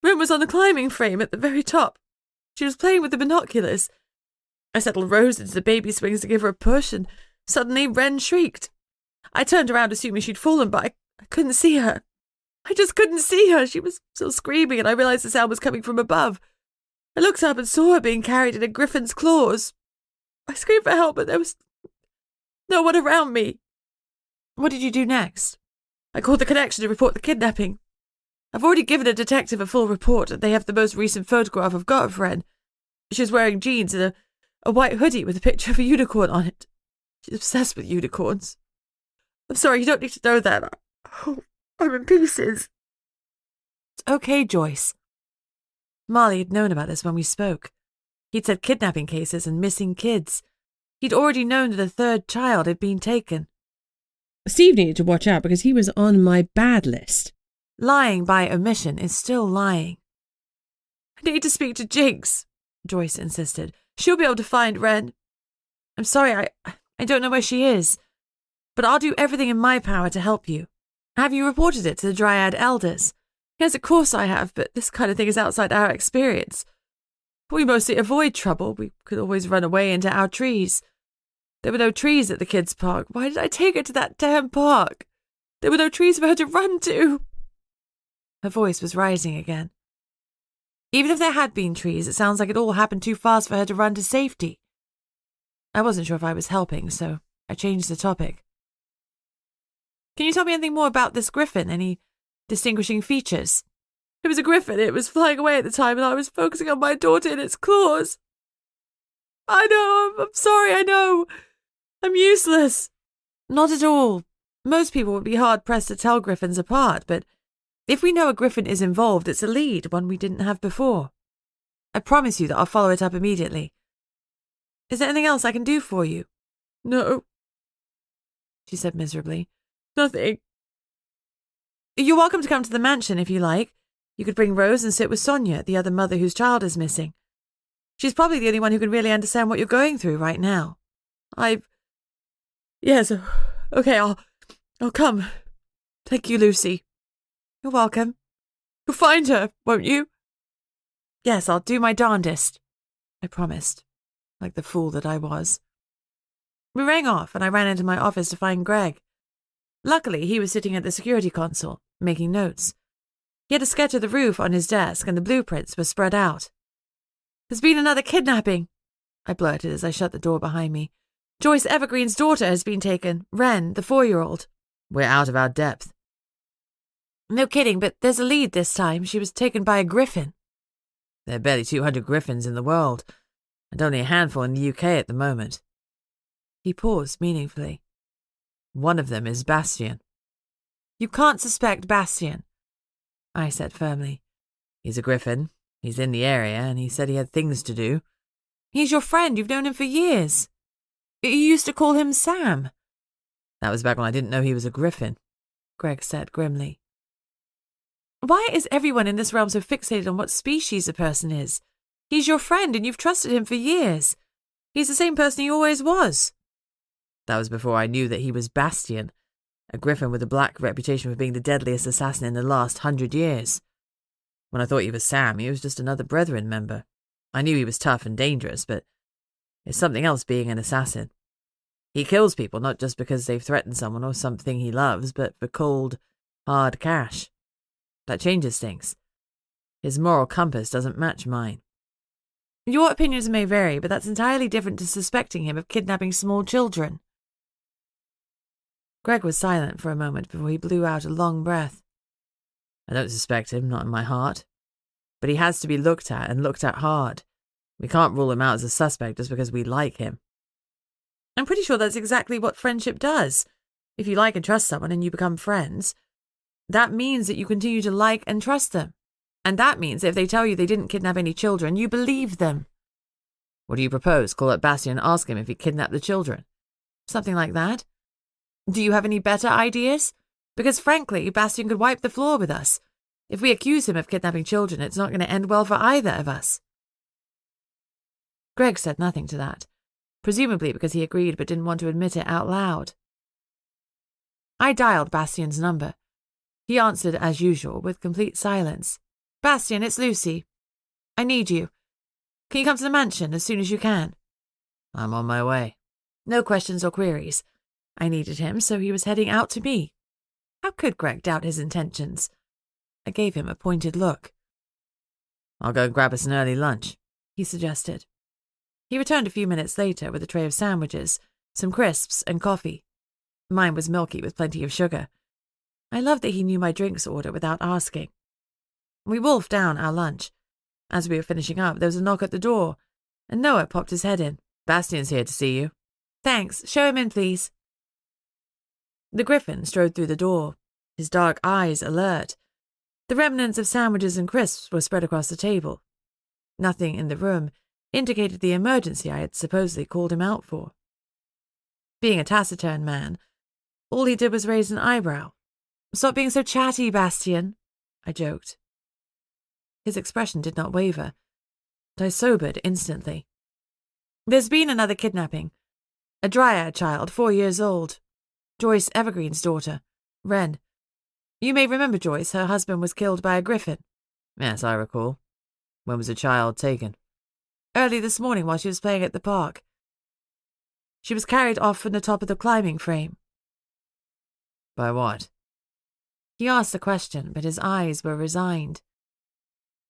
Wren was on the climbing frame at the very top. She was playing with the binoculars. I settled Rose into the baby swings to give her a push, and suddenly Wren shrieked. I turned around assuming she'd fallen, but I couldn't see her. I just couldn't see her. She was still screaming, and I realized the sound was coming from above. I looked up and saw her being carried in a griffin's claws. I screamed for help, but there was no one around me. What did you do next? I called the connection to report the kidnapping. I've already given a detective a full report, and they have the most recent photograph of Gargoyle. She was wearing jeans and a white hoodie with a picture of a unicorn on it. She's obsessed with unicorns. I'm sorry, you don't need to know that. Oh, I'm in pieces. It's okay, Joyce. Marley had known about this when we spoke. He'd said kidnapping cases and missing kids. He'd already known that a third child had been taken. Steve needed to watch out because he was on my bad list. Lying by omission is still lying. I need to speak to Jinx, Joyce insisted. She'll be able to find Ren. I'm sorry, I don't know where she is, but I'll do everything in my power to help you. Have you reported it to the Dryad Elders? Yes, of course I have, but this kind of thing is outside our experience. We mostly avoid trouble. We could always run away into our trees. There were no trees at the kids' park. Why did I take her to that damn park? There were no trees for her to run to. Her voice was rising again. Even if there had been trees, it sounds like it all happened too fast for her to run to safety. I wasn't sure if I was helping, so I changed the topic. Can you tell me anything more about this griffin? Any distinguishing features? It was a griffin. It was flying away at the time, and I was focusing on my daughter in its claws. I know. I'm sorry, I know. I'm useless. Not at all. Most people would be hard-pressed to tell griffins apart, but if we know a griffin is involved, it's a lead, one we didn't have before. I promise you that I'll follow it up immediately. Is there anything else I can do for you? No, she said miserably. Nothing. You're welcome to come to the mansion if you like. You could bring Rose and sit with Sonia, the other mother whose child is missing. She's probably the only one who can really understand what you're going through right now. Yes, okay, I'll come. Thank you, Lucy. You're welcome. You'll find her, won't you? Yes, I'll do my darndest, I promised, like the fool that I was. We rang off, and I ran into my office to find Greg. Luckily, he was sitting at the security console, making notes. He had a sketch of the roof on his desk, and the blueprints were spread out. There's been another kidnapping, I blurted as I shut the door behind me. Joyce Evergreen's daughter has been taken, Ren, the 4-year-old. We're out of our depth. No kidding, but there's a lead this time. She was taken by a griffin. There are barely 200 griffins in the world, and only a handful in the UK at the moment. He paused meaningfully. One of them is Bastian. You can't suspect Bastian, I said firmly. He's a griffin. He's in the area, and he said he had things to do. He's your friend. You've known him for years. You used to call him Sam. That was back when I didn't know he was a griffin, Greg said grimly. Why is everyone in this realm so fixated on what species a person is? He's your friend, and you've trusted him for years. He's the same person he always was. That was before I knew that he was Bastian, a griffin with a black reputation for being the deadliest assassin in the last 100 years. When I thought he was Sam, he was just another Brethren member. I knew he was tough and dangerous, but it's something else being an assassin. He kills people not just because they've threatened someone or something he loves, but for cold, hard cash. That changes things. His moral compass doesn't match mine. Your opinions may vary, but that's entirely different to suspecting him of kidnapping small children. Greg was silent for a moment before he blew out a long breath. I don't suspect him, not in my heart. But he has to be looked at, and looked at hard. We can't rule him out as a suspect just because we like him. I'm pretty sure that's exactly what friendship does. If you like and trust someone and you become friends, that means that you continue to like and trust them. And that means that if they tell you they didn't kidnap any children, you believe them. What do you propose? Call up Bastian and ask him if he kidnapped the children? Something like that. Do you have any better ideas? Because frankly, Bastian could wipe the floor with us. If we accuse him of kidnapping children, it's not going to end well for either of us. Greg said nothing to that, presumably because he agreed but didn't want to admit it out loud. I dialed Bastian's number. He answered as usual with complete silence. Bastian, it's Lucy. I need you. Can you come to the mansion as soon as you can? I'm on my way. No questions or queries. I needed him, so he was heading out to me. How could Greg doubt his intentions? I gave him a pointed look. I'll go grab us an early lunch, he suggested. He returned a few minutes later with a tray of sandwiches, some crisps, and coffee. Mine was milky with plenty of sugar. I loved that he knew my drinks order without asking. We wolfed down our lunch. As we were finishing up, there was a knock at the door, and Noah popped his head in. Bastian's here to see you. Thanks. Show him in, please. The Griffin strode through the door, his dark eyes alert. The remnants of sandwiches and crisps were spread across the table. Nothing in the room indicated the emergency I had supposedly called him out for. Being a taciturn man, all he did was raise an eyebrow. Stop being so chatty, Bastian, I joked. His expression did not waver, but I sobered instantly. There's been another kidnapping. A dryad child, 4 years old. Joyce Evergreen's daughter, Wren. You may remember Joyce. Her husband was killed by a griffin. Yes, I recall. When was the child taken? Early this morning while she was playing at the park. She was carried off from the top of the climbing frame. By what? He asked the question, but his eyes were resigned.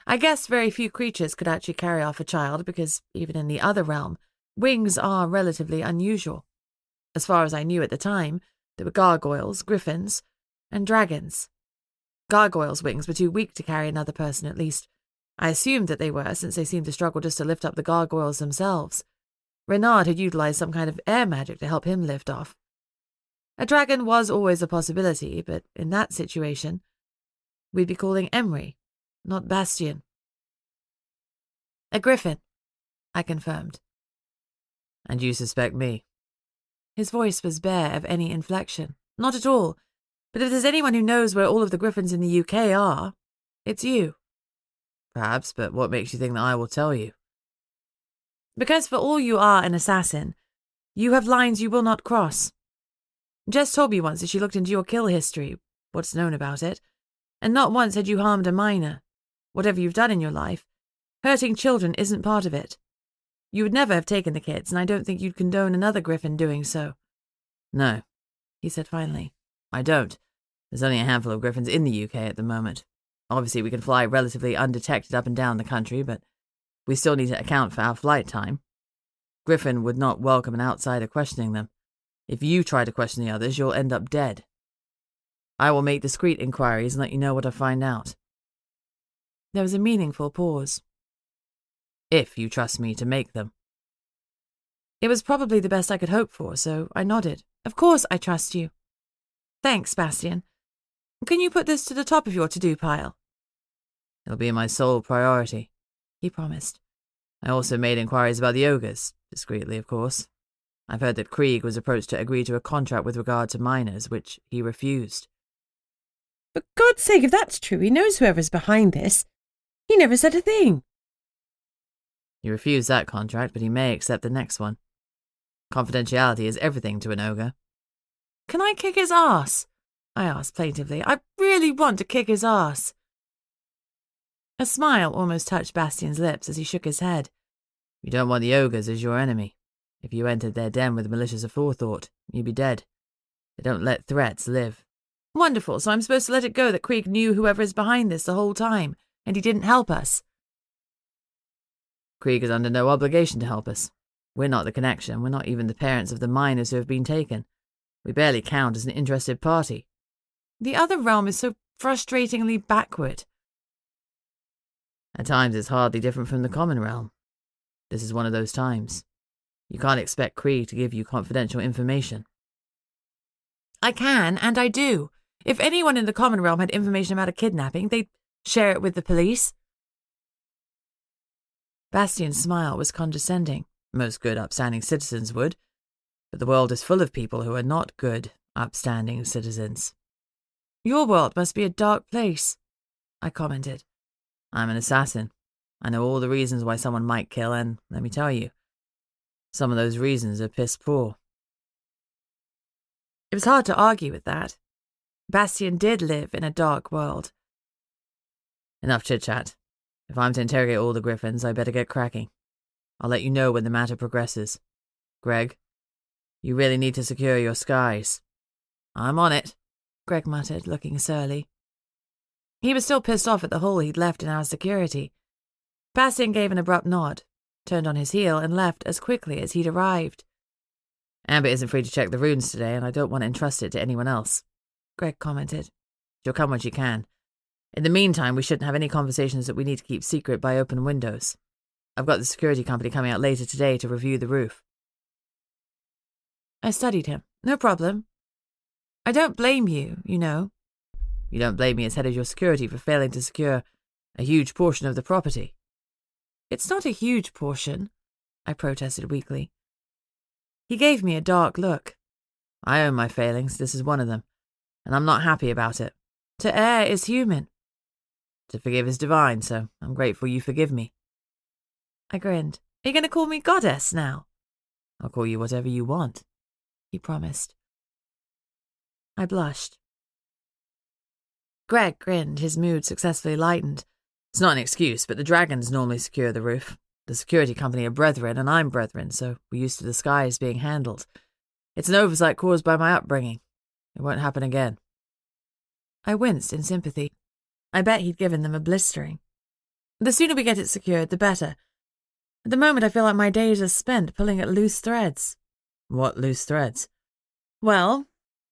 I guess very few creatures could actually carry off a child because, even in the other realm, wings are relatively unusual. As far as I knew at the time, there were gargoyles, griffins, and dragons. Gargoyles' wings were too weak to carry another person, at least. I assumed that they were, since they seemed to struggle just to lift up the gargoyles themselves. Renard had utilized some kind of air magic to help him lift off. A dragon was always a possibility, but in that situation, we'd be calling Emery, not Bastian. A griffin, I confirmed. And you suspect me? His voice was bare of any inflection. Not at all. But if there's anyone who knows where all of the griffins in the UK are, it's you. Perhaps, but what makes you think that I will tell you? Because for all you are an assassin, you have lines you will not cross. Jess told me once that she looked into your kill history, what's known about it, and not once had you harmed a minor. Whatever you've done in your life, hurting children isn't part of it. You would never have taken the kids, and I don't think you'd condone another griffin doing so. No, he said finally. I don't. There's only a handful of griffins in the UK at the moment. Obviously, we can fly relatively undetected up and down the country, but we still need to account for our flight time. Griffin would not welcome an outsider questioning them. If you try to question the others, you'll end up dead. I will make discreet inquiries and let you know what I find out. There was a meaningful pause. If you trust me to make them. It was probably the best I could hope for, so I nodded. Of course I trust you. Thanks, Bastian. Can you put this to the top of your to-do pile? It'll be my sole priority, he promised. I also made inquiries about the ogres, discreetly, of course. I've heard that Krieg was approached to agree to a contract with regard to miners, which he refused. For God's sake, if that's true, he knows whoever's behind this. He never said a thing. He refused that contract, but he may accept the next one. Confidentiality is everything to an ogre. Can I kick his ass? I asked plaintively. I really want to kick his ass. A smile almost touched Bastian's lips as he shook his head. You don't want the ogres as your enemy. If you entered their den with malicious aforethought, you'd be dead. They don't let threats live. Wonderful, so I'm supposed to let it go that Krieg knew whoever is behind this the whole time, and he didn't help us. Krieg is under no obligation to help us. We're not the connection. We're not even the parents of the miners who have been taken. We barely count as an interested party. The other realm is so frustratingly backward. At times it's hardly different from the common realm. This is one of those times. You can't expect Krieg to give you confidential information. I can, and I do. If anyone in the common realm had information about a kidnapping, they'd share it with the police. Bastian's smile was condescending. Most good, upstanding citizens would. But the world is full of people who are not good, upstanding citizens. Your world must be a dark place, I commented. I'm an assassin. I know all the reasons why someone might kill, and let me tell you, some of those reasons are piss poor. It was hard to argue with that. Bastian did live in a dark world. Enough chit-chat. If I'm to interrogate all the griffins, I better get cracking. I'll let you know when the matter progresses. Greg, you really need to secure your skies. I'm on it, Greg muttered, looking surly. He was still pissed off at the hole he'd left in our security. Bastien gave an abrupt nod, turned on his heel, and left as quickly as he'd arrived. Amber isn't free to check the runes today, and I don't want to entrust it to anyone else, Greg commented. She'll come when she can. In the meantime, we shouldn't have any conversations that we need to keep secret by open windows. I've got the security company coming out later today to review the roof. I studied him. No problem. I don't blame you, you know. You don't blame me as head of your security for failing to secure a huge portion of the property. It's not a huge portion, I protested weakly. He gave me a dark look. I own my failings, this is one of them, and I'm not happy about it. To err is human. To forgive is divine, so I'm grateful you forgive me. I grinned. Are you going to call me goddess now? I'll call you whatever you want, he promised. I blushed. Greg grinned, his mood successfully lightened. It's not an excuse, but the dragons normally secure the roof. The security company are brethren, and I'm brethren, so we're used to the skies being handled. It's an oversight caused by my upbringing. It won't happen again. I winced in sympathy. I bet he'd given them a blistering. The sooner we get it secured, the better. At the moment, I feel like my days are spent pulling at loose threads. What loose threads? Well,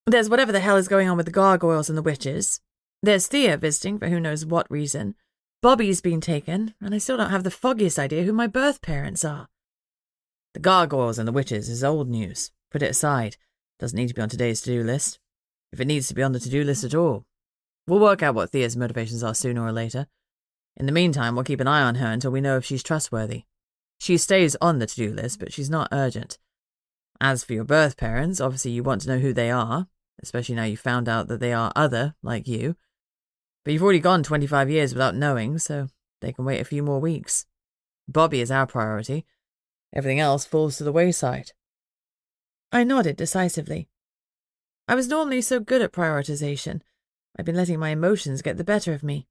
there's whatever the hell is going on with the gargoyles and the witches. There's Thea visiting for who knows what reason. Bobby's been taken, and I still don't have the foggiest idea who my birth parents are. The gargoyles and the witches is old news. Put it aside. Doesn't need to be on today's to-do list. If it needs to be on the to-do list at all. We'll work out what Thea's motivations are sooner or later. In the meantime, we'll keep an eye on her until we know if she's trustworthy. She stays on the to-do list, but she's not urgent. As for your birth parents, obviously you want to know who they are, especially now you've found out that they are other, like you. But you've already gone 25 years without knowing, so they can wait a few more weeks. Bobby is our priority. Everything else falls to the wayside. I nodded decisively. I was normally so good at prioritization. I've been letting my emotions get the better of me.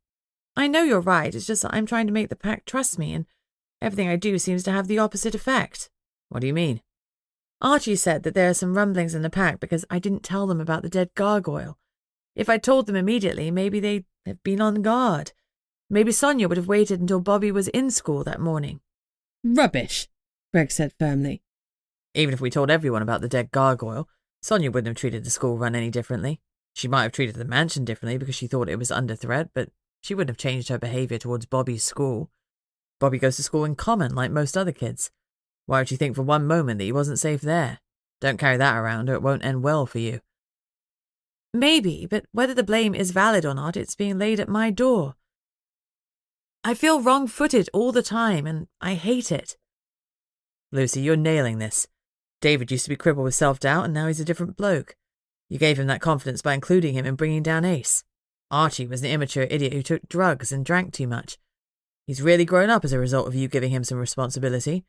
I know you're right, it's just that I'm trying to make the pack trust me, and everything I do seems to have the opposite effect. What do you mean? Archie said that there are some rumblings in the pack because I didn't tell them about the dead gargoyle. If I'd told them immediately, maybe they'd have been on guard. Maybe Sonia would have waited until Bobby was in school that morning. Rubbish, Greg said firmly. Even if we told everyone about the dead gargoyle, Sonia wouldn't have treated the school run any differently. She might have treated the mansion differently because she thought it was under threat, but she wouldn't have changed her behaviour towards Bobby's school. Bobby goes to school in common like most other kids. Why would she think for one moment that he wasn't safe there? Don't carry that around or it won't end well for you. Maybe, but whether the blame is valid or not, it's being laid at my door. I feel wrong-footed all the time, and I hate it. Lucy, you're nailing this. David used to be crippled with self-doubt, and now he's a different bloke. You gave him that confidence by including him in bringing down Ace. Archie was an immature idiot who took drugs and drank too much. He's really grown up as a result of you giving him some responsibility.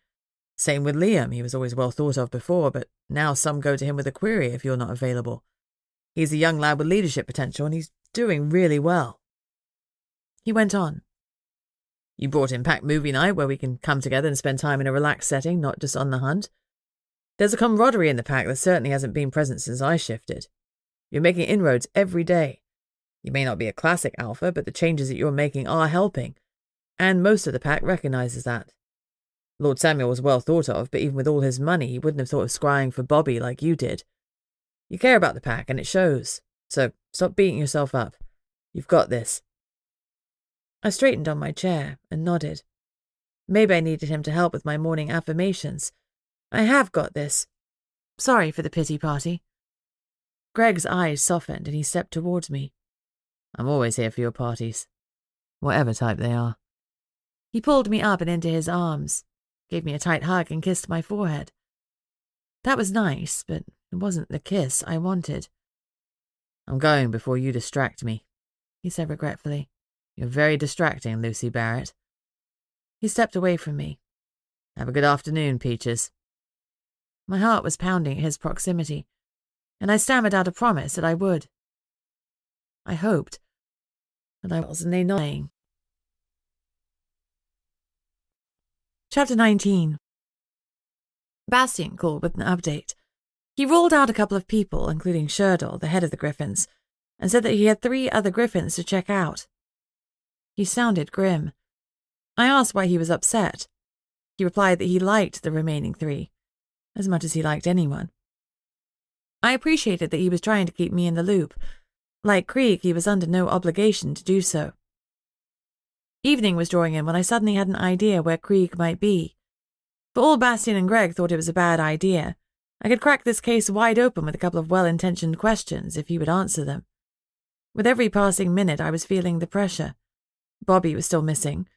Same with Liam, he was always well thought of before, but now some go to him with a query if you're not available. He's a young lad with leadership potential, and he's doing really well. He went on. You brought in packed movie night where we can come together and spend time in a relaxed setting, not just on the hunt. There's a camaraderie in the pack that certainly hasn't been present since I shifted. You're making inroads every day. You may not be a classic alpha, but the changes that you're making are helping, and most of the pack recognises that. Lord Samuel was well thought of, but even with all his money, he wouldn't have thought of scrying for Bobby like you did. You care about the pack, and it shows. So stop beating yourself up. You've got this. I straightened on my chair and nodded. Maybe I needed him to help with my morning affirmations. I have got this. Sorry for the pity party. Greg's eyes softened and he stepped towards me. I'm always here for your parties, whatever type they are. He pulled me up and into his arms, gave me a tight hug and kissed my forehead. That was nice, but it wasn't the kiss I wanted. I'm going before you distract me, he said regretfully. You're very distracting, Lucy Barrett. He stepped away from me. Have a good afternoon, Peaches. My heart was pounding at his proximity, and I stammered out a promise that I would. I hoped that I wasn't annoying. Chapter 19. Bastien called with an update. He ruled out a couple of people, including Sherdal, the head of the Griffins, and said that he had 3 other Griffins to check out. He sounded grim. I asked why he was upset. He replied that he liked the remaining 3, as much as he liked anyone. I appreciated that he was trying to keep me in the loop. Like Krieg, he was under no obligation to do so. Evening was drawing in when I suddenly had an idea where Krieg might be. For all Bastien and Greg thought it was a bad idea, I could crack this case wide open with a couple of well-intentioned questions if he would answer them. With every passing minute, I was feeling the pressure. Bobby was still missing,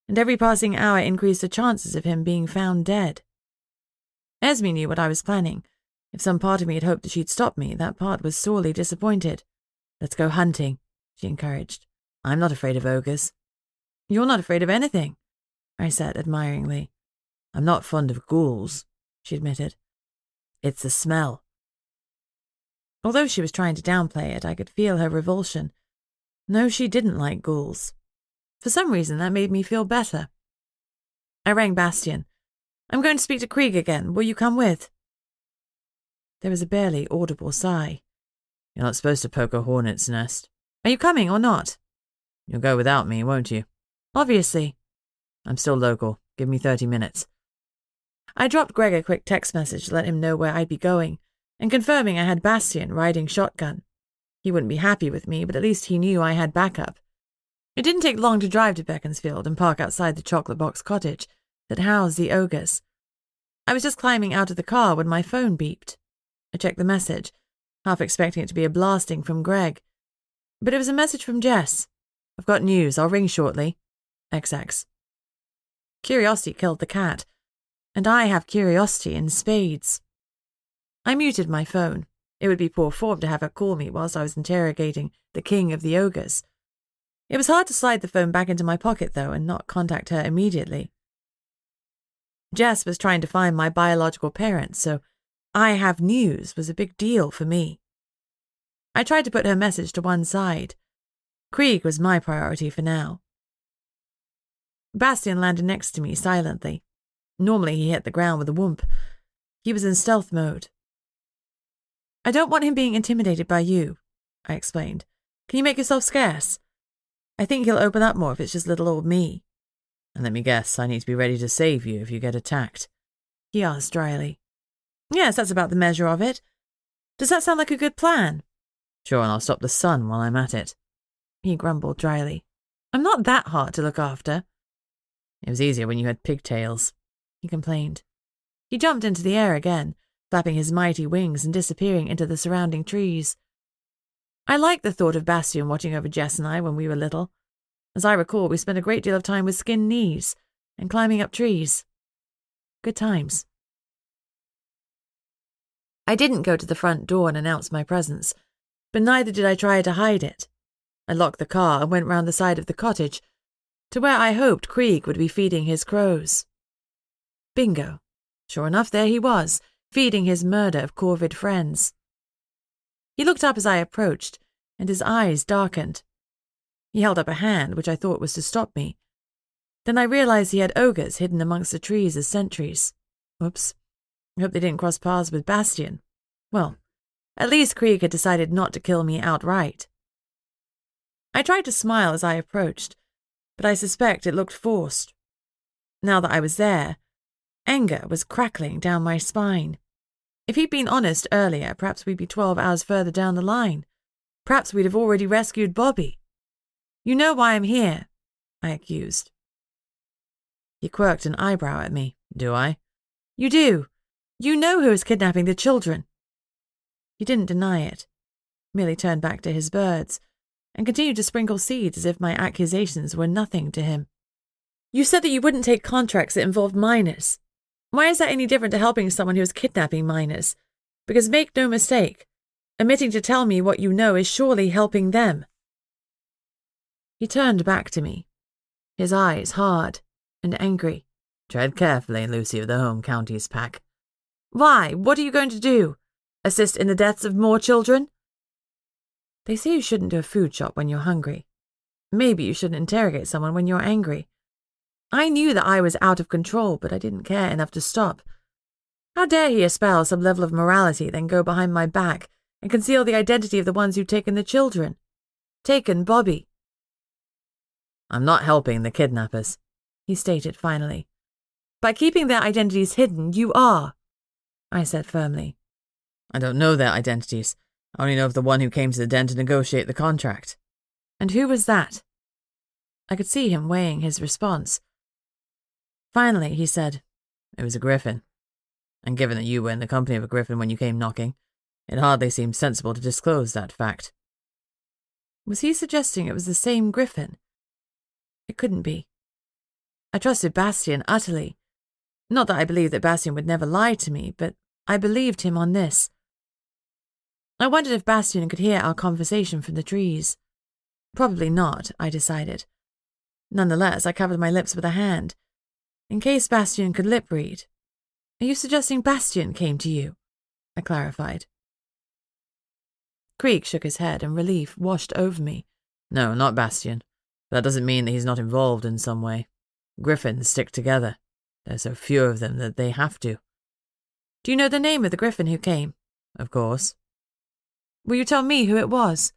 and every passing hour increased the chances of him being found dead. Esme knew what I was planning. If some part of me had hoped that she'd stop me, that part was sorely disappointed. "Let's go hunting," she encouraged. "I'm not afraid of ogres." "You're not afraid of anything," I said admiringly. "I'm not fond of ghouls," she admitted. "It's the smell." Although she was trying to downplay it, I could feel her revulsion. No, she didn't like ghouls. For some reason, that made me feel better. I rang Bastien. "I'm going to speak to Krieg again. Will you come with?" There was a barely audible sigh. "You're not supposed to poke a hornet's nest." "Are you coming or not?" "You'll go without me, won't you?" "Obviously." "I'm still local. Give me 30 minutes. I dropped Greg a quick text message to let him know where I'd be going, and confirming I had Bastien riding shotgun. He wouldn't be happy with me, but at least he knew I had backup. It didn't take long to drive to Beaconsfield and park outside the chocolate box cottage that housed the ogres. I was just climbing out of the car when my phone beeped. I checked the message, half expecting it to be a blasting from Greg. But it was a message from Jess. "I've got news. I'll ring shortly. XX." Curiosity killed the cat, and I have curiosity in spades. I muted my phone. It would be poor form to have her call me whilst I was interrogating the king of the ogres. It was hard to slide the phone back into my pocket, though, and not contact her immediately. Jess was trying to find my biological parents, so "I have news" was a big deal for me. I tried to put her message to one side. Krieg was my priority for now. Bastien landed next to me silently. Normally he hit the ground with a whoomp. He was in stealth mode. "I don't want him being intimidated by you," I explained. "Can you make yourself scarce? I think he'll open up more if it's just little old me." "And let me guess, I need to be ready to save you if you get attacked?" he asked dryly. "Yes, that's about the measure of it. Does that sound like a good plan?" "Sure, and I'll stop the sun while I'm at it," he grumbled dryly. "I'm not that hard to look after." "It was easier when you had pigtails," he complained. He jumped into the air again, flapping his mighty wings and disappearing into the surrounding trees. I liked the thought of Bastien watching over Jess and I when we were little. As I recall, we spent a great deal of time with skinned knees and climbing up trees. Good times. I didn't go to the front door and announce my presence, but neither did I try to hide it. I locked the car and went round the side of the cottage, to where I hoped Krieg would be feeding his crows. Bingo. Sure enough, there he was, feeding his murder of corvid friends. He looked up as I approached, and his eyes darkened. He held up a hand, which I thought was to stop me. Then I realized he had ogres hidden amongst the trees as sentries. Oops. I hope they didn't cross paths with Bastien. Well, at least Krieg had decided not to kill me outright. I tried to smile as I approached, but I suspect it looked forced. Now that I was there, anger was crackling down my spine. If he'd been honest earlier, perhaps we'd be 12 hours further down the line. Perhaps we'd have already rescued Bobby. "You know why I'm here," I accused. He quirked an eyebrow at me. "Do I?" "You do. You know who is kidnapping the children." He didn't deny it, merely turned back to his birds, and continued to sprinkle seeds as if my accusations were nothing to him. "You said that you wouldn't take contracts that involved minors. Why is that any different to helping someone who is kidnapping minors? Because make no mistake, omitting to tell me what you know is surely helping them." He turned back to me, his eyes hard and angry. "Tread carefully, Lucy of the Home Counties pack." "Why? What are you going to do? Assist in the deaths of more children?" They say you shouldn't do a food shop when you're hungry. Maybe you shouldn't interrogate someone when you're angry. I knew that I was out of control, but I didn't care enough to stop. How dare he espouse some level of morality, then go behind my back and conceal the identity of the ones who'd taken the children? Taken Bobby. I'm not helping the kidnappers, he stated finally. By keeping their identities hidden, you are, I said firmly. I don't know their identities. I only know of the one who came to the den to negotiate the contract. And who was that? I could see him weighing his response. Finally, he said, It was a griffin. And given that you were in the company of a griffin when you came knocking, it hardly seemed sensible to disclose that fact. Was he suggesting it was the same griffin? It couldn't be. I trusted Bastien utterly. Not that I believed that Bastien would never lie to me, but I believed him on this. I wondered if Bastien could hear our conversation from the trees. Probably not, I decided. Nonetheless, I covered my lips with a hand, in case Bastien could lip read. Are you suggesting Bastien came to you? I clarified. Krieg shook his head and relief washed over me. No, not Bastien. That doesn't mean that he's not involved in some way. Griffins stick together. There's so few of them that they have to. Do you know the name of the griffin who came? Of course. Will you tell me who it was?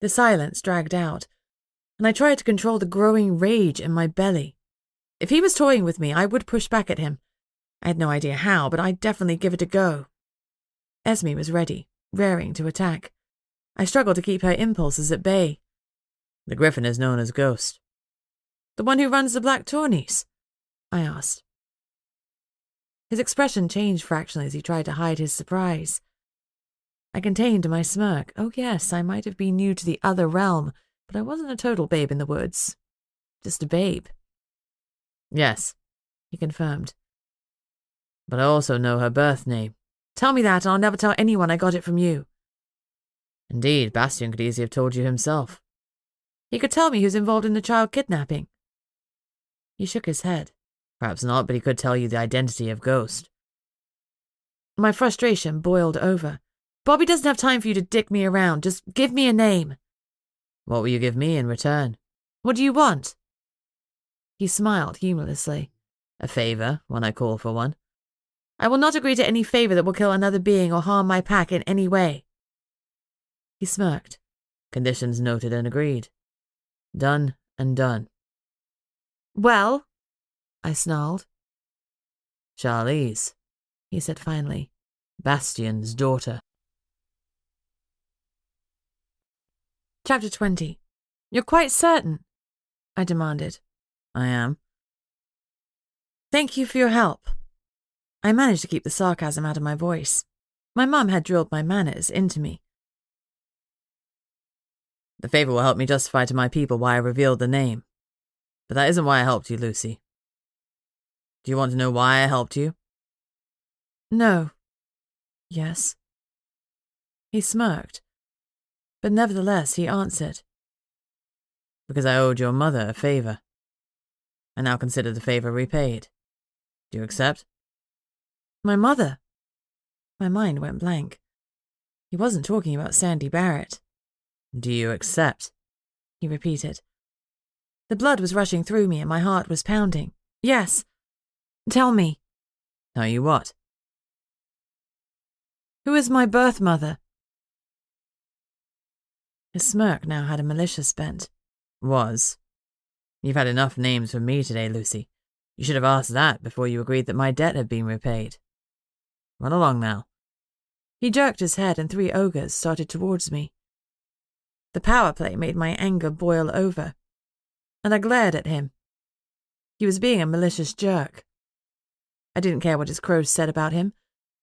The silence dragged out, and I tried to control the growing rage in my belly. If he was toying with me, I would push back at him. I had no idea how, but I'd definitely give it a go. Esme was ready, raring to attack. I struggled to keep her impulses at bay. The griffin is known as Ghost. The one who runs the Black Tawnies? I asked. His expression changed fractionally as he tried to hide his surprise. I contained my smirk. Oh yes, I might have been new to the other realm, but I wasn't a total babe in the woods. Just a babe. Yes, he confirmed. But I also know her birth name. Tell me that, and I'll never tell anyone I got it from you. Indeed, Bastien could easily have told you himself. He could tell me who's involved in the child kidnapping. He shook his head. Perhaps not, but he could tell you the identity of Ghost. My frustration boiled over. Bobby doesn't have time for you to dick me around. Just give me a name. What will you give me in return? What do you want? He smiled humorlessly. A favor, when I call for one. I will not agree to any favor that will kill another being or harm my pack in any way. He smirked. Conditions noted and agreed. Done and done. Well, I snarled. Charlize, he said finally. Bastien's daughter. Chapter 20. You're quite certain? I demanded. I am. Thank you for your help. I managed to keep the sarcasm out of my voice. My mum had drilled my manners into me. The favor will help me justify to my people why I revealed the name. But that isn't why I helped you, Lucy. Do you want to know why I helped you? No. Yes. He smirked, but nevertheless he answered. Because I owed your mother a favor. I now consider the favor repaid. Do you accept? My mother? My mind went blank. He wasn't talking about Sandy Barrett. Do you accept? He repeated. The blood was rushing through me and my heart was pounding. Yes. Tell me. Tell you what? Who is my birth mother? His smirk now had a malicious bent. Was. You've had enough names from me today, Lucy. You should have asked that before you agreed that my debt had been repaid. Run along now. He jerked his head and 3 ogres started towards me. The power play made my anger boil over, and I glared at him. He was being a malicious jerk. I didn't care what his crows said about him.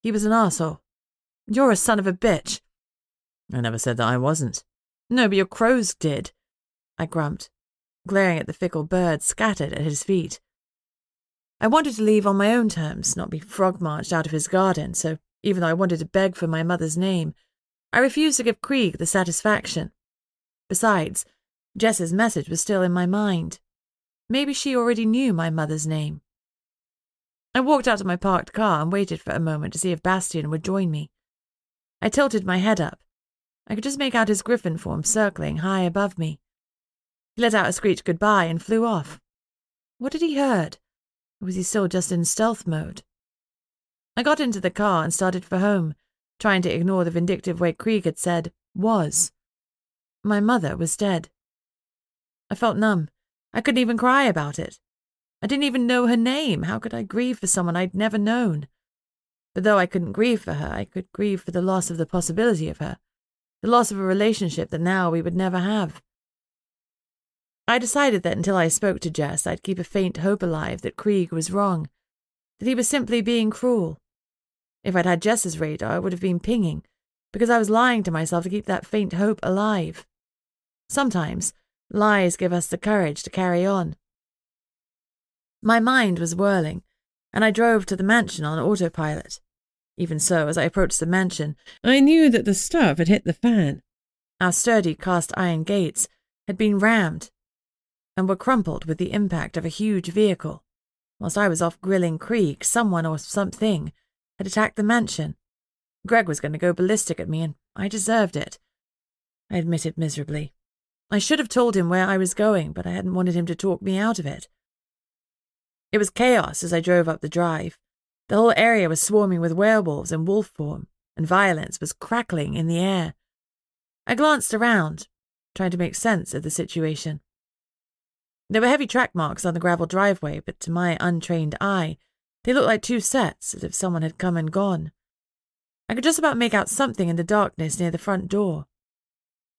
He was an arsehole. You're a son of a bitch. I never said that I wasn't. No, but your crows did, I grumped, glaring at the fickle birds scattered at his feet. I wanted to leave on my own terms, not be frog-marched out of his garden, so even though I wanted to beg for my mother's name, I refused to give Krieg the satisfaction. Besides, Jess's message was still in my mind. Maybe she already knew my mother's name. I walked out to my parked car and waited for a moment to see if Bastien would join me. I tilted my head up. I could just make out his griffin form circling high above me. He let out a screech goodbye and flew off. What had he heard? Or was he still just in stealth mode? I got into the car and started for home, trying to ignore the vindictive way Krieg had said, was. My mother was dead. I felt numb. I couldn't even cry about it. I didn't even know her name. How could I grieve for someone I'd never known? But though I couldn't grieve for her, I could grieve for the loss of the possibility of her, the loss of a relationship that now we would never have. I decided that until I spoke to Jess, I'd keep a faint hope alive that Krieg was wrong, that he was simply being cruel. If I'd had Jess's radar, I would have been pinging, because I was lying to myself to keep that faint hope alive. Sometimes, lies give us the courage to carry on. My mind was whirling, and I drove to the mansion on autopilot. Even so, as I approached the mansion, I knew that the stuff had hit the fan. Our sturdy cast iron gates had been rammed and were crumpled with the impact of a huge vehicle. Whilst I was off grilling Krieg, someone or something had attacked the mansion. Greg was going to go ballistic at me, and I deserved it, I admitted miserably. I should have told him where I was going, but I hadn't wanted him to talk me out of it. It was chaos as I drove up the drive. The whole area was swarming with werewolves in wolf form, and violence was crackling in the air. I glanced around, trying to make sense of the situation. There were heavy track marks on the gravel driveway, but to my untrained eye, they looked like two sets, as if someone had come and gone. I could just about make out something in the darkness near the front door.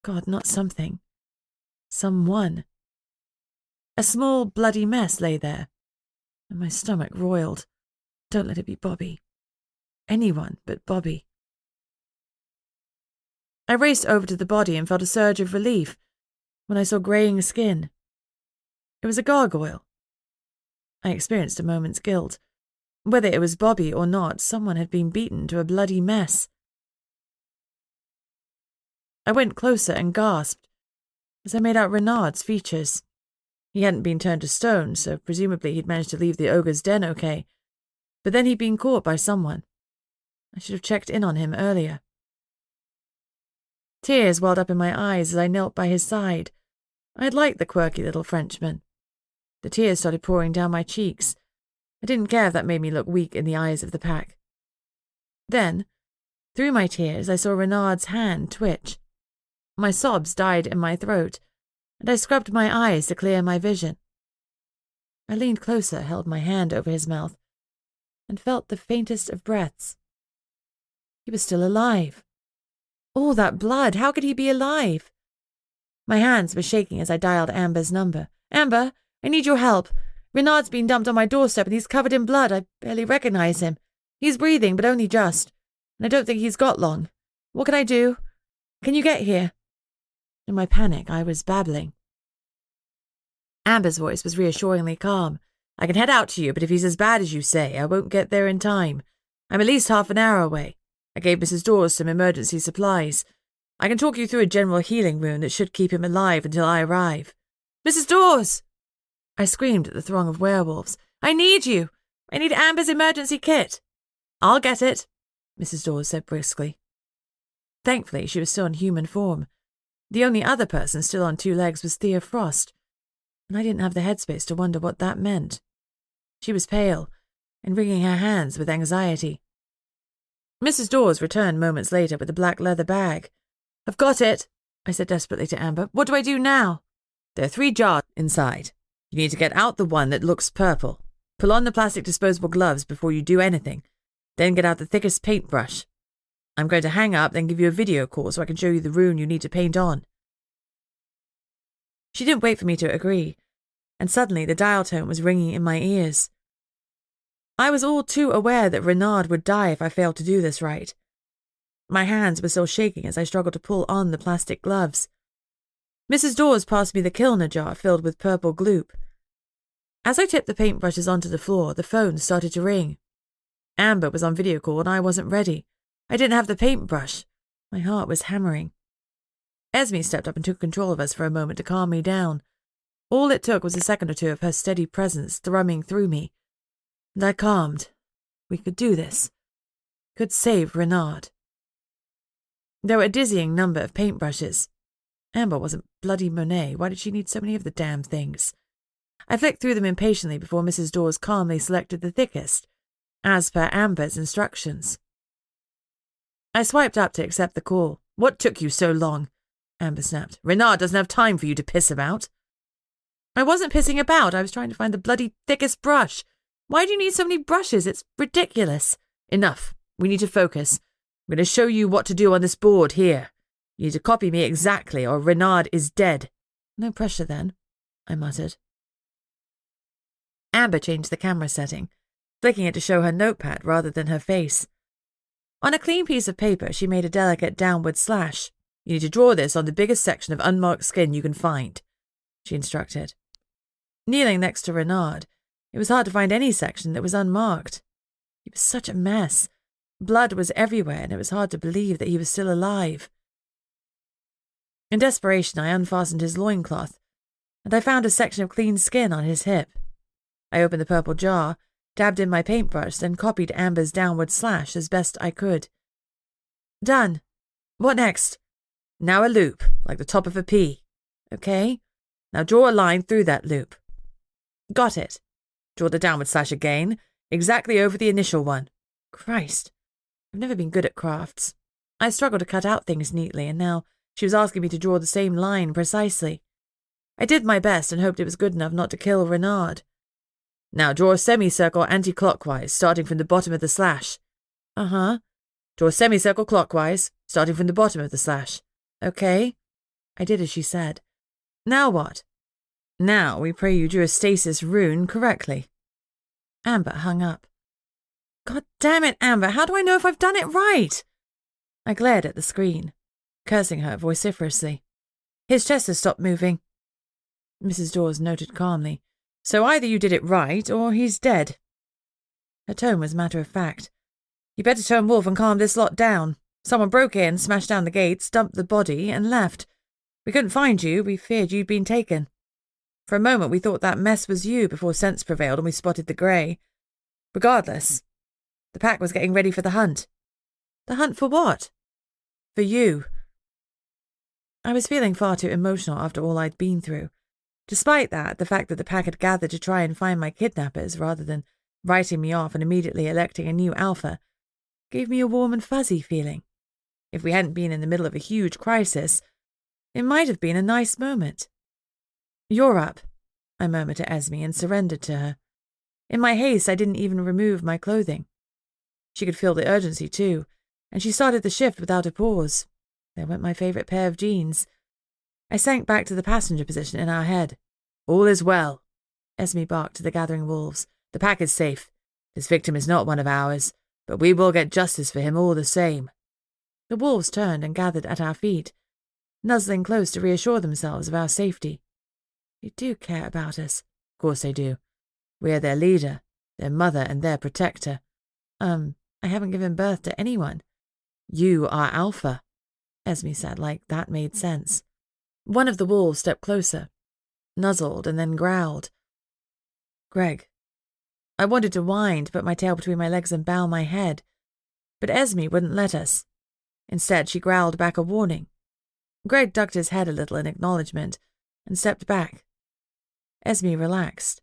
God, not something. Someone. A small, bloody mess lay there, and my stomach roiled. Don't let it be Bobby. Anyone but Bobby. I raced over to the body and felt a surge of relief when I saw greying skin. It was a gargoyle. I experienced a moment's guilt. Whether it was Bobby or not, someone had been beaten to a bloody mess. I went closer and gasped as I made out Renard's features. He hadn't been turned to stone, so presumably he'd managed to leave the ogre's den okay. But then he'd been caught by someone. I should have checked in on him earlier. Tears welled up in my eyes as I knelt by his side. I had liked the quirky little Frenchman. The tears started pouring down my cheeks. I didn't care if that made me look weak in the eyes of the pack. Then, through my tears, I saw Renard's hand twitch. My sobs died in my throat, and I scrubbed my eyes to clear my vision. I leaned closer, held my hand over his mouth, and felt the faintest of breaths. He was still alive. All that blood, how could he be alive? My hands were shaking as I dialed Amber's number. Amber, I need your help. Renard's been dumped on my doorstep and he's covered in blood. I barely recognize him. He's breathing, but only just, and I don't think he's got long. What can I do? Can you get here? In my panic, I was babbling. Amber's voice was reassuringly calm. I can head out to you, but if he's as bad as you say, I won't get there in time. I'm at least half an hour away. I gave Mrs. Dawes some emergency supplies. I can talk you through a general healing rune that should keep him alive until I arrive. Mrs. Dawes! I screamed at the throng of werewolves. I need you! I need Amber's emergency kit. I'll get it, Mrs. Dawes said briskly. Thankfully, she was still in human form. The only other person still on two legs was Thea Frost, and I didn't have the headspace to wonder what that meant. She was pale and wringing her hands with anxiety. Mrs. Dawes returned moments later with a black leather bag. I've got it, I said desperately to Amber. What do I do now? There are 3 jars inside. You need to get out the one that looks purple. Pull on the plastic disposable gloves before you do anything. Then get out the thickest paintbrush. I'm going to hang up, then give you a video call so I can show you the rune you need to paint on. She didn't wait for me to agree, and suddenly the dial tone was ringing in my ears. I was all too aware that Renard would die if I failed to do this right. My hands were still shaking as I struggled to pull on the plastic gloves. Mrs. Dawes passed me the Kilner jar filled with purple gloop. As I tipped the paintbrushes onto the floor, the phone started to ring. Amber was on video call and I wasn't ready. I didn't have the paintbrush. My heart was hammering. Esme stepped up and took control of us for a moment to calm me down. All it took was a second or two of her steady presence thrumming through me. And I calmed. We could do this. Could save Renard. There were a dizzying number of paintbrushes. Amber wasn't bloody Monet. Why did she need so many of the damn things? I flicked through them impatiently before Mrs. Dawes calmly selected the thickest, as per Amber's instructions. I swiped up to accept the call. What took you so long? Amber snapped. Renard doesn't have time for you to piss about. I wasn't pissing about. I was trying to find the bloody thickest brush. Why do you need so many brushes? It's ridiculous. Enough. We need to focus. I'm going to show you what to do on this board here. You need to copy me exactly, or Renard is dead. No pressure then, I muttered. Amber changed the camera setting, flicking it to show her notepad rather than her face. On a clean piece of paper, she made a delicate downward slash. You need to draw this on the biggest section of unmarked skin you can find, she instructed. Kneeling next to Renard, it was hard to find any section that was unmarked. He was such a mess. Blood was everywhere, and it was hard to believe that he was still alive. In desperation, I unfastened his loincloth, and I found a section of clean skin on his hip. I opened the purple jar, dabbed in my paintbrush, then copied Amber's downward slash as best I could. Done. What next? Now a loop, like the top of a pea. Okay. Now draw a line through that loop. Got it. Draw the downward slash again, exactly over the initial one. Christ. I've never been good at crafts. I struggled to cut out things neatly, and now she was asking me to draw the same line precisely. I did my best and hoped it was good enough not to kill Renard. Now draw a semicircle anti-clockwise, starting from the bottom of the slash. Uh-huh. Draw a semicircle clockwise, starting from the bottom of the slash. Okay. I did as she said. Now what? Now we pray you drew a stasis rune correctly. Amber hung up. God damn it, Amber, how do I know if I've done it right? I glared at the screen, cursing her vociferously. His chest has stopped moving. Mrs. Dawes noted calmly. So either you did it right, or he's dead. Her tone was matter of fact. You better turn wolf and calm this lot down. Someone broke in, smashed down the gates, dumped the body, and left. We couldn't find you. We feared you'd been taken. For a moment we thought that mess was you before sense prevailed and we spotted the grey. Regardless, the pack was getting ready for the hunt. The hunt for what? For you. I was feeling far too emotional after all I'd been through. Despite that, the fact that the pack had gathered to try and find my kidnappers rather than writing me off and immediately electing a new alpha gave me a warm and fuzzy feeling. If we hadn't been in the middle of a huge crisis, it might have been a nice moment. You're up, I murmured to Esme and surrendered to her. In my haste, I didn't even remove my clothing. She could feel the urgency too, and she started the shift without a pause. There went my favourite pair of jeans. I sank back to the passenger position in our head. All is well, Esme barked to the gathering wolves. The pack is safe. This victim is not one of ours, but we will get justice for him all the same. The wolves turned and gathered at our feet, nuzzling close to reassure themselves of our safety. They do care about us. Of course they do. We are their leader, their mother, and their protector. I haven't given birth to anyone. You are Alpha, Esme said, like that made sense. One of the wolves stepped closer, nuzzled, and then growled. Greg. I wanted to whine, to put my tail between my legs and bow my head, but Esme wouldn't let us. Instead, she growled back a warning. Greg ducked his head a little in acknowledgement and stepped back. Esme relaxed.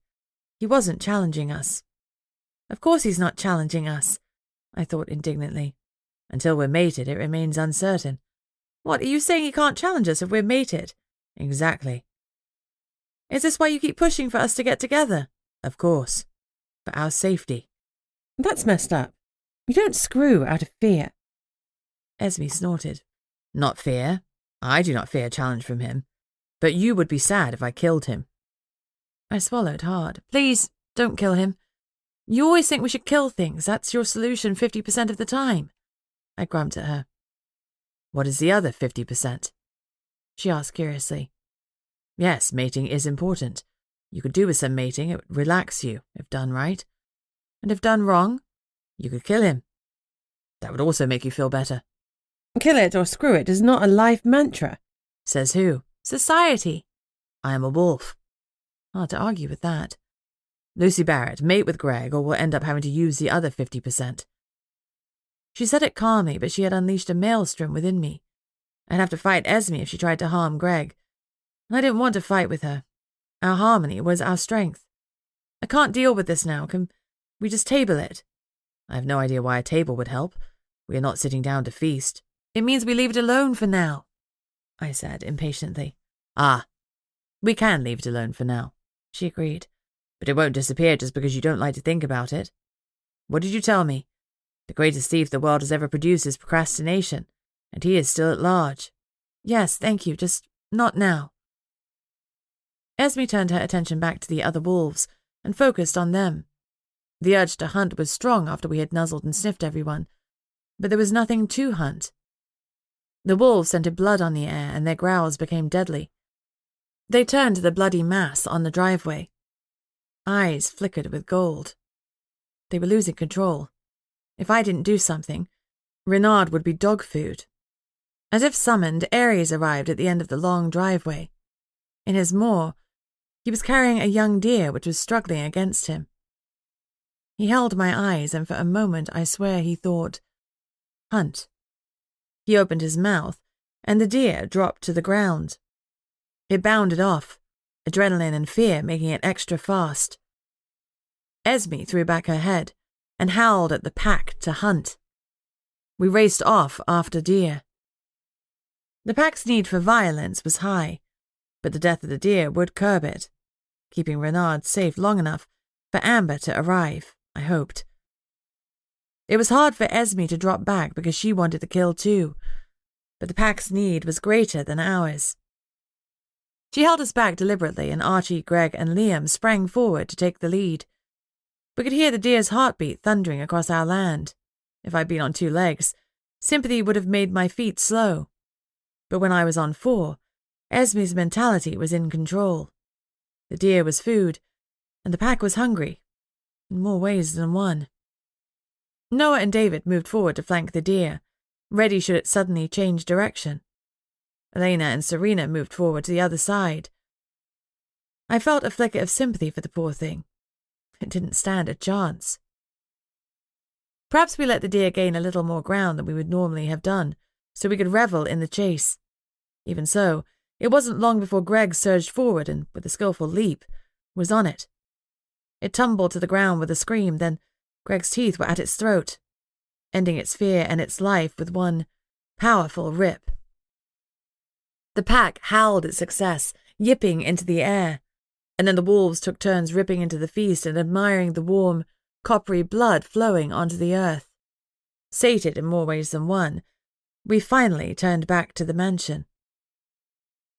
He wasn't challenging us. Of course he's not challenging us, I thought indignantly. Until we're mated, it remains uncertain. What, are you saying he can't challenge us if we're mated? Exactly. Is this why you keep pushing for us to get together? Of course. For our safety. That's messed up. You don't screw out of fear. Esme snorted. Not fear. I do not fear a challenge from him. But you would be sad if I killed him. I swallowed hard. Please, don't kill him. You always think we should kill things. That's your solution 50% of the time. I grumped at her. What is the other 50%? She asked curiously. Yes, mating is important. You could do with some mating. It would relax you, if done right. And if done wrong? You could kill him. That would also make you feel better. Kill it or screw it is not a life mantra. Says who? Society. I am a wolf. Hard to argue with that. Lucy Barrett, mate with Greg, or we'll end up having to use the other 50%. She said it calmly, but she had unleashed a maelstrom within me. I'd have to fight Esme if she tried to harm Greg. And I didn't want to fight with her. Our harmony was our strength. I can't deal with this now. Can we just table it? I have no idea why a table would help. We are not sitting down to feast. It means we leave it alone for now, I said impatiently. Ah, we can leave it alone for now. she agreed. But it won't disappear just because you don't like to think about it. What did you tell me? The greatest thief the world has ever produced is procrastination, and he is still at large. Yes, thank you, just not now. Esme turned her attention back to the other wolves and focused on them. The urge to hunt was strong after we had nuzzled and sniffed everyone, but there was nothing to hunt. The wolves scented blood on the air, and their growls became deadly. They turned to the bloody mass on the driveway. Eyes flickered with gold. They were losing control. If I didn't do something, Renard would be dog food. As if summoned, Ares arrived at the end of the long driveway. In his maw, he was carrying a young deer which was struggling against him. He held my eyes, and for a moment I swear he thought, "Hunt." He opened his mouth, and the deer dropped to the ground. It bounded off, adrenaline and fear making it extra fast. Esme threw back her head and howled at the pack to hunt. We raced off after deer. The pack's need for violence was high, but the death of the deer would curb it, keeping Renard safe long enough for Amber to arrive, I hoped. It was hard for Esme to drop back because she wanted to kill too, but the pack's need was greater than ours. She held us back deliberately, and Archie, Greg, and Liam sprang forward to take the lead. We could hear the deer's heartbeat thundering across our land. If I'd been on 2 legs, sympathy would have made my feet slow. But when I was on 4, Esme's mentality was in control. The deer was food, and the pack was hungry, in more ways than one. Noah and David moved forward to flank the deer, ready should it suddenly change direction. Elena and Serena moved forward to the other side. I felt a flicker of sympathy for the poor thing. It didn't stand a chance. Perhaps we let the deer gain a little more ground than we would normally have done, so we could revel in the chase. Even so, it wasn't long before Greg surged forward and, with a skillful leap, was on it. It tumbled to the ground with a scream, then Greg's teeth were at its throat, ending its fear and its life with one powerful rip. The pack howled at success, yipping into the air, and then the wolves took turns ripping into the feast and admiring the warm, coppery blood flowing onto the earth. Sated in more ways than one, we finally turned back to the mansion.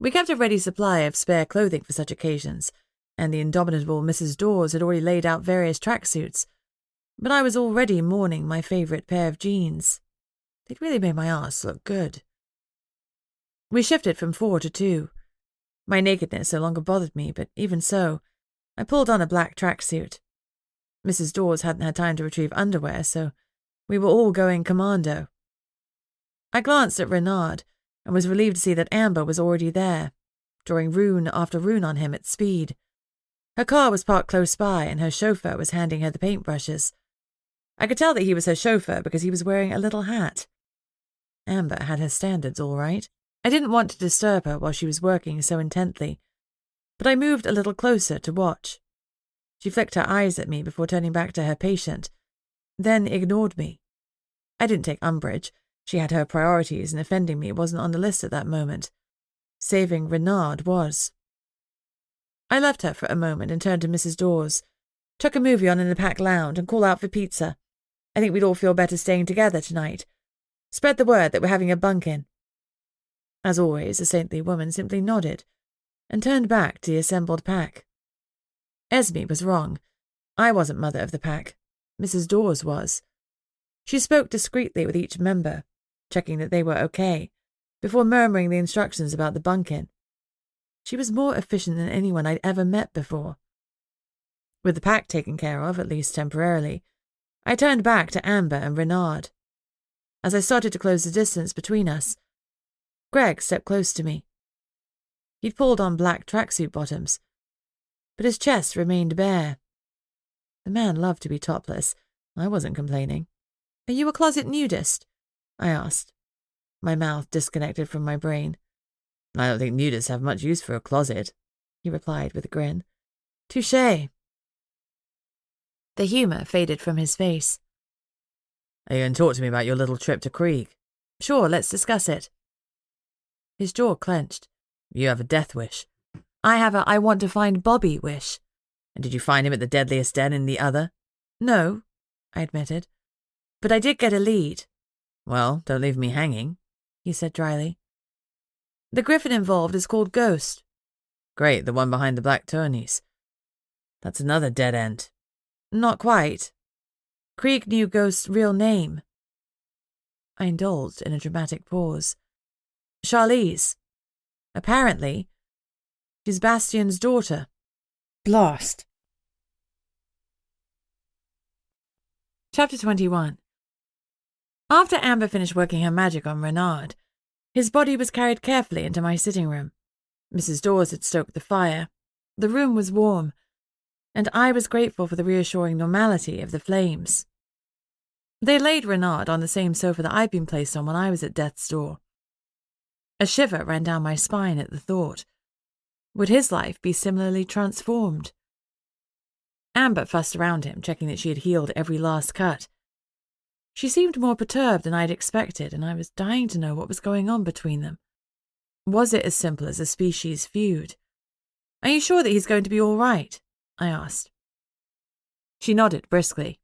We kept a ready supply of spare clothing for such occasions, and the indomitable Mrs. Dawes had already laid out various tracksuits, but I was already mourning my favourite pair of jeans. They'd really made my ass look good. We shifted from 4 to 2. My nakedness no longer bothered me, but even so, I pulled on a black tracksuit. Mrs. Dawes hadn't had time to retrieve underwear, so we were all going commando. I glanced at Renard and was relieved to see that Amber was already there, drawing rune after rune on him at speed. Her car was parked close by, and her chauffeur was handing her the paintbrushes. I could tell that he was her chauffeur because he was wearing a little hat. Amber had her standards all right. I didn't want to disturb her while she was working so intently, but I moved a little closer to watch. She flicked her eyes at me before turning back to her patient, then ignored me. I didn't take umbrage. She had her priorities, and offending me wasn't on the list at that moment. Saving Renard was. I left her for a moment and turned to Mrs. Dawes. Chuck a movie on in the pack lounge and call out for pizza. I think we'd all feel better staying together tonight. Spread the word that we're having a bunk-in. As always, the saintly woman simply nodded and turned back to the assembled pack. Esme was wrong. I wasn't mother of the pack. Mrs. Dawes was. She spoke discreetly with each member, checking that they were okay, before murmuring the instructions about the bunk-in. She was more efficient than anyone I'd ever met before. With the pack taken care of, at least temporarily, I turned back to Amber and Renard. As I started to close the distance between us, Greg stepped close to me. He'd pulled on black tracksuit bottoms, but his chest remained bare. The man loved to be topless. I wasn't complaining. "Are you a closet nudist?" I asked, my mouth disconnected from my brain. "I don't think nudists have much use for a closet," he replied with a grin. "Touché." The humour faded from his face. "Are you going to talk to me about your little trip to Krieg?" "Sure, let's discuss it." His jaw clenched. "You have a death wish. I have a I want to find Bobby wish. And did you find him at the deadliest den in the other? No, I admitted. But I did get a lead. Well, don't leave me hanging, he said dryly. The griffin involved is called Ghost. Great, the one behind the black tourneys. That's another dead end. Not quite. Krieg knew Ghost's real name. I indulged in a dramatic pause. Charlize. Apparently, she's Bastian's daughter. Blast. Chapter 21. After Amber finished working her magic on Renard, his body was carried carefully into my sitting room. Mrs. Dawes had stoked the fire. The room was warm, and I was grateful for the reassuring normality of the flames. They laid Renard on the same sofa that I'd been placed on when I was at death's door. A shiver ran down my spine at the thought. Would his life be similarly transformed? Amber fussed around him, checking that she had healed every last cut. She seemed more perturbed than I'd expected, and I was dying to know what was going on between them. Was it as simple as a species feud? Are you sure that he's going to be all right? I asked. She nodded briskly.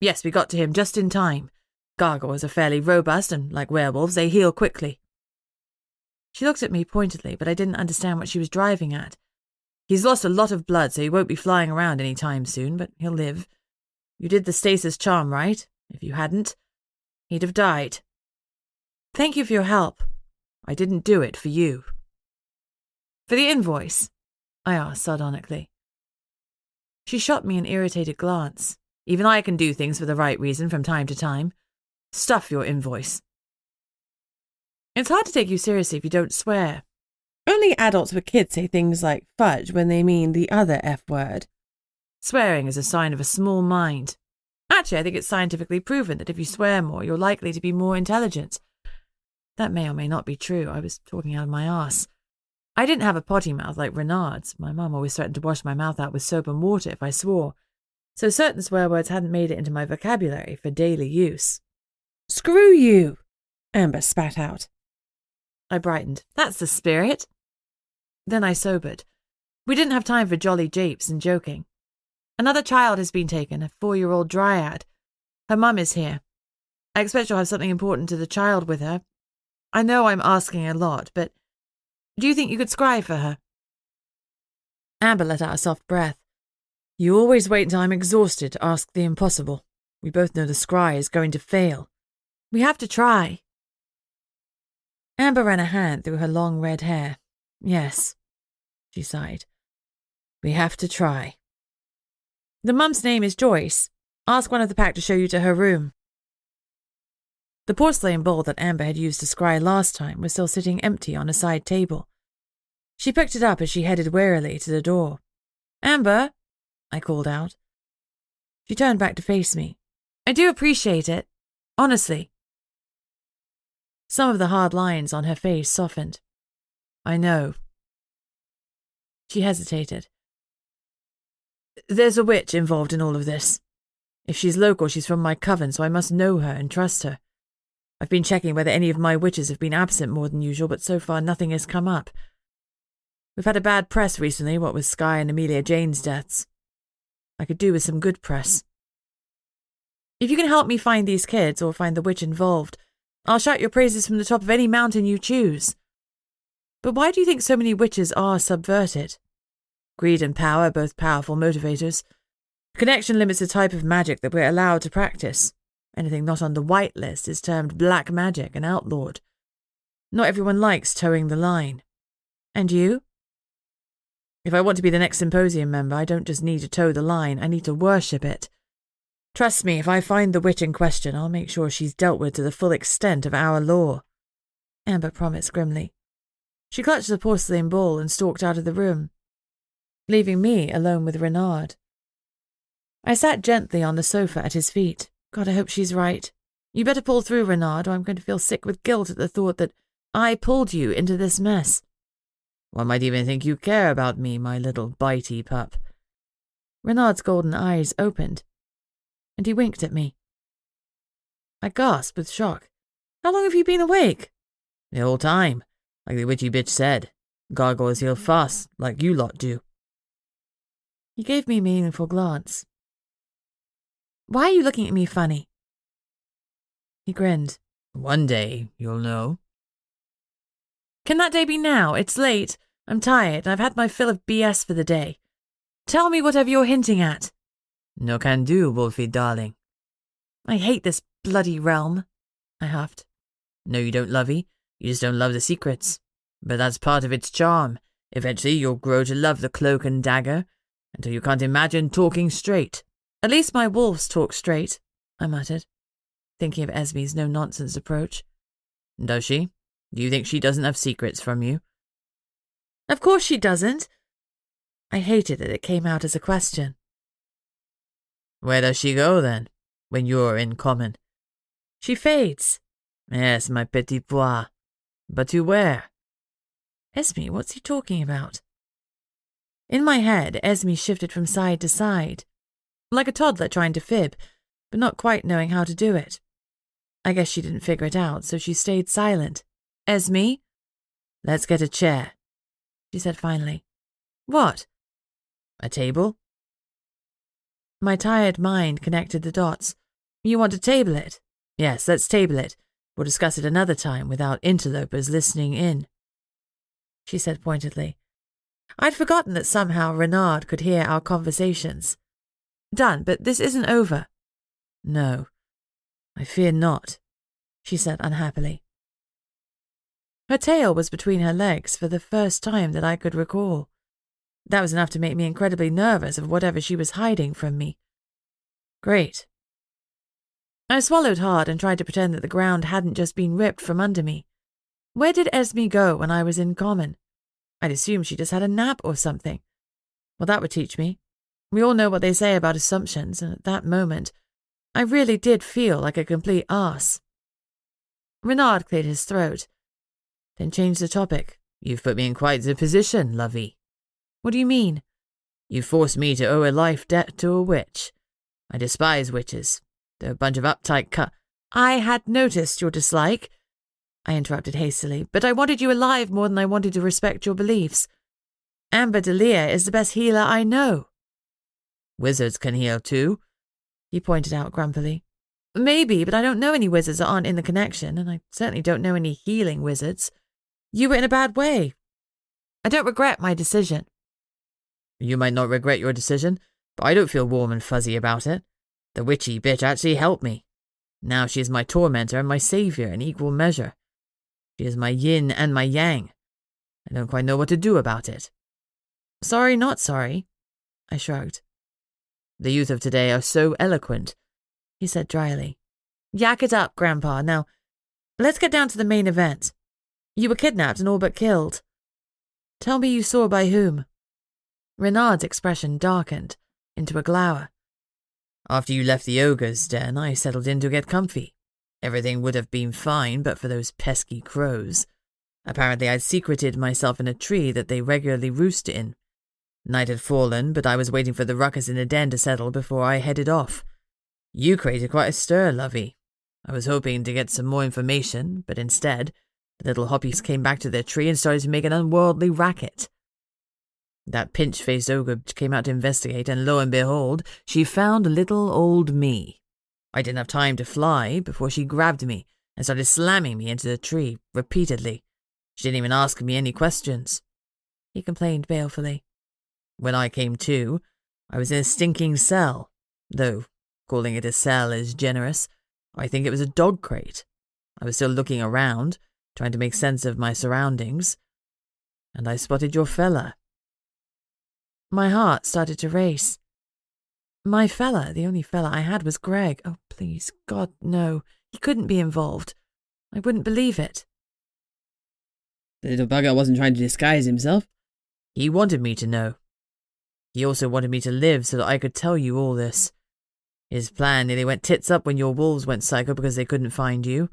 Yes, we got to him just in time. Gargoyles are fairly robust, and like werewolves, they heal quickly. She looked at me pointedly, but I didn't understand what she was driving at. He's lost a lot of blood, so he won't be flying around any time soon, but he'll live. You did the stasis charm, right? If you hadn't, he'd have died. Thank you for your help. I didn't do it for you. For the invoice? I asked sardonically. She shot me an irritated glance. Even I can do things for the right reason from time to time. Stuff your invoice. It's hard to take you seriously if you don't swear. Only adults with kids say things like fudge when they mean the other F word. Swearing is a sign of a small mind. Actually, I think it's scientifically proven that if you swear more, you're likely to be more intelligent. That may or may not be true. I was talking out of my arse. I didn't have a potty mouth like Renard's. My mum always threatened to wash my mouth out with soap and water if I swore. So certain swear words hadn't made it into my vocabulary for daily use. Screw you, Amber spat out. I brightened. That's the spirit. Then I sobered. We didn't have time for jolly japes and joking. Another child has been taken, a 4-year-old dryad. Her mum is here. I expect she'll have something important to the child with her. I know I'm asking a lot, but do you think you could scry for her? Amber let out a soft breath. You always wait until I'm exhausted to ask the impossible. We both know the scry is going to fail. We have to try. Amber ran a hand through her long red hair. Yes, she sighed. We have to try. The mum's name is Joyce. Ask one of the pack to show you to her room. The porcelain bowl that Amber had used to scry last time was still sitting empty on a side table. She picked it up as she headed warily to the door. Amber, I called out. She turned back to face me. I do appreciate it. Honestly. Some of the hard lines on her face softened. I know. She hesitated. There's a witch involved in all of this. If she's local, she's from my coven, so I must know her and trust her. I've been checking whether any of my witches have been absent more than usual, but so far nothing has come up. We've had a bad press recently, what with Skye and Amelia Jane's deaths. I could do with some good press. If you can help me find these kids, or find the witch involved, I'll shout your praises from the top of any mountain you choose. But why do you think so many witches are subverted? Greed and power are both powerful motivators. Connection limits the type of magic that we're allowed to practice. Anything not on the white list is termed black magic and outlawed. Not everyone likes towing the line. And you? If I want to be the next symposium member, I don't just need to toe the line, I need to worship it. Trust me, if I find the witch in question, I'll make sure she's dealt with to the full extent of our law. Amber promised grimly. She clutched the porcelain bowl and stalked out of the room, leaving me alone with Renard. I sat gently on the sofa at his feet. God, I hope she's right. You better pull through, Renard, or I'm going to feel sick with guilt at the thought that I pulled you into this mess. One might even think you care about me, my little bitey pup. Renard's golden eyes opened, and he winked at me. I gasped with shock. How long have you been awake? The whole time, like the witchy bitch said. Gargoyles heal fast, like you lot do. He gave me a meaningful glance. Why are you looking at me funny? He grinned. One day, you'll know. Can that day be now? It's late. I'm tired. I've had my fill of BS for the day. Tell me whatever you're hinting at. No can do, Wolfie darling. I hate this bloody realm, I huffed. No, you don't, lovey. You just don't love the secrets. But that's part of its charm. Eventually you'll grow to love the cloak and dagger, until you can't imagine talking straight. At least my wolves talk straight, I muttered, thinking of Esme's no-nonsense approach. Does she? Do you think she doesn't have secrets from you? Of course she doesn't. I hated that it came out as a question. Where does she go, then, when you're in common? She fades. Yes, my petit pois. But to where? Esme, what's he talking about? In my head, Esme shifted from side to side, like a toddler trying to fib, but not quite knowing how to do it. I guess she didn't figure it out, so she stayed silent. Esme? Let's get a chair, she said finally. What? A table? My tired mind connected the dots. You want to table it? Yes, let's table it. We'll discuss it another time without interlopers listening in, she said pointedly. I'd forgotten that somehow Renard could hear our conversations. Done, but this isn't over. No, I fear not, she said unhappily. Her tail was between her legs for the first time that I could recall. That was enough to make me incredibly nervous of whatever she was hiding from me. Great. I swallowed hard and tried to pretend that the ground hadn't just been ripped from under me. Where did Esme go when I was in common? I'd assumed she just had a nap or something. Well, that would teach me. We all know what they say about assumptions, and at that moment, I really did feel like a complete arse. Renard cleared his throat, then changed the topic. You've put me in quite the position, lovey. What do you mean? You forced me to owe a life debt to a witch. I despise witches. They're a bunch of uptight I had noticed your dislike, I interrupted hastily, but I wanted you alive more than I wanted to respect your beliefs. Amber Delia is the best healer I know. Wizards can heal too, he pointed out grumpily. Maybe, but I don't know any wizards that aren't in the connection, and I certainly don't know any healing wizards. You were in a bad way. I don't regret my decision. You might not regret your decision, but I don't feel warm and fuzzy about it. The witchy bitch actually helped me. Now she is my tormentor and my saviour in equal measure. She is my yin and my yang. I don't quite know what to do about it. Sorry, not sorry, I shrugged. The youth of today are so eloquent, he said dryly. Yak it up, Grandpa. Now, let's get down to the main event. You were kidnapped and all but killed. Tell me you saw by whom. Renard's expression darkened into a glower. After you left the ogre's den, I settled in to get comfy. Everything would have been fine but for those pesky crows. Apparently I'd secreted myself in a tree that they regularly roost in. Night had fallen, but I was waiting for the ruckus in the den to settle before I headed off. You created quite a stir, lovey. I was hoping to get some more information, but instead, the little hoppies came back to their tree and started to make an unworldly racket. That pinch-faced ogre came out to investigate, and lo and behold, she found little old me. I didn't have time to fly before she grabbed me and started slamming me into the tree repeatedly. She didn't even ask me any questions, he complained balefully. When I came to, I was in a stinking cell, though calling it a cell is generous. I think it was a dog crate. I was still looking around, trying to make sense of my surroundings, and I spotted your fella. My heart started to race. My fella, the only fella I had was Greg. Oh, please, God, no. He couldn't be involved. I wouldn't believe it. The little bugger wasn't trying to disguise himself. He wanted me to know. He also wanted me to live so that I could tell you all this. His plan nearly went tits up when your wolves went psycho because they couldn't find you.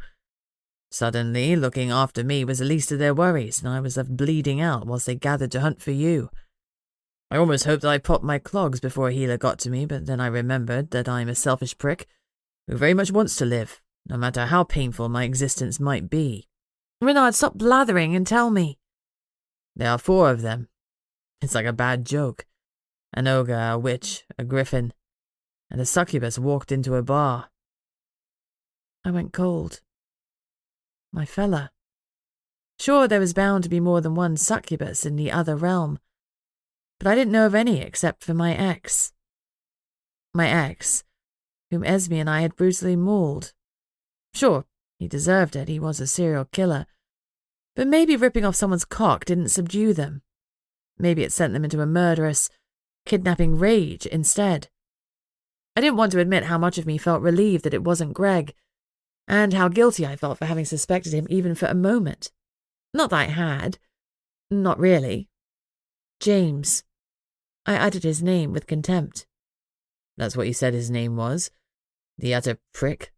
Suddenly, looking after me was the least of their worries, and I was left bleeding out whilst they gathered to hunt for you. I almost hoped that I popped my clogs before a healer got to me, but then I remembered that I'm a selfish prick who very much wants to live, no matter how painful my existence might be. Renard, stop blathering and tell me. There are 4 of them. It's like a bad joke. An ogre, a witch, a griffin, and a succubus walked into a bar. I went cold. My fella. Sure, there was bound to be more than one succubus in the other realm, but I didn't know of any except for my ex. My ex, whom Esme and I had brutally mauled. Sure, he deserved it, he was a serial killer, but maybe ripping off someone's cock didn't subdue them. Maybe it sent them into a murderous, kidnapping rage instead. I didn't want to admit how much of me felt relieved that it wasn't Greg, and how guilty I felt for having suspected him even for a moment. Not that I had. Not really. James. I uttered his name with contempt. That's what you said his name was? The utter prick?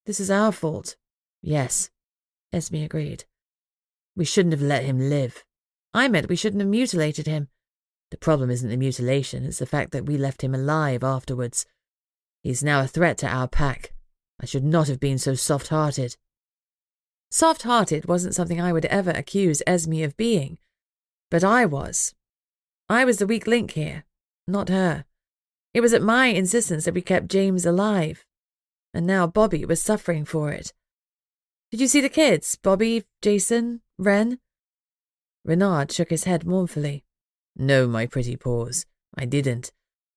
This is our fault. Yes, Esme agreed. We shouldn't have let him live. I meant we shouldn't have mutilated him. The problem isn't the mutilation, it's the fact that we left him alive afterwards. He's now a threat to our pack. I should not have been so soft-hearted. Soft-hearted wasn't something I would ever accuse Esme of being, but I was. I was the weak link here, not her. It was at my insistence that we kept James alive, and now Bobby was suffering for it. Did you see the kids? Bobby, Jason, Wren? Renard shook his head mournfully. No, my pretty paws, I didn't.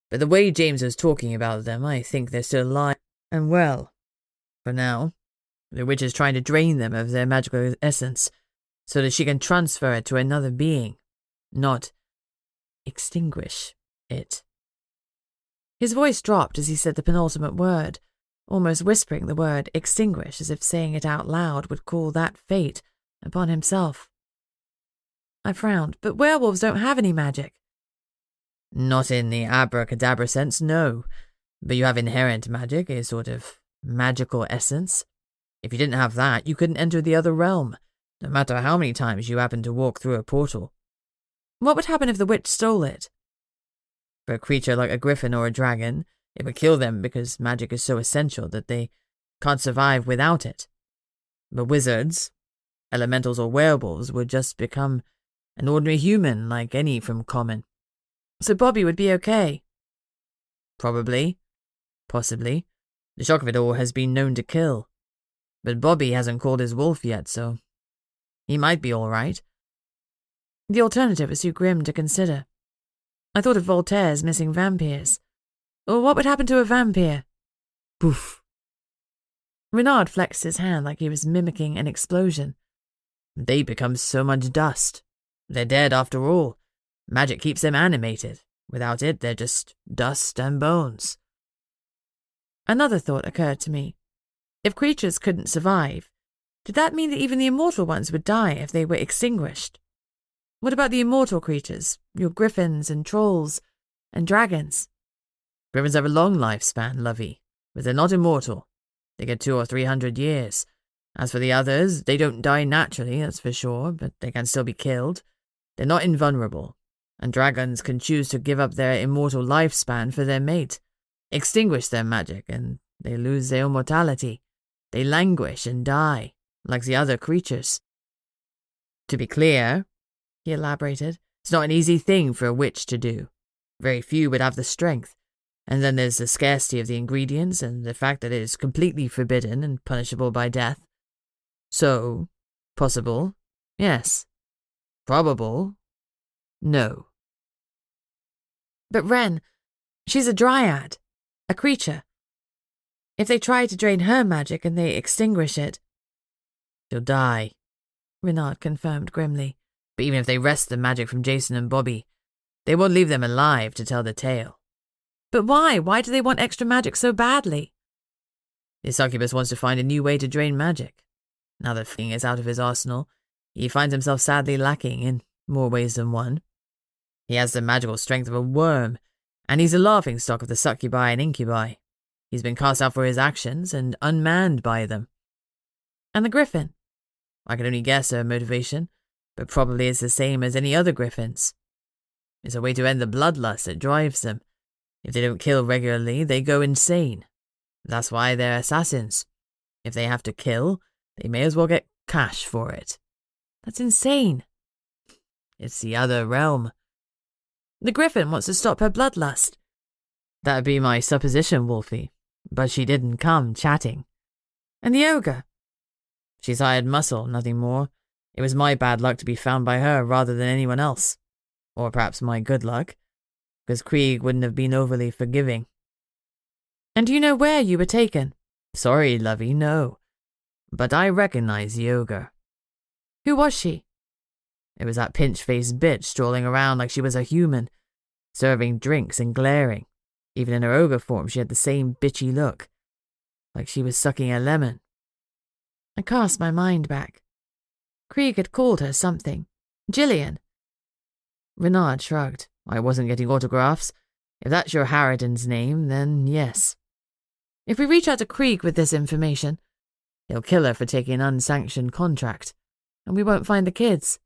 But the way James was talking about them, I think they're still alive and well. For now, the witch is trying to drain them of their magical essence, so that she can transfer it to another being, not extinguish it. His voice dropped as he said the penultimate word, almost whispering the word extinguish as if saying it out loud would call that fate upon himself. I frowned, but werewolves don't have any magic. Not in the abracadabra sense, no. But you have inherent magic, a sort of magical essence. If you didn't have that, you couldn't enter the other realm, no matter how many times you happened to walk through a portal. What would happen if the witch stole it? For a creature like a griffin or a dragon, it would kill them because magic is so essential that they can't survive without it. But wizards, elementals or werewolves would just become an ordinary human like any from common. So Bobby would be okay? Probably. Possibly. The shock of it all has been known to kill. But Bobby hasn't called his wolf yet, so he might be all right. The alternative is too grim to consider. I thought of Voltaire's missing vampires. Or what would happen to a vampire? Poof. Renard flexed his hand like he was mimicking an explosion. They become so much dust. They're dead after all. Magic keeps them animated. Without it, they're just dust and bones. Another thought occurred to me. If creatures couldn't survive, did that mean that even the immortal ones would die if they were extinguished? What about the immortal creatures, your griffins and trolls and dragons? Griffins have a long lifespan, lovey, but they're not immortal. They get 200 or 300 years. As for the others, they don't die naturally, that's for sure, but they can still be killed. They're not invulnerable, and dragons can choose to give up their immortal lifespan for their mate, extinguish their magic, and they lose their immortality. They languish and die, like the other creatures. To be clear, he elaborated, it's not an easy thing for a witch to do. Very few would have the strength. And then there's the scarcity of the ingredients and the fact that it is completely forbidden and punishable by death. So, possible, yes. Probable, no. But Wren, she's a dryad, a creature. If they try to drain her magic and they extinguish it... She'll die, Renard confirmed grimly. But even if they wrest the magic from Jason and Bobby, they won't leave them alive to tell the tale. But why? Why do they want extra magic so badly? The succubus wants to find a new way to drain magic. Now that thing is out of his arsenal, he finds himself sadly lacking in more ways than one. He has the magical strength of a worm, and he's a laughingstock of the succubi and incubi. He's been cast out for his actions and unmanned by them. And the griffin? I can only guess her motivation, but probably it's the same as any other griffins. It's a way to end the bloodlust that drives them. If they don't kill regularly, they go insane. That's why they're assassins. If they have to kill, they may as well get cash for it. That's insane. It's the other realm. The griffin wants to stop her bloodlust. That'd be my supposition, Wolfie. But she didn't come chatting. And the ogre? She's hired muscle, nothing more. It was my bad luck to be found by her rather than anyone else. Or perhaps my good luck, because Krieg wouldn't have been overly forgiving. And do you know where you were taken? Sorry, lovey, no. But I recognize the ogre. Who was she? It was that pinch-faced bitch strolling around like she was a human, serving drinks and glaring. Even in her ogre form, she had the same bitchy look, like she was sucking a lemon. I cast my mind back. Krieg had called her something. Gillian. Renard shrugged. I wasn't getting autographs. If that's your Harridan's name, then yes. If we reach out to Krieg with this information, he'll kill her for taking an unsanctioned contract. And we won't find the kids.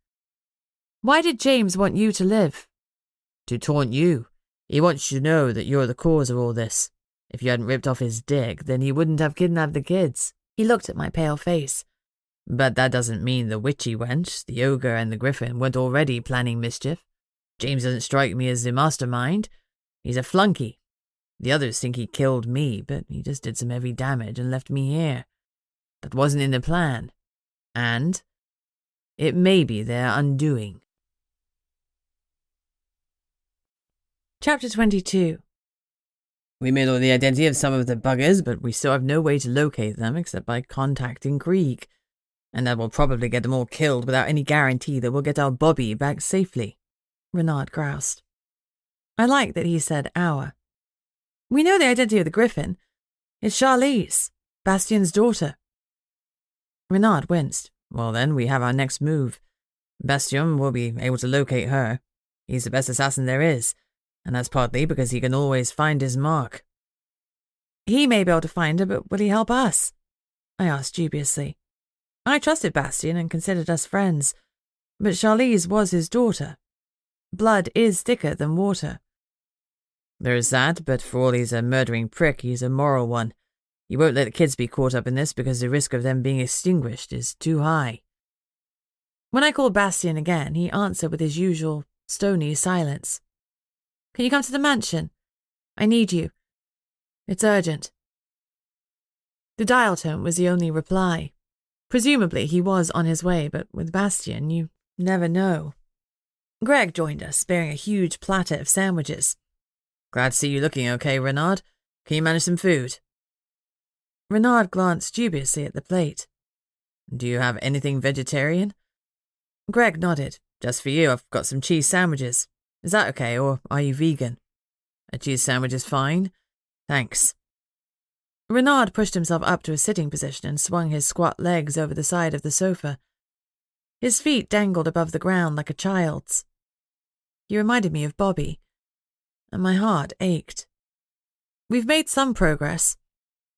Why did James want you to live? To taunt you. He wants you to know that you're the cause of all this. If you hadn't ripped off his dick, then he wouldn't have kidnapped the kids. He looked at my pale face. But that doesn't mean the witchy wench, the ogre and the griffin weren't already planning mischief. James doesn't strike me as the mastermind. He's a flunky. The others think he killed me, but he just did some heavy damage and left me here. That wasn't in the plan. And it may be their undoing. Chapter 22. We may know the identity of some of the buggers, but we still have no way to locate them except by contacting Krieg. And that will probably get them all killed without any guarantee that we'll get our Bobby back safely. Renard groused. I like that he said our. We know the identity of the griffin. It's Charlize, Bastien's daughter. Renard winced. Well then, we have our next move. Bastien will be able to locate her. He's the best assassin there is, and that's partly because he can always find his mark. He may be able to find her, but will he help us? I asked dubiously. I trusted Bastien and considered us friends, but Charlize was his daughter. Blood is thicker than water. There's that, but for all he's a murdering prick, he's a moral one. He won't let the kids be caught up in this because the risk of them being extinguished is too high. When I called Bastien again, he answered with his usual stony silence. Can you come to the mansion? I need you. It's urgent. The dial tone was the only reply. Presumably he was on his way, but with Bastien, you never know. Greg joined us, bearing a huge platter of sandwiches. Glad to see you looking okay, Renard. Can you manage some food? Renard glanced dubiously at the plate. Do you have anything vegetarian? Greg nodded. Just for you, I've got some cheese sandwiches. Is that okay, or are you vegan? A cheese sandwich is fine. Thanks. Renard pushed himself up to a sitting position and swung his squat legs over the side of the sofa. His feet dangled above the ground like a child's. He reminded me of Bobby, and my heart ached. We've made some progress.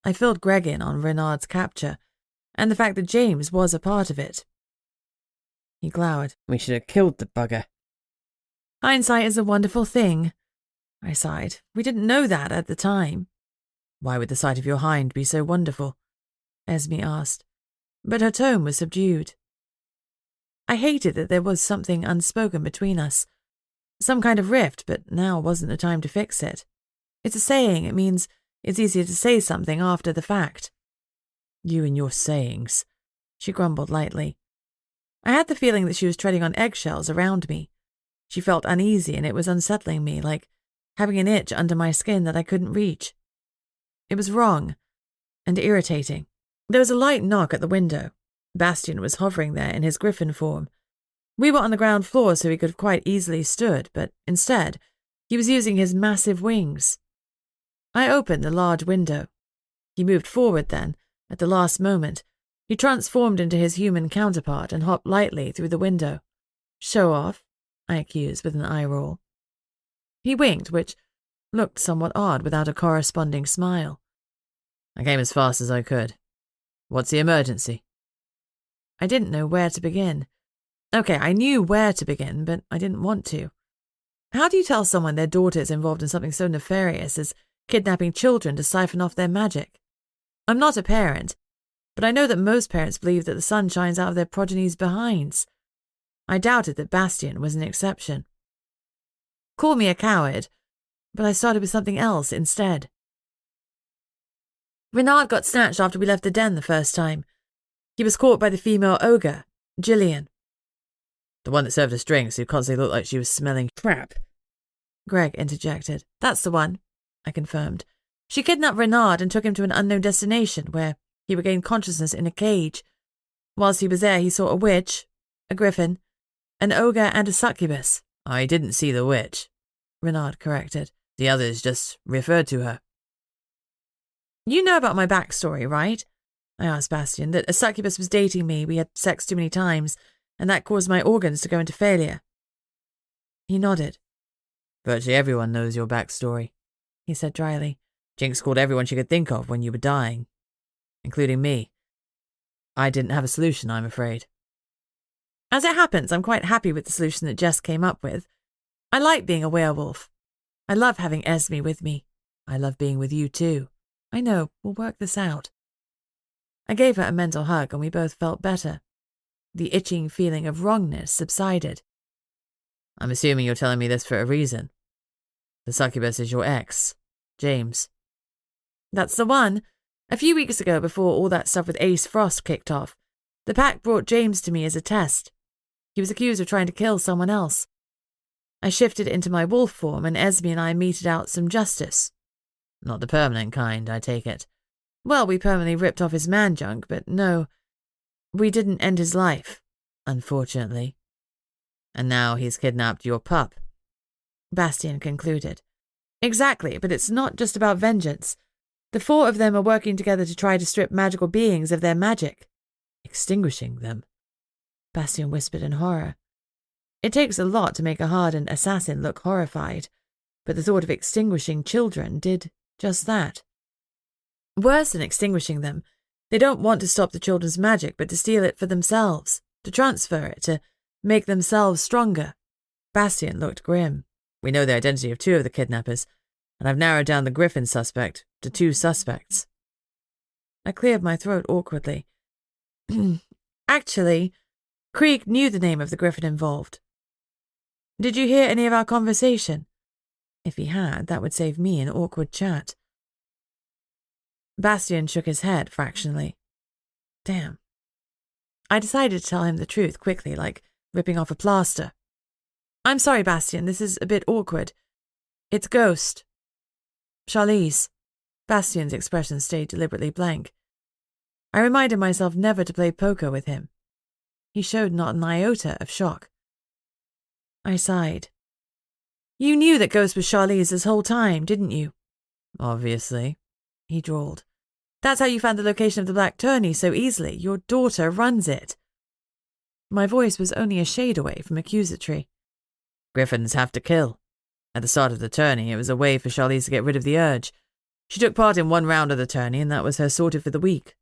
I filled Greg in on Renard's capture, and the fact that James was a part of it. He glowered. We should have killed the bugger. Hindsight is a wonderful thing, I sighed. We didn't know that at the time. Why would the sight of your hind be so wonderful? Esme asked, but her tone was subdued. I hated that there was something unspoken between us. Some kind of rift, but now wasn't the time to fix it. It's a saying. It means it's easier to say something after the fact. You and your sayings, she grumbled lightly. I had the feeling that she was treading on eggshells around me. She felt uneasy, and it was unsettling me, like having an itch under my skin that I couldn't reach. It was wrong and irritating. There was a light knock at the window. Bastien was hovering there in his griffin form. We were on the ground floor, so he could have quite easily stood, but instead, he was using his massive wings. I opened the large window. He moved forward then, at the last moment. He transformed into his human counterpart and hopped lightly through the window. Show off, I accused with an eye roll. He winked, which looked somewhat odd without a corresponding smile. I came as fast as I could. What's the emergency? I didn't know where to begin. Okay, I knew where to begin, but I didn't want to. How do you tell someone their daughter is involved in something so nefarious as kidnapping children to siphon off their magic? I'm not a parent, but I know that most parents believe that the sun shines out of their progeny's behinds. I doubted that Bastien was an exception. Call me a coward, but I started with something else instead. Renard got snatched after we left the den the first time. He was caught by the female ogre, Gillian. The one that served us drinks, who constantly looked like she was smelling Crap. Greg interjected. That's the one, I confirmed. She kidnapped Renard and took him to an unknown destination where he regained consciousness in a cage. Whilst he was there, he saw a witch, a griffin, an ogre and a succubus. I didn't see the witch, Renard corrected. The others just referred to her. You know about my backstory, right? I asked Bastien, that a succubus was dating me, we had sex too many times, and that caused my organs to go into failure. He nodded. Virtually everyone knows your backstory, he said dryly. Jinx called everyone she could think of when you were dying, including me. I didn't have a solution, I'm afraid. As it happens, I'm quite happy with the solution that Jess came up with. I like being a werewolf. I love having Esme with me. I love being with you too. I know, we'll work this out. I gave her a mental hug and we both felt better. The itching feeling of wrongness subsided. I'm assuming you're telling me this for a reason. The succubus is your ex, James. That's the one. A few weeks ago, before all that stuff with Ace Frost kicked off, the pack brought James to me as a test. He was accused of trying to kill someone else. I shifted into my wolf form and Esme and I meted out some justice. Not the permanent kind, I take it. Well, we permanently ripped off his man junk, but no, we didn't end his life, unfortunately. And now he's kidnapped your pup, Bastien concluded. Exactly, but it's not just about vengeance. The four of them are working together to try to strip magical beings of their magic. Extinguishing them, Bastien whispered in horror. It takes a lot to make a hardened assassin look horrified, but the thought of extinguishing children did just that. Worse than extinguishing them, they don't want to stop the children's magic, but to steal it for themselves, to transfer it, to make themselves stronger. Bastien looked grim. We know the identity of 2 of the kidnappers, and I've narrowed down the Griffin suspect to 2 suspects. I cleared my throat awkwardly. Actually, Krieg knew the name of the Griffin involved. Did you hear any of our conversation? If he had, that would save me an awkward chat. Bastien shook his head fractionally. Damn. I decided to tell him the truth quickly, like ripping off a plaster. I'm sorry, Bastien, this is a bit awkward. It's Ghost. Charlize. Bastien's expression stayed deliberately blank. I reminded myself never to play poker with him. He showed not an iota of shock. I sighed. You knew that Ghost was Charlize this whole time, didn't you? Obviously, he drawled. That's how you found the location of the Black Tourney so easily. Your daughter runs it. My voice was only a shade away from accusatory. Griffins have to kill. At the start of the tourney, it was a way for Charlize to get rid of the urge. She took part in 1 round of the tourney, and that was her sorted for the week.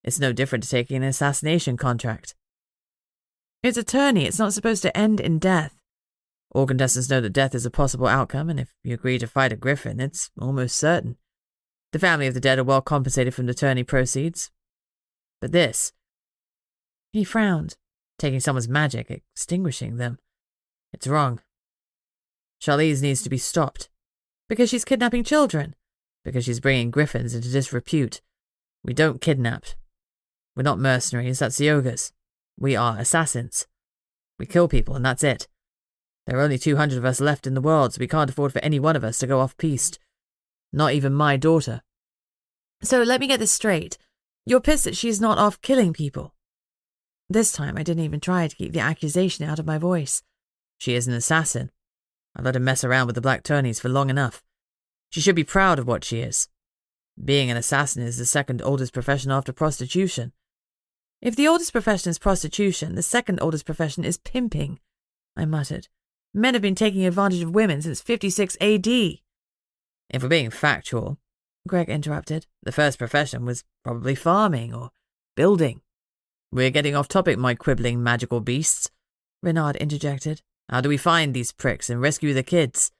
It's no different to taking an assassination contract. It's a tourney. It's not supposed to end in death. All contestants know that death is a possible outcome, and if you agree to fight a griffin, it's almost certain. The family of the dead are well compensated from the tourney proceeds. But this... He frowned. Taking someone's magic, extinguishing them. It's wrong. Charlize needs to be stopped. Because she's kidnapping children. Because she's bringing griffins into disrepute. We don't kidnap. We're not mercenaries, that's the ogres. We are assassins. We kill people, and that's it. There are only 200 of us left in the world, so we can't afford for any one of us to go off-piste. Not even my daughter. So let me get this straight. You're pissed that she's not off killing people. This time I didn't even try to keep the accusation out of my voice. She is an assassin. I've let her mess around with the black tourneys for long enough. She should be proud of what she is. Being an assassin is the 2nd oldest profession after prostitution. If the oldest profession is prostitution, the 2nd oldest profession is pimping, I muttered. Men have been taking advantage of women since 56 AD. If we're being factual, Greg interrupted, the first profession was probably farming or building. We're getting off topic, my quibbling magical beasts, Renard interjected. How do we find these pricks and rescue the kids?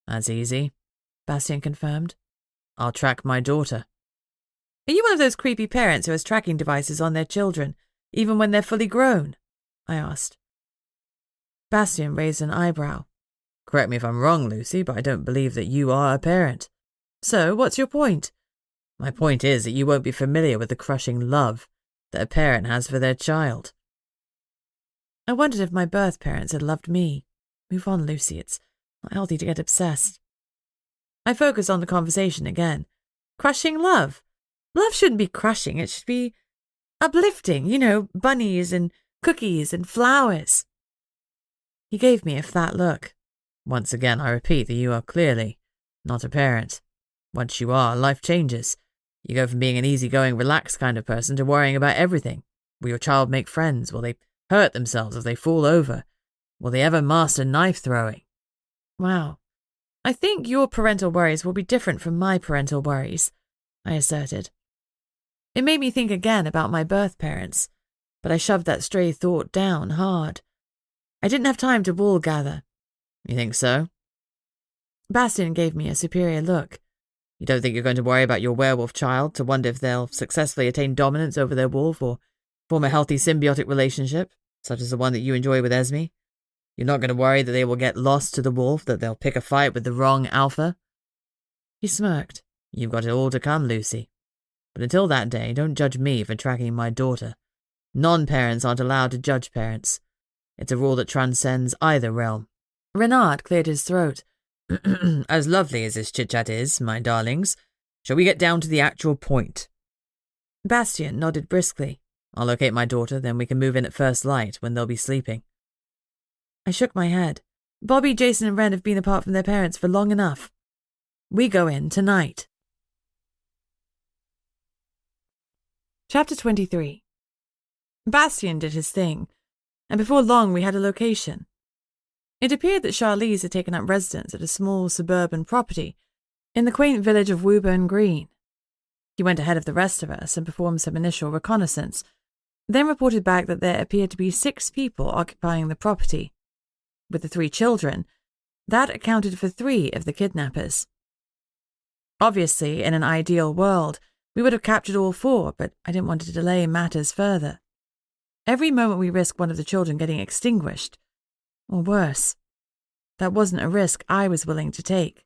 That's easy, Bastien confirmed. I'll track my daughter. Are you one of those creepy parents who has tracking devices on their children, even when they're fully grown? I asked. Bastian raised an eyebrow. Correct me if I'm wrong, Lucy, but I don't believe that you are a parent. So, what's your point? My point is that you won't be familiar with the crushing love that a parent has for their child. I wondered if my birth parents had loved me. Move on, Lucy, it's not healthy to get obsessed. I focused on the conversation again. Crushing love? Love shouldn't be crushing, it should be uplifting, bunnies and cookies and flowers. He gave me a flat look. Once again, I repeat that you are clearly not a parent. Once you are, life changes. You go from being an easygoing, relaxed kind of person to worrying about everything. Will your child make friends? Will they hurt themselves if they fall over? Will they ever master knife throwing? Wow. I think your parental worries will be different from my parental worries, I asserted. It made me think again about my birth parents, but I shoved that stray thought down hard. I didn't have time to wool gather. You think so? Bastian gave me a superior look. You don't think you're going to worry about your werewolf child, to wonder if they'll successfully attain dominance over their wolf or form a healthy symbiotic relationship, such as the one that you enjoy with Esme? You're not going to worry that they will get lost to the wolf, that they'll pick a fight with the wrong alpha? He smirked. You've got it all to come, Lucy. But until that day, don't judge me for tracking my daughter. Non-parents aren't allowed to judge parents. It's a rule that transcends either realm. Renard cleared his throat. As lovely as this chit-chat is, my darlings, shall we get down to the actual point? Bastian nodded briskly. I'll locate my daughter, then we can move in at first light when they'll be sleeping. I shook my head. Bobby, Jason, and Ren have been apart from their parents for long enough. We go in tonight. Chapter 23. Bastian did his thing, and before long we had a location. It appeared that Charlize had taken up residence at a small suburban property in the quaint village of Woburn Green. He went ahead of the rest of us and performed some initial reconnaissance, then reported back that there appeared to be 6 people occupying the property. With the 3 children, that accounted for 3 of the kidnappers. Obviously, in an ideal world, we would have captured all 4, but I didn't want to delay matters further. Every moment we risked one of the children getting extinguished, or worse. That wasn't a risk I was willing to take.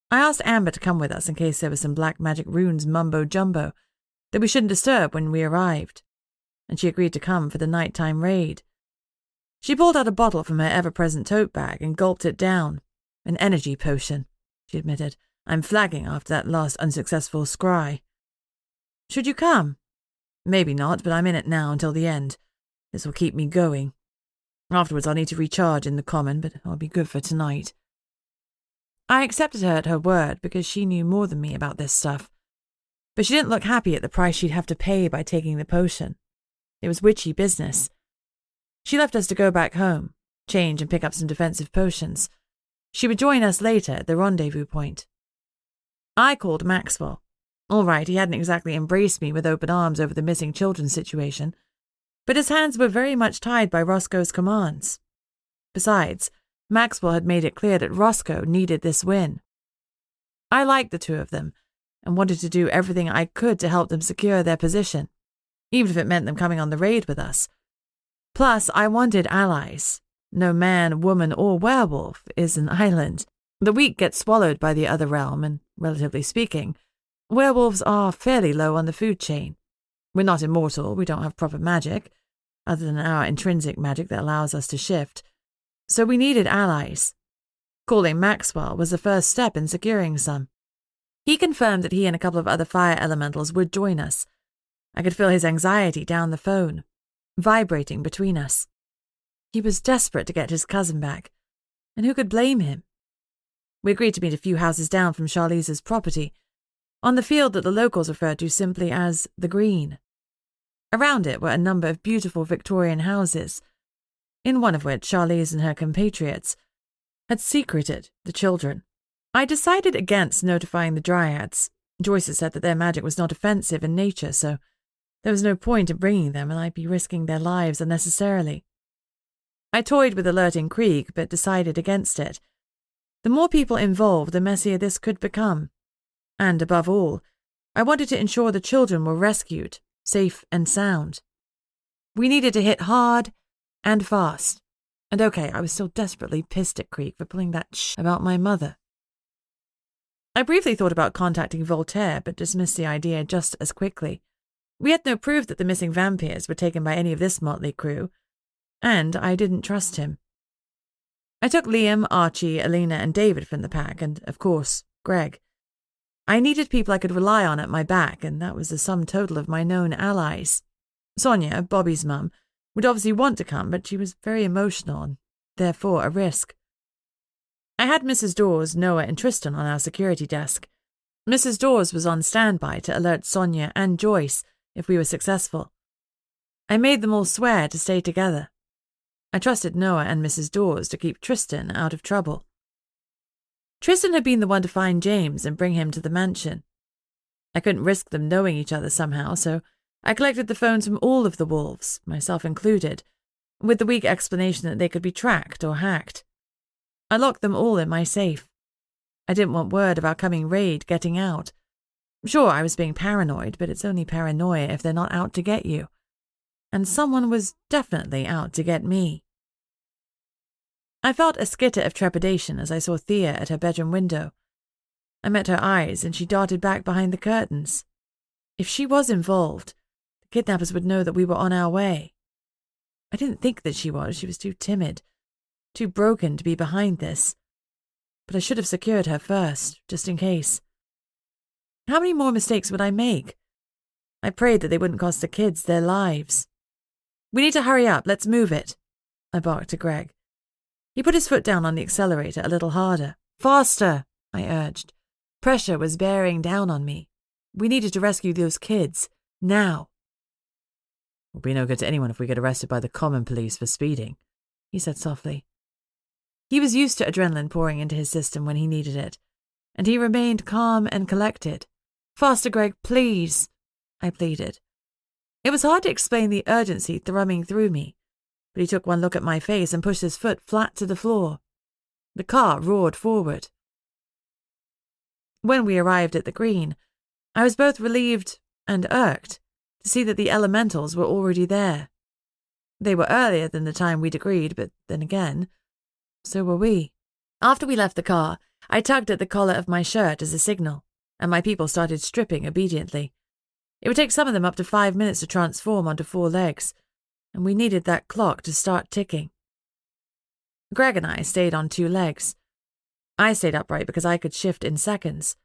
I asked Amber to come with us in case there was some black magic runes mumbo-jumbo that we shouldn't disturb when we arrived, and she agreed to come for the nighttime raid. She pulled out a bottle from her ever-present tote bag and gulped it down. An energy potion, she admitted. I'm flagging after that last unsuccessful scry. Should you come? Maybe not, but I'm in it now until the end. This will keep me going. Afterwards I'll need to recharge in the common, but I'll be good for tonight. I accepted her at her word because she knew more than me about this stuff. But she didn't look happy at the price she'd have to pay by taking the potion. It was witchy business. She left us to go back home, change and pick up some defensive potions. She would join us later at the rendezvous point. I called Maxwell. All right, he hadn't exactly embraced me with open arms over the missing children situation, but his hands were very much tied by Roscoe's commands. Besides, Maxwell had made it clear that Roscoe needed this win. I liked the 2 of them, and wanted to do everything I could to help them secure their position, even if it meant them coming on the raid with us. Plus, I wanted allies. No man, woman, or werewolf is an island. The weak get swallowed by the other realm, and, relatively speaking, werewolves are fairly low on the food chain. We're not immortal, we don't have proper magic, other than our intrinsic magic that allows us to shift, so we needed allies. Calling Maxwell was the first step in securing some. He confirmed that he and a couple of other fire elementals would join us. I could feel his anxiety down the phone, vibrating between us. He was desperate to get his cousin back, and who could blame him? We agreed to meet a few houses down from Charlize's property, on the field that the locals referred to simply as the Green. Around it were a number of beautiful Victorian houses, in one of which Charlize and her compatriots had secreted the children. I decided against notifying the Dryads. Joyce had said that their magic was not offensive in nature, so there was no point in bringing them, and I'd be risking their lives unnecessarily. I toyed with alerting Krieg, but decided against it. The more people involved, the messier this could become. And above all, I wanted to ensure the children were rescued, safe and sound. We needed to hit hard and fast, And okay, I was still desperately pissed at Creek for pulling that about my mother. I briefly thought about contacting Voltaire, but dismissed the idea just as quickly. We had no proof that the missing vampires were taken by any of this motley crew, and I didn't trust him. I took Liam, Archie, Alina, and David from the pack, and, of course, Greg. I needed people I could rely on at my back, and that was the sum total of my known allies. Sonia, Bobby's mum, would obviously want to come, but she was very emotional and therefore a risk. I had Mrs. Dawes, Noah, and Tristan on our security desk. Mrs. Dawes was on standby to alert Sonia and Joyce if we were successful. I made them all swear to stay together. I trusted Noah and Mrs. Dawes to keep Tristan out of trouble. Tristan had been the one to find James and bring him to the mansion. I couldn't risk them knowing each other somehow, so I collected the phones from all of the wolves, myself included, with the weak explanation that they could be tracked or hacked. I locked them all in my safe. I didn't want word of our coming raid getting out. Sure, I was being paranoid, but it's only paranoia if they're not out to get you. And someone was definitely out to get me. I felt a skitter of trepidation as I saw Thea at her bedroom window. I met her eyes, and she darted back behind the curtains. If she was involved, the kidnappers would know that we were on our way. I didn't think that she was too timid, too broken to be behind this. But I should have secured her first, just in case. How many more mistakes would I make? I prayed that they wouldn't cost the kids their lives. We need to hurry up, let's move it, I barked to Greg. He put his foot down on the accelerator a little harder. Faster, I urged. Pressure was bearing down on me. We needed to rescue those kids, now. We'll be no good to anyone if we get arrested by the common police for speeding, he said softly. He was used to adrenaline pouring into his system when he needed it, and he remained calm and collected. Faster, Greg, please, I pleaded. It was hard to explain the urgency thrumming through me, but he took one look at my face and pushed his foot flat to the floor. The car roared forward. When we arrived at the green, I was both relieved and irked to see that the elementals were already there. They were earlier than the time we'd agreed, but then again, so were we. After we left the car, I tugged at the collar of my shirt as a signal, and my people started stripping obediently. It would take some of them up to 5 minutes to transform onto 4 legs, and we needed that clock to start ticking. Greg and I stayed on 2 legs. I stayed upright because I could shift in seconds.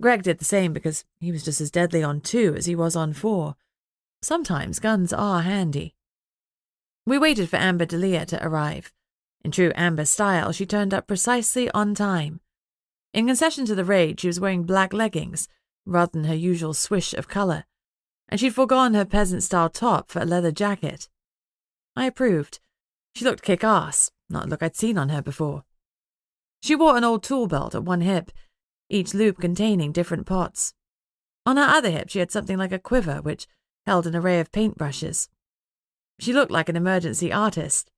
Greg did the same because he was just as deadly on 2 as he was on 4. Sometimes guns are handy. We waited for Amber Delia to arrive. In true Amber style, she turned up precisely on time. In concession to the raid, she was wearing black leggings rather than her usual swish of colour, and she'd foregone her peasant-style top for a leather jacket. I approved. She looked kick-ass, not a look I'd seen on her before. She wore an old tool belt at one hip, each loop containing different pots. On her other hip she had something like a quiver, which held an array of paintbrushes. She looked like an emergency artist.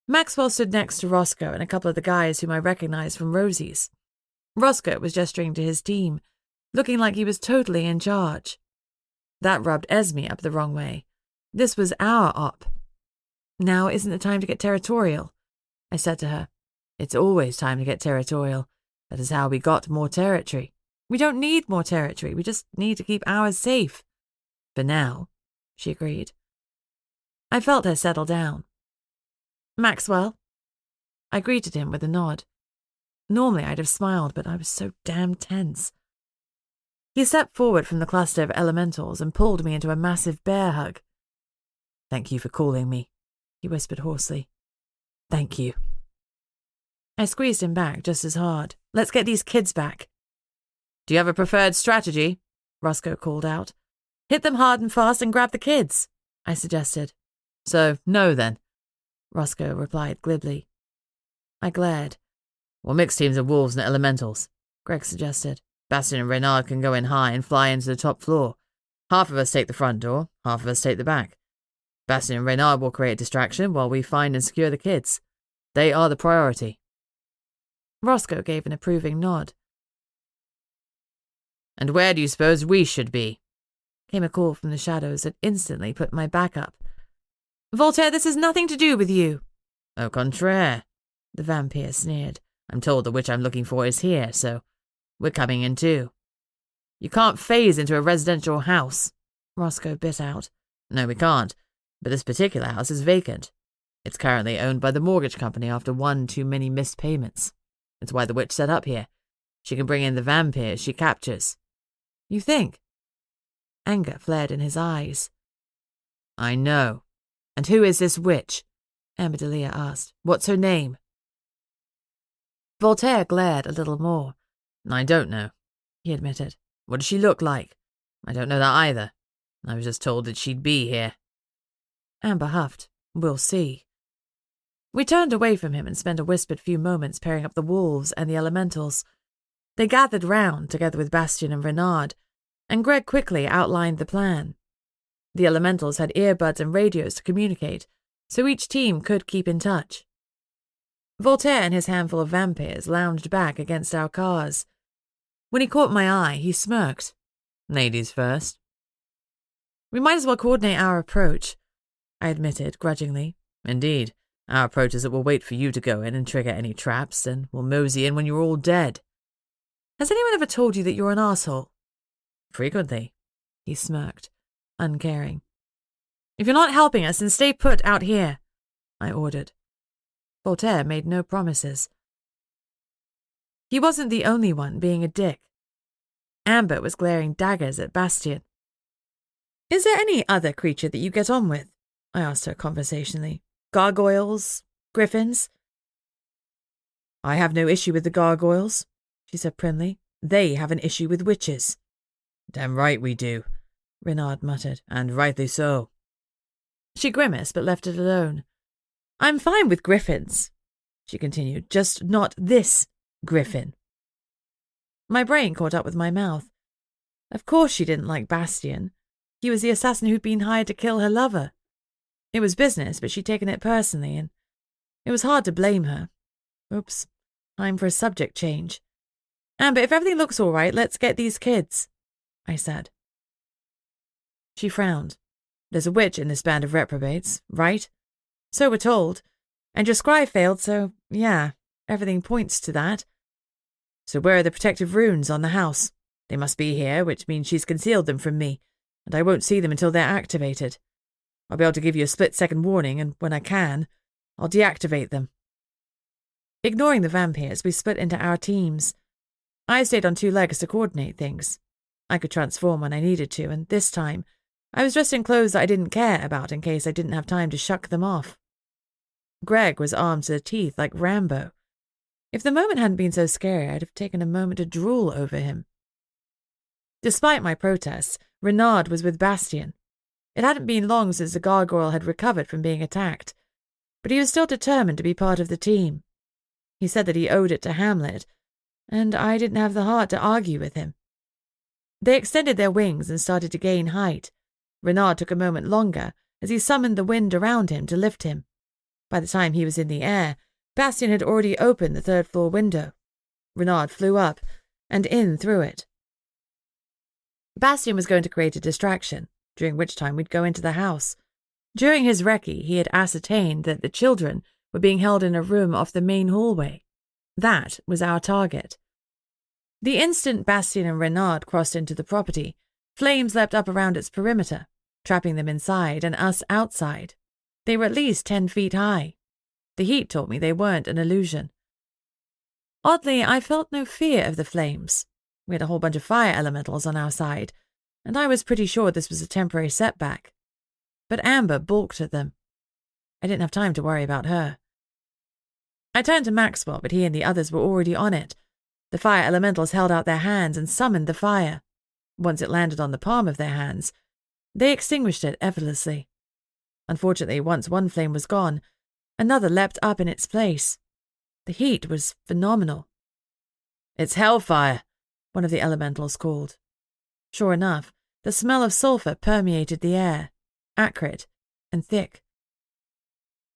Maxwell stood next to Roscoe and a couple of the guys whom I recognized from Rosie's. Roscoe was gesturing to his team, looking like he was totally in charge. That rubbed Esme up the wrong way. This was our op. Now isn't the time to get territorial, I said to her. It's always time to get territorial. That is how we got more territory. We don't need more territory, we just need to keep ours safe. For now, she agreed. I felt her settle down. Maxwell? I greeted him with a nod. Normally I'd have smiled, but I was so damn tense. He stepped forward from the cluster of elementals and pulled me into a massive bear hug. Thank you for calling me, he whispered hoarsely. Thank you. I squeezed him back just as hard. Let's get these kids back. Do you have a preferred strategy? Roscoe called out. Hit them hard and fast and grab the kids, I suggested. So, no then, Roscoe replied glibly. I glared. We'll mix teams of wolves and elementals, Greg suggested. Bastien and Reynard can go in high and fly into the top floor. Half of us take the front door, half of us take the back. Bastien and Reynard will create a distraction while we find and secure the kids. They are the priority. Roscoe gave an approving nod. And where do you suppose we should be? Came a call from the shadows that instantly put my back up. Voltaire, this has nothing to do with you. Au contraire, the vampire sneered. I'm told the witch I'm looking for is here, so we're coming in too. You can't phase into a residential house, Roscoe bit out. No, we can't, but this particular house is vacant. It's currently owned by the mortgage company after one too many missed payments. It's why the witch set up here. She can bring in the vampires she captures. You think? Anger flared in his eyes. I know. And who is this witch? Amberdelia asked. What's her name? Voltaire glared a little more. I don't know, he admitted. What does she look like? I don't know that either. I was just told that she'd be here. Amber huffed. We'll see. We turned away from him and spent a whispered few moments pairing up the wolves and the elementals. They gathered round, together with Bastien and Renard, and Greg quickly outlined the plan. The elementals had earbuds and radios to communicate, so each team could keep in touch. Voltaire and his handful of vampires lounged back against our cars. When he caught my eye, he smirked. Ladies first. We might as well coordinate our approach, I admitted grudgingly. Indeed. Our approach is that we'll wait for you to go in and trigger any traps, and we'll mosey in when you're all dead. Has anyone ever told you that you're an asshole? Frequently. He smirked, uncaring. If you're not helping us, then stay put out here, I ordered. Voltaire made no promises. He wasn't the only one being a dick. Amber was glaring daggers at Bastien. Is there any other creature that you get on with? I asked her conversationally. Gargoyles? Griffins? I have no issue with the gargoyles, she said primly. They have an issue with witches. Damn right we do, Renard muttered, and rightly so. She grimaced but left it alone. I'm fine with griffins, she continued, just not this griffin. My brain caught up with my mouth. Of course she didn't like Bastien. He was the assassin who'd been hired to kill her lover. It was business, but she'd taken it personally, and it was hard to blame her. Oops, time for a subject change. Amber, if everything looks all right, let's get these kids, I said. She frowned. There's a witch in this band of reprobates, right? So we're told. And your scry failed, so, yeah, everything points to that. So where are the protective runes on the house? They must be here, which means she's concealed them from me, and I won't see them until they're activated. I'll be able to give you a split-second warning, and when I can, I'll deactivate them. Ignoring the vampires, we split into our teams. I stayed on two legs to coordinate things. I could transform when I needed to, and this time, I was dressed in clothes that I didn't care about in case I didn't have time to shuck them off. Greg was armed to the teeth like Rambo. If the moment hadn't been so scary, I'd have taken a moment to drool over him. Despite my protests, Renard was with Bastien. It hadn't been long since the gargoyle had recovered from being attacked, but he was still determined to be part of the team. He said that he owed it to Hamlet, and I didn't have the heart to argue with him. They extended their wings and started to gain height. Renard took a moment longer as he summoned the wind around him to lift him. By the time he was in the air, Bastien had already opened the third-floor window. Renard flew up and in through it. Bastien was going to create a distraction, during which time we'd go into the house. During his recce, he had ascertained that the children were being held in a room off the main hallway. That was our target. The instant Bastien and Renard crossed into the property, flames leapt up around its perimeter, trapping them inside and us outside. They were at least 10 feet high. The heat told me they weren't an illusion. Oddly, I felt no fear of the flames. We had a whole bunch of fire elementals on our side, and I was pretty sure this was a temporary setback. But Amber balked at them. I didn't have time to worry about her. I turned to Maxwell, but he and the others were already on it. The fire elementals held out their hands and summoned the fire. Once it landed on the palm of their hands, they extinguished it effortlessly. Unfortunately, once one flame was gone, another leapt up in its place. The heat was phenomenal. "It's hellfire," one of the elementals called. Sure enough, the smell of sulphur permeated the air, acrid and thick.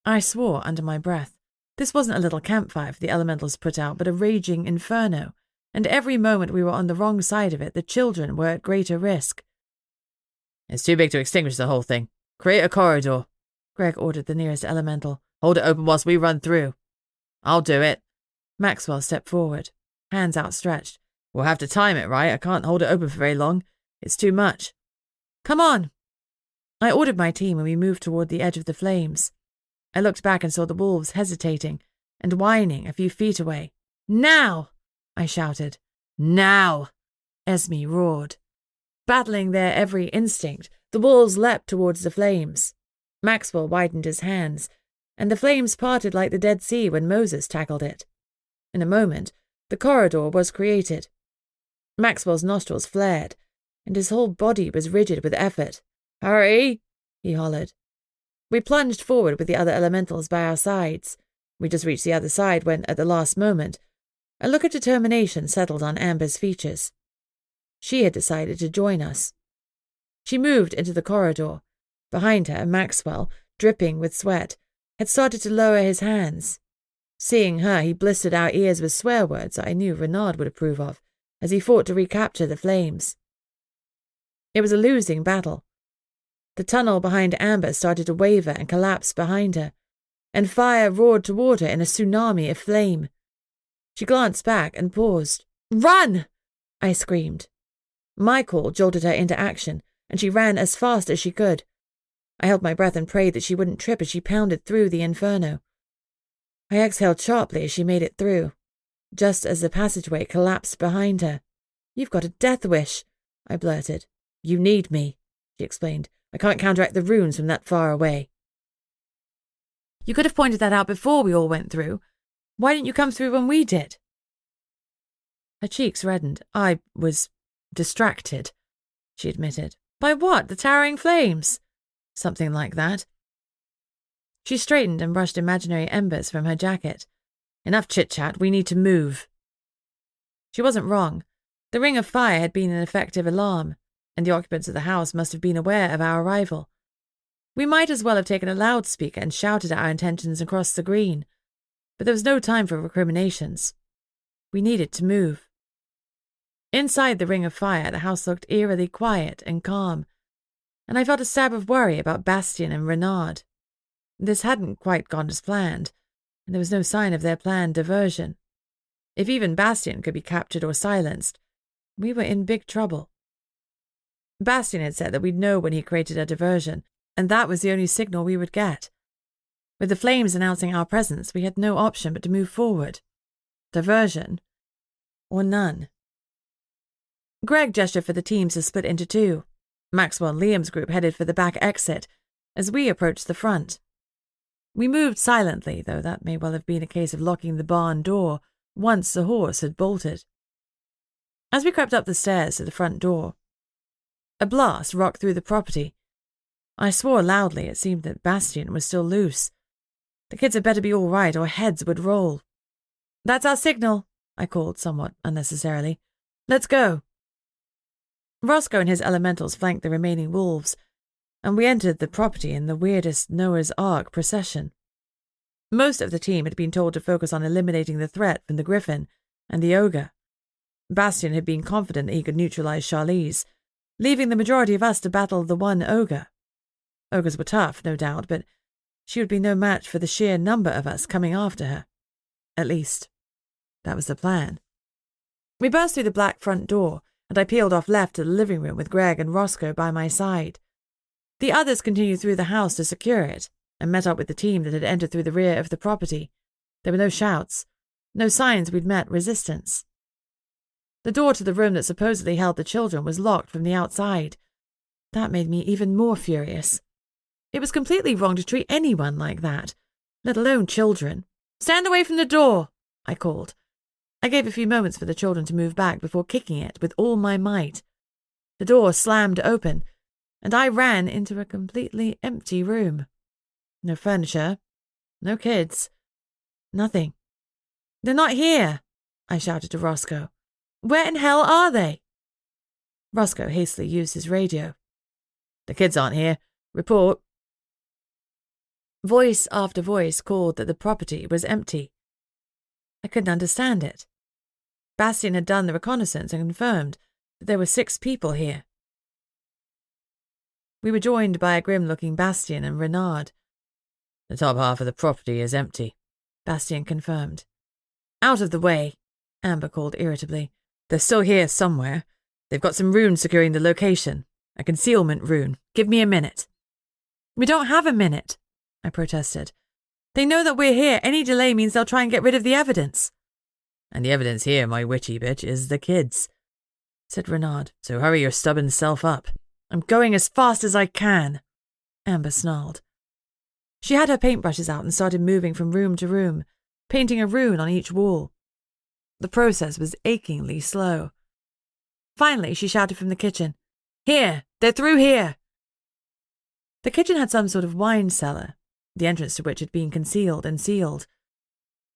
I swore under my breath. This wasn't a little campfire for the elementals put out, but a raging inferno, and every moment we were on the wrong side of it, the children were at greater risk. "It's too big to extinguish the whole thing. Create a corridor," Greg ordered the nearest elemental. Hold it open whilst we run through. I'll do it. Maxwell stepped forward, hands outstretched. We'll have to time it right. I can't hold it open for very long. It's too much. Come on. I ordered my team and we moved toward the edge of the flames. I looked back and saw the wolves hesitating and whining a few feet away. Now! I shouted. Now! Esme roared. Battling their every instinct, the wolves leapt towards the flames. Maxwell widened his hands, and the flames parted like the Dead Sea when Moses tackled it. In a moment, the corridor was created. Maxwell's nostrils flared, and his whole body was rigid with effort. Hurry! He hollered. We plunged forward with the other elementals by our sides. We just reached the other side when, at the last moment, a look of determination settled on Amber's features. She had decided to join us. She moved into the corridor. Behind her, Maxwell, dripping with sweat, had started to lower his hands. Seeing her, he blistered our ears with swear words I knew Renard would approve of, as he fought to recapture the flames. It was a losing battle. The tunnel behind Amber started to waver and collapse behind her, and fire roared toward her in a tsunami of flame. She glanced back and paused. Run! I screamed. My call jolted her into action, and she ran as fast as she could. I held my breath and prayed that she wouldn't trip as she pounded through the inferno. I exhaled sharply as she made it through, just as the passageway collapsed behind her. You've got a death wish, I blurted. You need me, she explained. I can't counteract the runes from that far away. You could have pointed that out before we all went through. Why didn't you come through when we did? Her cheeks reddened. I was distracted, she admitted. By what? The towering flames? Something like that. She straightened and brushed imaginary embers from her jacket. Enough chit-chat, we need to move. She wasn't wrong. The ring of fire had been an effective alarm, and the occupants of the house must have been aware of our arrival. We might as well have taken a loudspeaker and shouted our intentions across the green, but there was no time for recriminations. We needed to move. Inside the ring of fire, the house looked eerily quiet and calm, and I felt a stab of worry about Bastien and Renard. This hadn't quite gone as planned, and there was no sign of their planned diversion. If even Bastien could be captured or silenced, we were in big trouble. Bastien had said that we'd know when he created a diversion, and that was the only signal we would get. With the flames announcing our presence, we had no option but to move forward. Diversion, or none. Greg gestured for the teams to split into two. Maxwell and Liam's group headed for the back exit, as we approached the front. We moved silently, though that may well have been a case of locking the barn door once the horse had bolted. As we crept up the stairs to the front door, a blast rocked through the property. I swore loudly. It seemed that Bastien was still loose. The kids had better be all right, or heads would roll. That's our signal, I called somewhat unnecessarily. Let's go. Roscoe and his elementals flanked the remaining wolves, and we entered the property in the weirdest Noah's Ark procession. Most of the team had been told to focus on eliminating the threat from the griffin and the ogre. Bastien had been confident that he could neutralize Charlize, leaving the majority of us to battle the one ogre. Ogres were tough, no doubt, but she would be no match for the sheer number of us coming after her. At least, that was the plan. We burst through the black front door, and I peeled off left to the living room with Greg and Roscoe by my side. The others continued through the house to secure it, and met up with the team that had entered through the rear of the property. There were no shouts, no signs we'd met resistance. The door to the room that supposedly held the children was locked from the outside. That made me even more furious. It was completely wrong to treat anyone like that, let alone children. Stand away from the door, I called. I gave a few moments for the children to move back before kicking it with all my might. The door slammed open, and I ran into a completely empty room. No furniture, no kids, nothing. They're not here, I shouted to Roscoe. Where in hell are they? Roscoe hastily used his radio. The kids aren't here. Report. Voice after voice called that the property was empty. I couldn't understand it. Bastien had done the reconnaissance and confirmed that there were 6 people here. We were joined by a grim-looking Bastien and Renard. The top half of the property is empty, Bastien confirmed. Out of the way, Amber called irritably. They're still here somewhere. They've got some runes securing the location. A concealment rune. Give me a minute. We don't have a minute, I protested. They know that we're here. Any delay means they'll try and get rid of the evidence. And the evidence here, my witchy bitch, is the kids, said Renard. So hurry your stubborn self up. I'm going as fast as I can, Amber snarled. She had her paintbrushes out and started moving from room to room, painting a rune on each wall. The process was achingly slow. Finally, she shouted from the kitchen, Here! They're through here! The kitchen had some sort of wine cellar, the entrance to which had been concealed and sealed.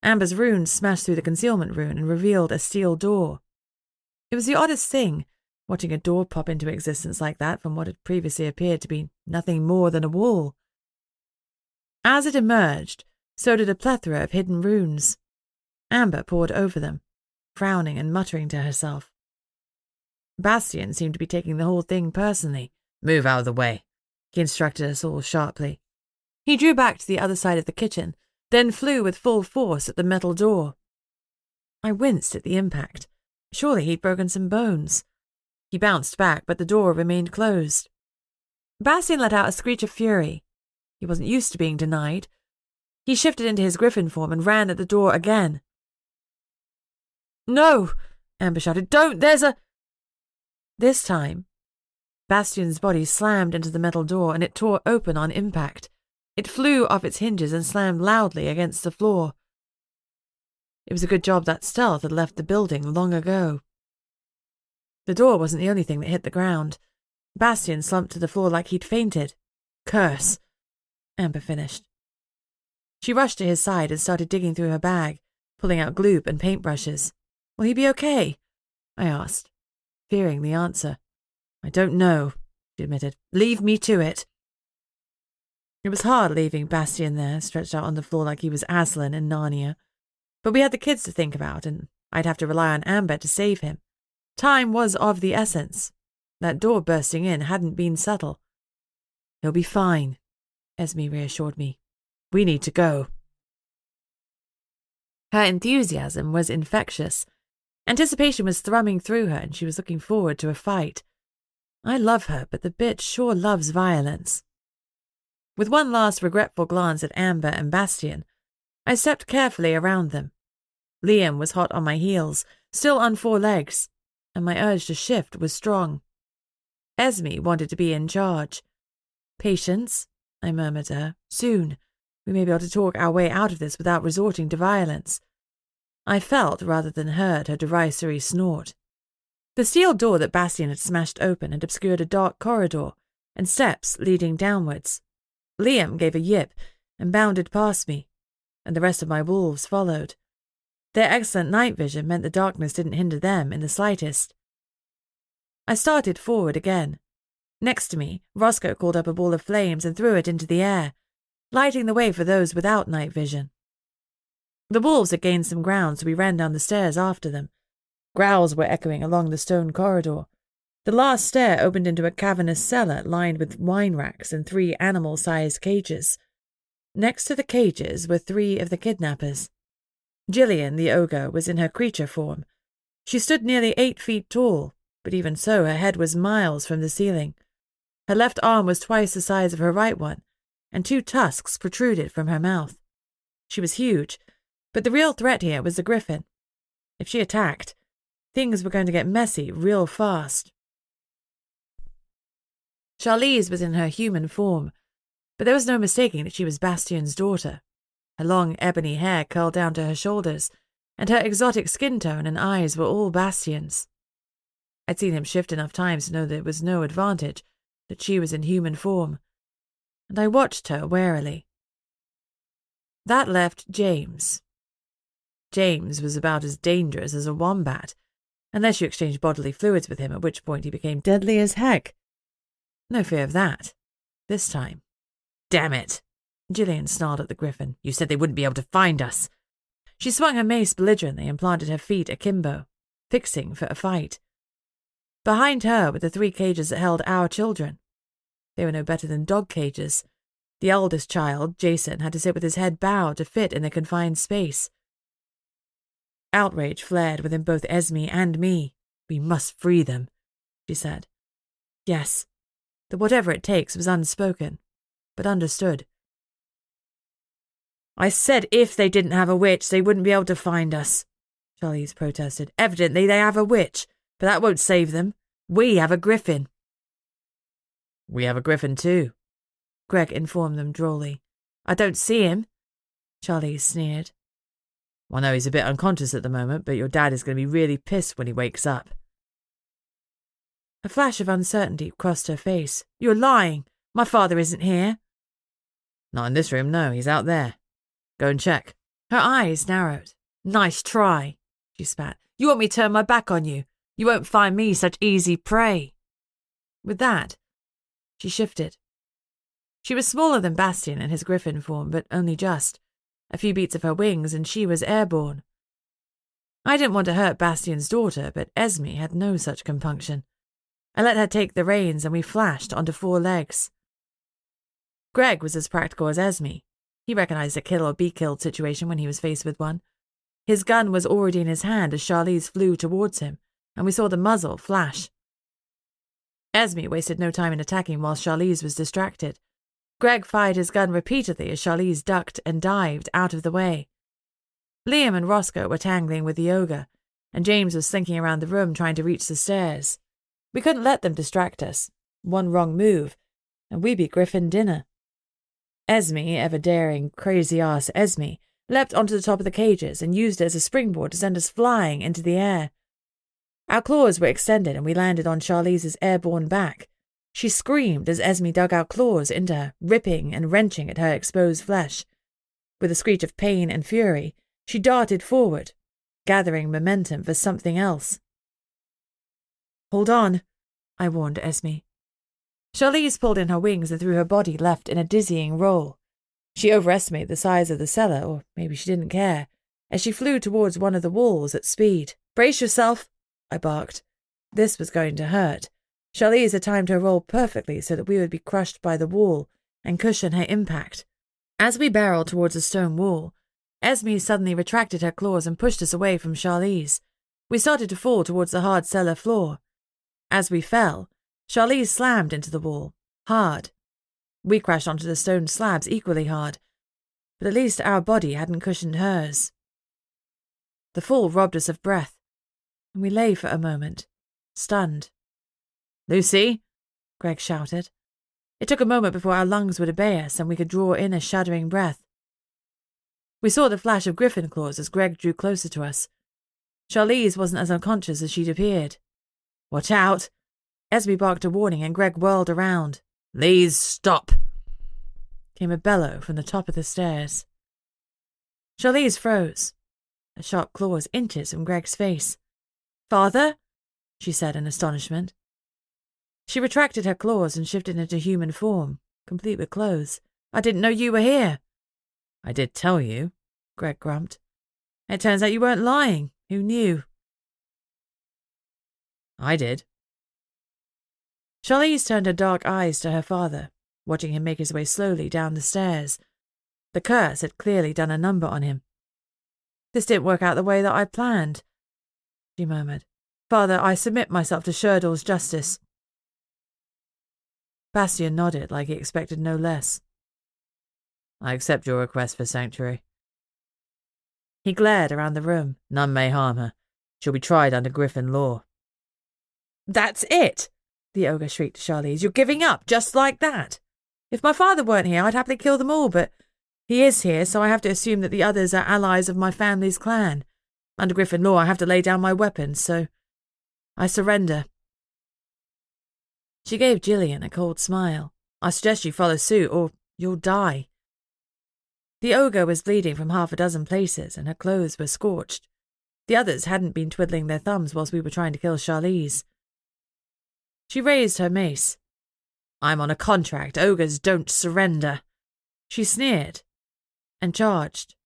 Amber's rune smashed through the concealment rune and revealed a steel door. It was the oddest thing, watching a door pop into existence like that from what had previously appeared to be nothing more than a wall. As it emerged, so did a plethora of hidden runes. Amber pored over them, frowning and muttering to herself. Bastien seemed to be taking the whole thing personally. Move out of the way, he instructed us all sharply. He drew back to the other side of the kitchen, then flew with full force at the metal door. I winced at the impact. Surely he'd broken some bones. He bounced back, but the door remained closed. Bastien let out a screech of fury. He wasn't used to being denied. He shifted into his griffin form and ran at the door again. No, Amber shouted. Don't, there's a... This time, Bastien's body slammed into the metal door and it tore open on impact. It flew off its hinges and slammed loudly against the floor. It was a good job that stealth had left the building long ago. The door wasn't the only thing that hit the ground. Bastien slumped to the floor like he'd fainted. Curse, Amber finished. She rushed to his side and started digging through her bag, pulling out glue and paintbrushes. Will he be okay? I asked, fearing the answer. I don't know, she admitted. Leave me to it. It was hard leaving Bastien there, stretched out on the floor like he was Aslan in Narnia. But we had the kids to think about, and I'd have to rely on Amber to save him. Time was of the essence. That door bursting in hadn't been subtle. He'll be fine, Esme reassured me. We need to go. Her enthusiasm was infectious. Anticipation was thrumming through her, and she was looking forward to a fight. I love her, but the bitch sure loves violence. With one last regretful glance at Amber and Bastien, I stepped carefully around them. Liam was hot on my heels, still on 4 legs, and my urge to shift was strong. Esme wanted to be in charge. Patience, I murmured to her. Soon. We may be able to talk our way out of this without resorting to violence. I felt, rather than heard, her derisory snort. The steel door that Bastien had smashed open had obscured a dark corridor and steps leading downwards. Liam gave a yip and bounded past me, and the rest of my wolves followed. Their excellent night vision meant the darkness didn't hinder them in the slightest. I started forward again. Next to me, Roscoe called up a ball of flames and threw it into the air, lighting the way for those without night vision. The wolves had gained some ground, so we ran down the stairs after them. Growls were echoing along the stone corridor. The last stair opened into a cavernous cellar lined with wine racks and 3 animal-sized cages. Next to the cages were 3 of the kidnappers. Gillian, the ogre, was in her creature form. She stood nearly 8 feet tall, but even so her head was miles from the ceiling. Her left arm was twice the size of her right one, and 2 tusks protruded from her mouth. She was huge, but the real threat here was the griffin. If she attacked, things were going to get messy real fast. Charlize was in her human form, but there was no mistaking that she was Bastien's daughter. Her long ebony hair curled down to her shoulders, and her exotic skin tone and eyes were all Bastien's. I'd seen him shift enough times to know that it was no advantage that she was in human form, and I watched her warily. That left James. James was about as dangerous as a wombat, unless you exchanged bodily fluids with him, at which point he became deadly as heck. No fear of that. This time. Damn it! Gillian snarled at the griffin. You said they wouldn't be able to find us. She swung her mace belligerently and planted her feet akimbo, fixing for a fight. Behind her were the 3 cages that held our children. They were no better than dog cages, The oldest child, Jason, had to sit with his head bowed to fit in the confined space. Outrage flared within both Esme and me. "We must free them," she said. Yes, the whatever it takes was unspoken, but understood. "I said if they didn't have a witch, they wouldn't be able to find us," Charlize protested. "Evidently they have a witch, but that won't save them. We have a griffin." "We have a griffin too," Greg informed them drolly. "I don't see him," Charlize sneered. "I know he's a bit unconscious at the moment, but your dad is going to be really pissed when he wakes up." A flash of uncertainty crossed her face. "You're lying. My father isn't here." "Not in this room, no. He's out there. Go and check." Her eyes narrowed. "Nice try," she spat. "You want me to turn my back on you? You won't find me such easy prey." With that, she shifted. She was smaller than Bastian in his griffin form, but only just. A few beats of her wings and she was airborne. I didn't want to hurt Bastian's daughter, but Esme had no such compunction. I let her take the reins and we flashed onto 4 legs. Greg was as practical as Esme. He recognized a kill or be killed situation when he was faced with one. His gun was already in his hand as Charlize flew towards him, and we saw the muzzle flash. Esme wasted no time in attacking while Charlize was distracted. Greg fired his gun repeatedly as Charlize ducked and dived out of the way. Liam and Roscoe were tangling with the ogre, and James was slinking around the room trying to reach the stairs. We couldn't let them distract us. One wrong move, and we'd be Griffin dinner. Esme, ever daring, crazy-ass Esme, leapt onto the top of the cages and used it as a springboard to send us flying into the air. Our claws were extended and we landed on Charlize's airborne back. She screamed as Esme dug our claws into her, ripping and wrenching at her exposed flesh. With a screech of pain and fury, she darted forward, gathering momentum for something else. "Hold on," I warned Esme. Charlize pulled in her wings and threw her body left in a dizzying roll. She overestimated the size of the cellar, or maybe she didn't care, as she flew towards one of the walls at speed. "Brace yourself," I barked. This was going to hurt. Charlize had timed her roll perfectly so that we would be crushed by the wall and cushion her impact. As we barreled towards a stone wall, Esme suddenly retracted her claws and pushed us away from Charlize. We started to fall towards the hard cellar floor. As we fell, Charlize slammed into the wall, hard. We crashed onto the stone slabs equally hard, but at least our body hadn't cushioned hers. The fall robbed us of breath, and we lay for a moment, stunned. "Lucy!" Greg shouted. It took a moment before our lungs would obey us and we could draw in a shuddering breath. We saw the flash of griffin claws as Greg drew closer to us. Charlize wasn't as unconscious as she'd appeared. "Watch out!" Esme barked a warning and Greg whirled around. "Please stop!" Came a bellow from the top of the stairs. Charlize froze, her sharp claws inches from Greg's face. "Father?" she said in astonishment. She retracted her claws and shifted into human form, complete with clothes. "I didn't know you were here." "I did tell you," Greg grumped. "It turns out you weren't lying. Who knew?" "I did." Charlize turned her dark eyes to her father, watching him make his way slowly down the stairs. The curse had clearly done a number on him. "This didn't work out the way that I planned," she murmured. "Father, I submit myself to Sherdal's justice." Bastian nodded like he expected no less. "I accept your request for sanctuary." He glared around the room. "None may harm her. She'll be tried under Griffin law." "That's it!" the ogre shrieked to Charlize. "You're giving up, just like that. If my father weren't here, I'd happily kill them all, but he is here, so I have to assume that the others are allies of my family's clan. Under Griffin law, I have to lay down my weapons, so I surrender." She gave Gillian a cold smile. "I suggest you follow suit, or you'll die." The ogre was bleeding from 6 places, and her clothes were scorched. The others hadn't been twiddling their thumbs whilst we were trying to kill Charlize. She raised her mace. "I'm on a contract. Ogres don't surrender." She sneered and charged.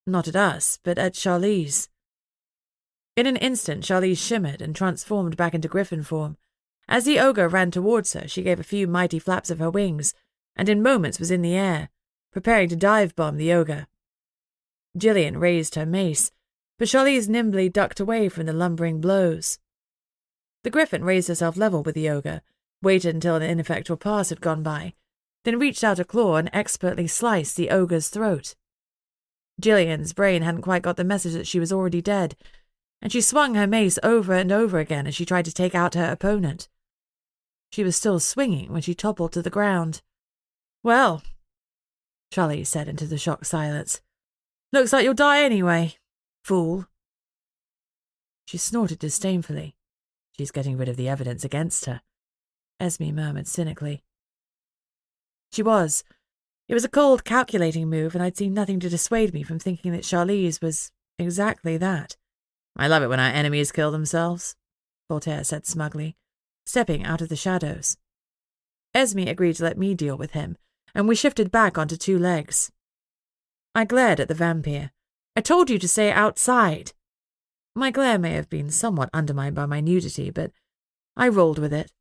Not at us, but at Charlize. In an instant, Charlize shimmered and transformed back into griffin form. As the ogre ran towards her, she gave a few mighty flaps of her wings, and in moments was in the air, preparing to dive-bomb the ogre. Gillian raised her mace, but Charlize nimbly ducked away from the lumbering blows. The griffin raised herself level with the ogre, waited until an ineffectual pass had gone by, then reached out a claw and expertly sliced the ogre's throat. Gillian's brain hadn't quite got the message that she was already dead, and she swung her mace over and over again as she tried to take out her opponent. She was still swinging when she toppled to the ground. "Well," Charlie said into the shocked silence, "looks like you'll die anyway, fool." She snorted disdainfully. "She's getting rid of the evidence against her," Esme murmured cynically. She was. It was a cold, calculating move, and I'd seen nothing to dissuade me from thinking that Charlize was exactly that. "I love it when our enemies kill themselves," Voltaire said smugly, stepping out of the shadows. Esme agreed to let me deal with him, and we shifted back onto 2 legs. I glared at the vampire. "I told you to stay outside." My glare may have been somewhat undermined by my nudity, but I rolled with it.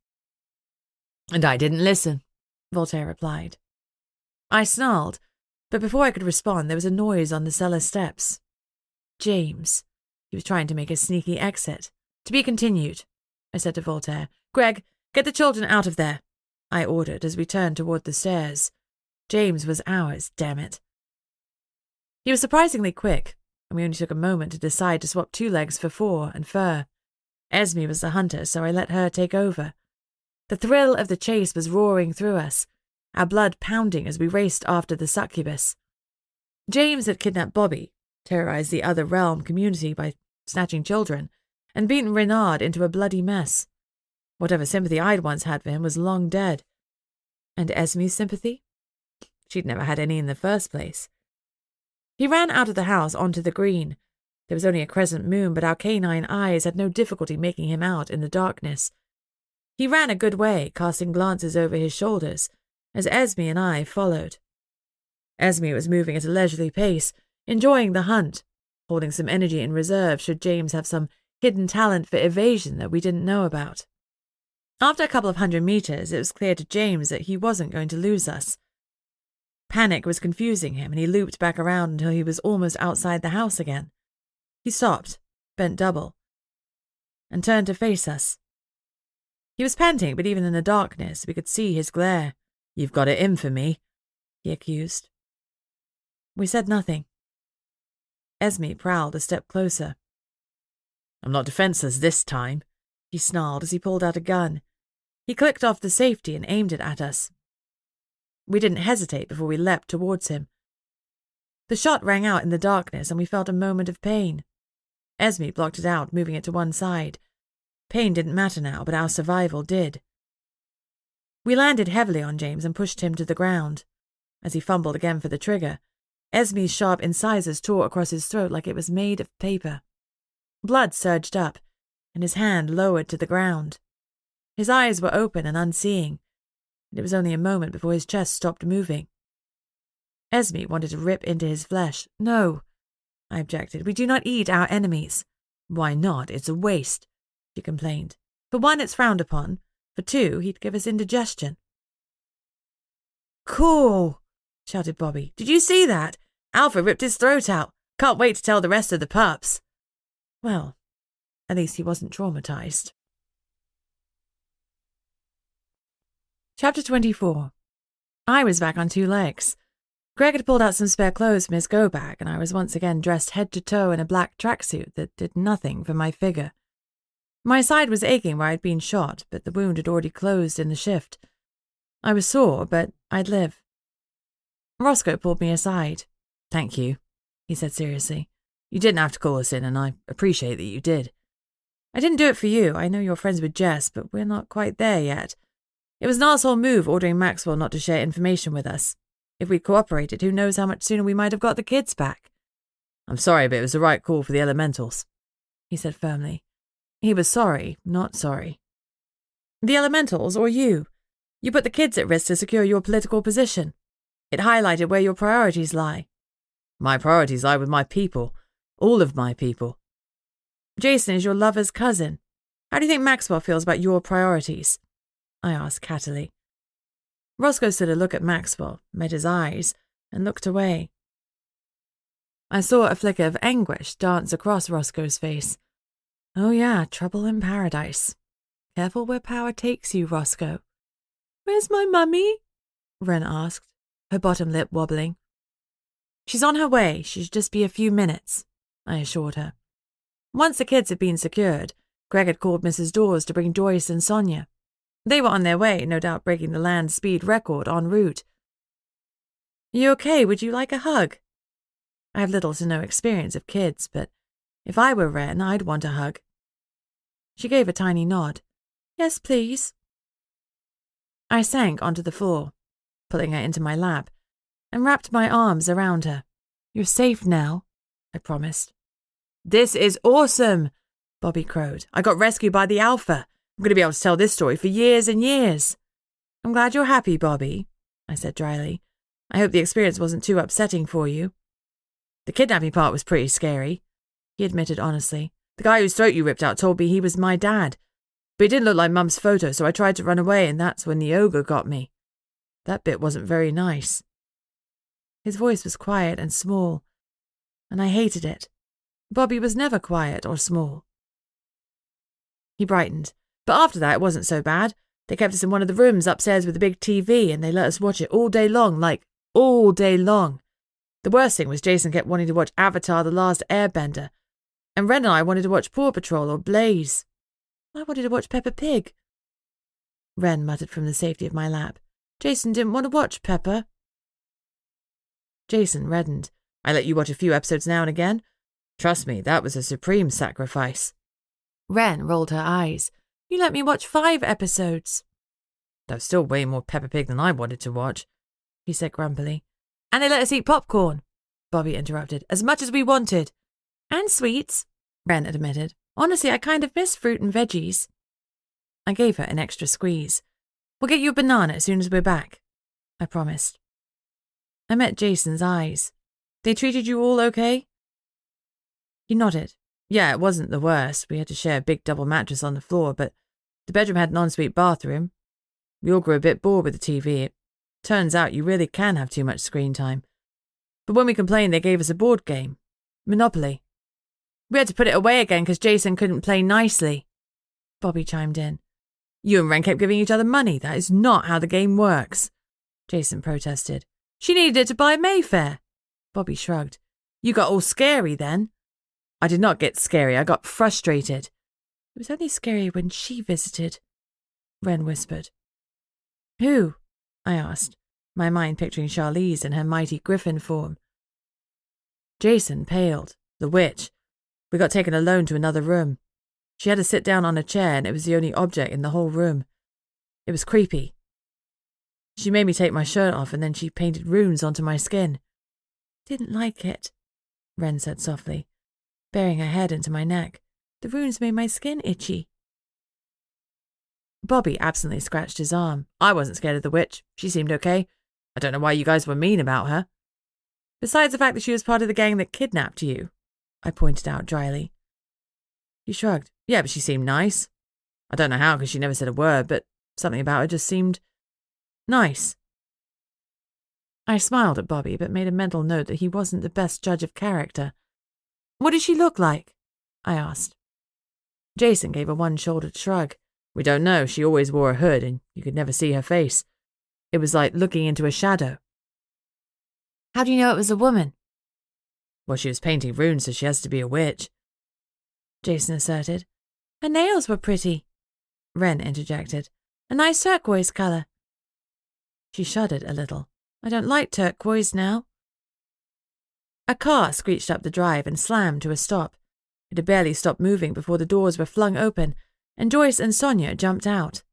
"And I didn't listen," Voltaire replied. I snarled, but before I could respond there was a noise on the cellar steps. James. He was trying to make a sneaky exit. "To be continued," I said to Voltaire. "Greg, get the children out of there," I ordered as we turned toward the stairs. James was ours, damn it. He was surprisingly quick, and we only took a moment to decide to swap 2 legs for 4 and fur. Esme was the hunter, so I let her take over. The thrill of the chase was roaring through us, our blood pounding as we raced after the succubus. James had kidnapped Bobby, terrorized the other realm community by snatching children, and beaten Renard into a bloody mess. Whatever sympathy I'd once had for him was long dead. And Esme's sympathy? She'd never had any in the first place. He ran out of the house onto the green. There was only a crescent moon, but our canine eyes had no difficulty making him out in the darkness. He ran a good way, casting glances over his shoulders, as Esme and I followed. Esme was moving at a leisurely pace, enjoying the hunt, holding some energy in reserve should James have some hidden talent for evasion that we didn't know about. After a couple of 100 meters, it was clear to James that he wasn't going to lose us. Panic was confusing him, and he looped back around until he was almost outside the house again. He stopped, bent double, and turned to face us. He was panting, but even in the darkness, we could see his glare. "You've got it in for me," he accused. We said nothing. Esme prowled a step closer. "I'm not defenseless this time," he snarled as he pulled out a gun. He clicked off the safety and aimed it at us. We didn't hesitate before we leapt towards him. The shot rang out in the darkness, and we felt a moment of pain. Esme blocked it out, moving it to one side. Pain didn't matter now, but our survival did. We landed heavily on James and pushed him to the ground. As he fumbled again for the trigger, Esme's sharp incisors tore across his throat like it was made of paper. Blood surged up, and his hand lowered to the ground. His eyes were open and unseeing, and it was only a moment before his chest stopped moving. Esme wanted to rip into his flesh. "No," I objected. "We do not eat our enemies." "Why not? It's a waste," she complained. "For one, it's frowned upon. For 2, he'd give us indigestion." "Cool," shouted Bobby. "Did you see that? Alpha ripped his throat out. Can't wait to tell the rest of the pups." Well, at least he wasn't traumatized. Chapter 24. I was back on 2 legs. Greg had pulled out some spare clothes from his go-bag, and I was once again dressed head to toe in a black tracksuit that did nothing for my figure. My side was aching where I'd been shot, but the wound had already closed in the shift. I was sore, but I'd live. Roscoe pulled me aside. "Thank you," he said seriously. "You didn't have to call us in, and I appreciate that you did." "I didn't do it for you. I know you're friends with Jess, but we're not quite there yet. It was an arsehole move ordering Maxwell not to share information with us. If we'd cooperated, who knows how much sooner we might have got the kids back." "I'm sorry, but it was the right call for the elementals," he said firmly. He was sorry, not sorry. "The elementals, or you? You put the kids at risk to secure your political position. It highlighted where your priorities lie." "My priorities lie with my people. All of my people." "Jason is your lover's cousin. How do you think Maxwell feels about your priorities?" I asked cattily. Roscoe stood a look at Maxwell, met his eyes, and looked away. I saw a flicker of anguish dance across Roscoe's face. Oh yeah, trouble in paradise. Careful where power takes you, Roscoe. Where's my mummy? Wren asked, her bottom lip wobbling. She's on her way. She should just be a few minutes, I assured her. Once the kids had been secured, Greg had called Mrs. Dawes to bring Joyce and Sonia. They were on their way, no doubt breaking the land speed record en route. You okay? Would you like a hug? I have little to no experience of kids, but if I were Wren, I'd want a hug. She gave a tiny nod. Yes, please. I sank onto the floor, pulling her into my lap, and wrapped my arms around her. You're safe now, I promised. This is awesome, Bobby crowed. I got rescued by the Alpha. I'm going to be able to tell this story for years and years. I'm glad you're happy, Bobby, I said dryly. I hope the experience wasn't too upsetting for you. The kidnapping part was pretty scary, he admitted honestly. The guy whose throat you ripped out told me he was my dad. But he didn't look like Mum's photo, so I tried to run away, and that's when the ogre got me. That bit wasn't very nice. His voice was quiet and small, and I hated it. Bobby was never quiet or small. He brightened. But after that, it wasn't so bad. They kept us in one of the rooms upstairs with a big TV, and they let us watch it all day long, like, all day long. The worst thing was Jason kept wanting to watch Avatar: The Last Airbender, and Ren and I wanted to watch Paw Patrol or Blaze. I wanted to watch Peppa Pig. Ren muttered from the safety of my lap. Jason didn't want to watch Peppa. Jason reddened. I let you watch a few episodes now and again. Trust me, that was a supreme sacrifice. Ren rolled her eyes. You let me watch 5 episodes. That was still way more Peppa Pig than I wanted to watch, he said grumpily. And they let us eat popcorn, Bobby interrupted, as much as we wanted. And sweets, Ren admitted. Honestly, I kind of miss fruit and veggies. I gave her an extra squeeze. We'll get you a banana as soon as we're back, I promised. I met Jason's eyes. They treated you all okay? He nodded. Yeah, it wasn't the worst. We had to share a big double mattress on the floor, but the bedroom had an ensuite bathroom. We all grew a bit bored with the TV. It turns out you really can have too much screen time. But when we complained, they gave us a board game. Monopoly. We had to put it away again because Jason couldn't play nicely. Bobby chimed in. You and Ren kept giving each other money. That is not how the game works. Jason protested. She needed it to buy Mayfair. Bobby shrugged. You got all scary then. I did not get scary. I got frustrated. It was only scary when she visited, Ren whispered. Who? I asked, my mind picturing Charlize in her mighty griffin form. Jason paled. The witch. We got taken alone to another room. She had to sit down on a chair, and it was the only object in the whole room. It was creepy. She made me take my shirt off, and then she painted runes onto my skin. Didn't like it, Ren said softly, burying her head into my neck. The runes made my skin itchy. Bobby absently scratched his arm. I wasn't scared of the witch. She seemed okay. I don't know why you guys were mean about her. Besides the fact that she was part of the gang that kidnapped you, I pointed out dryly. He shrugged. Yeah, but she seemed nice. I don't know how, because she never said a word, but something about her just seemed nice. I smiled at Bobby, but made a mental note that he wasn't the best judge of character. What did she look like? I asked. Jason gave a one-shouldered shrug. We don't know. She always wore a hood, and you could never see her face. It was like looking into a shadow. How do you know it was a woman? Well, she was painting runes, so she has to be a witch, Jason asserted. Her nails were pretty, Ren interjected. A nice turquoise colour. She shuddered a little. I don't like turquoise now. A car screeched up the drive and slammed to a stop. It had barely stopped moving before the doors were flung open, and Joyce and Sonia jumped out.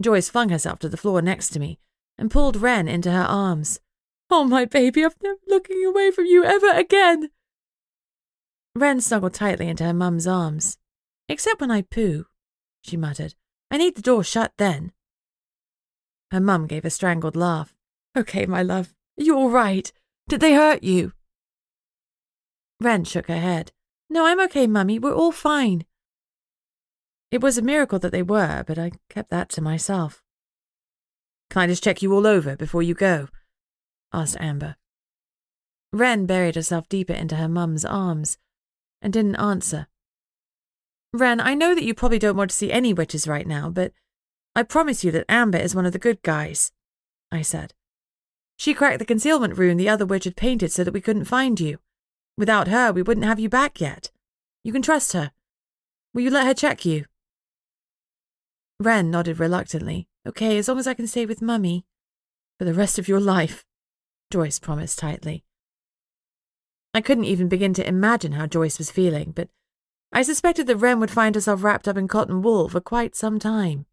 Joyce flung herself to the floor next to me and pulled Ren into her arms. Oh, my baby, I'm never looking away from you ever again. Ren snuggled tightly into her mum's arms. Except when I poo, she muttered. I need the door shut then. Her mum gave a strangled laugh. Okay, my love. Are you all right? Did they hurt you? Ren shook her head. No, I'm okay, Mummy. We're all fine. It was a miracle that they were, but I kept that to myself. Can I just check you all over before you go? Asked Amber. Wren buried herself deeper into her mum's arms and didn't answer. Wren, I know that you probably don't want to see any witches right now, but I promise you that Amber is one of the good guys, I said. She cracked the concealment rune the other witch had painted so that we couldn't find you. Without her, we wouldn't have you back yet. You can trust her. Will you let her check you? Wren nodded reluctantly. Okay, as long as I can stay with Mummy. For the rest of your life, Joyce promised tightly. I couldn't even begin to imagine how Joyce was feeling, but I suspected that Wren would find herself wrapped up in cotton wool for quite some time.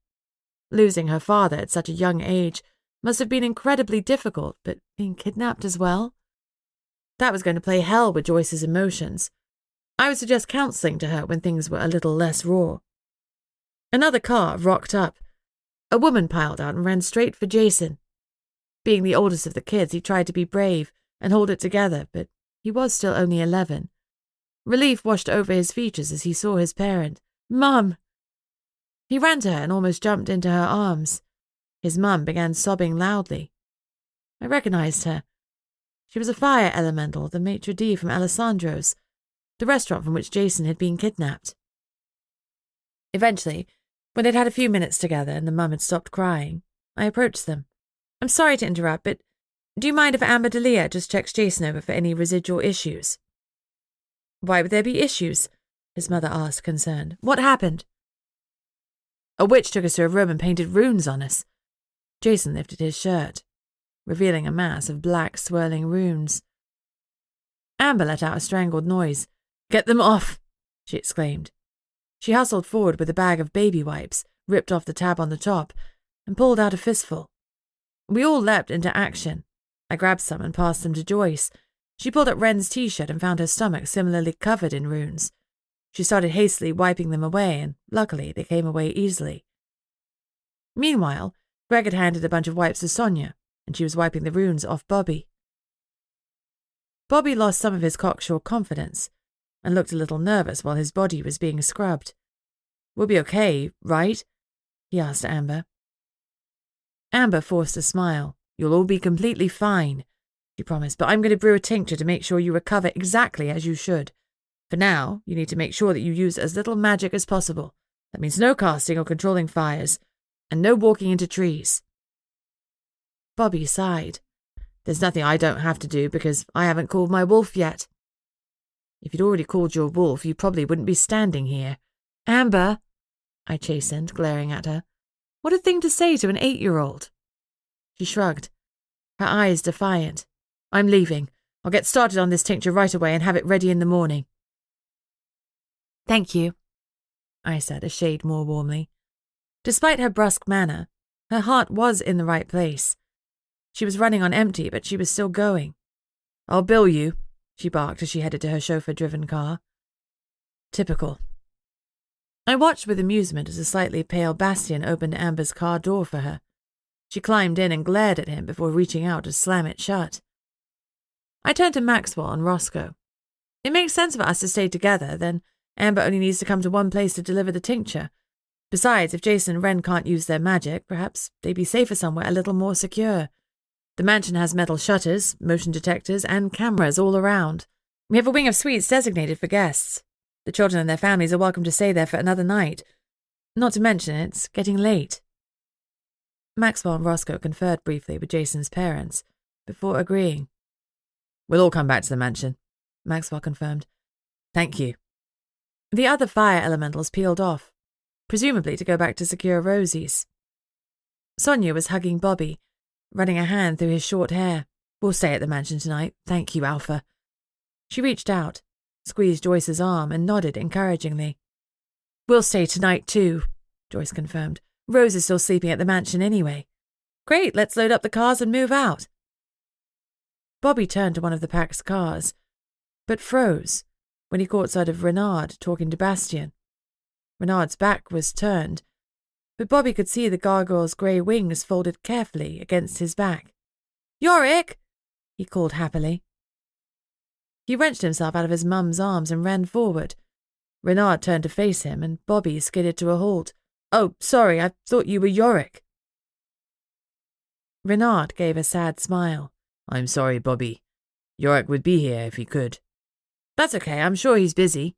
Losing her father at such a young age must have been incredibly difficult, but being kidnapped as well? That was going to play hell with Joyce's emotions. I would suggest counselling to her when things were a little less raw. Another car rocked up. A woman piled out and ran straight for Jason. Being the oldest of the kids, he tried to be brave and hold it together, but he was still only 11. Relief washed over his features as he saw his parent. Mum! He ran to her and almost jumped into her arms. His mum began sobbing loudly. I recognized her. She was a fire elemental, the maitre d' from Alessandro's, the restaurant from which Jason had been kidnapped. Eventually, when they'd had a few minutes together and the mum had stopped crying, I approached them. I'm sorry to interrupt, but do you mind if Amber Delia just checks Jason over for any residual issues? Why would there be issues? His mother asked, concerned. What happened? A witch took us to a room and painted runes on us. Jason lifted his shirt, revealing a mass of black, swirling runes. Amber let out a strangled noise. Get them off, she exclaimed. She hustled forward with a bag of baby wipes, ripped off the tab on the top, and pulled out a fistful. We all leapt into action. I grabbed some and passed them to Joyce. She pulled up Wren's t-shirt and found her stomach similarly covered in runes. She started hastily wiping them away, and luckily they came away easily. Meanwhile, Greg had handed a bunch of wipes to Sonia, and she was wiping the runes off Bobby. Bobby lost some of his cocksure confidence and looked a little nervous while his body was being scrubbed. We'll be okay, right? He asked Amber. Amber forced a smile. You'll all be completely fine, she promised, but I'm going to brew a tincture to make sure you recover exactly as you should. For now, you need to make sure that you use as little magic as possible. That means no casting or controlling fires, and no walking into trees. Bobby sighed. There's nothing I don't have to do because I haven't called my wolf yet. If you'd already called your wolf, you probably wouldn't be standing here. Amber, I chastened, glaring at her. What a thing to say to an 8-year-old. She shrugged, her eyes defiant. I'm leaving. I'll get started on this tincture right away and have it ready in the morning. Thank you, I said, a shade more warmly. Despite her brusque manner, her heart was in the right place. She was running on empty, but she was still going. I'll bill you, she barked as she headed to her chauffeur-driven car. Typical. I watched with amusement as a slightly pale Bastian opened Amber's car door for her. She climbed in and glared at him before reaching out to slam it shut. I turned to Maxwell and Roscoe. It makes sense for us to stay together, then Amber only needs to come to one place to deliver the tincture. Besides, if Jason and Wren can't use their magic, perhaps they'd be safer somewhere a little more secure. The mansion has metal shutters, motion detectors, and cameras all around. We have a wing of suites designated for guests. The children and their families are welcome to stay there for another night. Not to mention, it's getting late. Maxwell and Roscoe conferred briefly with Jason's parents, before agreeing. We'll all come back to the mansion, Maxwell confirmed. Thank you. The other fire elementals peeled off, presumably to go back to secure Rosie's. Sonia was hugging Bobby, running a hand through his short hair. We'll stay at the mansion tonight. Thank you, Alpha. She reached out, squeezed Joyce's arm, and nodded encouragingly. We'll stay tonight too, Joyce confirmed. Rose is still sleeping at the mansion anyway. Great, let's load up the cars and move out. Bobby turned to one of the packed cars, but froze when he caught sight of Renard talking to Bastian. Renard's back was turned, but Bobby could see the gargoyle's grey wings folded carefully against his back. Yorick! He called happily. He wrenched himself out of his mum's arms and ran forward. Renard turned to face him, and Bobby skidded to a halt. Oh, sorry, I thought you were Yorick. Renard gave a sad smile. I'm sorry, Bobby. Yorick would be here if he could. That's okay, I'm sure he's busy.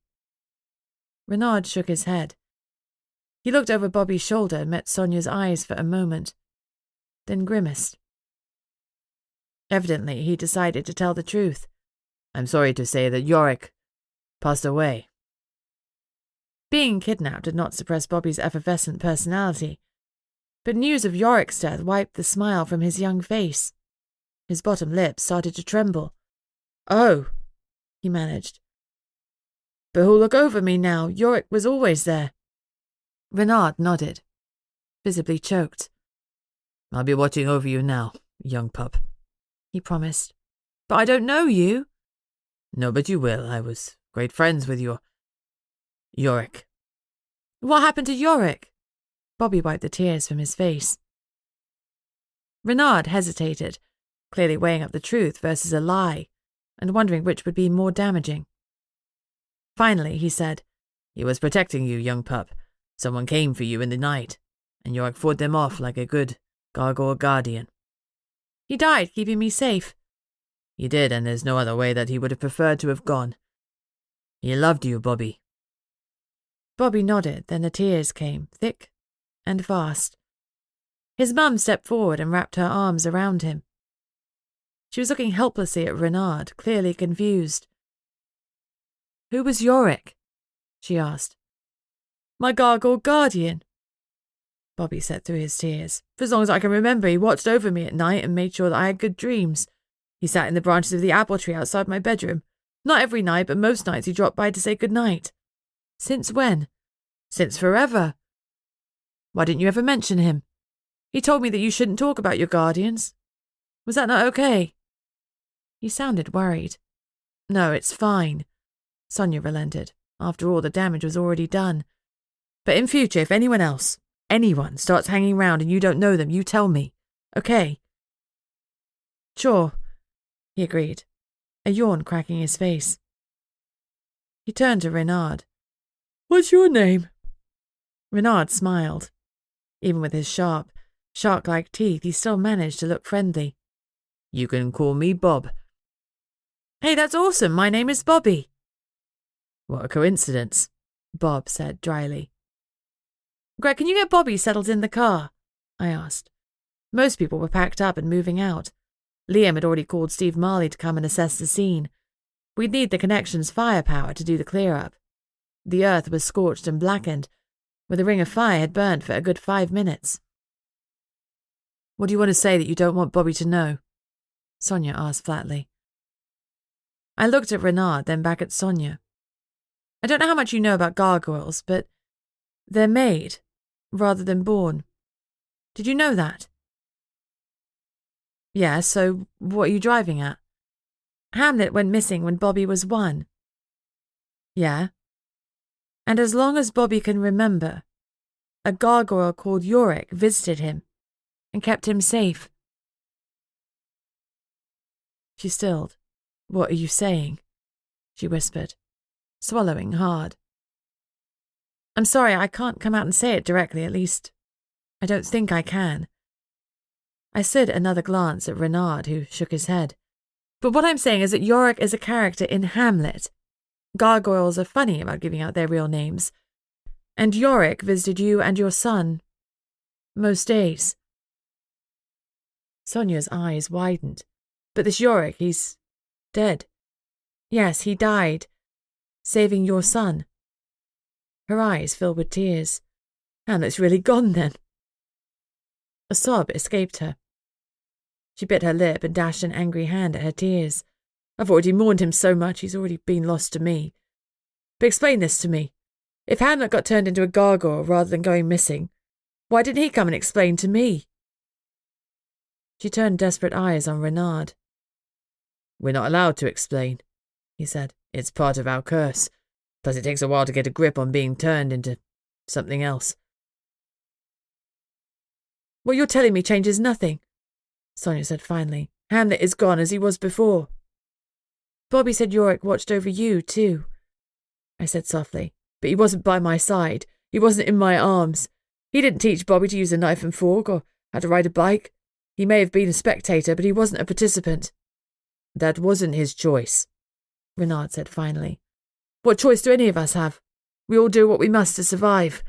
Renard shook his head. He looked over Bobby's shoulder and met Sonia's eyes for a moment, then grimaced. Evidently, he decided to tell the truth. I'm sorry to say that Yorick passed away. Being kidnapped did not suppress Bobby's effervescent personality, but news of Yorick's death wiped the smile from his young face. His bottom lip started to tremble. Oh, he managed. But who'll look over me now? Yorick was always there. Renard nodded, visibly choked. I'll be watching over you now, young pup, he promised. But I don't know you. No, but you will. I was great friends with your Yorick. What happened to Yorick? Bobby wiped the tears from his face. Renard hesitated, clearly weighing up the truth versus a lie, and wondering which would be more damaging. Finally, he said, He was protecting you, young pup. Someone came for you in the night, and Yorick fought them off like a good gargoyle guardian. He died, keeping me safe. He did, and there's no other way that he would have preferred to have gone. He loved you, Bobby. Bobby nodded, then the tears came, thick and fast. His mum stepped forward and wrapped her arms around him. She was looking helplessly at Renard, clearly confused. Who was Yorick? She asked. My gargoyle guardian, Bobby said through his tears. For as long as I can remember, he watched over me at night and made sure that I had good dreams. He sat in the branches of the apple tree outside my bedroom. Not every night, but most nights he dropped by to say good night. Since when? Since forever. Why didn't you ever mention him? He told me that you shouldn't talk about your guardians. Was that not okay? He sounded worried. No, it's fine, Sonia relented. After all, the damage was already done. But in future, if anyone starts hanging around and you don't know them, you tell me, okay? Sure, he agreed, a yawn cracking his face. He turned to Renard. What's your name? Renard smiled. Even with his sharp, shark-like teeth, he still managed to look friendly. You can call me Bob. Hey, that's awesome. My name is Bobby. What a coincidence, Bob said dryly. Greg, can you get Bobby settled in the car? I asked. Most people were packed up and moving out. Liam had already called Steve Marley to come and assess the scene. We'd need the connection's firepower to do the clear-up. The earth was scorched and blackened, where the ring of fire had burnt for a good 5 minutes. What do you want to say that you don't want Bobby to know? Sonia asked flatly. I looked at Renard, then back at Sonia. I don't know how much you know about gargoyles, but they're made rather than born. Did you know that? Yeah, so what are you driving at? Hamlet went missing when Bobby was 1. Yeah. And as long as Bobby can remember, a gargoyle called Yorick visited him and kept him safe. She stilled. What are you saying? She whispered, swallowing hard. I'm sorry, I can't come out and say it directly, at least I don't think I can. I slid another glance at Renard, who shook his head. But what I'm saying is that Yorick is a character in Hamlet. Gargoyles are funny about giving out their real names. And Yorick visited you and your son most days. Sonia's eyes widened. But this Yorick, he's dead. Yes, he died, saving your son. Her eyes filled with tears. Hamlet's really gone then. A sob escaped her. She bit her lip and dashed an angry hand at her tears. I've already mourned him so much, he's already been lost to me. But explain this to me. If Hamlet got turned into a gargoyle rather than going missing, why didn't he come and explain to me? She turned desperate eyes on Renard. We're not allowed to explain, he said. It's part of our curse. Plus it takes a while to get a grip on being turned into something else. What you're telling me changes nothing, Sonia said finally. Hamlet is gone as he was before. Bobby said Yorick watched over you, too, I said softly. But he wasn't by my side. He wasn't in my arms. He didn't teach Bobby to use a knife and fork or how to ride a bike. He may have been a spectator, but he wasn't a participant. That wasn't his choice, Renard said finally. What choice do any of us have? We all do what we must to survive,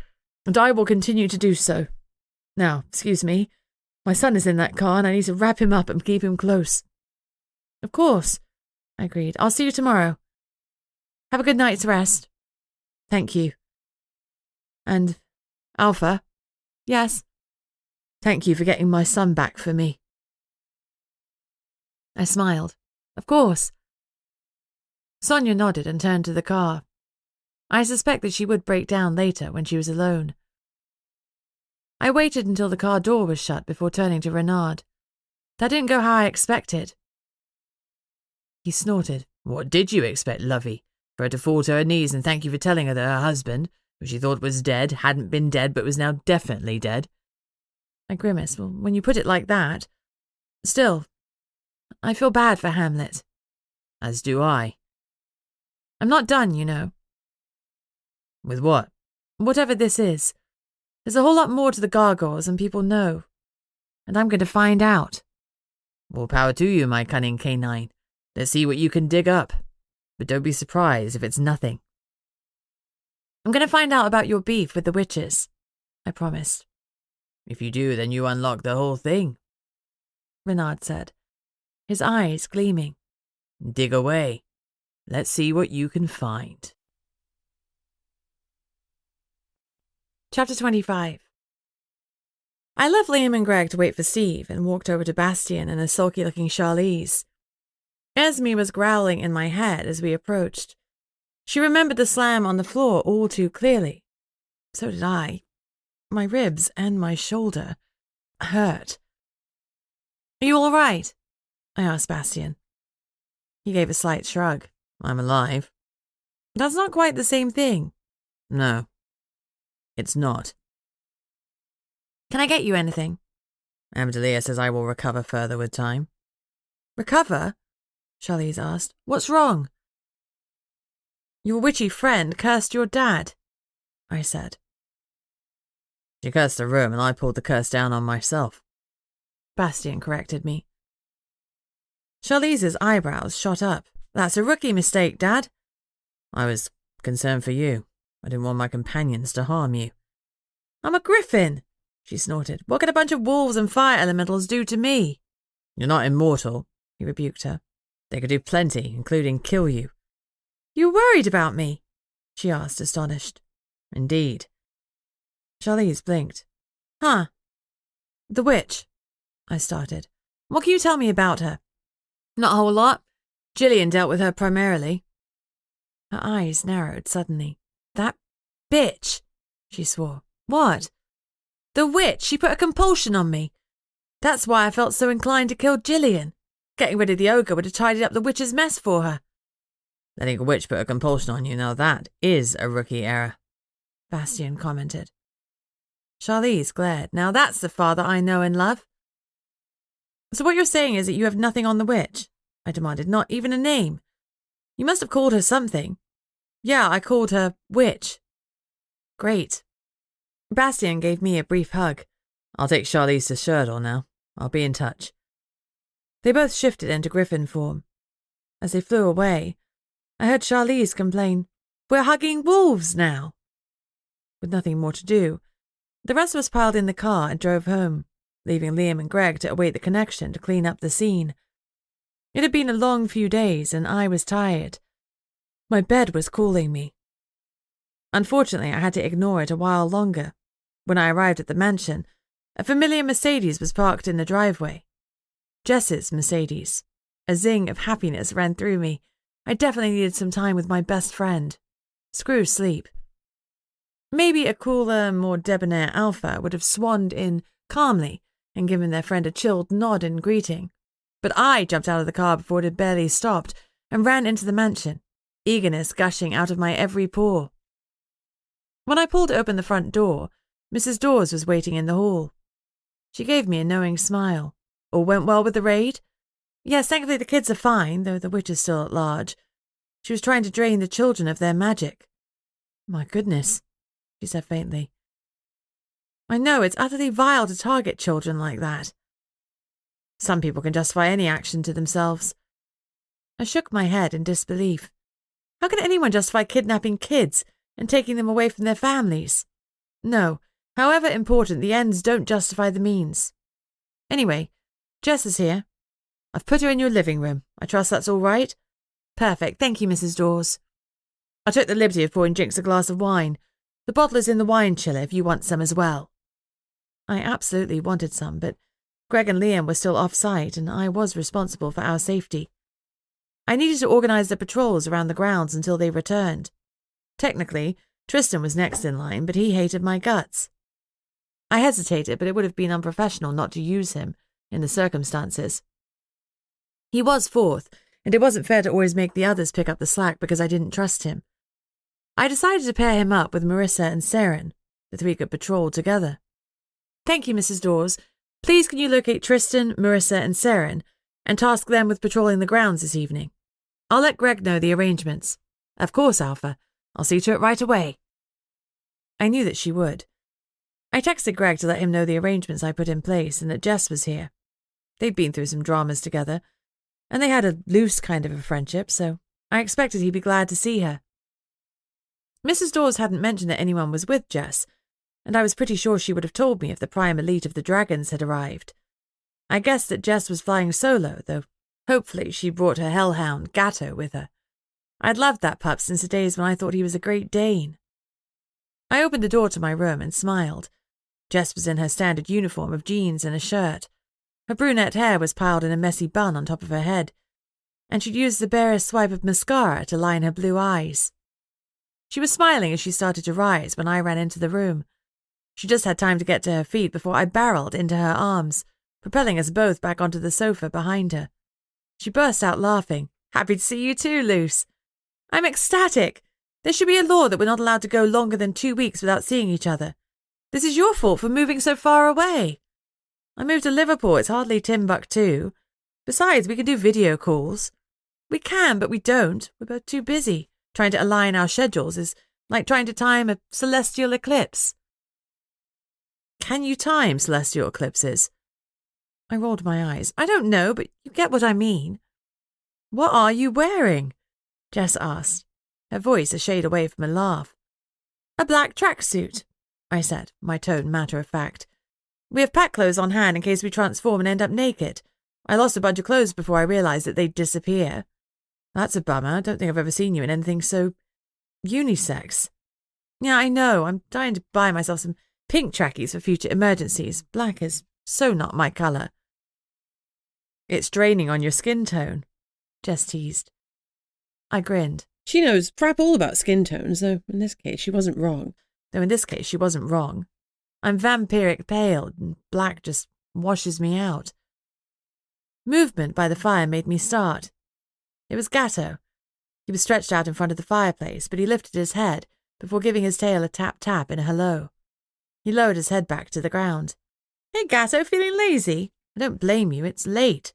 and I will continue to do so. Now, excuse me, my son is in that car and I need to wrap him up and keep him close. Of course, I agreed. I'll see you tomorrow. Have a good night's rest. Thank you. And, Alpha? Yes? Thank you for getting my son back for me. I smiled. Of course. Sonia nodded and turned to the car. I suspect that she would break down later when she was alone. I waited until the car door was shut before turning to Renard. That didn't go how I expected. He snorted. What did you expect, lovey? For her to fall to her knees and thank you for telling her that her husband, who she thought was dead, hadn't been dead but was now definitely dead? I grimaced. Well, when you put it like that. Still, I feel bad for Hamlet. As do I. I'm not done, you know. With what? Whatever this is. There's a whole lot more to the gargoyles than people know. And I'm going to find out. All power to you, my cunning canine. Let's see what you can dig up. But don't be surprised if it's nothing. I'm going to find out about your beef with the witches, I promised. If you do, then you unlock the whole thing, Renard said, his eyes gleaming. Dig away. Let's see what you can find. Chapter 25. I left Liam and Greg to wait for Steve and walked over to Bastien and a sulky-looking Charlize. Esme was growling in my head as we approached. She remembered the slam on the floor all too clearly. So did I. My ribs and my shoulder hurt. Are you all right? I asked Bastien. He gave a slight shrug. I'm alive. That's not quite the same thing. No. It's not. Can I get you anything? Amdelia says I will recover further with time. Recover? Charlize asked. What's wrong? Your witchy friend cursed your dad, I said. She cursed the room and I pulled the curse down on myself. Bastien corrected me. Charlize's eyebrows shot up. That's a rookie mistake, Dad. I was concerned for you. I didn't want my companions to harm you. I'm a griffin, she snorted. What could a bunch of wolves and fire elementals do to me? You're not immortal, he rebuked her. They could do plenty, including kill you. You worried about me? She asked, astonished. Indeed. Charlize blinked. Huh. The witch, I started. What can you tell me about her? Not a whole lot. Gillian dealt with her primarily. Her eyes narrowed suddenly. That bitch, she swore. What? The witch. She put a compulsion on me. That's why I felt so inclined to kill Gillian. Getting rid of the ogre would have tidied up the witch's mess for her. Letting a witch put a compulsion on you, now that is a rookie error, Bastien commented. Charlize glared. Now that's the father I know and love. So what you're saying is that you have nothing on the witch? I demanded. Not even a name. You must have called her something. Yeah, I called her Witch. Great. Bastien gave me a brief hug. I'll take Charlize to Sherdle now. I'll be in touch. They both shifted into griffin form. As they flew away, I heard Charlize complain, We're hugging wolves now. With nothing more to do, the rest of us piled in the car and drove home, leaving Liam and Greg to await the connection to clean up the scene. It had been a long few days and I was tired. My bed was calling me. Unfortunately, I had to ignore it a while longer. When I arrived at the mansion, a familiar Mercedes was parked in the driveway. Jess's Mercedes. A zing of happiness ran through me. I definitely needed some time with my best friend. Screw sleep. Maybe a cooler, more debonair Alpha would have swanned in calmly and given their friend a chilled nod in greeting. But I jumped out of the car before it had barely stopped and ran into the mansion, eagerness gushing out of my every pore. When I pulled open the front door, Mrs. Dawes was waiting in the hall. She gave me a knowing smile. All went well with the raid? Yes, thankfully the kids are fine, though the witch is still at large. She was trying to drain the children of their magic. My goodness, she said faintly. I know, it's utterly vile to target children like that. Some people can justify any action to themselves. I shook my head in disbelief. How can anyone justify kidnapping kids and taking them away from their families? No, however important, the ends don't justify the means. Anyway, Jess is here. I've put her in your living room. I trust that's all right? Perfect, thank you, Mrs. Dawes. I took the liberty of pouring Jinx a glass of wine. The bottle is in the wine chiller if you want some as well. I absolutely wanted some, but Greg and Liam were still off-site, and I was responsible for our safety. I needed to organise the patrols around the grounds until they returned. Technically, Tristan was next in line, but he hated my guts. I hesitated, but it would have been unprofessional not to use him in the circumstances. He was fourth, and it wasn't fair to always make the others pick up the slack because I didn't trust him. I decided to pair him up with Marissa and Saren. The three could patrol together. Thank you, Mrs. Dawes. Please can you locate Tristan, Marissa, and Saren and task them with patrolling the grounds this evening? I'll let Greg know the arrangements. Of course, Alpha. I'll see to it right away. I knew that she would. I texted Greg to let him know the arrangements I put in place and that Jess was here. They'd been through some dramas together, and they had a loose kind of a friendship, so I expected he'd be glad to see her. Mrs. Dawes hadn't mentioned that anyone was with Jess, and I was pretty sure she would have told me if the prime elite of the dragons had arrived. I guessed that Jess was flying solo, though hopefully she brought her hellhound, Gatto, with her. I'd loved that pup since the days when I thought he was a Great Dane. I opened the door to my room and smiled. Jess was in her standard uniform of jeans and a shirt. Her brunette hair was piled in a messy bun on top of her head, and she'd used the barest swipe of mascara to line her blue eyes. She was smiling as she started to rise when I ran into the room. She just had time to get to her feet before I barreled into her arms, propelling us both back onto the sofa behind her. She burst out laughing. Happy to see you too, Luce. I'm ecstatic. There should be a law that we're not allowed to go longer than 2 weeks without seeing each other. This is your fault for moving so far away. I moved to Liverpool. It's hardly Timbuktu. Besides, we can do video calls. We can, but we don't. We're both too busy. Trying to align our schedules is like trying to time a celestial eclipse. Can you time celestial eclipses? I rolled my eyes. I don't know, but you get what I mean. What are you wearing? Jess asked, her voice a shade away from a laugh. A black tracksuit, I said, my tone matter-of-fact. We have pack clothes on hand in case we transform and end up naked. I lost a bunch of clothes before I realised that they'd disappear. That's a bummer. I don't think I've ever seen you in anything so unisex. Yeah, I know. I'm dying to buy myself some pink trackies for future emergencies. Black is so not my colour. It's draining on your skin tone, Jess teased. I grinned. She knows crap all about skin tones, though in this case she wasn't wrong. I'm vampiric pale, and black just washes me out. Movement by the fire made me start. It was Gatto. He was stretched out in front of the fireplace, but he lifted his head before giving his tail a tap-tap in a hello. He lowered his head back to the ground. Hey, Gatto, feeling lazy? I don't blame you, it's late.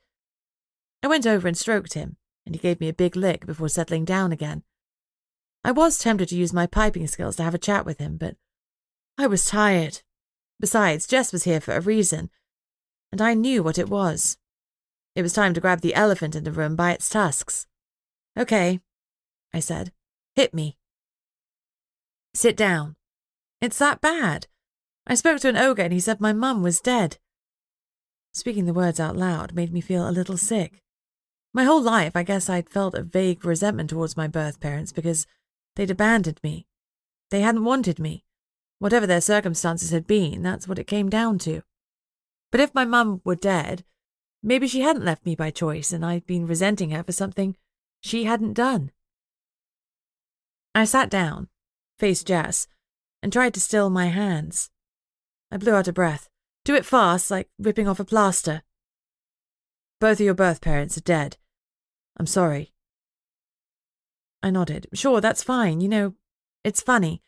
I went over and stroked him, and he gave me a big lick before settling down again. I was tempted to use my piping skills to have a chat with him, but I was tired. Besides, Jess was here for a reason, and I knew what it was. It was time to grab the elephant in the room by its tusks. Okay, I said. Hit me. Sit down. It's that bad. I spoke to an ogre and he said my mum was dead. Speaking the words out loud made me feel a little sick. My whole life, I guess I'd felt a vague resentment towards my birth parents because they'd abandoned me. They hadn't wanted me. Whatever their circumstances had been, that's what it came down to. But if my mum were dead, maybe she hadn't left me by choice and I'd been resenting her for something she hadn't done. I sat down, faced Jess, and tried to still my hands. I blew out a breath. Do it fast, like ripping off a plaster. Both of your birth parents are dead. I'm sorry. I nodded. Sure, that's fine. You know, it's funny.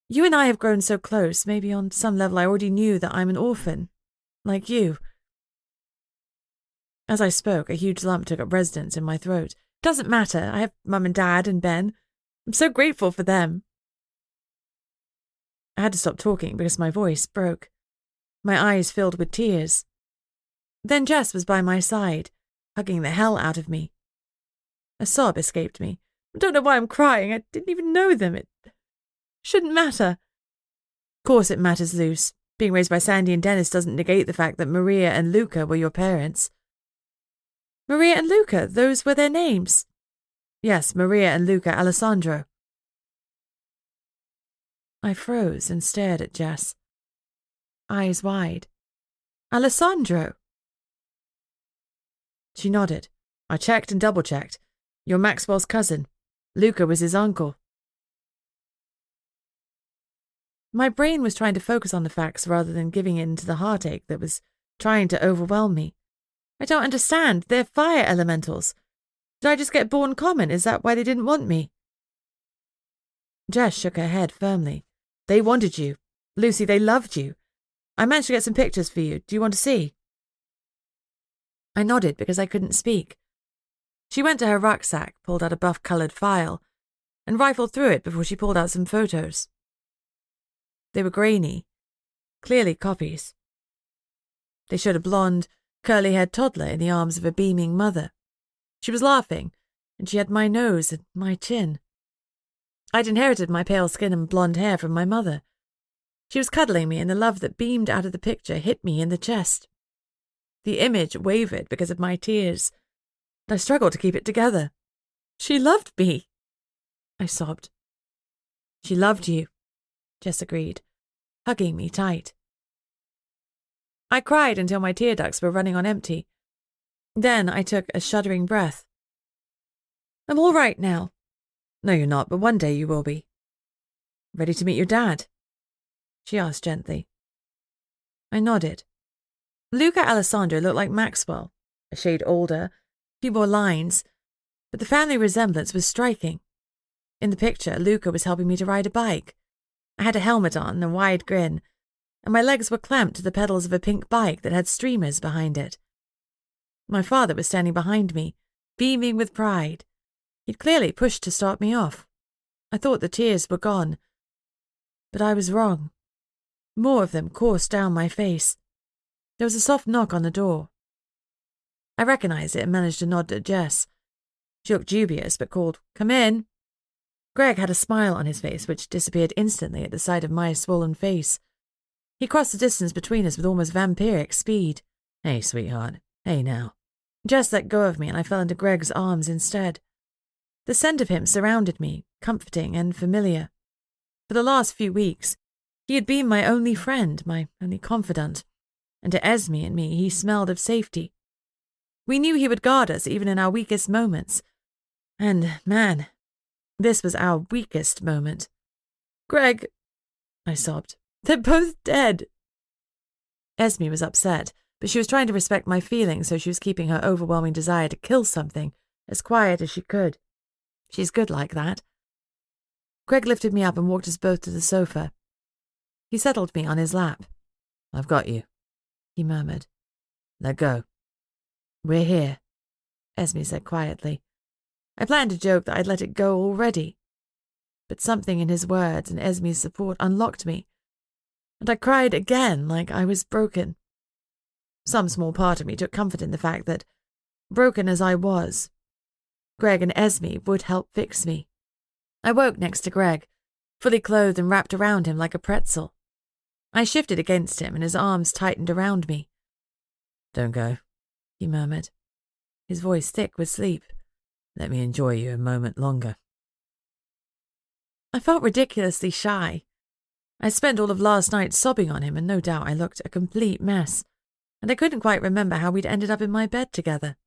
You and I have grown so close, maybe on some level I already knew that I'm an orphan. Like you. As I spoke, a huge lump took up residence in my throat. Doesn't matter. I have Mum and Dad and Ben. I'm so grateful for them. I had to stop talking because my voice broke. My eyes filled with tears. Then Jess was by my side, hugging the hell out of me. A sob escaped me. I don't know why I'm crying. I didn't even know them. It shouldn't matter. Of course it matters, Luce. Being raised by Sandy and Dennis doesn't negate the fact that Maria and Luca were your parents. Maria and Luca, those were their names. Yes, Maria and Luca Alessandro. I froze and stared at Jess, eyes wide. Alessandro. She nodded. I checked and double-checked. You're Maxwell's cousin. Luca was his uncle. My brain was trying to focus on the facts rather than giving in to the heartache that was trying to overwhelm me. I don't understand. They're fire elementals. Did I just get born common? Is that why they didn't want me? Jess shook her head firmly. They wanted you. Lucy, they loved you. I managed to get some pictures for you. Do you want to see? I nodded because I couldn't speak. She went to her rucksack, pulled out a buff-coloured file, and rifled through it before she pulled out some photos. They were grainy, clearly copies. They showed a blonde, curly-haired toddler in the arms of a beaming mother. She was laughing, and she had my nose and my chin. I'd inherited my pale skin and blonde hair from my mother. She was cuddling me, and the love that beamed out of the picture hit me in the chest. The image wavered because of my tears, and I struggled to keep it together. She loved me, I sobbed. She loved you, Jess agreed, hugging me tight. I cried until my tear ducts were running on empty. Then I took a shuddering breath. I'm all right now. No, you're not, but one day you will be. Ready to meet your dad? She asked gently. I nodded. Luca Alessandro looked like Maxwell, a shade older, a few more lines, but the family resemblance was striking. In the picture, Luca was helping me to ride a bike. I had a helmet on and a wide grin, and my legs were clamped to the pedals of a pink bike that had streamers behind it. My father was standing behind me, beaming with pride. He'd clearly pushed to start me off. I thought the tears were gone, but I was wrong. More of them coursed down my face. There was a soft knock on the door. I recognized it and managed to nod at Jess. She looked dubious, but called, "Come in." Greg had a smile on his face, which disappeared instantly at the sight of my swollen face. He crossed the distance between us with almost vampiric speed. "Hey, sweetheart. Hey, now." Jess let go of me, and I fell into Greg's arms instead. The scent of him surrounded me, comforting and familiar. For the last few weeks, he had been my only friend, my only confidant, and to Esme and me he smelled of safety. We knew he would guard us even in our weakest moments. And, man, this was our weakest moment. "Greg," I sobbed, "they're both dead." Esme was upset, but she was trying to respect my feelings, so she was keeping her overwhelming desire to kill something as quiet as she could. She's good like that. Greg lifted me up and walked us both to the sofa. He settled me on his lap. "I've got you," he murmured. "Let go." "We're here," Esme said quietly. I planned to joke that I'd let it go already, but something in his words and Esme's support unlocked me, and I cried again like I was broken. Some small part of me took comfort in the fact that, broken as I was, Greg and Esme would help fix me. I woke next to Greg, fully clothed and wrapped around him like a pretzel. I shifted against him and his arms tightened around me. "Don't go," he murmured, his voice thick with sleep. "Let me enjoy you a moment longer." I felt ridiculously shy. I spent all of last night sobbing on him, and no doubt I looked a complete mess, and I couldn't quite remember how we'd ended up in my bed together.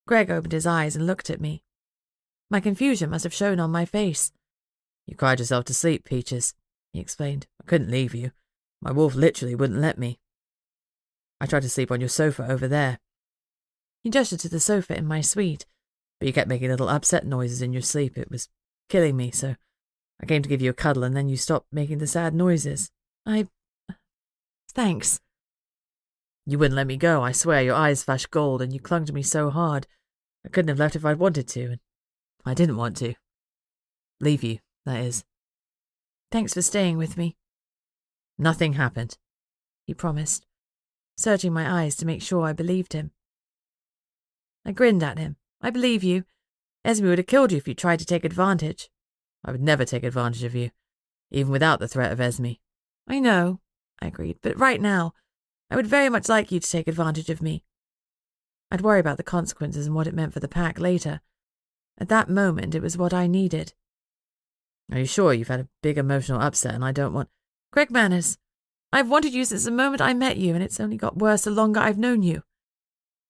Greg opened his eyes and looked at me. My confusion must have shown on my face. "You cried yourself to sleep, Peaches," he explained. "I couldn't leave you. My wolf literally wouldn't let me. I tried to sleep on your sofa over there." He gestured to the sofa in my suite, but you kept making little upset noises in your sleep. It was killing me, so I came to give you a cuddle, and then you stopped making the sad noises. Thanks. "You wouldn't let me go, I swear. Your eyes flashed gold, and you clung to me so hard. I couldn't have left if I'd wanted to, and I didn't want to. Leave you, that is." "Thanks for staying with me." "Nothing happened," he promised. searching my eyes to make sure I believed him. I grinned at him. I believe you. Esme would have killed you if you tried to take advantage. I would never take advantage of you, even without the threat of Esme. I know, I agreed, but right now, I would very much like you to take advantage of me. I'd worry about the consequences and what it meant for the pack later. At that moment, it was what I needed. Are you sure you've had a big emotional upset and I don't want... Greg Manners, I've wanted you since the moment I met you, and it's only got worse the longer I've known you.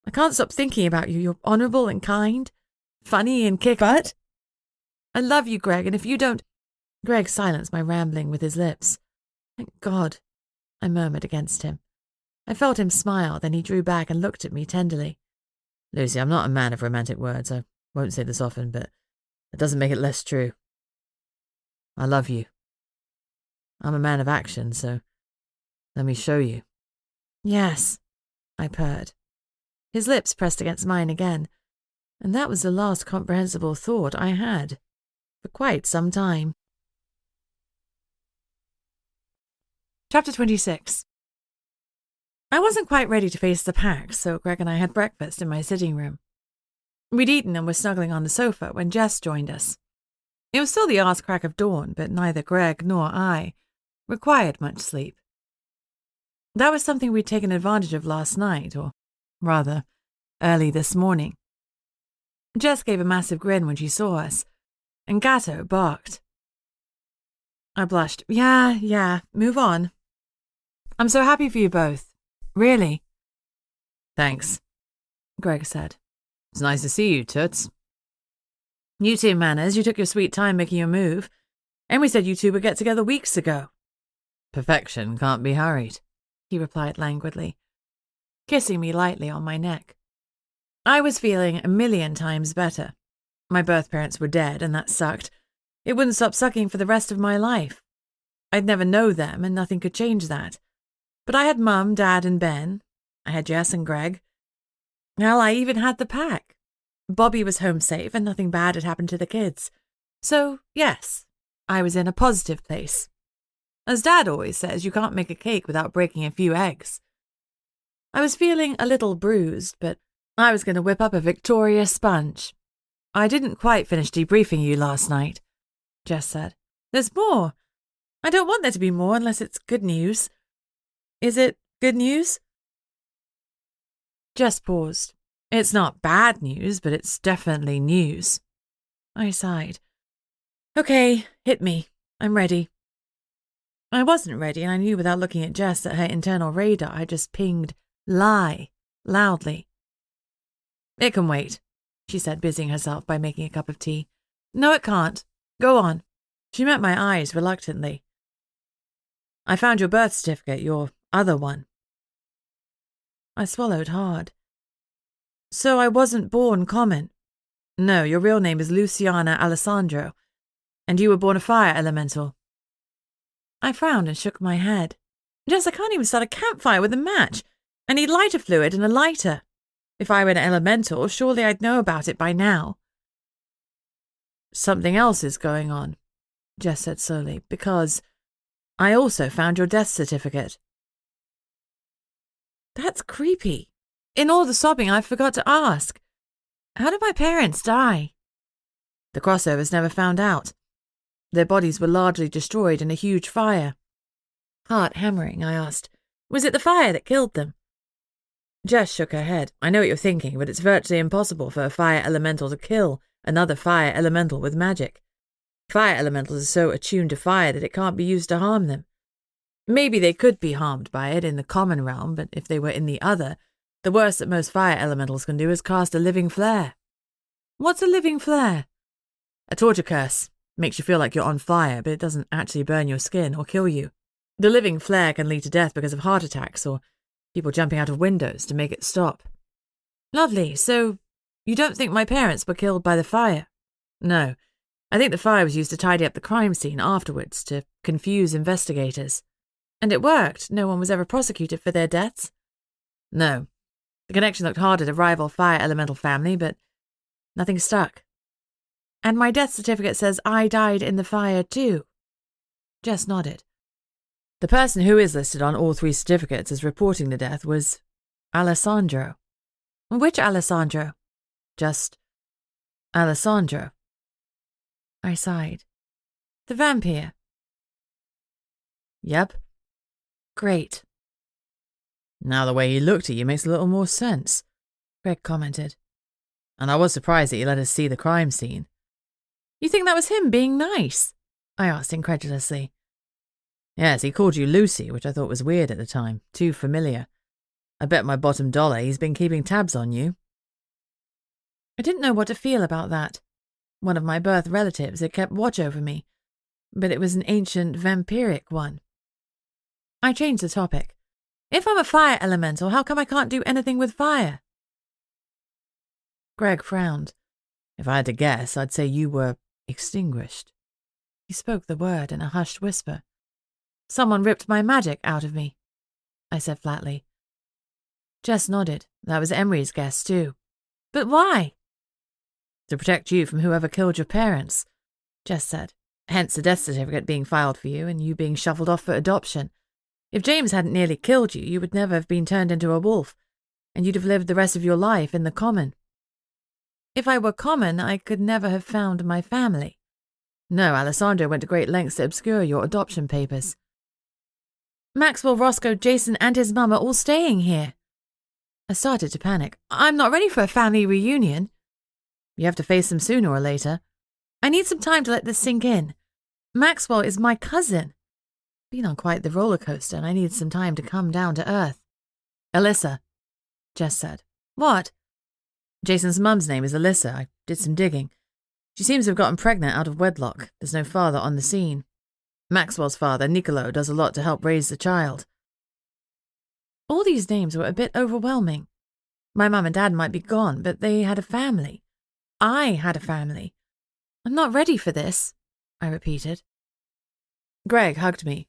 I can't stop thinking about you. You're honourable and kind, funny and But I love you, Greg, and if you don't... Greg silenced my rambling with his lips. Thank God, I murmured against him. I felt him smile, then he drew back and looked at me tenderly. Lucy, I'm not a man of romantic words. I won't say this often, but it doesn't make it less true. I love you. I'm a man of action, so let me show you. Yes, I purred. His lips pressed against mine again, and that was the last comprehensible thought I had for quite some time. Chapter 26. I wasn't quite ready to face the pack, so Greg and I had breakfast in my sitting room. We'd eaten and were snuggling on the sofa when Jess joined us. It was still the arse crack of dawn, but neither Greg nor I required much sleep. That was something we'd taken advantage of last night, or rather, early this morning. Jess gave a massive grin when she saw us, and Gatto barked. I blushed. Yeah, move on. I'm so happy for you both. Really. Thanks, Greg said. It's nice to see you, Toots. You too, Manners. You took your sweet time making your move. And we said you two would get together weeks ago. Perfection can't be hurried, he replied languidly, kissing me lightly on my neck. I was feeling 1,000,000 times better. My birth parents were dead, and that sucked. It wouldn't stop sucking for the rest of my life. I'd never know them, and nothing could change that. But I had Mum, Dad, and Ben. I had Jess and Greg. Hell, I even had the pack. Bobby was home safe, and nothing bad had happened to the kids. So, yes, I was in a positive place. As Dad always says, you can't make a cake without breaking a few eggs. I was feeling a little bruised, but I was going to whip up a victorious sponge. I didn't quite finish debriefing you last night, Jess said. There's more. I don't want there to be more unless it's good news. Is it good news? Jess paused. It's not bad news, but it's definitely news. I sighed. Okay, hit me. I'm ready. I wasn't ready, and I knew without looking at Jess that her internal radar had just pinged lie loudly. It can wait, she said, busying herself by making a cup of tea. No, it can't. Go on. She met my eyes reluctantly. I found your birth certificate, your other one. I swallowed hard. So I wasn't born common. No, your real name is Luciana Alessandro, and you were born a fire elemental. I frowned and shook my head. Jess, I can't even start a campfire with a match. I need lighter fluid and a lighter. If I were an elemental, surely I'd know about it by now. Something else is going on, Jess said slowly, because I also found your death certificate. That's creepy. In all the sobbing, I forgot to ask. How did my parents die? The crossovers never found out. Their bodies were largely destroyed in a huge fire. Heart hammering, I asked, was it the fire that killed them? Jess shook her head. I know what you're thinking, but it's virtually impossible for a fire elemental to kill another fire elemental with magic. Fire elementals are so attuned to fire that it can't be used to harm them. Maybe they could be harmed by it in the common realm, but if they were in the other, the worst that most fire elementals can do is cast a living flare. What's a living flare? A torture curse. Makes you feel like you're on fire, but it doesn't actually burn your skin or kill you. The living flare can lead to death because of heart attacks or people jumping out of windows to make it stop. Lovely. So, you don't think my parents were killed by the fire? No. I think the fire was used to tidy up the crime scene afterwards, to confuse investigators. And it worked. No one was ever prosecuted for their deaths. No. The connection looked hard at a rival fire elemental family, but nothing stuck. And my death certificate says I died in the fire too. Jess nodded. The person who is listed on all 3 certificates as reporting the death was Alessandro. Which Alessandro? Just Alessandro. I sighed. The vampire? Yep. Great. Now the way he looked at you makes a little more sense, Greg commented. And I was surprised that he let us see the crime scene. You think that was him being nice? I asked incredulously. Yes, he called you Lucy, which I thought was weird at the time. Too familiar. I bet my bottom dollar he's been keeping tabs on you. I didn't know what to feel about that. One of my birth relatives had kept watch over me, but it was an ancient vampiric one. I changed the topic. If I'm a fire elemental, how come I can't do anything with fire? Greg frowned. If I had to guess, I'd say you were extinguished. He spoke the word in a hushed whisper. Someone ripped my magic out of me, I said flatly. Jess nodded. That was Emery's guess, too. But why? To protect you from whoever killed your parents, Jess said. Hence the death certificate being filed for you and you being shuffled off for adoption. If James hadn't nearly killed you, you would never have been turned into a wolf, and you'd have lived the rest of your life in the common. If I were common, I could never have found my family. No, Alessandro went to great lengths to obscure your adoption papers. Maxwell, Roscoe, Jason, and his mum are all staying here. I started to panic. I'm not ready for a family reunion. You have to face them sooner or later. I need some time to let this sink in. Maxwell is my cousin. Been on quite the roller coaster, and I need some time to come down to earth. Alyssa, Jess said. What? Jason's mum's name is Alyssa. I did some digging. She seems to have gotten pregnant out of wedlock. There's no father on the scene. Maxwell's father, Niccolo, does a lot to help raise the child. All these names were a bit overwhelming. My mum and dad might be gone, but they had a family. I had a family. I'm not ready for this, I repeated. Greg hugged me.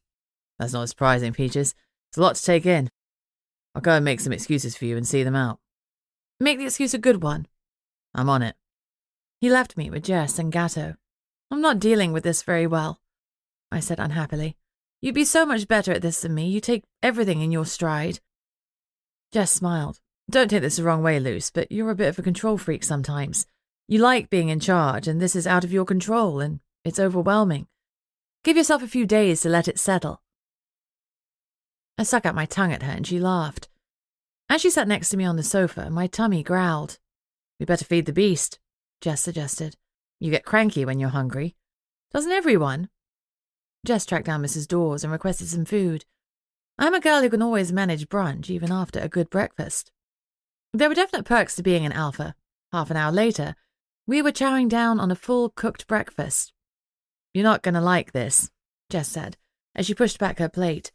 That's not surprising, Peaches. It's a lot to take in. I'll go and make some excuses for you and see them out. Make the excuse a good one. I'm on it. He left me with Jess and Gatto. I'm not dealing with this very well, I said unhappily. You'd be so much better at this than me. You take everything in your stride. Jess smiled. Don't take this the wrong way, Luce, but you're a bit of a control freak sometimes. You like being in charge, and this is out of your control, and it's overwhelming. Give yourself a few days to let it settle. I stuck out my tongue at her, and she laughed. As she sat next to me on the sofa, my tummy growled. We better feed the beast, Jess suggested. You get cranky when you're hungry. Doesn't everyone? Jess tracked down Mrs. Dawes and requested some food. I'm a girl who can always manage brunch, even after a good breakfast. There were definite perks to being an alpha. Half an hour later, we were chowing down on a full cooked breakfast. You're not going to like this, Jess said, as she pushed back her plate.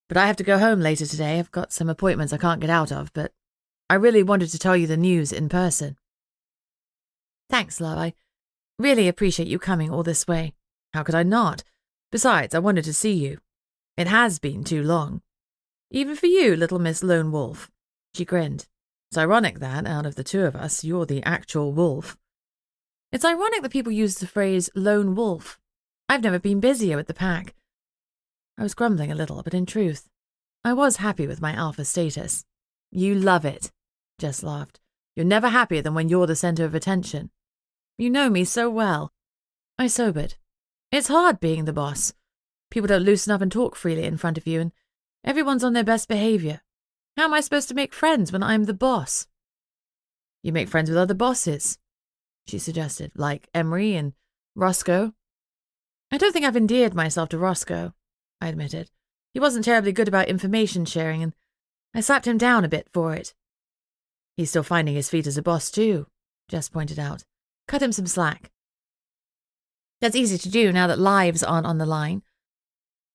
But I have to go home later today. I've got some appointments I can't get out of, but I really wanted to tell you the news in person. Thanks, love. I really appreciate you coming all this way. How could I not? Besides, I wanted to see you. It has been too long. Even for you, little Miss Lone Wolf. She grinned. It's ironic that, out of the two of us, you're the actual wolf. It's ironic that people use the phrase lone wolf. I've never been busier with the pack. I was grumbling a little, but in truth, I was happy with my alpha status. You love it, Jess laughed. You're never happier than when you're the centre of attention. You know me so well. I sobered. It's hard being the boss. People don't loosen up and talk freely in front of you, and everyone's on their best behaviour. How am I supposed to make friends when I'm the boss? You make friends with other bosses, she suggested, like Emery and Roscoe. I don't think I've endeared myself to Roscoe, I admitted. He wasn't terribly good about information sharing, and I slapped him down a bit for it. He's still finding his feet as a boss too, Jess pointed out. Cut him some slack. That's easy to do now that lives aren't on the line.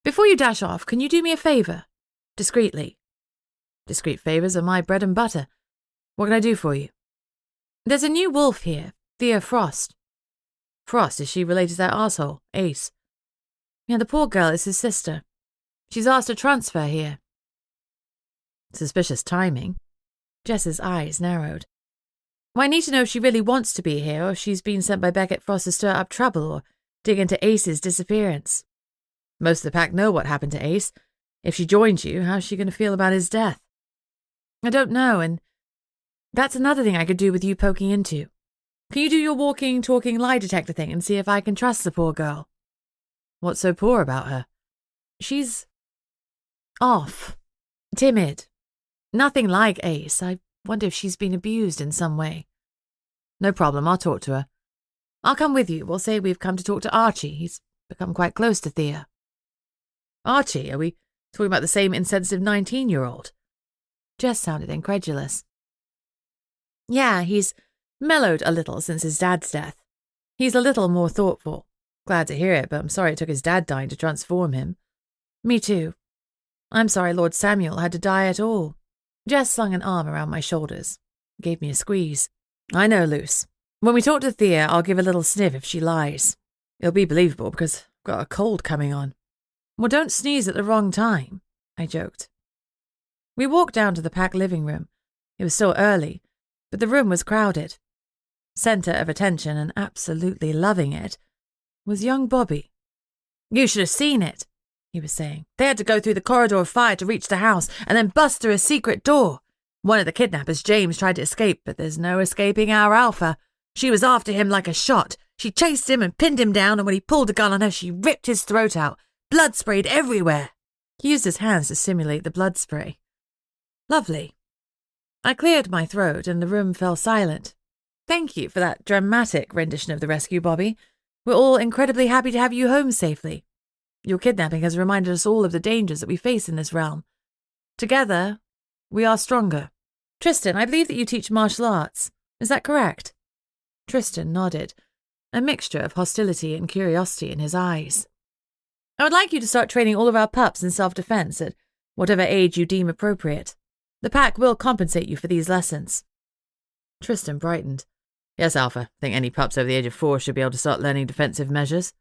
Before you dash off, can you do me a favour? Discreetly. Discreet favours are my bread and butter. What can I do for you? There's a new wolf here, Thea Frost. Frost, is she related to that arsehole, Ace? Yeah, the poor girl is his sister. She's asked to transfer here. Suspicious timing. Jess's eyes narrowed. Well, I need to know if she really wants to be here, or if she's been sent by Beckett Frost to stir up trouble or dig into Ace's disappearance. Most of the pack know what happened to Ace. If she joins you, how's she going to feel about his death? I don't know, and that's another thing I could do with you poking into. Can you do your walking, talking lie detector thing and see if I can trust the poor girl? What's so poor about her? She's off. Timid. Nothing like Ace. I wonder if she's been abused in some way. No problem, I'll talk to her. I'll come with you. We'll say we've come to talk to Archie. He's become quite close to Thea. Archie? Are we talking about the same insensitive 19-year-old? Jess sounded incredulous. Yeah, he's mellowed a little since his dad's death. He's a little more thoughtful. Glad to hear it, but I'm sorry it took his dad dying to transform him. Me too. I'm sorry Lord Samuel had to die at all. Jess slung an arm around my shoulders, gave me a squeeze. I know, Luce. When we talk to Thea, I'll give a little sniff if she lies. It'll be believable because I've got a cold coming on. Well, don't sneeze at the wrong time, I joked. We walked down to the packed living room. It was still early, but the room was crowded. Centre of attention, and absolutely loving it, was young Bobby. You should have seen it, he was saying. They had to go through the corridor of fire to reach the house and then bust through a secret door. One of the kidnappers, James, tried to escape, but there's no escaping our Alpha. She was after him like a shot. She chased him and pinned him down, and when he pulled a gun on her, she ripped his throat out. Blood sprayed everywhere. He used his hands to simulate the blood spray. Lovely. I cleared my throat, and the room fell silent. Thank you for that dramatic rendition of the rescue, Bobby. We're all incredibly happy to have you home safely. Your kidnapping has reminded us all of the dangers that we face in this realm. Together, we are stronger. Tristan, I believe that you teach martial arts. Is that correct? Tristan nodded, a mixture of hostility and curiosity in his eyes. I would like you to start training all of our pups in self-defense at whatever age you deem appropriate. The pack will compensate you for these lessons. Tristan brightened. Yes, Alpha. Think any pups over the age of 4 should be able to start learning defensive measures.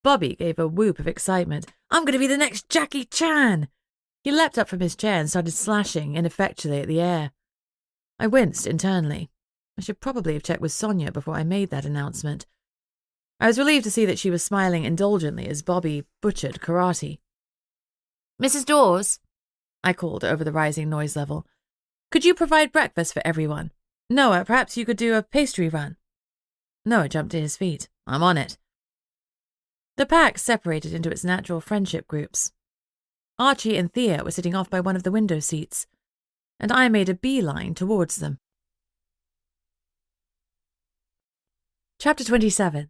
Bobby gave a whoop of excitement. I'm going to be the next Jackie Chan! He leapt up from his chair and started slashing ineffectually at the air. I winced internally. I should probably have checked with Sonia before I made that announcement. I was relieved to see that she was smiling indulgently as Bobby butchered karate. Mrs. Dawes, I called over the rising noise level. Could you provide breakfast for everyone? Noah, perhaps you could do a pastry run. Noah jumped to his feet. I'm on it. The pack separated into its natural friendship groups. Archie and Thea were sitting off by one of the window seats, and I made a beeline towards them. Chapter 27.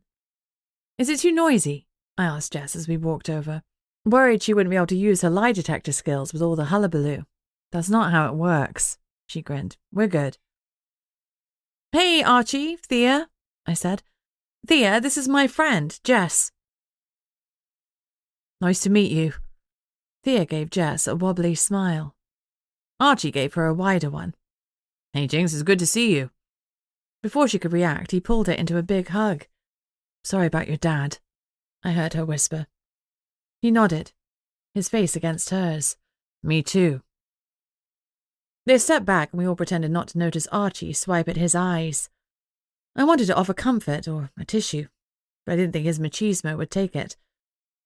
Is it too noisy? I asked Jess as we walked over. Worried she wouldn't be able to use her lie detector skills with all the hullabaloo. That's not how it works, she grinned. We're good. Hey, Archie, Thea, I said. Thea, this is my friend, Jess. Nice to meet you. Thea gave Jess a wobbly smile. Archie gave her a wider one. Hey, Jinx, it's good to see you. Before she could react, he pulled her into a big hug. Sorry about your dad, I heard her whisper. He nodded, his face against hers. Me too. They stepped back and we all pretended not to notice Archie swipe at his eyes. I wanted to offer comfort or a tissue, but I didn't think his machismo would take it.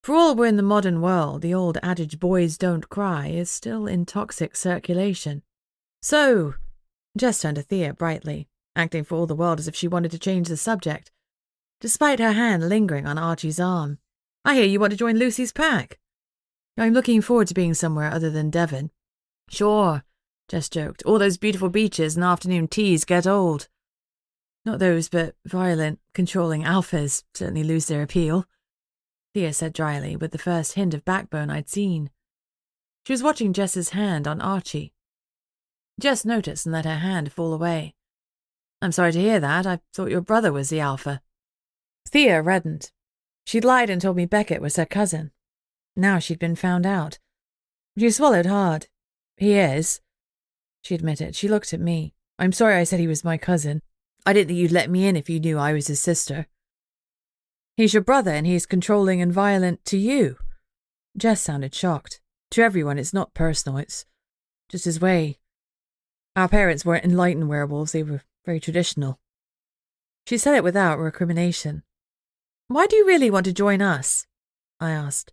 For all we're in the modern world, the old adage boys don't cry is still in toxic circulation. So, Jess turned to Thea brightly, acting for all the world as if she wanted to change the subject, despite her hand lingering on Archie's arm. I hear you want to join Lucy's pack. I'm looking forward to being somewhere other than Devon. Sure, Jess joked. All those beautiful beaches and afternoon teas get old. Not those, but violent, controlling alphas certainly lose their appeal, Thea said dryly, with the first hint of backbone I'd seen. She was watching Jess's hand on Archie. Jess noticed and let her hand fall away. I'm sorry to hear that. I thought your brother was the alpha. Thea reddened. She'd lied and told me Beckett was her cousin. Now she'd been found out. She swallowed hard. He is, she admitted. She looked at me. I'm sorry I said he was my cousin. I didn't think you'd let me in if you knew I was his sister. He's your brother and he's controlling and violent to you. Jess sounded shocked. To everyone, it's not personal. It's just his way. Our parents weren't enlightened werewolves. They were very traditional. She said it without recrimination. Why do you really want to join us? I asked.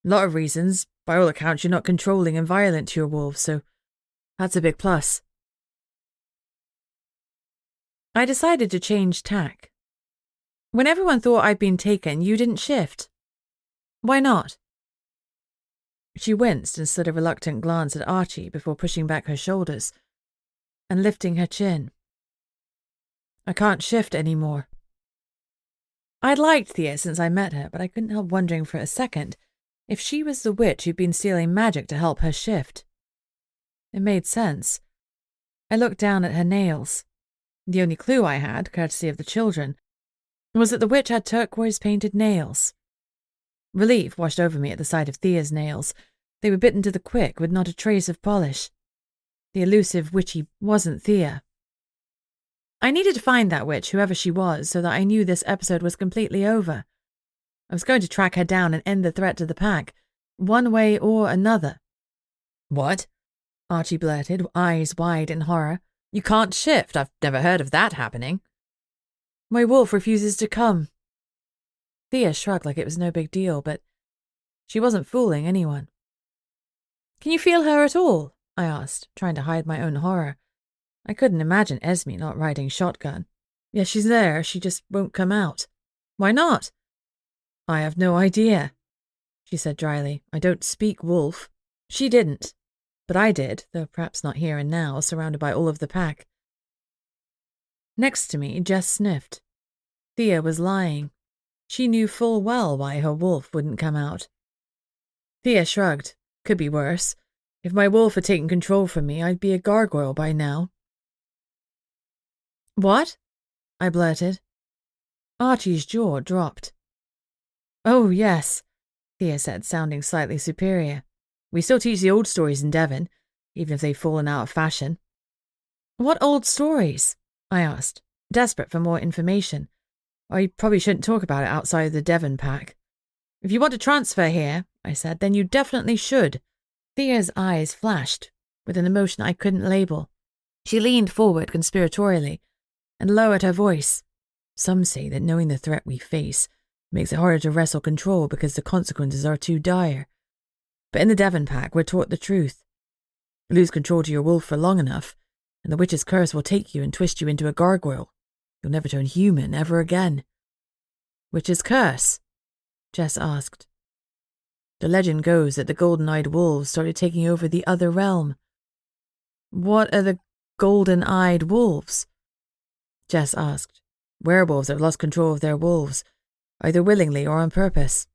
A lot of reasons. By all accounts, you're not controlling and violent to your wolves, so that's a big plus. I decided to change tack. When everyone thought I'd been taken, you didn't shift. Why not? She winced and slid a reluctant glance at Archie before pushing back her shoulders and lifting her chin. I can't shift anymore. I'd liked Thea since I met her, but I couldn't help wondering for a second if she was the witch who'd been stealing magic to help her shift. It made sense. I looked down at her nails. The only clue I had, courtesy of the children, was that the witch had turquoise-painted nails. Relief washed over me at the sight of Thea's nails. They were bitten to the quick, with not a trace of polish. The elusive witchy wasn't Thea. I needed to find that witch, whoever she was, so that I knew this episode was completely over. I was going to track her down and end the threat to the pack, one way or another. What? Archie blurted, eyes wide in horror. You can't shift. I've never heard of that happening. My wolf refuses to come. Thea shrugged like it was no big deal, but she wasn't fooling anyone. Can you feel her at all? I asked, trying to hide my own horror. I couldn't imagine Esme not riding shotgun. Yes, she's there, she just won't come out. Why not? I have no idea, she said dryly. I don't speak wolf. She didn't, but I did, though perhaps not here and now, surrounded by all of the pack. Next to me, Jess sniffed. Thea was lying. She knew full well why her wolf wouldn't come out. Thea shrugged. Could be worse. If my wolf had taken control from me, I'd be a gargoyle by now. What? I blurted. Archie's jaw dropped. Oh, yes, Thea said, sounding slightly superior. We still teach the old stories in Devon, even if they've fallen out of fashion. What old stories? I asked, desperate for more information. I probably shouldn't talk about it outside of the Devon pack. If you want to transfer here, I said, then you definitely should. Thea's eyes flashed with an emotion I couldn't label. She leaned forward conspiratorially and lowered her voice. Some say that knowing the threat we face makes it harder to wrestle control because the consequences are too dire. But in the Devon pack, we're taught the truth. Lose control to your wolf for long enough, and the witch's curse will take you and twist you into a gargoyle. You'll never turn human ever again. Witch's curse? Jess asked. The legend goes that the golden-eyed wolves started taking over the other realm. What are the golden-eyed wolves? Jess asked. Werewolves that have lost control of their wolves, either willingly or on purpose.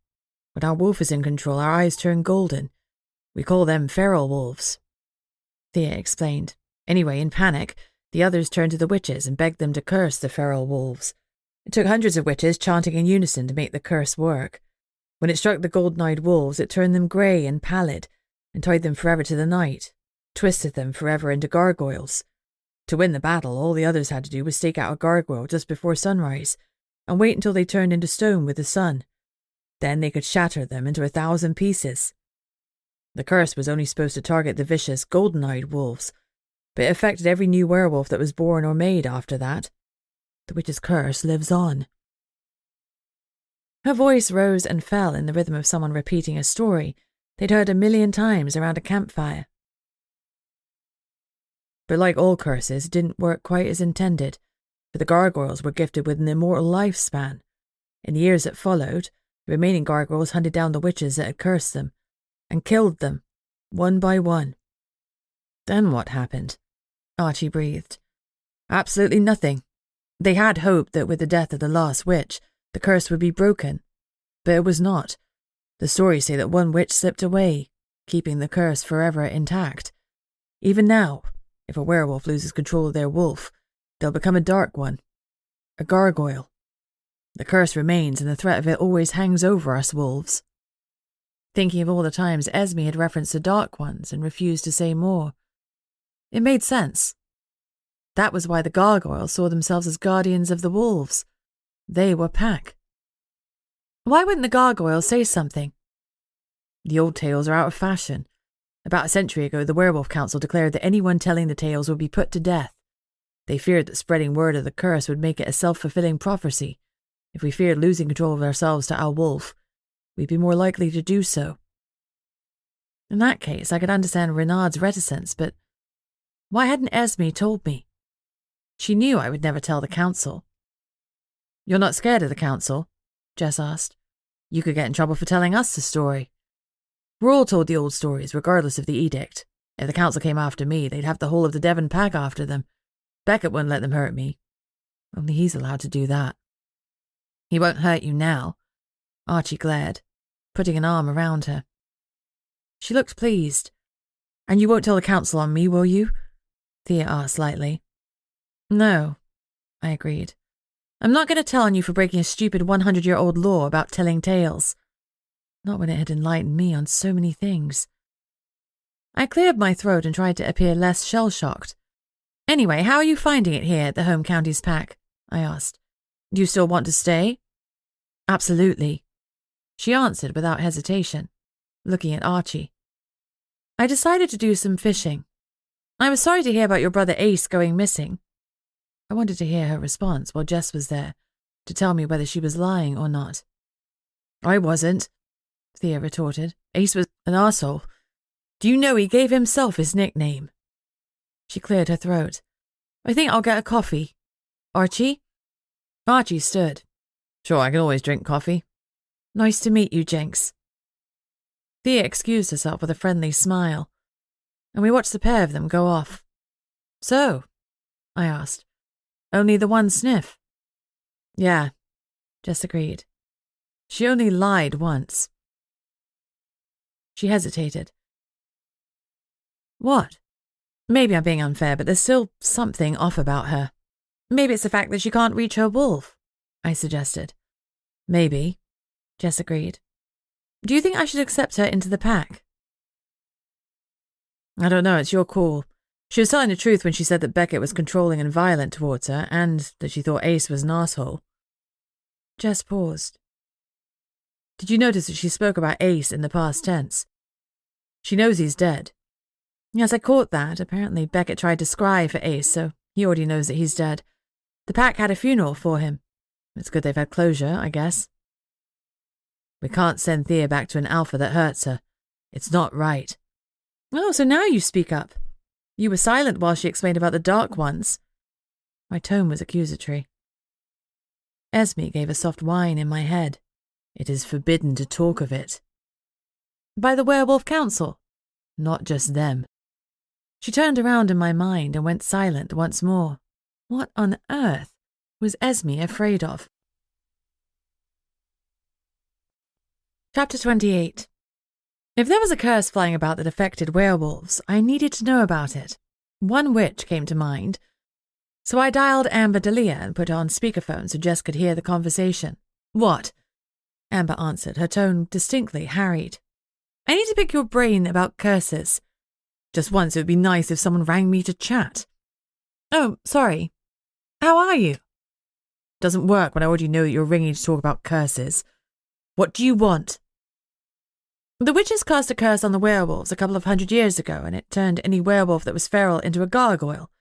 When our wolf is in control, our eyes turn golden. We call them feral wolves. Thea explained. Anyway, in panic, the others turned to the witches and begged them to curse the feral wolves. It took hundreds of witches chanting in unison to make the curse work. When it struck the golden-eyed wolves, it turned them grey and pallid and tied them forever to the night, twisted them forever into gargoyles. To win the battle, all the others had to do was stake out a gargoyle just before sunrise and wait until they turned into stone with the sun. Then they could shatter them into 1,000 pieces. The curse was only supposed to target the vicious golden-eyed wolves, but it affected every new werewolf that was born or made after that. The witch's curse lives on. Her voice rose and fell in the rhythm of someone repeating a story they'd heard 1,000,000 times around a campfire. But like all curses, it didn't work quite as intended, for the gargoyles were gifted with an immortal lifespan. In the years that followed, the remaining gargoyles hunted down the witches that had cursed them, and killed them, one by one. Then what happened? Archie breathed. Absolutely nothing. They had hoped that with the death of the last witch, the curse would be broken, but it was not. The stories say that one witch slipped away, keeping the curse forever intact. Even now, if a werewolf loses control of their wolf, they'll become a dark one, a gargoyle. The curse remains, and the threat of it always hangs over us wolves. Thinking of all the times Esme had referenced the dark ones and refused to say more, it made sense. That was why the gargoyles saw themselves as guardians of the wolves. They were pack. Why wouldn't the gargoyles say something? The old tales are out of fashion. About a century ago, the Werewolf Council declared that anyone telling the tales would be put to death. They feared that spreading word of the curse would make it a self-fulfilling prophecy. If we feared losing control of ourselves to our wolf, we'd be more likely to do so. In that case, I could understand Renard's reticence, but why hadn't Esme told me? She knew I would never tell the council. "You're not scared of the council?" Jess asked. "You could get in trouble for telling us the story. We're all told the old stories, regardless of the edict. If the council came after me, they'd have the whole of the Devon pack after them. Beckett wouldn't let them hurt me. Only he's allowed to do that." "He won't hurt you now." Archie glared, putting an arm around her. She looked pleased. "And you won't tell the council on me, will you?" Thea asked lightly. "No," I agreed. "I'm not going to tell on you for breaking a stupid 100-year-old law about telling tales. Not when it had enlightened me on so many things." I cleared my throat and tried to appear less shell-shocked. "Anyway, how are you finding it here at the Home Counties Pack?" I asked. "Do you still want to stay?" "Absolutely," she answered without hesitation, looking at Archie. "I decided to do some fishing. I was sorry to hear about your brother Ace going missing." I wanted to hear her response while Jess was there, to tell me whether she was lying or not. "I wasn't," Thea retorted. "Ace was an arsehole. Do you know he gave himself his nickname?" She cleared her throat. "I think I'll get a coffee. Archie?" Archie stood. "Sure, I can always drink coffee." "Nice to meet you, Jenks." Thea excused herself with a friendly smile, and we watched the pair of them go off. "So?" I asked. "Only the one sniff?" "Yeah," Jess agreed. "She only lied once." She hesitated. "What?" "Maybe I'm being unfair, but there's still something off about her. Maybe it's the fact that she can't reach her wolf," I suggested. "Maybe," Jess agreed. "Do you think I should accept her into the pack?" "I don't know, it's your call. She was telling the truth when she said that Beckett was controlling and violent towards her, and that she thought Ace was an arsehole." Jess paused. "Did you notice that she spoke about Ace in the past tense? She knows he's dead." "Yes, I caught that. Apparently Beckett tried to scry for Ace, so he already knows that he's dead. The pack had a funeral for him. It's good they've had closure, I guess." "We can't send Thea back to an alpha that hurts her. It's not right." "Oh, so now you speak up. You were silent while she explained about the Dark Ones." My tone was accusatory. Esme gave a soft whine in my head. "It is forbidden to talk of it." "By the Werewolf Council?" "Not just them." She turned around in my mind and went silent once more. What on earth was Esme afraid of? Chapter 28. If there was a curse flying about that affected werewolves, I needed to know about it. One witch came to mind, so I dialed Amber Delia and put her on speakerphone so Jess could hear the conversation. "What?" Amber answered, her tone distinctly harried. "I need to pick your brain about curses. Just once it would be nice if someone rang me to chat." "Oh, sorry. How are you?" "Doesn't work when I already know that you're ringing to talk about curses. What do you want?" "The witches cast a curse on the werewolves a couple of 100 years ago, and it turned any werewolf that was feral into a gargoyle.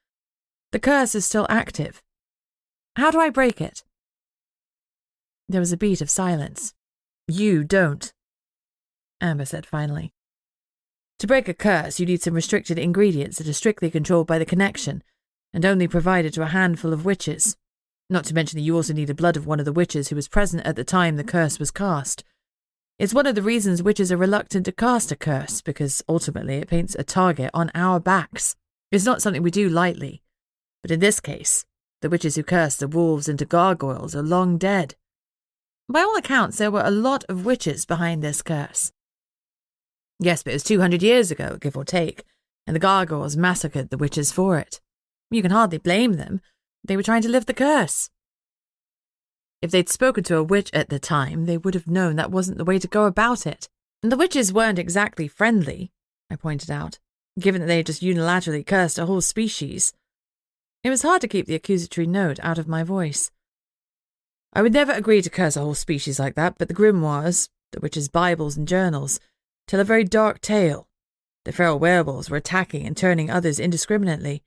The curse is still active. How do I break it?" There was a beat of silence. "You don't," Amber said finally. "To break a curse, you need some restricted ingredients that are strictly controlled by the connection, and only provided to a handful of witches. Not to mention that you also need the blood of one of the witches who was present at the time the curse was cast. It's one of the reasons witches are reluctant to cast a curse, because ultimately it paints a target on our backs. It's not something we do lightly. But in this case, the witches who cursed the wolves into gargoyles are long dead. By all accounts, there were a lot of witches behind this curse." "Yes, but it was 200 years ago, give or take, and the gargoyles massacred the witches for it. You can hardly blame them. They were trying to lift the curse." "If they'd spoken to a witch at the time, they would have known that wasn't the way to go about it. And the witches weren't exactly friendly," I pointed out, "given that they had just unilaterally cursed a whole species." It was hard to keep the accusatory note out of my voice. "I would never agree to curse a whole species like that, but the grimoires, the witches' Bibles and journals, tell a very dark tale. The feral werewolves were attacking and turning others indiscriminately.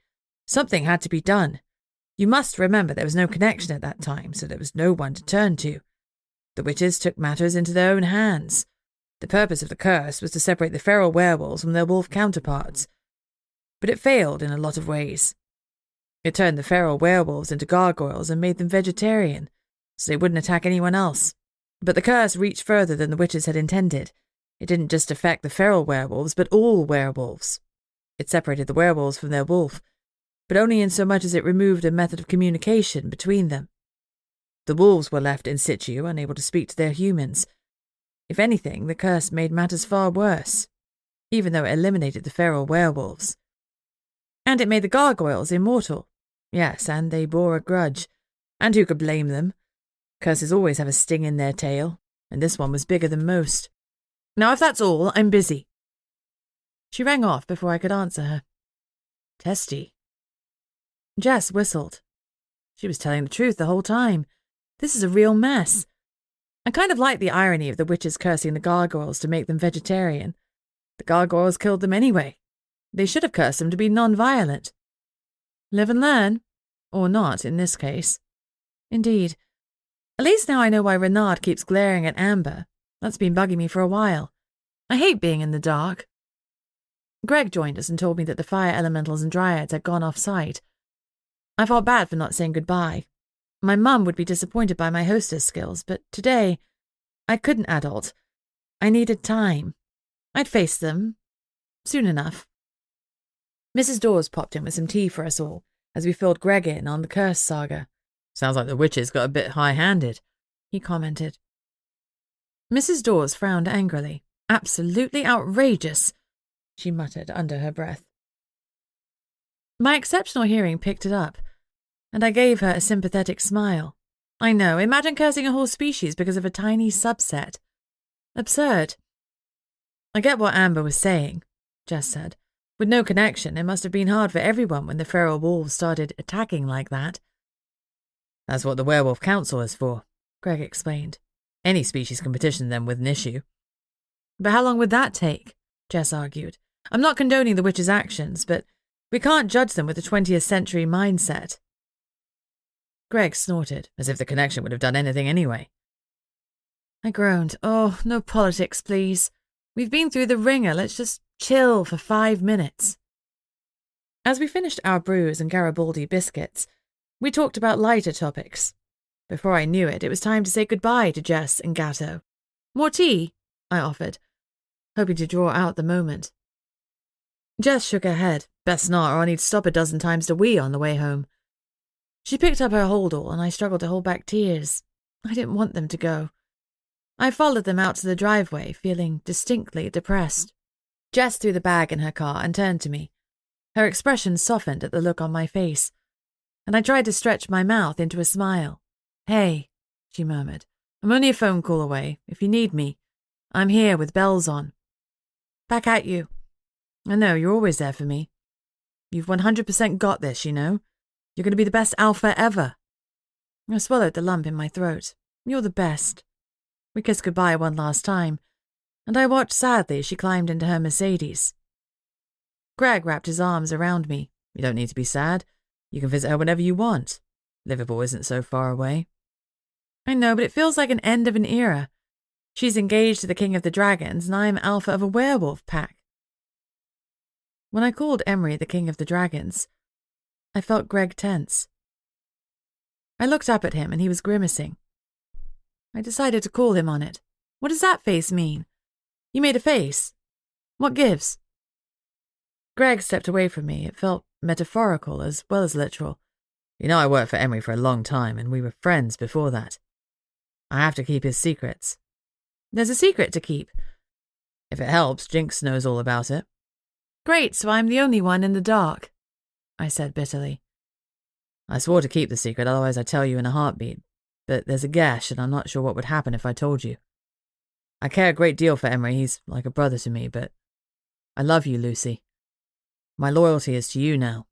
Something had to be done. You must remember there was no connection at that time, so there was no one to turn to. The witches took matters into their own hands. The purpose of the curse was to separate the feral werewolves from their wolf counterparts, but it failed in a lot of ways. It turned the feral werewolves into gargoyles and made them vegetarian, so they wouldn't attack anyone else. But the curse reached further than the witches had intended. It didn't just affect the feral werewolves, but all werewolves. It separated the werewolves from their wolf, but only in so much as it removed a method of communication between them. The wolves were left in situ, unable to speak to their humans. If anything, the curse made matters far worse, even though it eliminated the feral werewolves. And it made the gargoyles immortal. Yes, and they bore a grudge. And who could blame them? Curses always have a sting in their tail, and this one was bigger than most. Now, if that's all, I'm busy. She rang off before I could answer her. Testy. Jess whistled. She was telling the truth the whole time. This is a real mess. I kind of like the irony of the witches cursing the gargoyles to make them vegetarian. The gargoyles killed them anyway. They should have cursed them to be non-violent. Live and learn. Or not, in this case. Indeed. At least now I know why Renard keeps glaring at Amber. That's been bugging me for a while. I hate being in the dark. Greg joined us and told me that the fire elementals and dryads had gone off-site. I felt bad for not saying goodbye. My mum would be disappointed by my hostess skills, but today, I couldn't adult. I needed time. I'd face them. Soon enough. Mrs. Dawes popped in with some tea for us all, as we filled Greg in on the curse saga. Sounds like the witches got a bit high-handed, he commented. Mrs. Dawes frowned angrily. Absolutely outrageous, she muttered under her breath. My exceptional hearing picked it up, and I gave her a sympathetic smile. I know, imagine cursing a whole species because of a tiny subset. Absurd. I get what Amber was saying, Jess said. With no connection, it must have been hard for everyone when the feral wolves started attacking like that. That's what the Werewolf Council is for, Greg explained. Any species can petition them with an issue. But how long would that take? Jess argued. I'm not condoning the witches' actions, but we can't judge them with a 20th century mindset. Greg snorted, as if the connection would have done anything anyway. I groaned. Oh, no politics, please. We've been through the ringer. Let's just chill for 5 minutes. As we finished our brews and Garibaldi biscuits, we talked about lighter topics. Before I knew it, it was time to say goodbye to Jess and Gatto. More tea? I offered, hoping to draw out the moment. Jess shook her head. Best not, or I'll need to stop a dozen times to wee on the way home. She picked up her holdall, and I struggled to hold back tears. I didn't want them to go. I followed them out to the driveway, feeling distinctly depressed. Jess threw the bag in her car and turned to me. Her expression softened at the look on my face, and I tried to stretch my mouth into a smile. Hey, she murmured. I'm only a phone call away, if you need me. I'm here with bells on. Back at you. I know, you're always there for me. You've 100% got this, you know. You're going to be the best alpha ever. I swallowed the lump in my throat. You're the best. We kissed goodbye one last time, and I watched sadly as she climbed into her Mercedes. Greg wrapped his arms around me. You don't need to be sad. You can visit her whenever you want. Liverpool isn't so far away. I know, but it feels like an end of an era. She's engaged to the King of the Dragons, and I'm alpha of a werewolf pack. When I called Emery the King of the Dragons, I felt Greg tense. I looked up at him, and he was grimacing. I decided to call him on it. What does that face mean? You made a face. What gives? Greg stepped away from me. It felt metaphorical as well as literal. You know I worked for Emery for a long time, and we were friends before that. I have to keep his secrets. There's a secret to keep. If it helps, Jinx knows all about it. Great, so I'm the only one in the dark, I said bitterly. I swore to keep the secret, otherwise I'd tell you in a heartbeat. But there's a gash, and I'm not sure what would happen if I told you. I care a great deal for Emery, he's like a brother to me, but I love you, Lucy. My loyalty is to you now.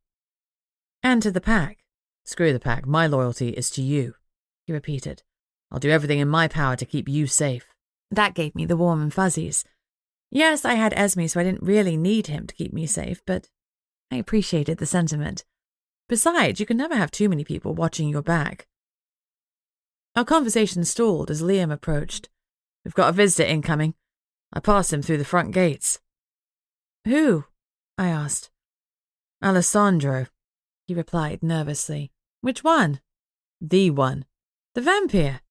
And to the pack. Screw the pack, my loyalty is to you, he repeated. I'll do everything in my power to keep you safe. That gave me the warm and fuzzies. Yes, I had Esme, so I didn't really need him to keep me safe, but I appreciated the sentiment. Besides, you can never have too many people watching your back. Our conversation stalled as Liam approached. We've got a visitor incoming. I passed him through the front gates. Who? I asked. Alessandro, he replied nervously. Which one? The one. The vampire.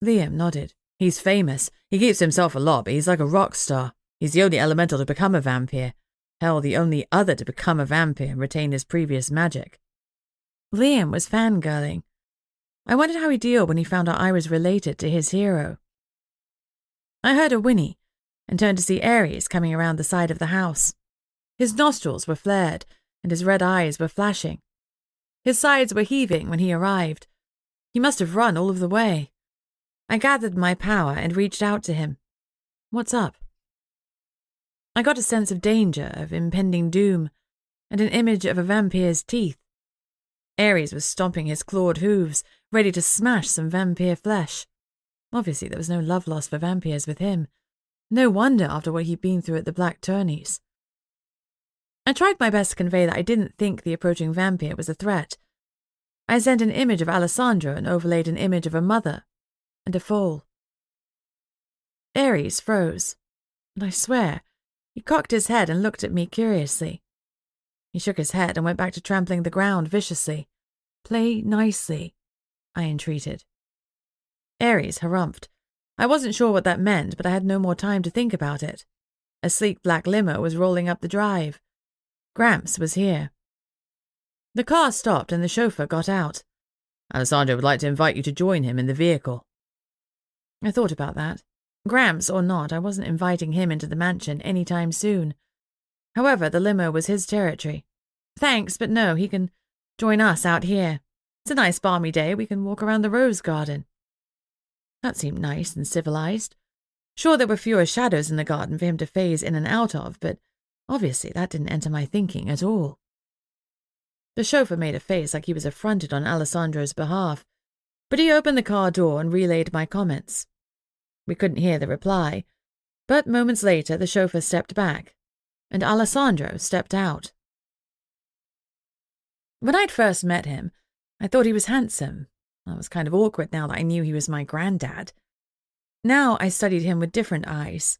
Liam nodded. He's famous. He keeps himself a lot, but he's like a rock star. He's the only elemental to become a vampire. Hell, the only other to become a vampire and retain his previous magic. Liam was fangirling. I wondered how he'd deal when he found out I was related to his hero. I heard a whinny and turned to see Ares coming around the side of the house. His nostrils were flared and his red eyes were flashing. His sides were heaving when he arrived. He must have run all of the way. I gathered my power and reached out to him. What's up? I got a sense of danger, of impending doom, and an image of a vampire's teeth. Ares was stomping his clawed hooves, ready to smash some vampire flesh. Obviously there was no love lost for vampires with him. No wonder after what he'd been through at the Black Tourneys. I tried my best to convey that I didn't think the approaching vampire was a threat. I sent an image of Alessandro and overlaid an image of a mother and a foal. Ares froze, and I swear, he cocked his head and looked at me curiously. He shook his head and went back to trampling the ground viciously. Play nicely, I entreated. Ares harumphed. I wasn't sure what that meant, but I had no more time to think about it. A sleek black limo was rolling up the drive. Gramps was here. The car stopped and the chauffeur got out. Alessandro would like to invite you to join him in the vehicle. I thought about that. Gramps or not, I wasn't inviting him into the mansion any time soon. However, the limo was his territory. Thanks, but no, he can join us out here. It's a nice balmy day, we can walk around the rose garden. That seemed nice and civilized. Sure, there were fewer shadows in the garden for him to phase in and out of, but obviously that didn't enter my thinking at all. The chauffeur made a face like he was affronted on Alessandro's behalf, but he opened the car door and relayed my comments. We couldn't hear the reply, but moments later the chauffeur stepped back, and Alessandro stepped out. When I'd first met him, I thought he was handsome. I was kind of awkward now that I knew he was my granddad. Now I studied him with different eyes.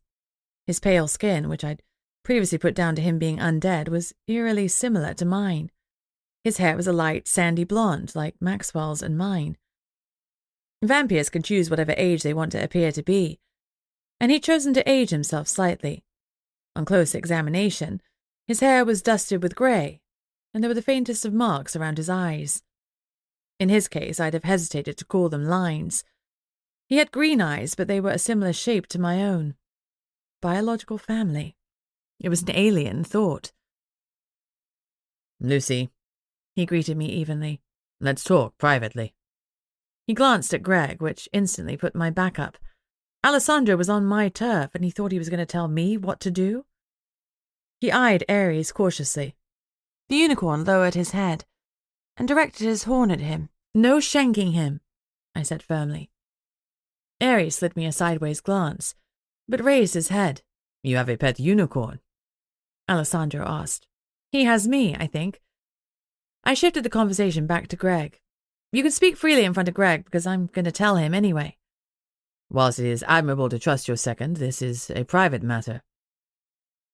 His pale skin, which I'd previously put down to him being undead, was eerily similar to mine. His hair was a light, sandy blonde, like Maxwell's and mine. Vampires can choose whatever age they want to appear to be, and he'd chosen to age himself slightly. On close examination, his hair was dusted with grey, and there were the faintest of marks around his eyes. In his case, I'd have hesitated to call them lines. He had green eyes, but they were a similar shape to my own. Biological family. It was an alien thought. Lucy, he greeted me evenly. Let's talk privately. He glanced at Greg, which instantly put my back up. Alessandro was on my turf, and he thought he was going to tell me what to do? He eyed Ares cautiously. The unicorn lowered his head and directed his horn at him. No shanking him, I said firmly. Ares slid me a sideways glance, but raised his head. You have a pet unicorn? Alessandro asked. He has me, I think. I shifted the conversation back to Greg. You can speak freely in front of Greg, because I'm going to tell him anyway. Whilst it is admirable to trust your second, this is a private matter.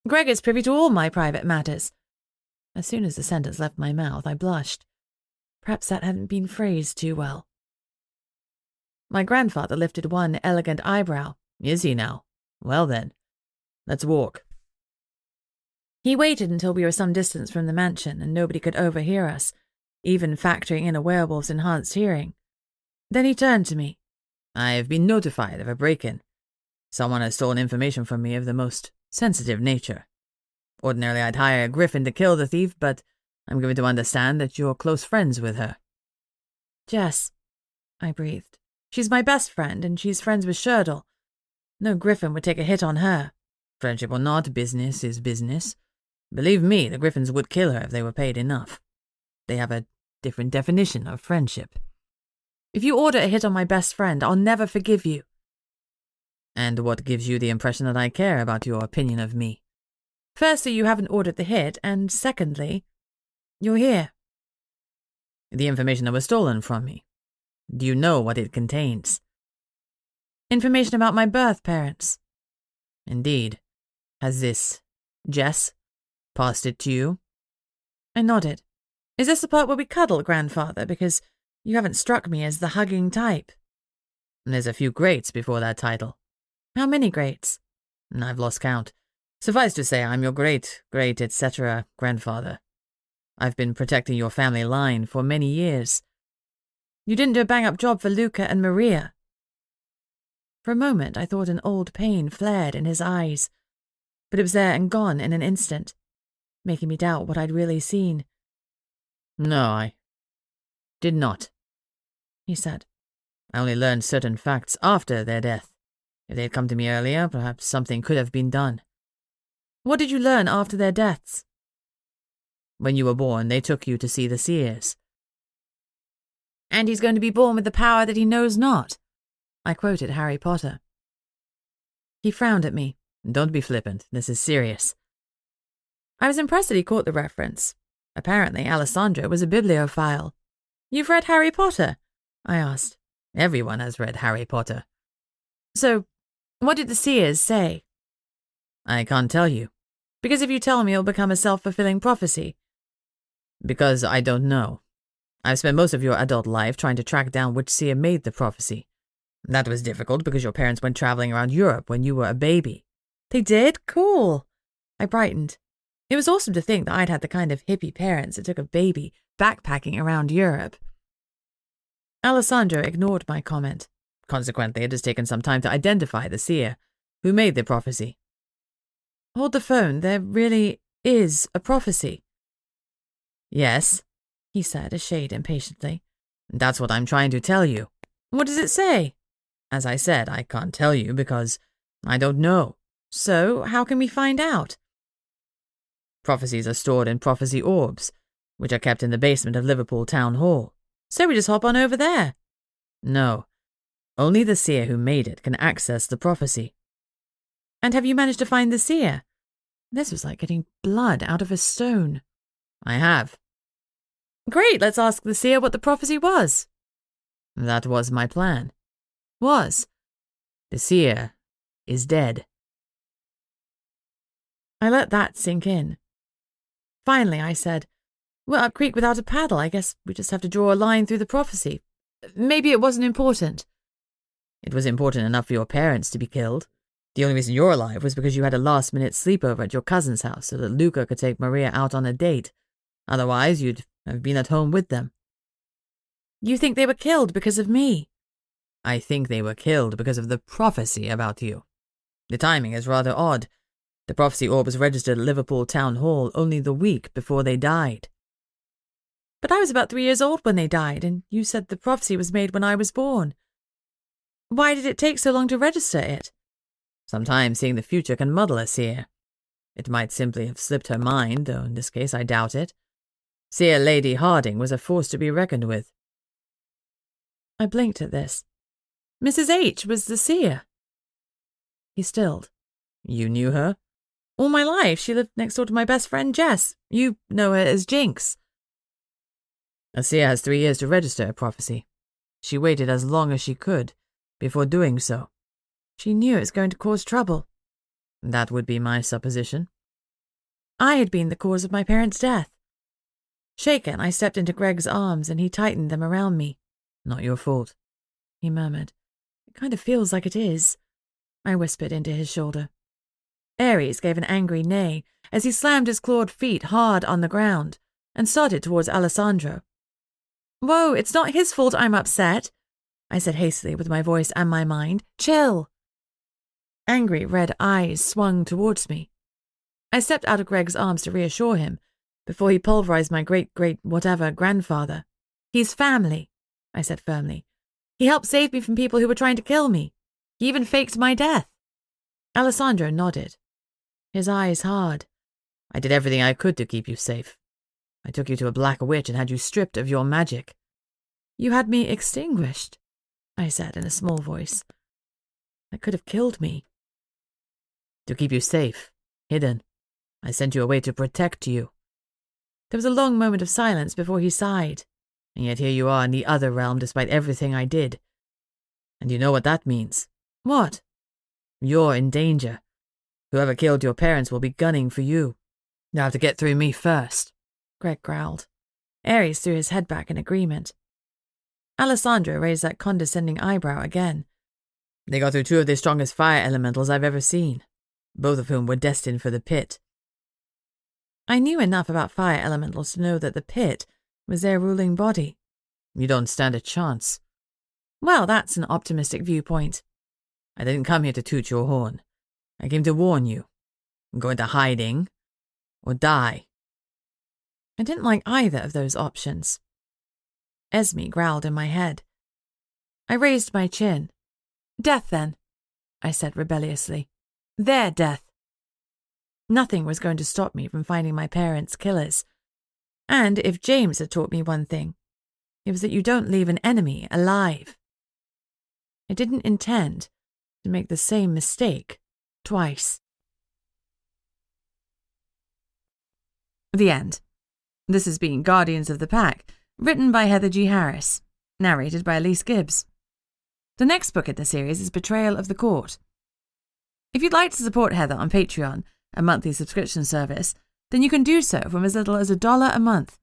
Greg is privy to all my private matters. As soon as the sentence left my mouth, I blushed. Perhaps that hadn't been phrased too well. My grandfather lifted one elegant eyebrow. Is he now? Well then, let's walk. He waited until we were some distance from the mansion and nobody could overhear us, even factoring in a werewolf's enhanced hearing. Then he turned to me. I have been notified of a break-in. Someone has stolen information from me of the most sensitive nature. Ordinarily I'd hire a griffin to kill the thief, but I'm given to understand that you're close friends with her. Jess, I breathed. She's my best friend, and she's friends with Sherdle. No griffin would take a hit on her. Friendship or not, business is business. Believe me, the griffins would kill her if they were paid enough. They have a different definition of friendship. If you order a hit on my best friend, I'll never forgive you. And what gives you the impression that I care about your opinion of me? Firstly, you haven't ordered the hit, and secondly, you're here. The information that was stolen from me. Do you know what it contains? Information about my birth parents. Indeed. Has this Jess passed it to you? I nodded. Is this the part where we cuddle, grandfather? Because you haven't struck me as the hugging type. There's a few greats before that title. How many greats? I've lost count. Suffice to say, I'm your great, etc. grandfather. I've been protecting your family line for many years. You didn't do a bang-up job for Luca and Maria. For a moment, I thought an old pain flared in his eyes, but it was there and gone in an instant, making me doubt what I'd really seen. No, I did not, he said. I only learned certain facts after their death. If they'd come to me earlier, perhaps something could have been done. What did you learn after their deaths? When you were born, they took you to see the seers. And he's going to be born with the power that he knows not, I quoted Harry Potter. He frowned at me. Don't be flippant. This is serious. I was impressed that he caught the reference. Apparently, Alessandro was a bibliophile. You've read Harry Potter? I asked. Everyone has read Harry Potter. So, what did the seers say? I can't tell you. Because if you tell me, it'll become a self-fulfilling prophecy. Because I don't know. I've spent most of your adult life trying to track down which seer made the prophecy. That was difficult because your parents went traveling around Europe when you were a baby. They did? Cool. I brightened. It was awesome to think that I'd had the kind of hippie parents that took a baby backpacking around Europe. Alessandro ignored my comment. Consequently, it has taken some time to identify the seer who made the prophecy. Hold the phone. There really is a prophecy. Yes, he said, a shade impatiently. That's what I'm trying to tell you. What does it say? As I said, I can't tell you because I don't know. So, how can we find out? Prophecies are stored in prophecy orbs, which are kept in the basement of Liverpool Town Hall. So we just hop on over there? No. Only the seer who made it can access the prophecy. And have you managed to find the seer? This was like getting blood out of a stone. I have. Great, let's ask the seer what the prophecy was. That was my plan. Was? The seer is dead. I let that sink in. Finally, I said, we're up creek without a paddle. I guess we just have to draw a line through the prophecy. Maybe it wasn't important. It was important enough for your parents to be killed. The only reason you're alive was because you had a last-minute sleepover at your cousin's house so that Luca could take Maria out on a date. Otherwise, you'd have been at home with them. You think they were killed because of me? I think they were killed because of the prophecy about you. The timing is rather odd. The prophecy orb was registered at Liverpool Town Hall only the week before they died. But I was about 3 years old when they died, and you said the prophecy was made when I was born. Why did it take so long to register it? Sometimes seeing the future can muddle a seer. It might simply have slipped her mind, though in this case I doubt it. Seer Lady Harding was a force to be reckoned with. I blinked at this. Mrs. H. was the seer. He stilled. You knew her? All my life. She lived next door to my best friend, Jess. You know her as Jinx. A seer has 3 years to register a prophecy. She waited as long as she could before doing so. She knew it was going to cause trouble. That would be my supposition. I had been the cause of my parents' death. Shaken, I stepped into Greg's arms and he tightened them around me. Not your fault, he murmured. It kind of feels like it is, I whispered into his shoulder. Ares gave an angry neigh as he slammed his clawed feet hard on the ground and started towards Alessandro. Whoa, it's not his fault I'm upset, I said hastily with my voice and my mind. Chill. Angry red eyes swung towards me. I stepped out of Greg's arms to reassure him before he pulverized my great-whatever grandfather. He's family, I said firmly. He helped save me from people who were trying to kill me. He even faked my death. Alessandro nodded, his eyes hard. I did everything I could to keep you safe. I took you to a black witch and had you stripped of your magic. You had me extinguished, I said in a small voice. That could have killed me. To keep you safe, hidden. I sent you away to protect you. There was a long moment of silence before he sighed. And yet here you are in the other realm despite everything I did. And you know what that means? What? You're in danger. Whoever killed your parents will be gunning for you. You have to get through me first, Greg growled. Ares threw his head back in agreement. Alessandro raised that condescending eyebrow again. They got through two of the strongest fire elementals I've ever seen, both of whom were destined for the pit. I knew enough about fire elementals to know that the pit was their ruling body. You don't stand a chance. Well, that's an optimistic viewpoint. I didn't come here to toot your horn. I came to warn you. Go into hiding or die. I didn't like either of those options. Esme growled in my head. I raised my chin. Death, then, I said rebelliously. Their death. Nothing was going to stop me from finding my parents' killers. And if James had taught me one thing, it was that you don't leave an enemy alive. I didn't intend to make the same mistake twice. The end. This has been Guardians of the Pack, written by Heather G. Harris, narrated by Elise Gibbs. The next book in the series is Betrayal of the Court. If you'd like to support Heather on Patreon, a monthly subscription service, then you can do so from as little as $1 a month.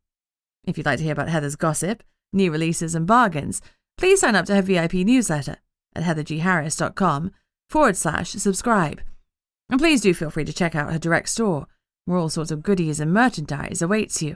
If you'd like to hear about Heather's gossip, new releases and bargains, please sign up to her VIP newsletter at heathergharris.com/subscribe. And please do feel free to check out her direct store, where all sorts of goodies and merchandise awaits you.